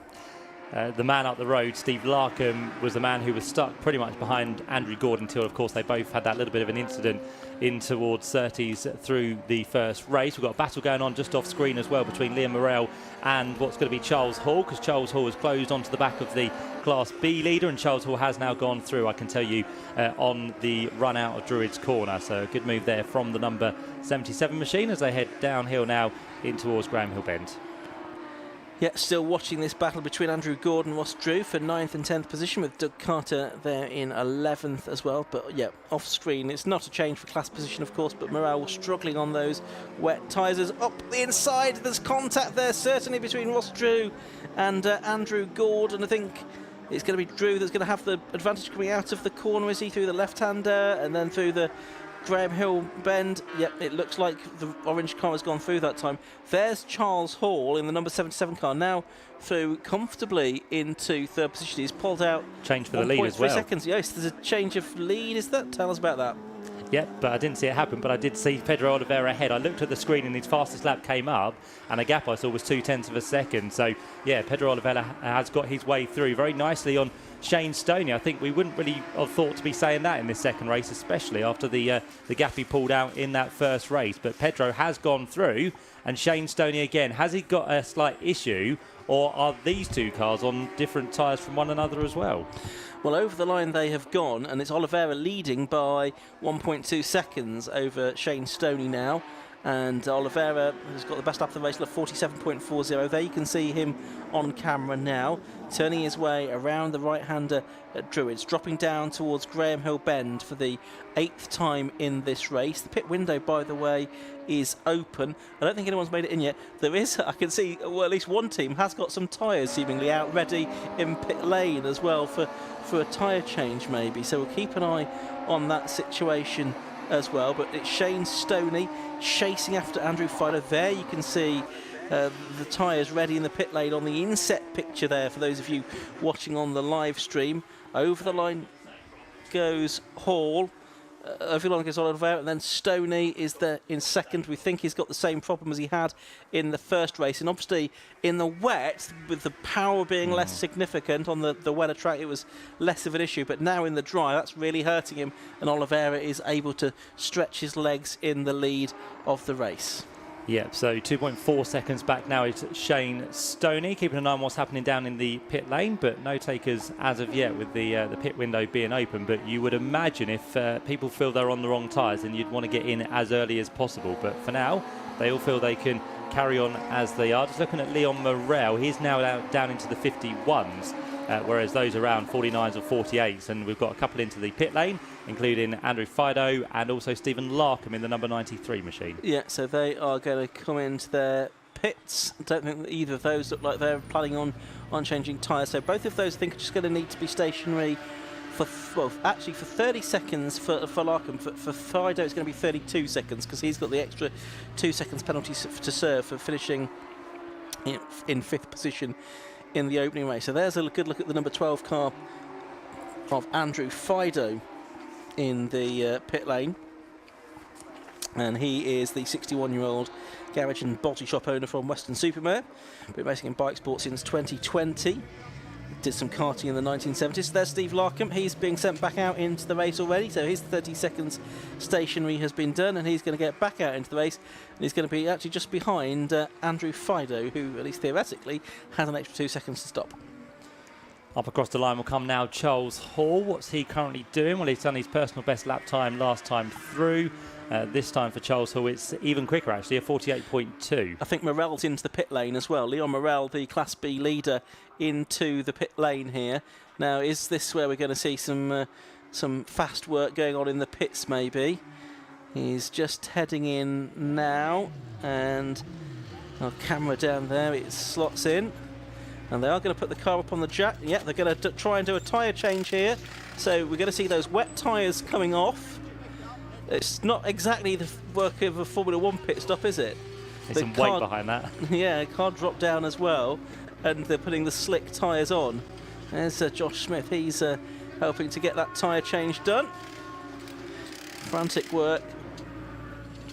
The man up the road, Steve Larkham, was the man who was stuck pretty much behind Andrew Gord until, of course, they both had that little bit of an incident in towards Surtees through the first race. We've got a battle going on just off screen as well between Liam Morel and what's going to be Charles Hall, because Charles Hall has closed onto the back of the Class B leader, and Charles Hall has now gone through, I can tell you, on the run out of Druids Corner. So a good move there from the number 77 machine as they head downhill now in towards Graham Hill Bend. Yeah, still watching this battle between Andrew Gord and Ross Drew for 9th and 10th position, with Doug Carter there in 11th as well. But yeah, off screen, it's not a change for class position, of course, but Morel was struggling on those wet tyres. Up the inside, there's contact there, certainly between Ross Drew and Andrew Gord, and I think it's going to be Drew that's going to have the advantage coming out of the corner, is he, through the left-hander and then through the Graham Hill Bend. Yep, it looks like the orange car has gone through that time. There's Charles Hall in the number 77 car, now through comfortably into third position. He's pulled out change for the lead as well. 1.3 seconds. Yes, there's a change of lead, is that? Tell us about that. Yep, but I didn't see it happen, but I did see Pedro Oliveira ahead. I looked at the screen and his fastest lap came up, and a gap I saw was 0.2 of a second. So, yeah, Pedro Oliveira has got his way through very nicely on Shane Stoney. I think we wouldn't really have thought to be saying that in this second race, especially after the gap he pulled out in that first race. But Pedro has gone through, and Shane Stoney again. Has he got a slight issue, or are these two cars on different tyres from one another as well? Well, over the line they have gone, and it's Oliveira leading by 1.2 seconds over Shane Stoney now. And Oliveira has got the best lap of the race, 47.40. There you can see him on camera now, turning his way around the right-hander at Druids, dropping down towards Graham Hill Bend for the 8th time in this race. The pit window, by the way, is open. I don't think anyone's made it in yet. There is, I can see, well, at least one team has got some tyres seemingly out ready in pit lane as well for a tyre change maybe. So we'll keep an eye on that situation as well. But it's Shane Stoney chasing after Andrew Filer. There you can see the tyres ready in the pit lane on the inset picture there for those of you watching on the live stream. Over the line goes Hall. Over the line goes Oliveira, and then Stoney is there in second. We think he's got the same problem as he had in the first race, and obviously in the wet, with the power being less significant on the wetter track, it was less of an issue, but now in the dry that's really hurting him, and Oliveira is able to stretch his legs in the lead of the race. Yep, so 2.4 seconds back now is Shane Stoney, keeping an eye on what's happening down in the pit lane, but no takers as of yet with the pit window being open. But you would imagine if people feel they're on the wrong tyres, then you'd want to get in as early as possible. But for now, they all feel they can carry on as they are. Just looking at Leon Morel, he's now down into the 51s, whereas those around 49s or 48s, and we've got a couple into the pit lane, including Andrew Fido and also Stephen Larkham in the number 93 machine. Yeah, so they are going to come into their pits. I don't think that either of those look like they're planning on changing tyres, so both of those I think are just going to need to be stationary for, well, actually for 30 seconds for Larkham. For Fido it's going to be 32 seconds because he's got the extra 2 seconds penalty to serve for finishing in 5th position in the opening race. So there's a good look at the number 12 car of Andrew Fido in the pit lane, and he is the 61-year-old garage and body shop owner from Weston-super-Mare. Been racing in bike sport since 2020. Did some karting in the 1970s. So there's Steve Larkham. He's being sent back out into the race already. So his 30 seconds stationary has been done, and he's going to get back out into the race. And he's going to be actually just behind Andrew Fido, who, at least theoretically, has an extra 2 seconds to stop. Up across the line will come now Charles Hall. What's he currently doing? Well, he's done his personal best lap time last time through. This time for Charles Hall, it's even quicker actually, a 48.2. I think Morel's into the pit lane as well. Leon Morel, the Class B leader, into the pit lane here. Now, is this where we're going to see some fast work going on in the pits maybe? He's just heading in now, and our camera down there, it slots in. And they are going to put the car up on the jack. Yeah, they're going to try and do a tyre change here. So we're going to see those wet tyres coming off. It's not exactly the work of a Formula 1 pit stop, is it? There's some weight behind that. Yeah, car dropped down as well, and they're putting the slick tyres on. There's Josh Smith. He's helping to get that tyre change done. Frantic work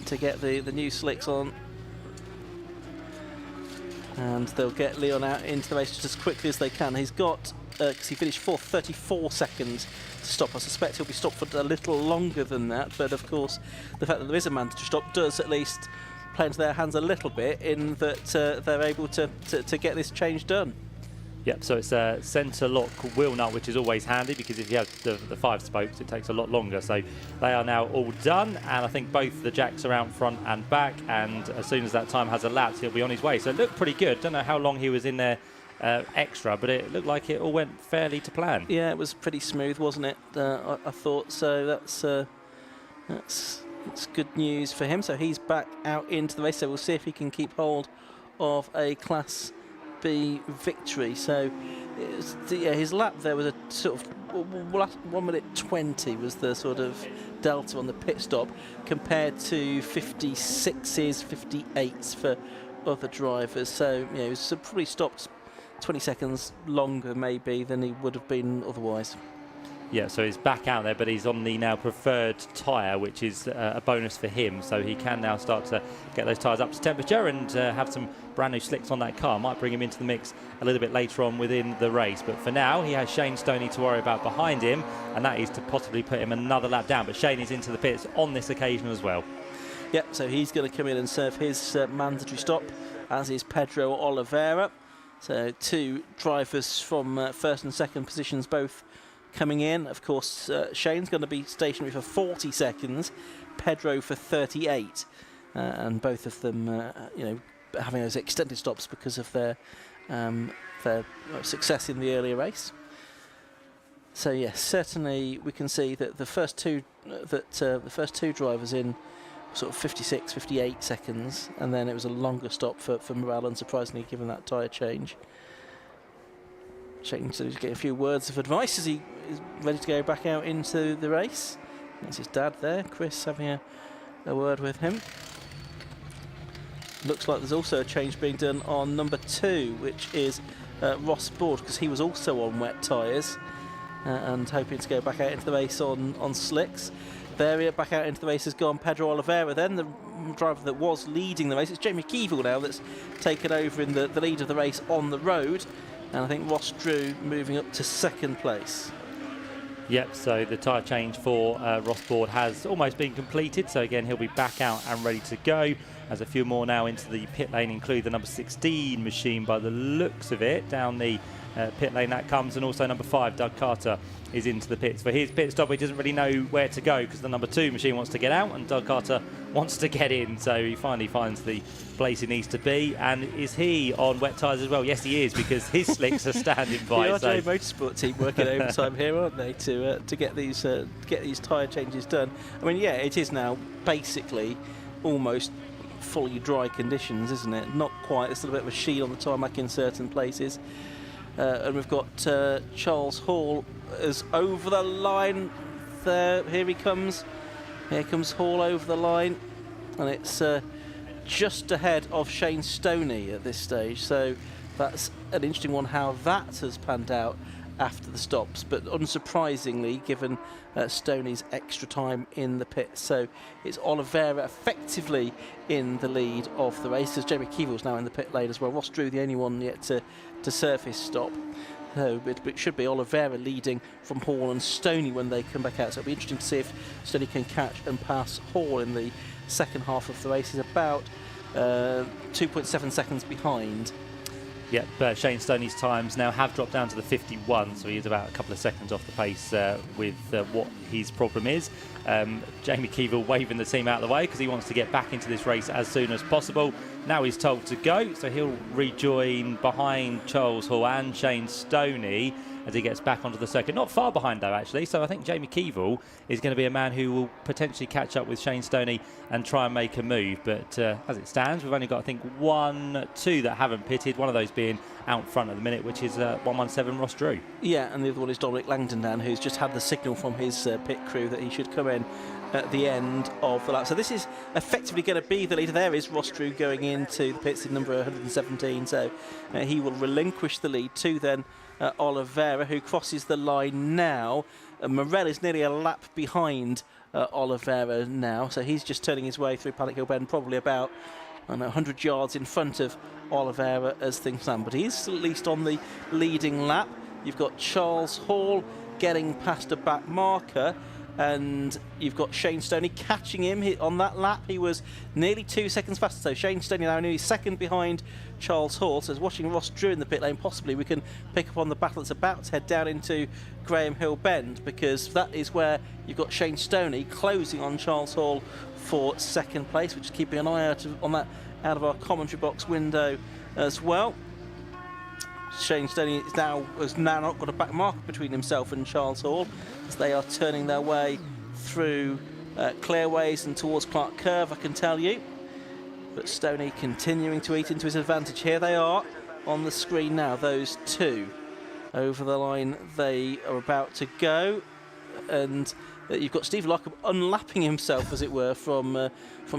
to get the new slicks on. And they'll get Leon out into the race just as quickly as they can. He's got, because he finished 4th, 34 seconds to stop. I suspect he'll be stopped for a little longer than that, but of course the fact that there is a mandatory stop does at least play into their hands a little bit, in that they're able to get this change done. Yep, so it's a centre lock wheel nut, which is always handy because if you have the 5 spokes, it takes a lot longer. So they are now all done, and I think both the jacks are out front and back, and as soon as that time has elapsed, he'll be on his way. So it looked pretty good. Don't know how long he was in there extra, but it looked like it all went fairly to plan. Yeah, it was pretty smooth, wasn't it? I thought so. That's good news for him. So he's back out into the race. So we'll see if he can keep hold of a Class B victory. So his lap there was a sort of 1 minute 20 was the sort of delta on the pit stop, compared to 56s, 58s for other drivers. So he was probably stopped 20 seconds longer maybe than he would have been otherwise. Yeah, so he's back out there, but he's on the now preferred tyre, which is a bonus for him. So he can now start to get those tyres up to temperature and have some brand new slicks on that car. Might bring him into the mix a little bit later on within the race. But for now, he has Shane Stoney to worry about behind him, and that is to possibly put him another lap down. But Shane is into the pits on this occasion as well. Yep, so he's going to come in and serve his mandatory stop, as is Pedro Oliveira. So 2 drivers from 1st and 2nd positions, both coming in. Of course, Shane's going to be stationary for 40 seconds, Pedro for 38, and both of them, having those extended stops because of their success in the earlier race. So yes, certainly we can see that the first two drivers in sort of 56, 58 seconds, and then it was a longer stop for Morel, unsurprisingly, given that tyre change. Shane said he's getting a few words of advice as he is ready to go back out into the race. That's his dad there, Chris, having a word with him. Looks like there's also a change being done on number 2, which is Ross Board, because he was also on wet tyres and hoping to go back out into the race on slicks. There, back out into the race has gone Pedro Oliveira then, the driver that was leading the race. It's Jamie Keevil now that's taken over in the lead of the race on the road. And I think Ross Drew moving up to 2nd place. Yep, so the tyre change for Ross Board has almost been completed. So again, he'll be back out and ready to go. As a few more now into the pit lane include the number 16 machine by the looks of it, down the pit lane that comes, and also number 5, Doug Carter, is into the pits. For his pit stop, he doesn't really know where to go because the number 2 machine wants to get out and Doug Carter wants to get in. So he finally finds the place he needs to be. And is he on wet tyres as well? Yes, he is, because his slicks are standing by. The RJ Motorsport team working overtime here, aren't they, to get these tyre changes done? I mean, yeah, it is now basically almost fully dry conditions, isn't it? Not quite. There's a little bit of a sheen on the tarmac in certain places. And we've got Charles Hall is over the line there. Here he comes. Here comes Hall over the line. And it's just ahead of Shane Stoney at this stage. So that's an interesting one, how that has panned out after the stops. But unsurprisingly, given Stoney's extra time in the pit. So it's Oliveira effectively in the lead of the race, as Jamie Keevill's now in the pit lane as well. Ross Drew, the only one yet to serve his stop. So it should be Oliveira leading from Hall and Stoney when they come back out. So it'll be interesting to see if Stoney can catch and pass Hall in the second half of the race. He's about 2.7 seconds behind. Yeah, but Shane Stoney's times now have dropped down to the 51, so he is about a couple of seconds off the pace with what his problem is. Jamie Keevill waving the team out of the way because he wants to get back into this race as soon as possible. Now he's told to go, so he'll rejoin behind Charles Hall and Shane Stoney as he gets back onto the circuit. Not far behind though, actually, so I think Jamie Keevill is going to be a man who will potentially catch up with Shane Stoney and try and make a move. But as it stands, we've only got, I think, 2 that haven't pitted, one of those being out front at the minute, which is 117 Ross Drew. Yeah, and the other one is Dominic Langdon, who's just had the signal from his pit crew that he should come in at the end of the lap. So this is effectively going to be the leader. There is Ross Drew going into the pits in number 117, so he will relinquish the lead to then Oliveira, who crosses the line now. Morel is nearly a lap behind Oliveira now, so he's just turning his way through Paddock Hill Bend, probably about 100 yards in front of Oliveira as things stand, but he is at least on the leading lap. You've got Charles Hall getting past a back marker, and you've got Shane Stoney catching him on that lap. He was nearly 2 seconds faster, so Shane Stoney now nearly second behind Charles Hall. So watching Ross Drew in the pit lane, possibly we can pick up on the battle that's about to head down into Graham Hill Bend, because that is where you've got Shane Stoney closing on Charles Hall for second place. We're just keeping an eye out on that out of our commentary box window as well. Shane Stoney has now not got a back marker between himself and Charles Hall as they are turning their way through Clearways and towards Clark Curve, I can tell you. But Stoney continuing to eat into his advantage. Here they are on the screen now, those 2 over the line. They are about to go, and you've got Steve Lockham unlapping himself, as it were, from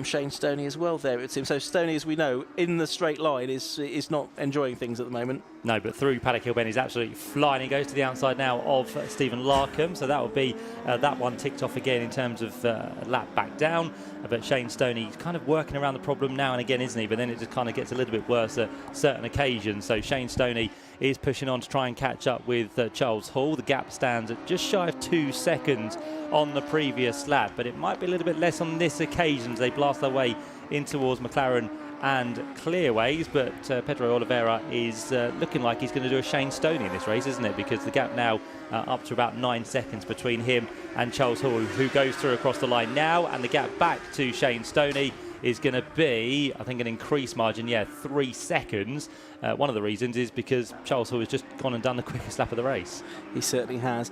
Shane Stoney as well there, it seems. So Stoney, as we know, in the straight line is not enjoying things at the moment. No, but through Paddock Hill Bend, he's absolutely flying. He goes to the outside now of Stephen Larkham, so that will be that one ticked off again in terms of lap back down. But Shane Stoney kind of working around the problem now and again, isn't he? But then it just kind of gets a little bit worse at certain occasions. So Shane Stoney is pushing on to try and catch up with Charles Hall. The gap stands at just shy of 2 seconds on the previous lap, but it might be a little bit less on this occasion as they blast their way in towards McLaren and Clearways. But Pedro Oliveira is looking like he's going to do a Shane Stoney in this race, isn't it? Because the gap now up to about 9 seconds between him and Charles Hall, who goes through across the line now, and the gap back to Shane Stoney is going to be, I think, an increased margin, 3 seconds. One of the reasons is because Charles Hall has just gone and done the quickest lap of the race. He certainly has.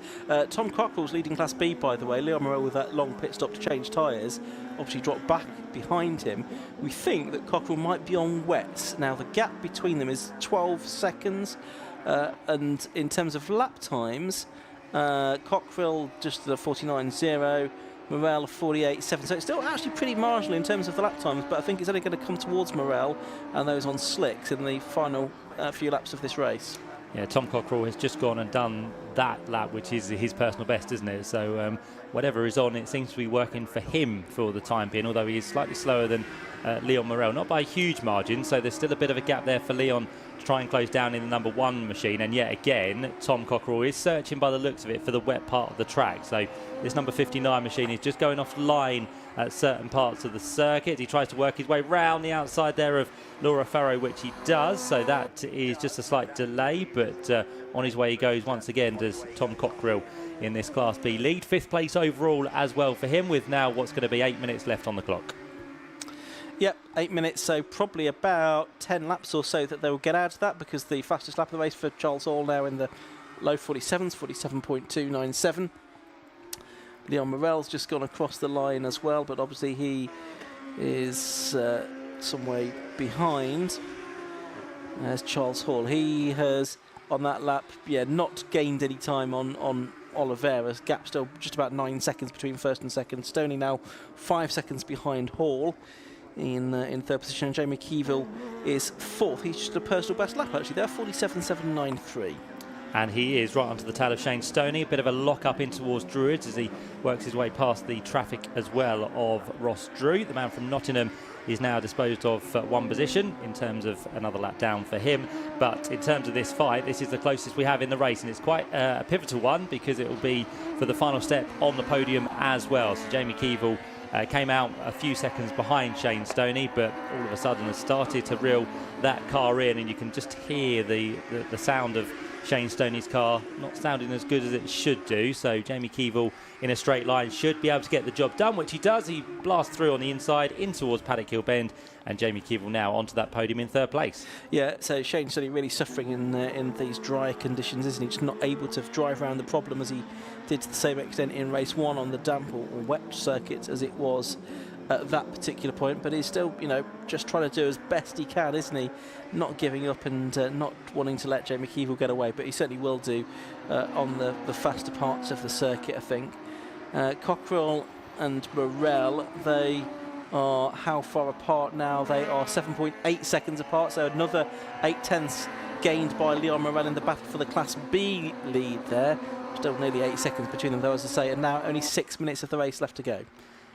Tom Cockrell's leading Class B, by the way. Leon Morel with that long pit stop to change tyres obviously dropped back behind him. We think that Cockrell might be on wets. Now, the gap between them is 12 seconds. And in terms of lap times, Cockrell just at a 49.0. Morel 48.7, so it's still actually pretty marginal in terms of the lap times, but I think it's only going to come towards Morel and those on slicks in the final few laps of this race. Yeah, Tom Cockrell has just gone and done that lap, which is his personal best, isn't it? So whatever is on, it seems to be working for him for the time being, although he is slightly slower than Leon Morel, not by a huge margin, so there's still a bit of a gap there for Leon to try and close down in the number 1 machine. And yet again, Tom Cockerell is searching by the looks of it for the wet part of the track. So this number 59 machine is just going offline at certain parts of the circuit. He tries to work his way round the outside there of Laura Farrow, which he does. So that is just a slight delay, but on his way he goes once again, does Tom Cockerell in this Class B lead. 5th place overall as well for him, with now what's going to be 8 minutes left on the clock. Yep, 8 minutes, so probably about 10 laps or so that they will get out of that, because the fastest lap of the race for Charles Hall now in the low 47s, 47.297. Leon Morel's just gone across the line as well, but obviously he is some way behind as Charles Hall. He has, on that lap, not gained any time on Oliveira's. Gap still just about 9 seconds between first and second. Stoney now 5 seconds behind Hall in third position. Jamie Keevil is 4th. He's just a personal best lap actually there, 47.793. And he is right onto the tail of Shane Stoney. A bit of a lock-up in towards Druids as he works his way past the traffic as well of Ross Drew. The man from Nottingham is now disposed of one position in terms of another lap down for him. But in terms of this fight, this is the closest we have in the race, and it's quite a pivotal one because it will be for the final step on the podium as well. So Jamie Keevil came out a few seconds behind Shane Stoney, but all of a sudden has started to reel that car in, and you can just hear the sound of Shane Stoney's car not sounding as good as it should do. So Jamie Keevil in a straight line should be able to get the job done, which he does. He blasts through on the inside in towards Paddock Hill Bend, and Jamie Keevil now onto that podium in 3rd place. Yeah, so Shane Stoney really suffering in these dry conditions, isn't he? Just not able to drive around the problem as he did to the same extent in race 1 on the damp or wet circuits as it was at that particular point, but he's still, just trying to do as best he can, isn't he? Not giving up and not wanting to let Jamie Keevil get away, but he certainly will do on the faster parts of the circuit, I think. Cockerell and Morel, they are how far apart now? They are 7.8 seconds apart, so another 8/10 gained by Leon Morel in the battle for the Class B lead there. Still nearly 8 seconds between them, though, as I say, and now only 6 minutes of the race left to go.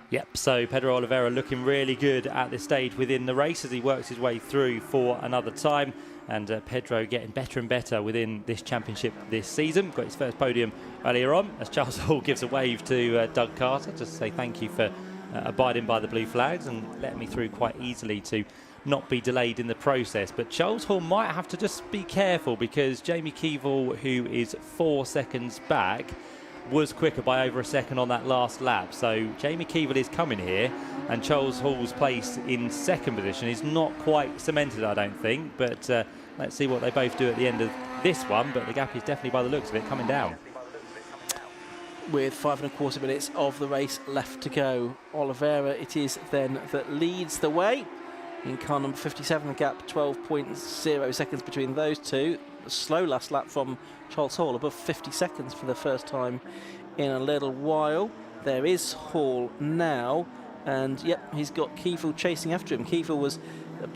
Yep, so Pedro Oliveira looking really good at this stage within the race as he works his way through for another time. And Pedro getting better and better within this championship this season. Got his first podium earlier on as Charles Hall gives a wave to Doug Carter. Just to say thank you for abiding by the blue flags and letting me through quite easily to not be delayed in the process. But Charles Hall might have to just be careful because Jamie Keevil, who is 4 seconds back, was quicker by over a second on that last lap. So Jamie Keevil is coming here, and Charles Hall's place in 2nd position is not quite cemented, I don't think, but let's see what they both do at the end of this one. But the gap is definitely, by the looks of it, coming down. With 5.25 minutes of the race left to go, Oliveira it is then that leads the way in car number 57. The gap 12.0 seconds between those two. A slow last lap from Charles Hall, above 50 seconds for the first time in a little while. There is Hall now, and yep, he's got Keevil chasing after him. Keevil was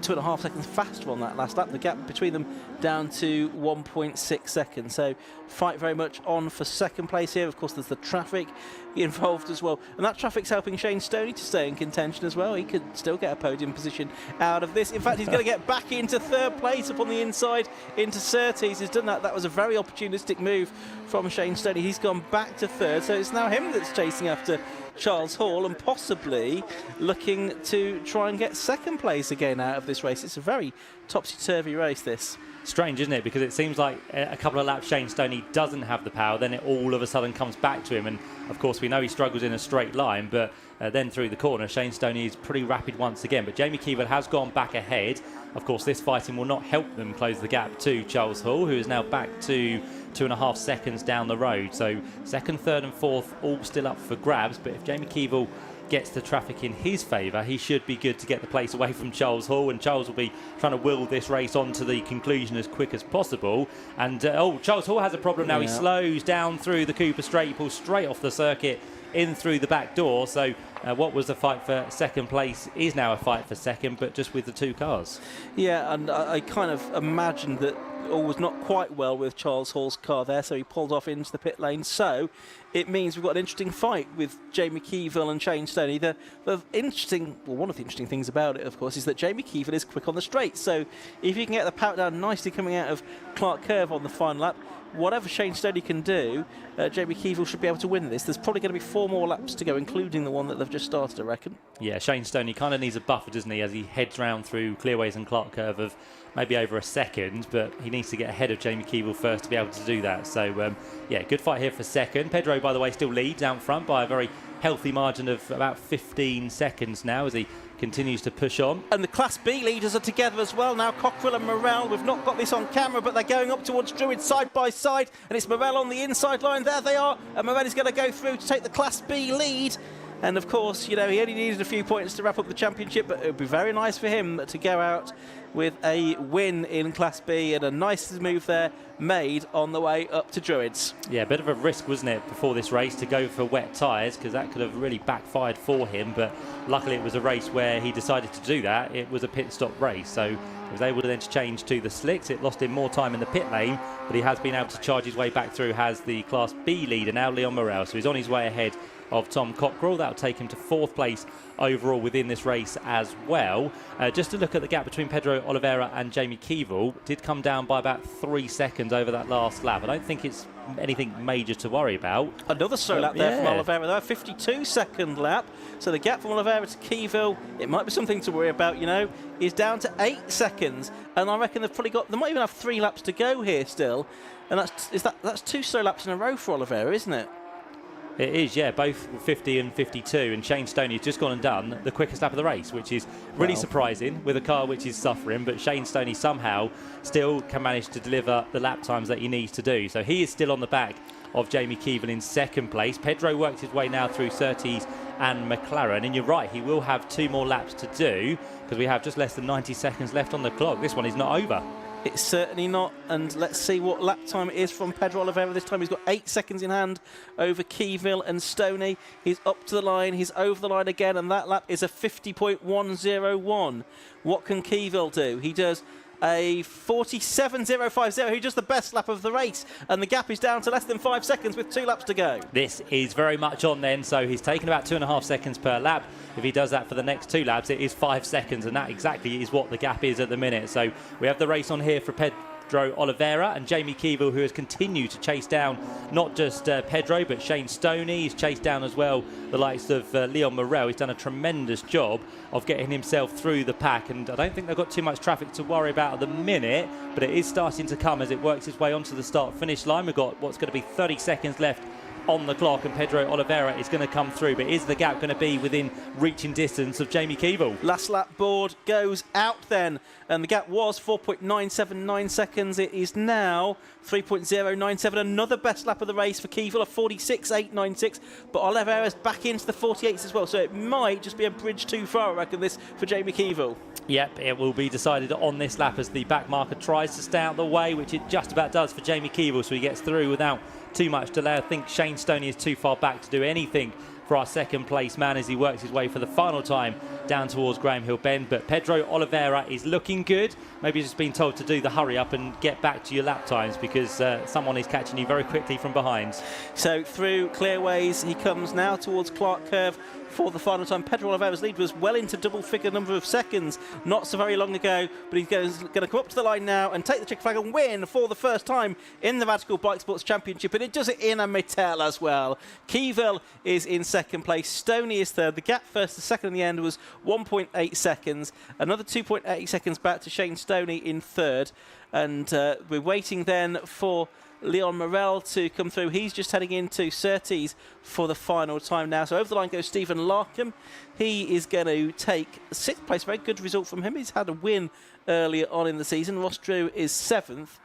2.5 seconds faster on that last lap. The gap between them down to 1.6 seconds. So fight very much on for 2nd place here. Of course, there's the traffic involved as well, and that traffic's helping Shane Stoney to stay in contention as well. He could still get a podium position out of this. In fact, he's going to get back into 3rd place up on the inside into Surtees. He's done that. That was a very opportunistic move from Shane Stoney. He's gone back to 3rd, so it's now him that's chasing after Charles Hall and possibly looking to try and get 2nd place again out of this race. It's a very topsy-turvy race, this. Strange, isn't it? Because it seems like a couple of laps Shane Stoney doesn't have the power, then it all of a sudden comes back to him, and of course we know he struggles in a straight line, but then through the corner Shane Stoney is pretty rapid once again. But Jamie Keevil has gone back ahead. Of course this fighting will not help them close the gap to Charles Hall, who is now back to 2.5 seconds down the road. So 2nd, 3rd and 4th all still up for grabs, but if Jamie Keevil gets the traffic in his favour, he should be good to get the place away from Charles Hall, and Charles will be trying to will this race on to the conclusion as quick as possible. And Charles Hall has a problem now. He slows down through the Cooper Straight, he pulls straight off the circuit in through the back door. So what was the fight for 2nd place is now a fight for 2nd, but just with the 2 cars. Yeah, and I kind of imagined that all was not quite well with Charles Hall's car there, so he pulled off into the pit lane. So it means we've got an interesting fight with Jamie Keevil and Shane Stoney. One of the interesting things about it, of course, is that Jamie Keevil is quick on the straight. So if you can get the power down nicely coming out of Clark Curve on the final lap, whatever Shane Stoney can do, Jamie Keevil should be able to win this. There's probably going to be 4 more laps to go, including the one that they've just started, I reckon. Yeah, Shane Stoney kind of needs a buffer, doesn't he, as he heads round through Clearways and Clark Curve of maybe over a second, but he needs to get ahead of Jamie Keevil first to be able to do that. So, yeah, good fight here for second. Pedro, by the way, still leads out front by a very healthy margin of about 15 seconds now as he continues to push on. And the Class B leaders are together as well now. Cockrell and Morel, we've not got this on camera, but they're going up towards Druid side by side, and it's Morel on the inside line. There they are, and Morel is going to go through to take the Class B lead. And of course, you know, he only needed a few points to wrap up the championship, but it would be very nice for him to go out with a win in Class B, and a nice move there made on the way up to Druids. Yeah, a bit of a risk, wasn't it, before this race to go for wet tyres, because that could have really backfired for him, but luckily it was a race where he decided to do that. It was a pit stop race, so he was able to then change to the slicks. It lost him more time in the pit lane, but he has been able to charge his way back through, has the Class B leader now, Leon Morel, so he's on his way ahead of Tom Cockrell. That'll take him to 4th place overall within this race as well. Just to look at the gap between Pedro Oliveira and Jamie Keevil, did come down by about 3 seconds over that last lap. I don't think it's anything major to worry about. Another slow lap there from Oliveira there, 52-second lap. So the gap from Oliveira to Keevil, it might be something to worry about, you know, is down to 8 seconds. And I reckon they've probably got, they might even have 3 laps to go here still. And that's 2 slow laps in a row for Oliveira, isn't it? It is, yeah, both 50 and 52, and Shane Stoney has just gone and done the quickest lap of the race, which is really surprising with a car which is suffering, but Shane Stoney somehow still can manage to deliver the lap times that he needs to do. So he is still on the back of Jamie Keevil in 2nd place. Pedro works his way now through Surtees and McLaren, and you're right, he will have 2 more laps to do, because we have just less than 90 seconds left on the clock. This one is not over. It's certainly not, and let's see what lap time it is from Pedro Oliveira. This time he's got 8 seconds in hand over Keevil and Stoney. He's up to the line, he's over the line again, and that lap is a 50.101. What can Keevil do? He does a 47.050. He does the best lap of the race, and the gap is down to less than 5 seconds with 2 laps to go. This is very much on then, so he's taken about 2.5 seconds per lap. If he does that for the next 2 laps, it is 5 seconds, and that exactly is what the gap is at the minute. So we have the race on here for Pedro Oliveira and Jamie Keevil, who has continued to chase down not just Pedro, but Shane Stoney. He's chased down as well the likes of Leon Morel. He's done a tremendous job of getting himself through the pack, and I don't think they've got too much traffic to worry about at the minute, but it is starting to come as it works its way onto the start-finish line. We've got what's going to be 30 seconds left on the clock, and Pedro Oliveira is going to come through, but is the gap going to be within reaching distance of Jamie Keevil? Last lap board goes out then, and the gap was 4.979 seconds. It is now 3.097. Another best lap of the race for Keevil, a 46.896, but Oliveira's back into the 48s as well, so it might just be a bridge too far, I reckon, this for Jamie Keevil. Yep, it will be decided on this lap as the back marker tries to stay out the way, which it just about does for Jamie Keevil, so he gets through without too much delay. I think Shane Stoney is too far back to do anything for our 2nd place man as he works his way for the final time down towards Graham Hill Bend. But Pedro Oliveira is looking good. Maybe he's just been told to do the hurry up and get back to your lap times, because someone is catching you very quickly from behind. So through Clearways he comes now towards Clark Curve for the final time. Pedro Oliveira's lead was well into double-figure number of seconds not so very long ago, but he's going to come up to the line now and take the checkered flag and win for the first time in the Radical Bike Sports Championship, and it does it in a Mattel as well. Keevil is in 2nd place, Stoney is 3rd. The gap first to 2nd in the end was 1.8 seconds. Another 2.8 seconds back to Shane Stoney in 3rd, and we're waiting then for Leon Morel to come through. He's just heading into Surtees for the final time now. So over the line goes Stephen Larkham. He is going to take 6th place. Very good result from him. He's had a win earlier on in the season. Ross Drew is 7th.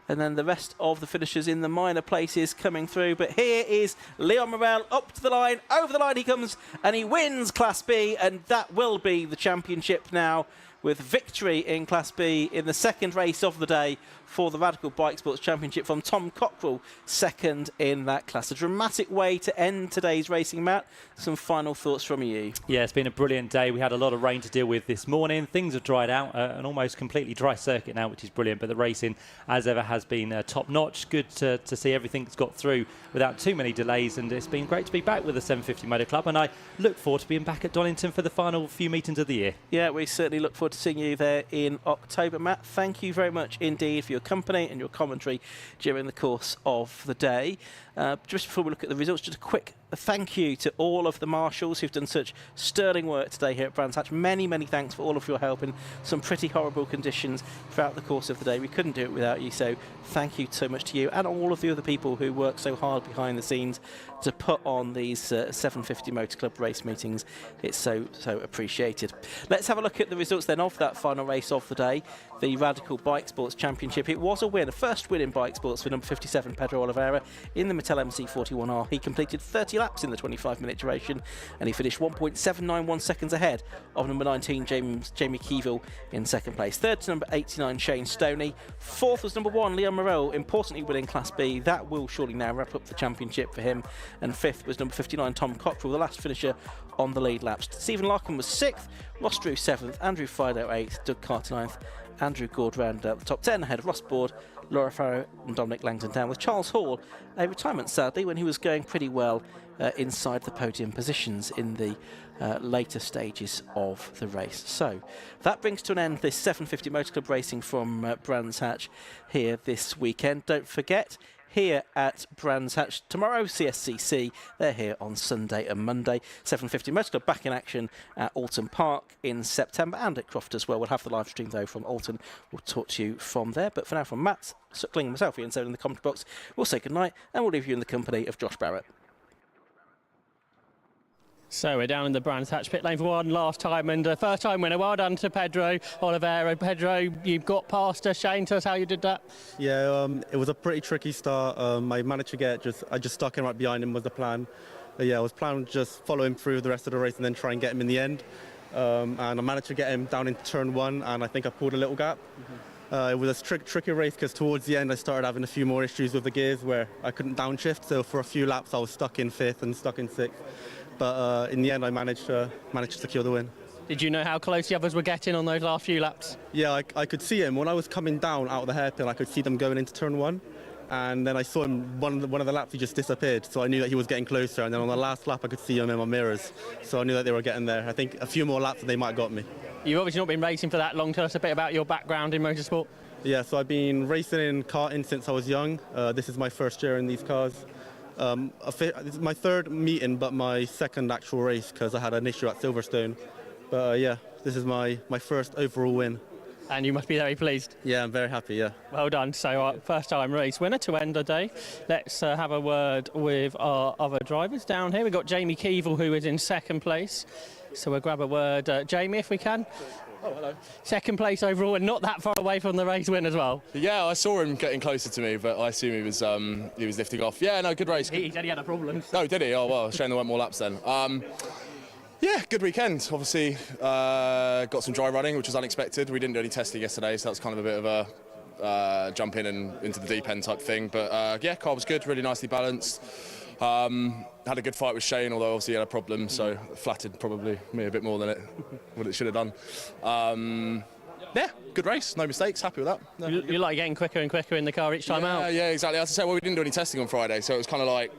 And then the rest of the finishers in the minor places coming through. But here is Leon Morel up to the line. Over the line he comes, and he wins Class B, and that will be the championship now with victory in Class B in the second race of the day for the Radical Bike Sports Championship from Tom Cockrell, second in that class. A dramatic way to end today's racing, Matt. Some final thoughts from you. Yeah, it's been a brilliant day. We had a lot of rain to deal with this morning. Things have dried out, an almost completely dry circuit now, which is brilliant. But the racing, as ever, has been top-notch. Good to see everything's got through without too many delays, and it's been great to be back with the 750 Motor Club, and I look forward to being back at Donington for the final few meetings of the year. Yeah, we certainly look forward to seeing you there in October, Matt. Thank you very much indeed for your company and your commentary during the course of the day. Just before we look at the results, just a quick thank you to all of the marshals who've done such sterling work today here at Brands Hatch. Many, many thanks for all of your help in some pretty horrible conditions throughout the course of the day. We couldn't do it without you, so thank you so much to you and all of the other people who work so hard behind the scenes to put on these 750 Motor Club race meetings. It's so appreciated. Let's have a look at the results then of that final race of the day, the Radical Bike Sports Championship. It was a win, a first win in bike sports for number 57 Pedro Oliveira in the Mattel MC41R. He completed 30 laps in the 25-minute duration, and he finished 1.791 seconds ahead of number 19 Jamie Keeville in second place. Third to number 89 Shane Stoney. Fourth was number 1 Leon Morel, importantly winning Class B. That will surely now wrap up the championship for him. And fifth was number 59 Tom Cockrell, the last finisher on the lead laps. Stephen Larkin was 6th, Ross Drew 7th, Andrew Fido 8th, Doug Carter 9th, Andrew Gord rounded out the top 10 ahead of Ross Board, Laura Farrow and Dominic Langton down with Charles Hall, a retirement sadly when he was going pretty well inside the podium positions in the later stages of the race. So that brings to an end this 750 Motor Club racing from Brands Hatch here this weekend. Don't forget, here at Brands Hatch tomorrow, CSCC, they're here on Sunday and Monday. 750 Motor Club back in action at Alton Park in September and at Croft as well. We'll have the live stream though from Alton. We'll talk to you from there. But for now, from Matt Suckling and myself, Ian Soden in the commentary box, we'll say goodnight and we'll leave you in the company of Josh Barrett. So we're down in the Brands Hatch pit lane for one last time, and first time winner. Well done to Pedro Oliveira. Pedro, you got past us. Shane, tell us how you did that. Yeah, it was a pretty tricky start. I managed to I just stuck him right behind him was the plan. Yeah, I was planning to just follow him through the rest of the race and then try and get him in the end. And I managed to get him down into turn 1, and I think I pulled a little gap. It was a tricky race because towards the end I started having a few more issues with the gears where I couldn't downshift. So for a few laps I was stuck in 5th and stuck in 6th. But in the end, I managed to secure the win. Did you know how close the others were getting on those last few laps? Yeah, I could see him. When I was coming down out of the hairpin, I could see them going into turn 1. And then I saw him, one of the laps, he just disappeared. So I knew that he was getting closer. And then on the last lap, I could see him in my mirrors. So I knew that they were getting there. I think a few more laps and they might have got me. You've obviously not been racing for that long. Tell us a bit about your background in motorsport. Yeah, so I've been racing in karting since I was young. This is my first year in these cars. This is my third meeting, but my second actual race because I had an issue at Silverstone. But yeah, this is my first overall win. And you must be very pleased. Yeah, I'm very happy, yeah. Well done. So first time race winner to end the day. Let's have a word with our other drivers down here. We've got Jamie Keeville, who is in second place. So we'll grab a word. Jamie, if we can. Oh, hello. Second place overall and not that far away from the race win as well. Yeah, I saw him getting closer to me, but I assume he was lifting off. Yeah, no, good race. He said he had a problem. No, did he? Oh, well, shame there weren't more laps then. Yeah, good weekend. Obviously, got some dry running, which was unexpected. We didn't do any testing yesterday, so that was kind of a bit of a jump in and into the deep end type thing. But yeah, car was good, really nicely balanced. Had a good fight with Shane, although obviously he had a problem, so flattered probably me a bit more than what it should have done. Yeah, good race, no mistakes, happy with that. No, you like getting quicker and quicker in the car each time out? Yeah, exactly. As I say, well, we didn't do any testing on Friday, so it was kind of like,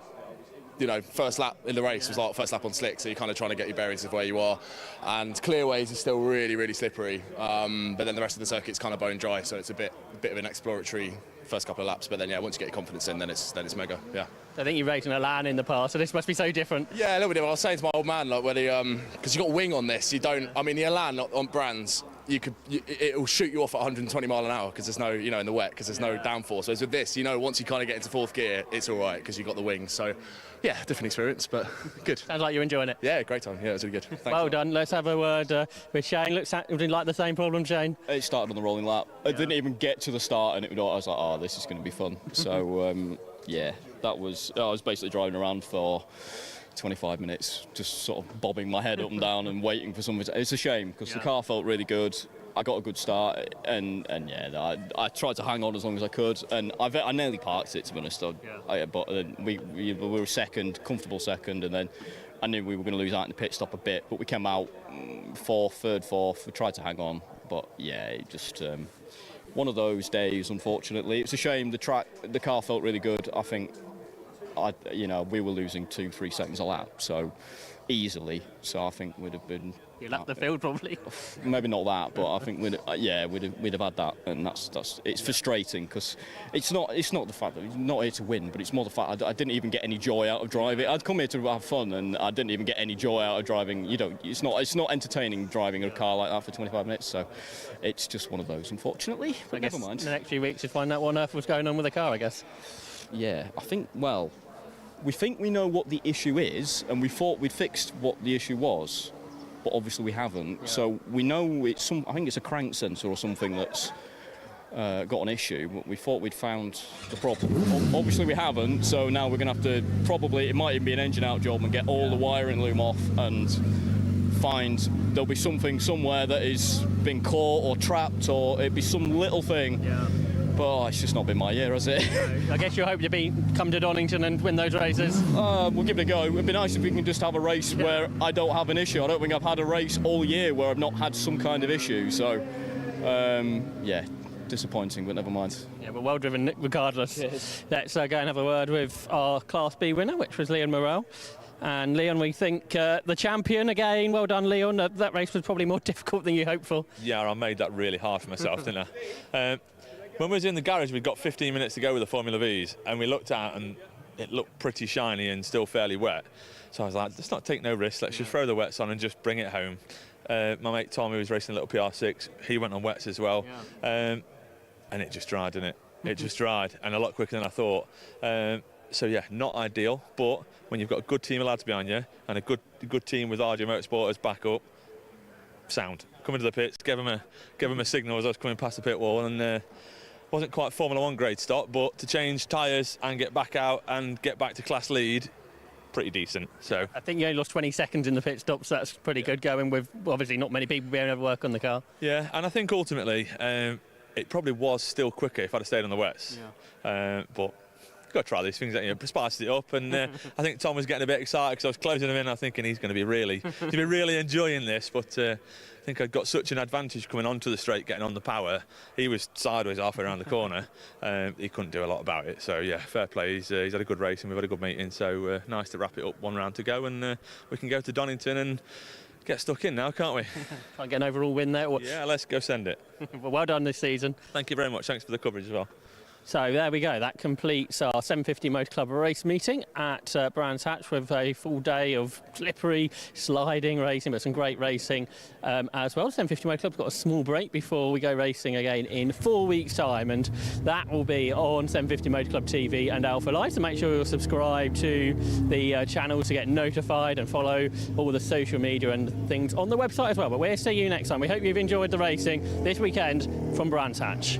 you know, first lap in the race was like first lap on slick, so you're kind of trying to get your bearings of where you are. And clearways is still really, really slippery, but then the rest of the circuit's kind of bone dry, so it's a bit of an exploratory first couple of laps. But then, yeah, once you get your confidence in, then it's mega, yeah. I think you've raced in a LAN in the past, so this must be so different. Yeah, a little bit different. I was saying to my old man, like, because you've got wing on this, you don't, I mean, the Elan on Brands, it'll shoot you off at 120 mile an hour because there's no, in the wet, because there's no downforce. Whereas with this, once you kind of get into fourth gear, it's all right because you've got the wing. So, yeah, different experience, but good. Sounds like you're enjoying it. Yeah, great time. Yeah, it was really good. Thanks. Well done. Let's have a word with Shane. Looks like the same problem, Shane. It started on the rolling lap. I didn't even get to the start, and I was like, oh, this is going to be fun. So, yeah, I was basically driving around for 25 minutes just sort of bobbing my head up and down and waiting for something. It's a shame because the car felt really good. I got a good start, and yeah, I tried to hang on as long as I could, and I nearly parked it, to be honest. But we were second, comfortable second, and then I knew we were going to lose out in the pit stop a bit, but we came out third, fourth. We tried to hang on, but yeah, it just one of those days. Unfortunately, it's a shame. The car felt really good. I think we were losing 2-3 seconds a lap, so easily. So I think we'd have been. You lapped the field probably. Maybe not that, but I think we'd have had that, and that's it's frustrating because it's not the fact that we're not here to win, but it's more the fact I didn't even get any joy out of driving. I'd come here to have fun, and I didn't even get any joy out of driving. It's not entertaining driving a car like that for 25 minutes. So it's just one of those, unfortunately. But never mind. In the next few weeks, you'll find out what on earth was going on with the car, I guess. Yeah, I think. Well, we think we know what the issue is, and we thought we'd fixed what the issue was. But obviously we haven't. Yeah. So we know I think it's a crank sensor or something that's got an issue. But we thought we'd found the problem. Obviously we haven't. So now we're going to have to it might even be an engine out job and get all the wiring loom off and find there'll be something somewhere that is been caught or trapped, or it'd be some little thing. Yeah. But it's just not been my year, has it? I guess you hope to come to Donington and win those races. We'll give it a go. It'd be nice if we can just have a race where I don't have an issue. I don't think I've had a race all year where I've not had some kind of issue. So, yeah, disappointing, but never mind. Yeah, but well driven regardless. Yes. Let's go and have a word with our Class B winner, which was Leon Morrell. And Leon, we think the champion again. Well done, Leon. That race was probably more difficult than you hoped for. Yeah, I made that really hard for myself, didn't I? When we was in the garage, we'd got 15 minutes to go with the Formula Vs, and we looked out and it looked pretty shiny and still fairly wet. So I was like, let's not take no risks, let's just throw the wets on and just bring it home. My mate Tom, who was racing a little PR6, he went on wets as well. Yeah. And it just dried, didn't it? It just dried, and a lot quicker than I thought. So yeah, not ideal, but when you've got a good team of lads behind you and a good team with RJ Motorsport as backup, sound. Coming to the pits, give them a signal as I was coming past the pit wall, and wasn't quite Formula 1 grade stop, but to change tyres and get back out and get back to class lead, pretty decent. So I think you only lost 20 seconds in the pit stops. So that's pretty good going with obviously not many people being able to work on the car. Yeah, and I think ultimately it probably was still quicker if I'd have stayed on the wets. Yeah. But got to try these things, spiced it up, and I think Tom was getting a bit excited because I was closing him in. I was thinking he's going to be really enjoying this, but I think I'd got such an advantage coming onto the straight, getting on the power. He was sideways halfway around the corner. He couldn't do a lot about it. So yeah, fair play. He's had a good race and we've had a good meeting. So nice to wrap it up, one round to go, and we can go to Donington and get stuck in now, can't we? Try and get an overall win there. Yeah, let's go send it. Well done this season. Thank you very much. Thanks for the coverage as well. So there we go, that completes our 750 Motor Club race meeting at Brands Hatch with a full day of slippery, sliding racing, but some great racing as well. 750 Motor Club's got a small break before we go racing again in 4 weeks' time, and that will be on 750 Motor Club TV and Alpha Live, so make sure you're subscribed to the channel to get notified and follow all the social media and things on the website as well. But we'll see you next time. We hope you've enjoyed the racing this weekend from Brands Hatch.